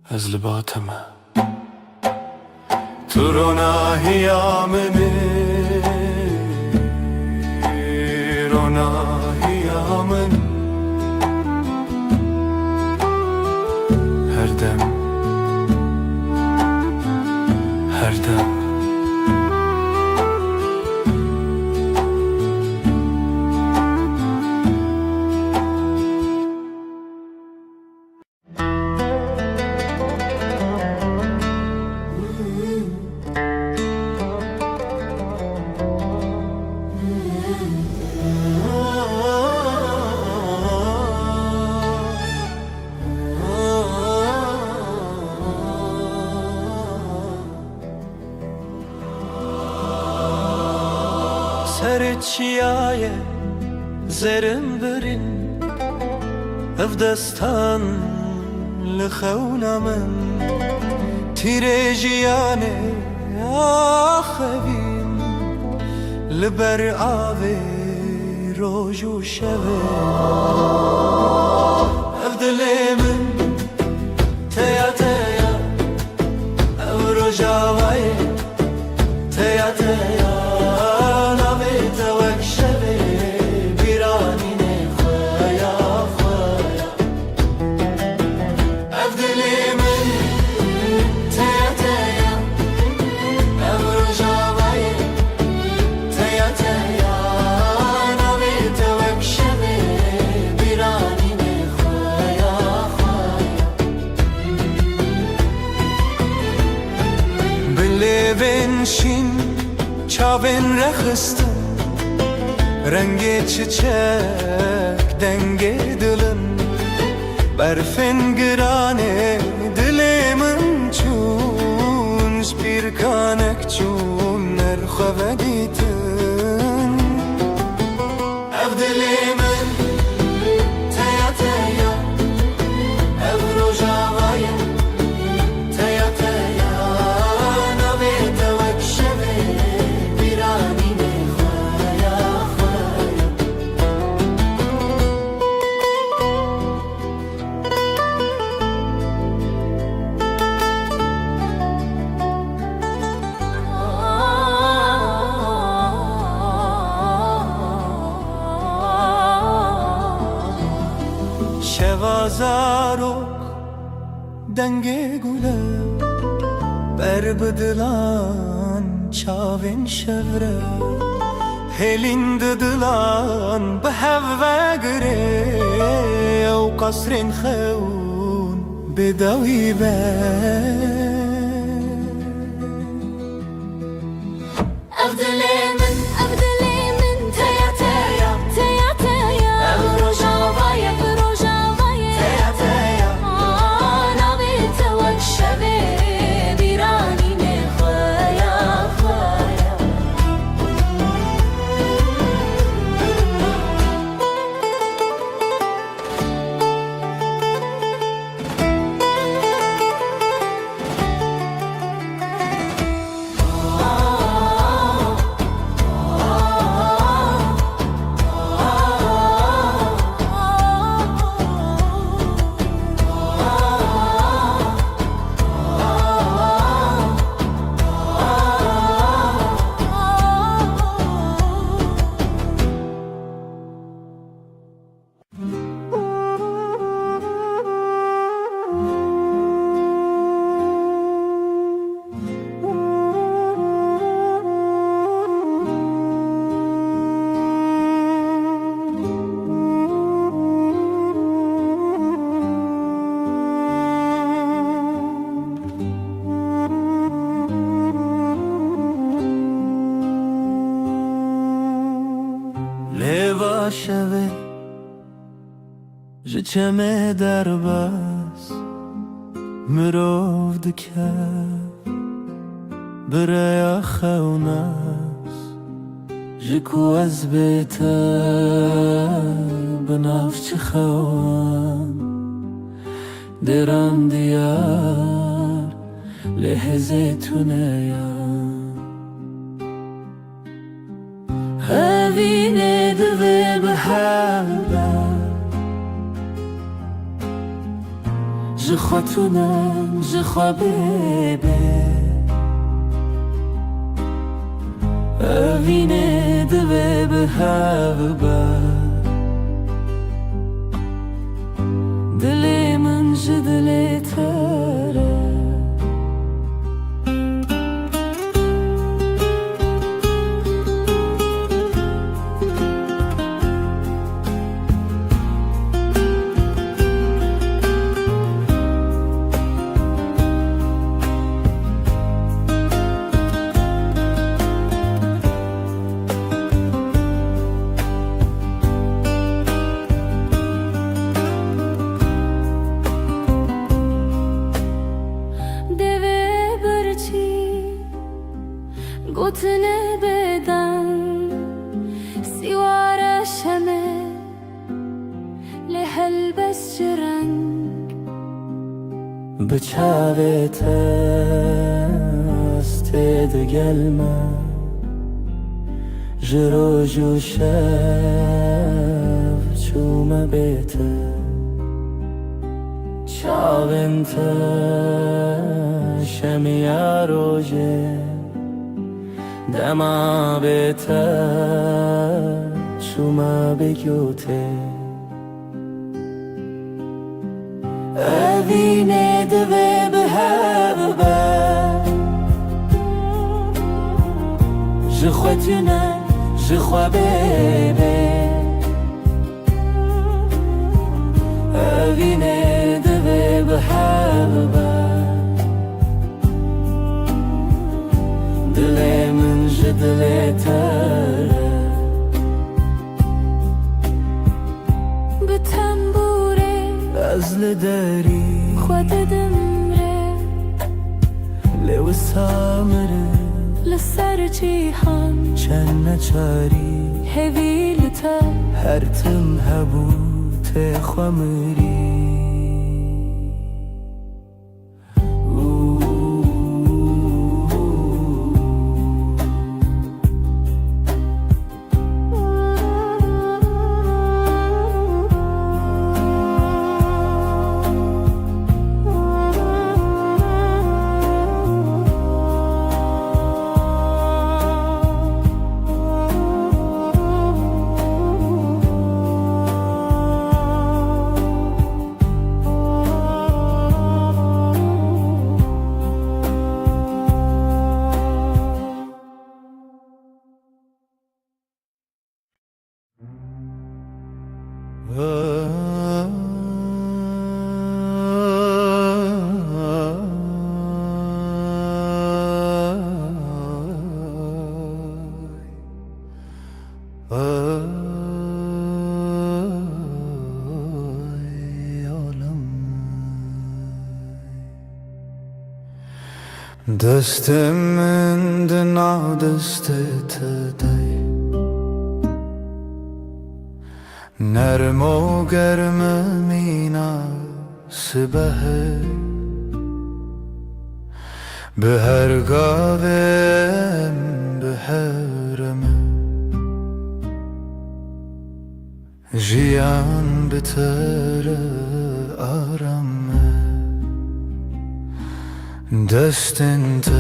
Speaker 1: از لباتمه تو روناهیا منی روناهیا من هر دم هر دم سرچیای زرم برین افدستان لخونمن تیرجیانه آخوین لبر آوی روز و شبه افدلی من تیا تیا او رجاوی تیا تیا شین چاوین رخستم رنگ چیچک دنگ دلم برفن گرانه دل من چون سپیرکانک چون نرخوه دیتن اف دل من تیا تیا اف روژاوای تیا تیا شوازارok denge gule ber bıdılan çavin şevre helin dıdılan behevve gre o kasrin khun bedawi be شوه جچمه در بس مرو دکه برای خونس
Speaker 5: جكو از بيتا بنافش خوان دران ديار لحزتونيان هذين دغي بحبا جخوتونان جخوا بيبي هذين دغي بحبا دلي من جدلي ترى
Speaker 4: قوتني بدن سوار شمه لهلبس جرنگ
Speaker 5: بچاوت استد گلما جرو جو شب چوم بیت چاونت شمیا روجه دما بیتا شما بگوته اوینه دوه به هوا جخوتونه جخوا بیبه اوینه دوه به هوا دل من جدل تره
Speaker 4: به تنبوره
Speaker 5: از لداری
Speaker 4: خود دمره
Speaker 5: لو سامره
Speaker 4: لسر جیهان
Speaker 5: چند نچاری
Speaker 4: هویلتا
Speaker 5: هر تم هبوت خمری
Speaker 1: دست من دنا دست تدای نرم و گرم مینا سبه به هر گاوم به هرمه جیان بتر آرامه دست انت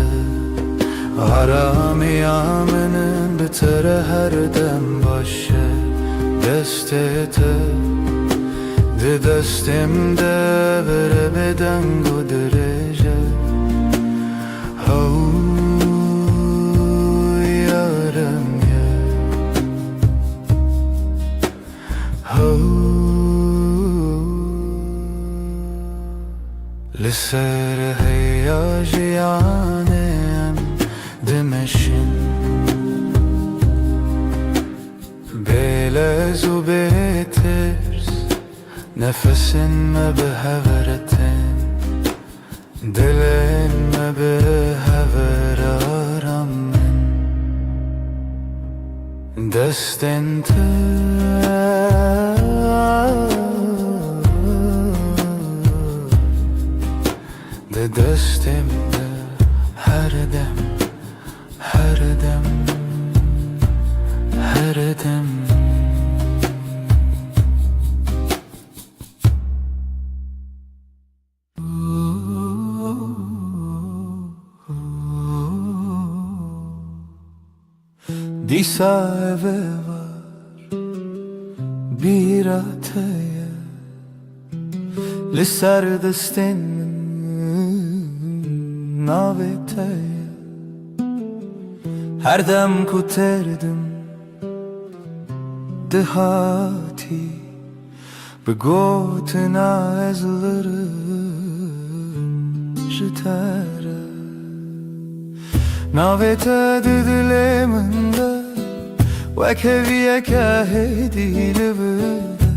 Speaker 1: آرامی آمنم بتر هر دم باشه دستت ده دستم ده بره به دنگ و درجه هاو یارم یه هاو لسر هیاجیانم دمشن بلزو بترس نفسن ما بهورتن دلن ما بهور آرامن دستن تو ده دستم ده هر دم هر دم هر دم Disa eve var bir ataya li ser destên min navê te ye her dem ku terdim dihatî bi gotina ez lirim ji te re navê te di dilê min de wek heviyeke hêdî li vir de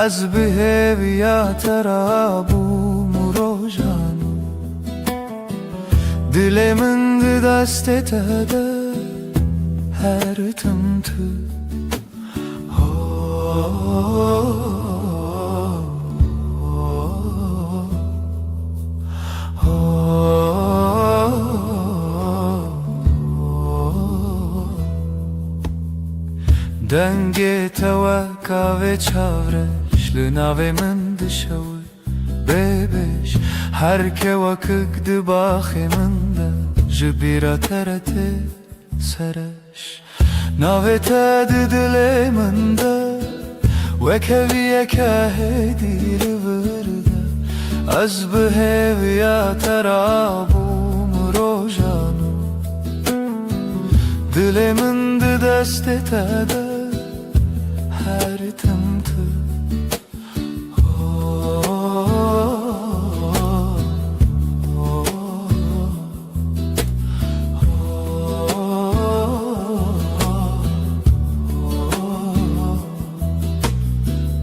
Speaker 1: ez bi hêviya te re bûm û rojan û dilê min di destê te de her tim tu Dengê te weka vê çavreş li navê min dişewir bêbêj her ke wekik di baxê min de ji bîra te re tê sereş navê te di dilê min de wek heviyeke hêdî li vir de ez bi hêviya te re bûm û rojan û dilê min di destê te de her tim tu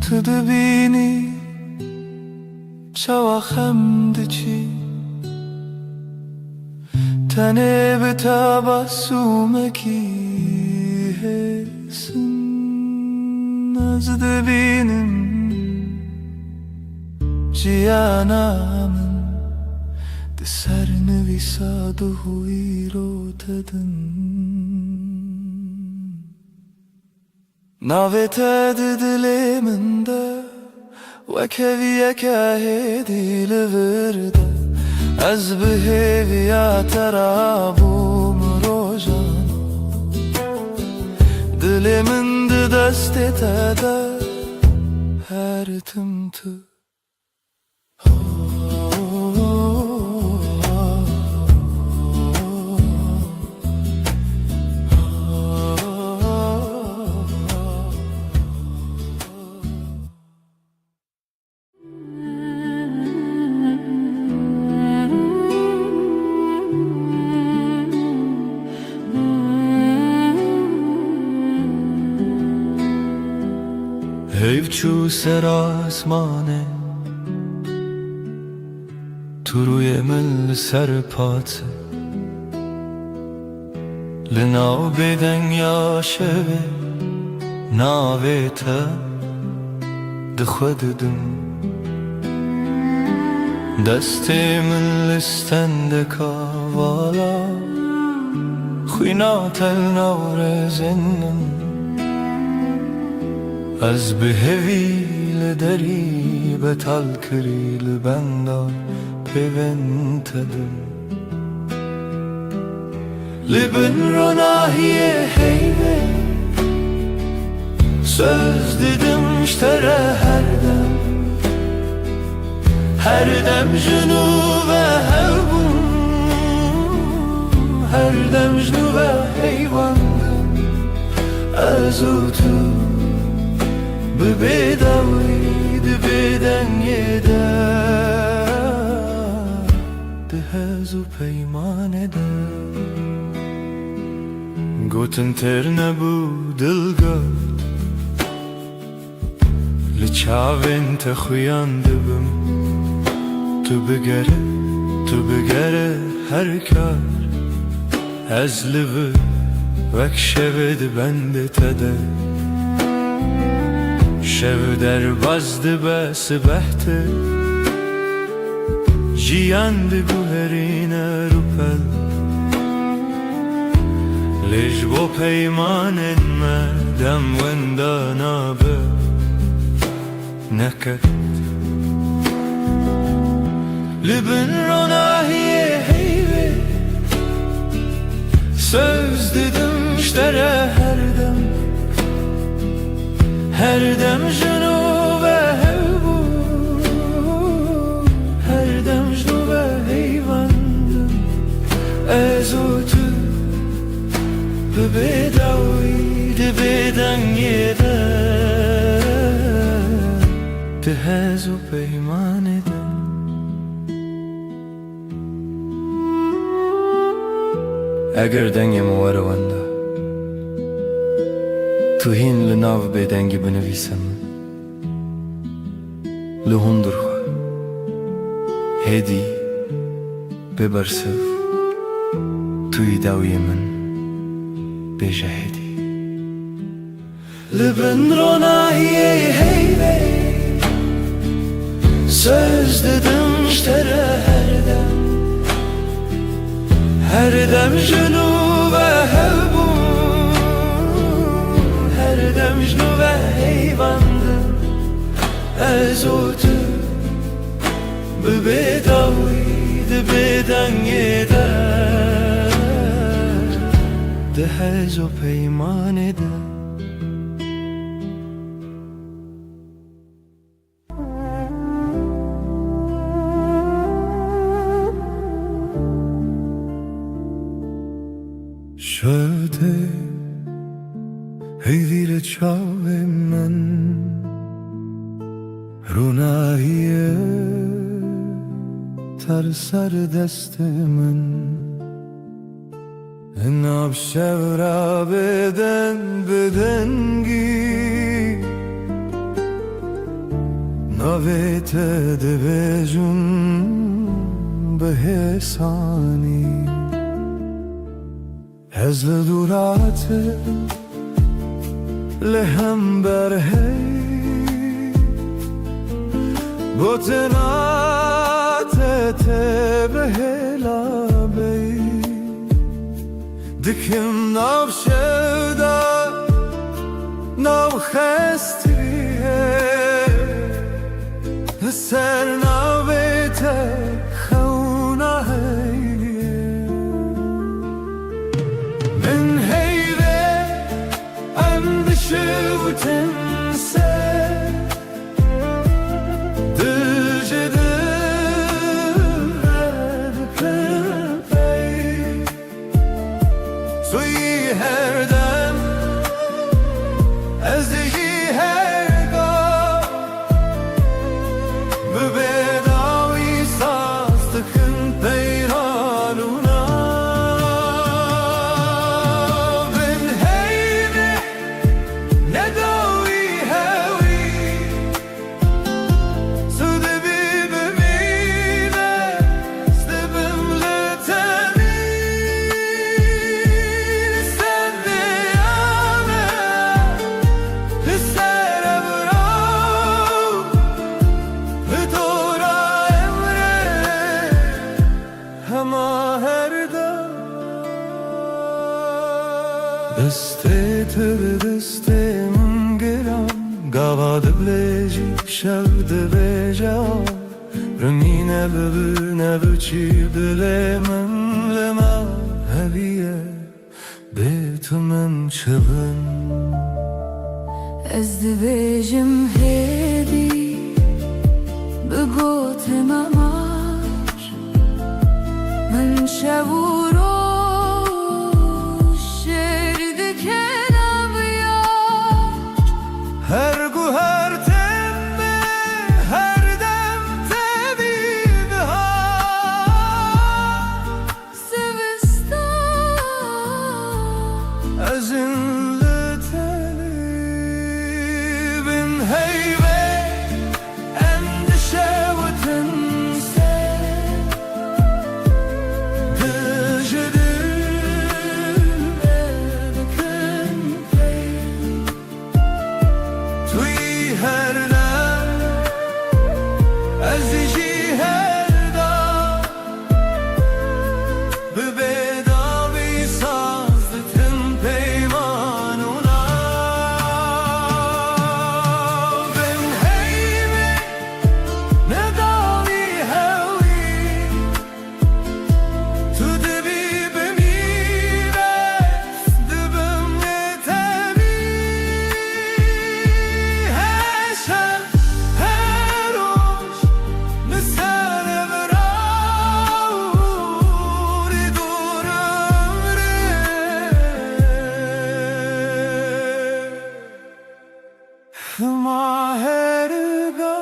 Speaker 1: Tu dibînî çawa xem diçî tenê bi tebessûmekî hêsin ez dibînim jiyana min di ser nivîsa duhû îro te din navê te di dilê min de wek heviyeke hêdî li vir de ez bi hêviya te re bûm û rojan dilê min di destê te de her tim tu Heyv çû ser asmanê tu rûyê min li ser pace li nav bêdengya şevê navê te dixwe didim destê min li stendeka vala xwîna tel nav rezên min Ez bi hevî li derî betal kirî li benda pêvên te din li bin ronahiyê heyvê söz didim ji te re her dem ji nû ve hevbûm her dem ji nû ve heywan ez û tu bi bêdawî di bêdengê de di hez û peymanê de gotin têr nebû dilgot li çavên te xuyan dibim tu bigere her kar ez li vir وک شود بند تده شو در بزد بس بحته جیان بگو هرین روپل لیج بو پیمان مدم وندا نابه نکت لبن روناهیه heybe söz dedim işlere her dem junu ve hevbu her dem junu ve heyvandım ezotu bebedavi de beden yede de hezu peyman edem اگر دنگم ورونده تو هین لناو به دنگی بنویسم لهندر خواه هدی ببرسف توی داوی من بجهدی لبن روناهیه heybe söz dedim işlere her dem junu ve hevbu her dem junu ve heyvandım ezotu bebedavi de beden yeder de hezo peyman eder شده هیویر چاوه من روناهیه تر سر دست من ناب شورا بدنگی نویت دبجون به حسانی هزل دورات لهم برهی بوتنات تبهلا بی دکم ناو شدا ناو خستریه سر ناو بیت خونه شوتنسه دجده پی سوی هر دم از دیگی هر گاه ببداوی ساستکن پیرانونا دسته به دسته من گرم گواد بلیجی شود بجا رمینه ببینه بچی دل من لما هویه بیت من چبن
Speaker 2: از دبیجم هدی بگوت مماش من شورو
Speaker 1: هر گو هر تمه هر دم تبید ها سوستان از این لطلی بین هیوه اندشه و تنسه دجده Maherga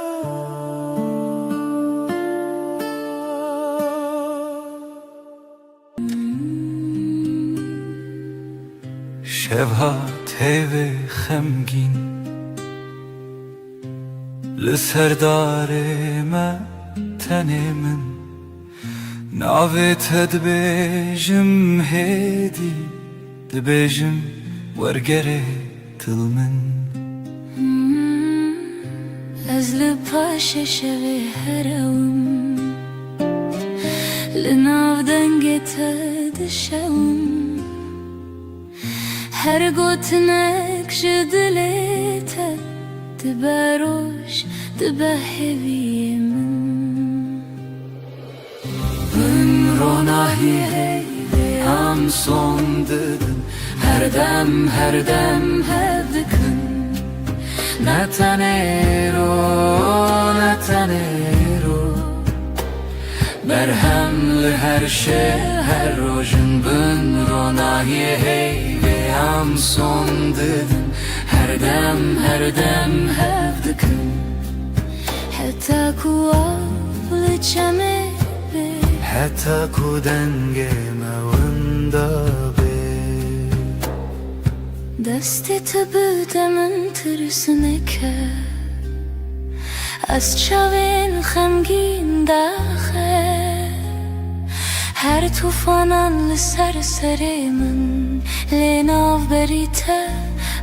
Speaker 1: شبها تیوه خمگین لسردار ما تنه من ناویت دبیجم هیدی دبیجم ورگره دل من
Speaker 4: از لپاش شوی هرم لناو دنگت دشم هر گوتنک جدلیت دبروش دبهوی من
Speaker 3: من روناهی هم son dedin her dem hevdikın Netanero Berhemli her şey her rojun bin ronahiye hey ve am son dedin her dem hevdikın
Speaker 4: حتى كوافل چمه به
Speaker 1: حتی کودنگ موندا به
Speaker 4: دستت بدمن ترسنه که از چاوین خمگین داخل هر توفانان لسر سر من لناو بریت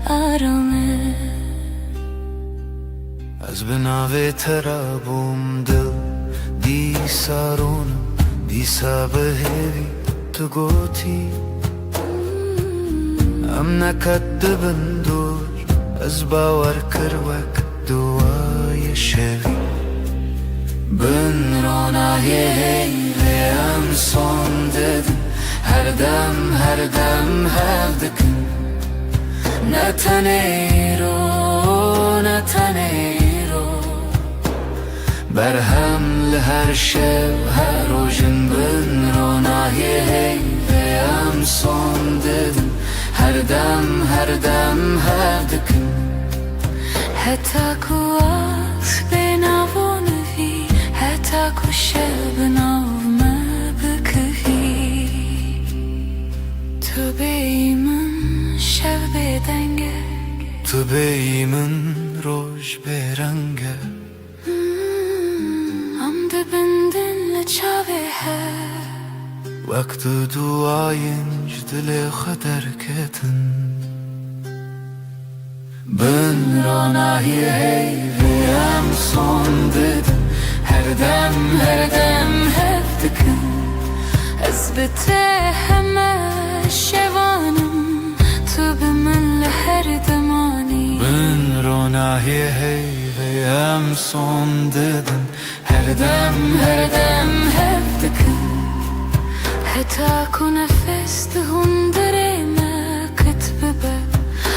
Speaker 4: آرامه
Speaker 1: از بناوی ترابم دل دی سارونم دی سابهوی تو گوتی ام نکدبن دور از باور کروک دوای شوی
Speaker 3: Ben ronahiye hey ve am son dedin her dem hevdikın Netanero Berhemli her şev her rojun bin ronahiye hey ve am son dedin her dem hevdikın
Speaker 4: حتى كواس بناون في حتى كشل بناو ما بكفي تبيمن شب بدنگه
Speaker 1: تو بیمن روش برنگه
Speaker 4: ام دبندن لچاوه
Speaker 1: وقت duayınc dile kadar ketin
Speaker 3: Ben ronahiye hey ve am son dedin her dem hevdikın
Speaker 4: اثبته همه شوانم تو به من لهر دمانی
Speaker 1: Ben ronahiye hey ve am son dedin her dem
Speaker 4: هفدكن حتى أكون نفست هندري ما كتببه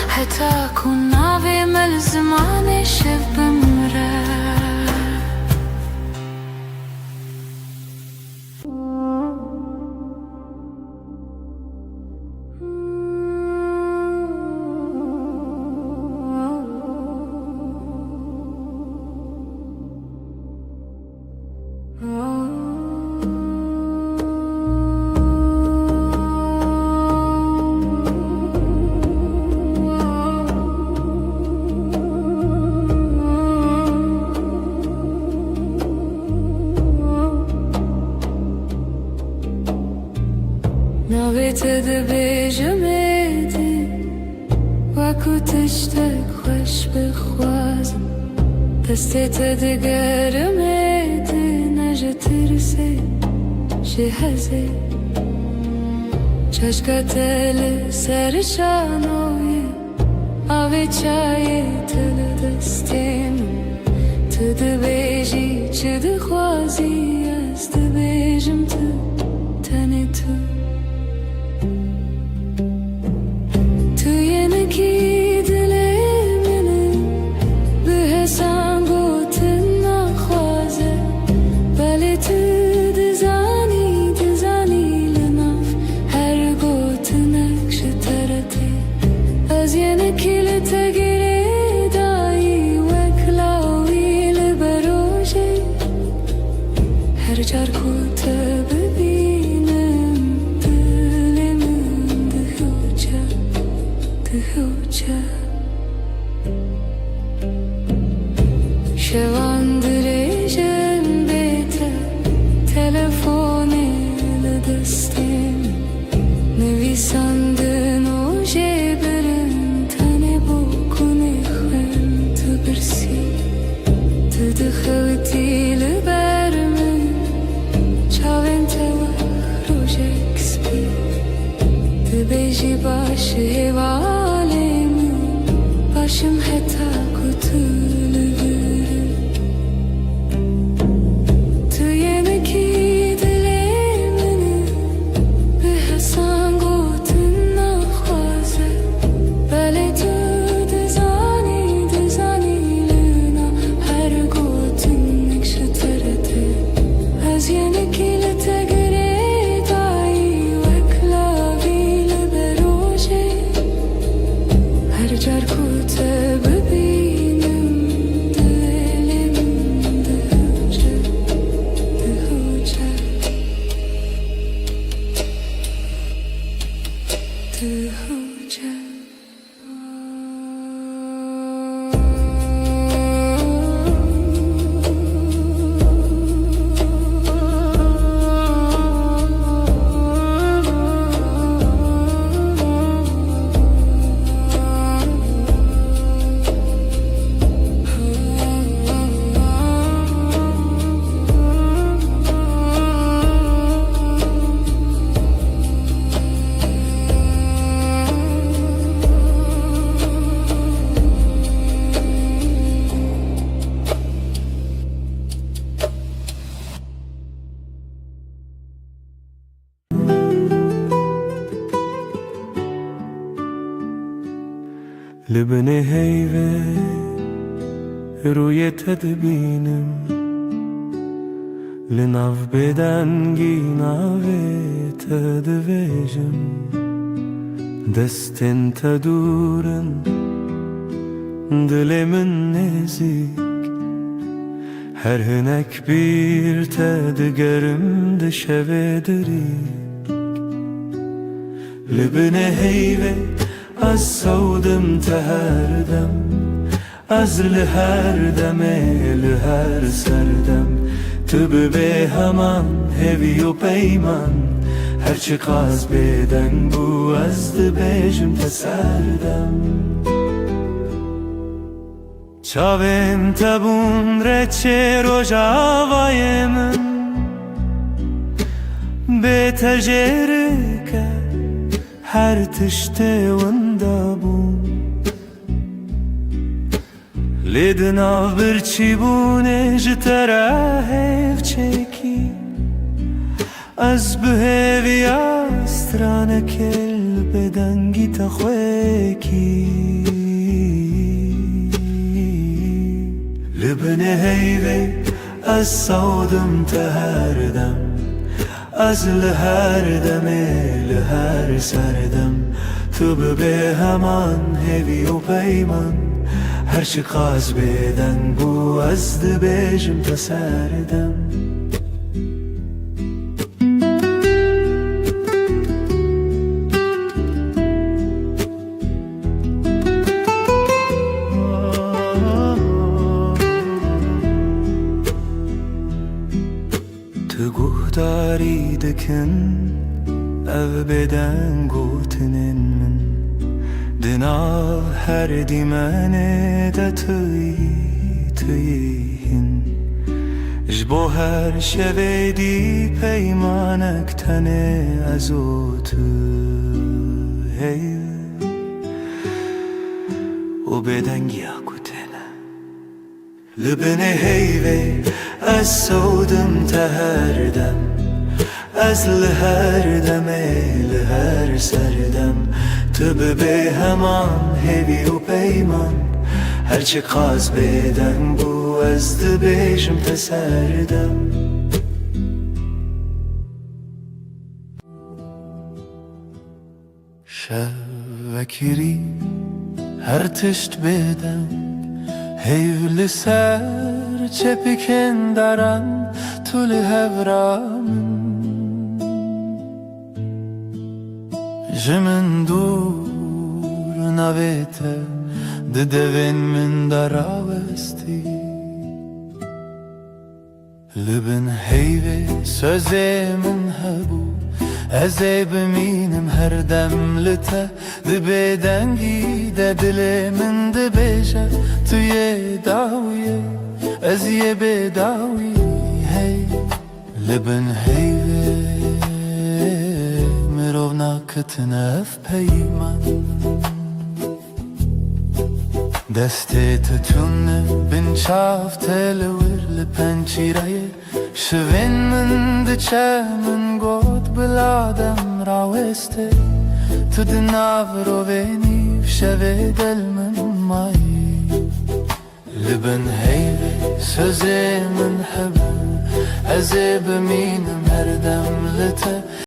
Speaker 4: حتى أكون ناوي ملزمان شب مرة ناویت دبیجمدی وکو تشتک خوش بخوازم دستت دگرمدی نجه ترسی جهزی چشکت سرشانوی آوی چای تل دستیم تو دبیجی چه دخوازی از دبیجم تو تنی تو از یه نکیل تگیری دایی hoca şevandırıcın bete telefonuyla destin Nivîsandin û jêbirin tenê bû kunê xwên tu birsî Tu dixewitî li ber min çavên te rojek spî Dibêjî baş hêvalê min başım heta ku tu li birin Tu yenekî dilê min bi hesan gotin naxwaze Belê tu dizanî li na her gotinek ji te re tê Ez yenekî li te girê dayî wek lavî li ber rojê Her car ku te bibînim dilê min dihoce Dihoce
Speaker 3: لبني هيفه روی تدبینم لناف بدنگی ناوی تدویجم دستن تدورن دلمن نزیک Her hünek bir tedgerim dışeve derik Libne heyve az savdım teherdem Az liher deme liher serdem Tübü be heman hevi o peyman Her çıkaz beden bu azdı bejim teserdem Çavim tabun reçe rojavayemin Betecerike her tişte vındabun Lidnav bir çibune jitera hevçeki Az bühevi astrane kel bedengi taxweki Libne heyve az savdım teherdem Az liher deme liher serdem Tübü be heman hevi o peyman Her çıkaz beden bu azdı bejim teserdem Guhdari dikin ev beden gotinin min Dina her dimene de tüyihin Jbo her şevedi peymanek tene azotu hey O beden giyakutene Libne heyve az savdım teherdem Az liher deme liher serdem Tübü be heman hevi o peyman Her çıkaz beden bu azdı bejim teserdem Şevvekiri her tişt beden Heyvli ser çepiken daran Tuli hevramın Jimin durun
Speaker 1: navete Di devin min daravesti Libin heyve söze min hebu Ez ê bimînim her dem li te Dibe dengî de dilê min dibêje Tu yê dawiyê ez yê bêdawî hey Libin heyvê mirov naketine ev peyman Destê titûne bin çav tê li wir li pençîreyê Şivên min diçe min got bila dem rawêstê Tu di nav rovê nîv şevê dil min mayî Li bin heyvê sözê min hebû Ez ê bimînim her dem li te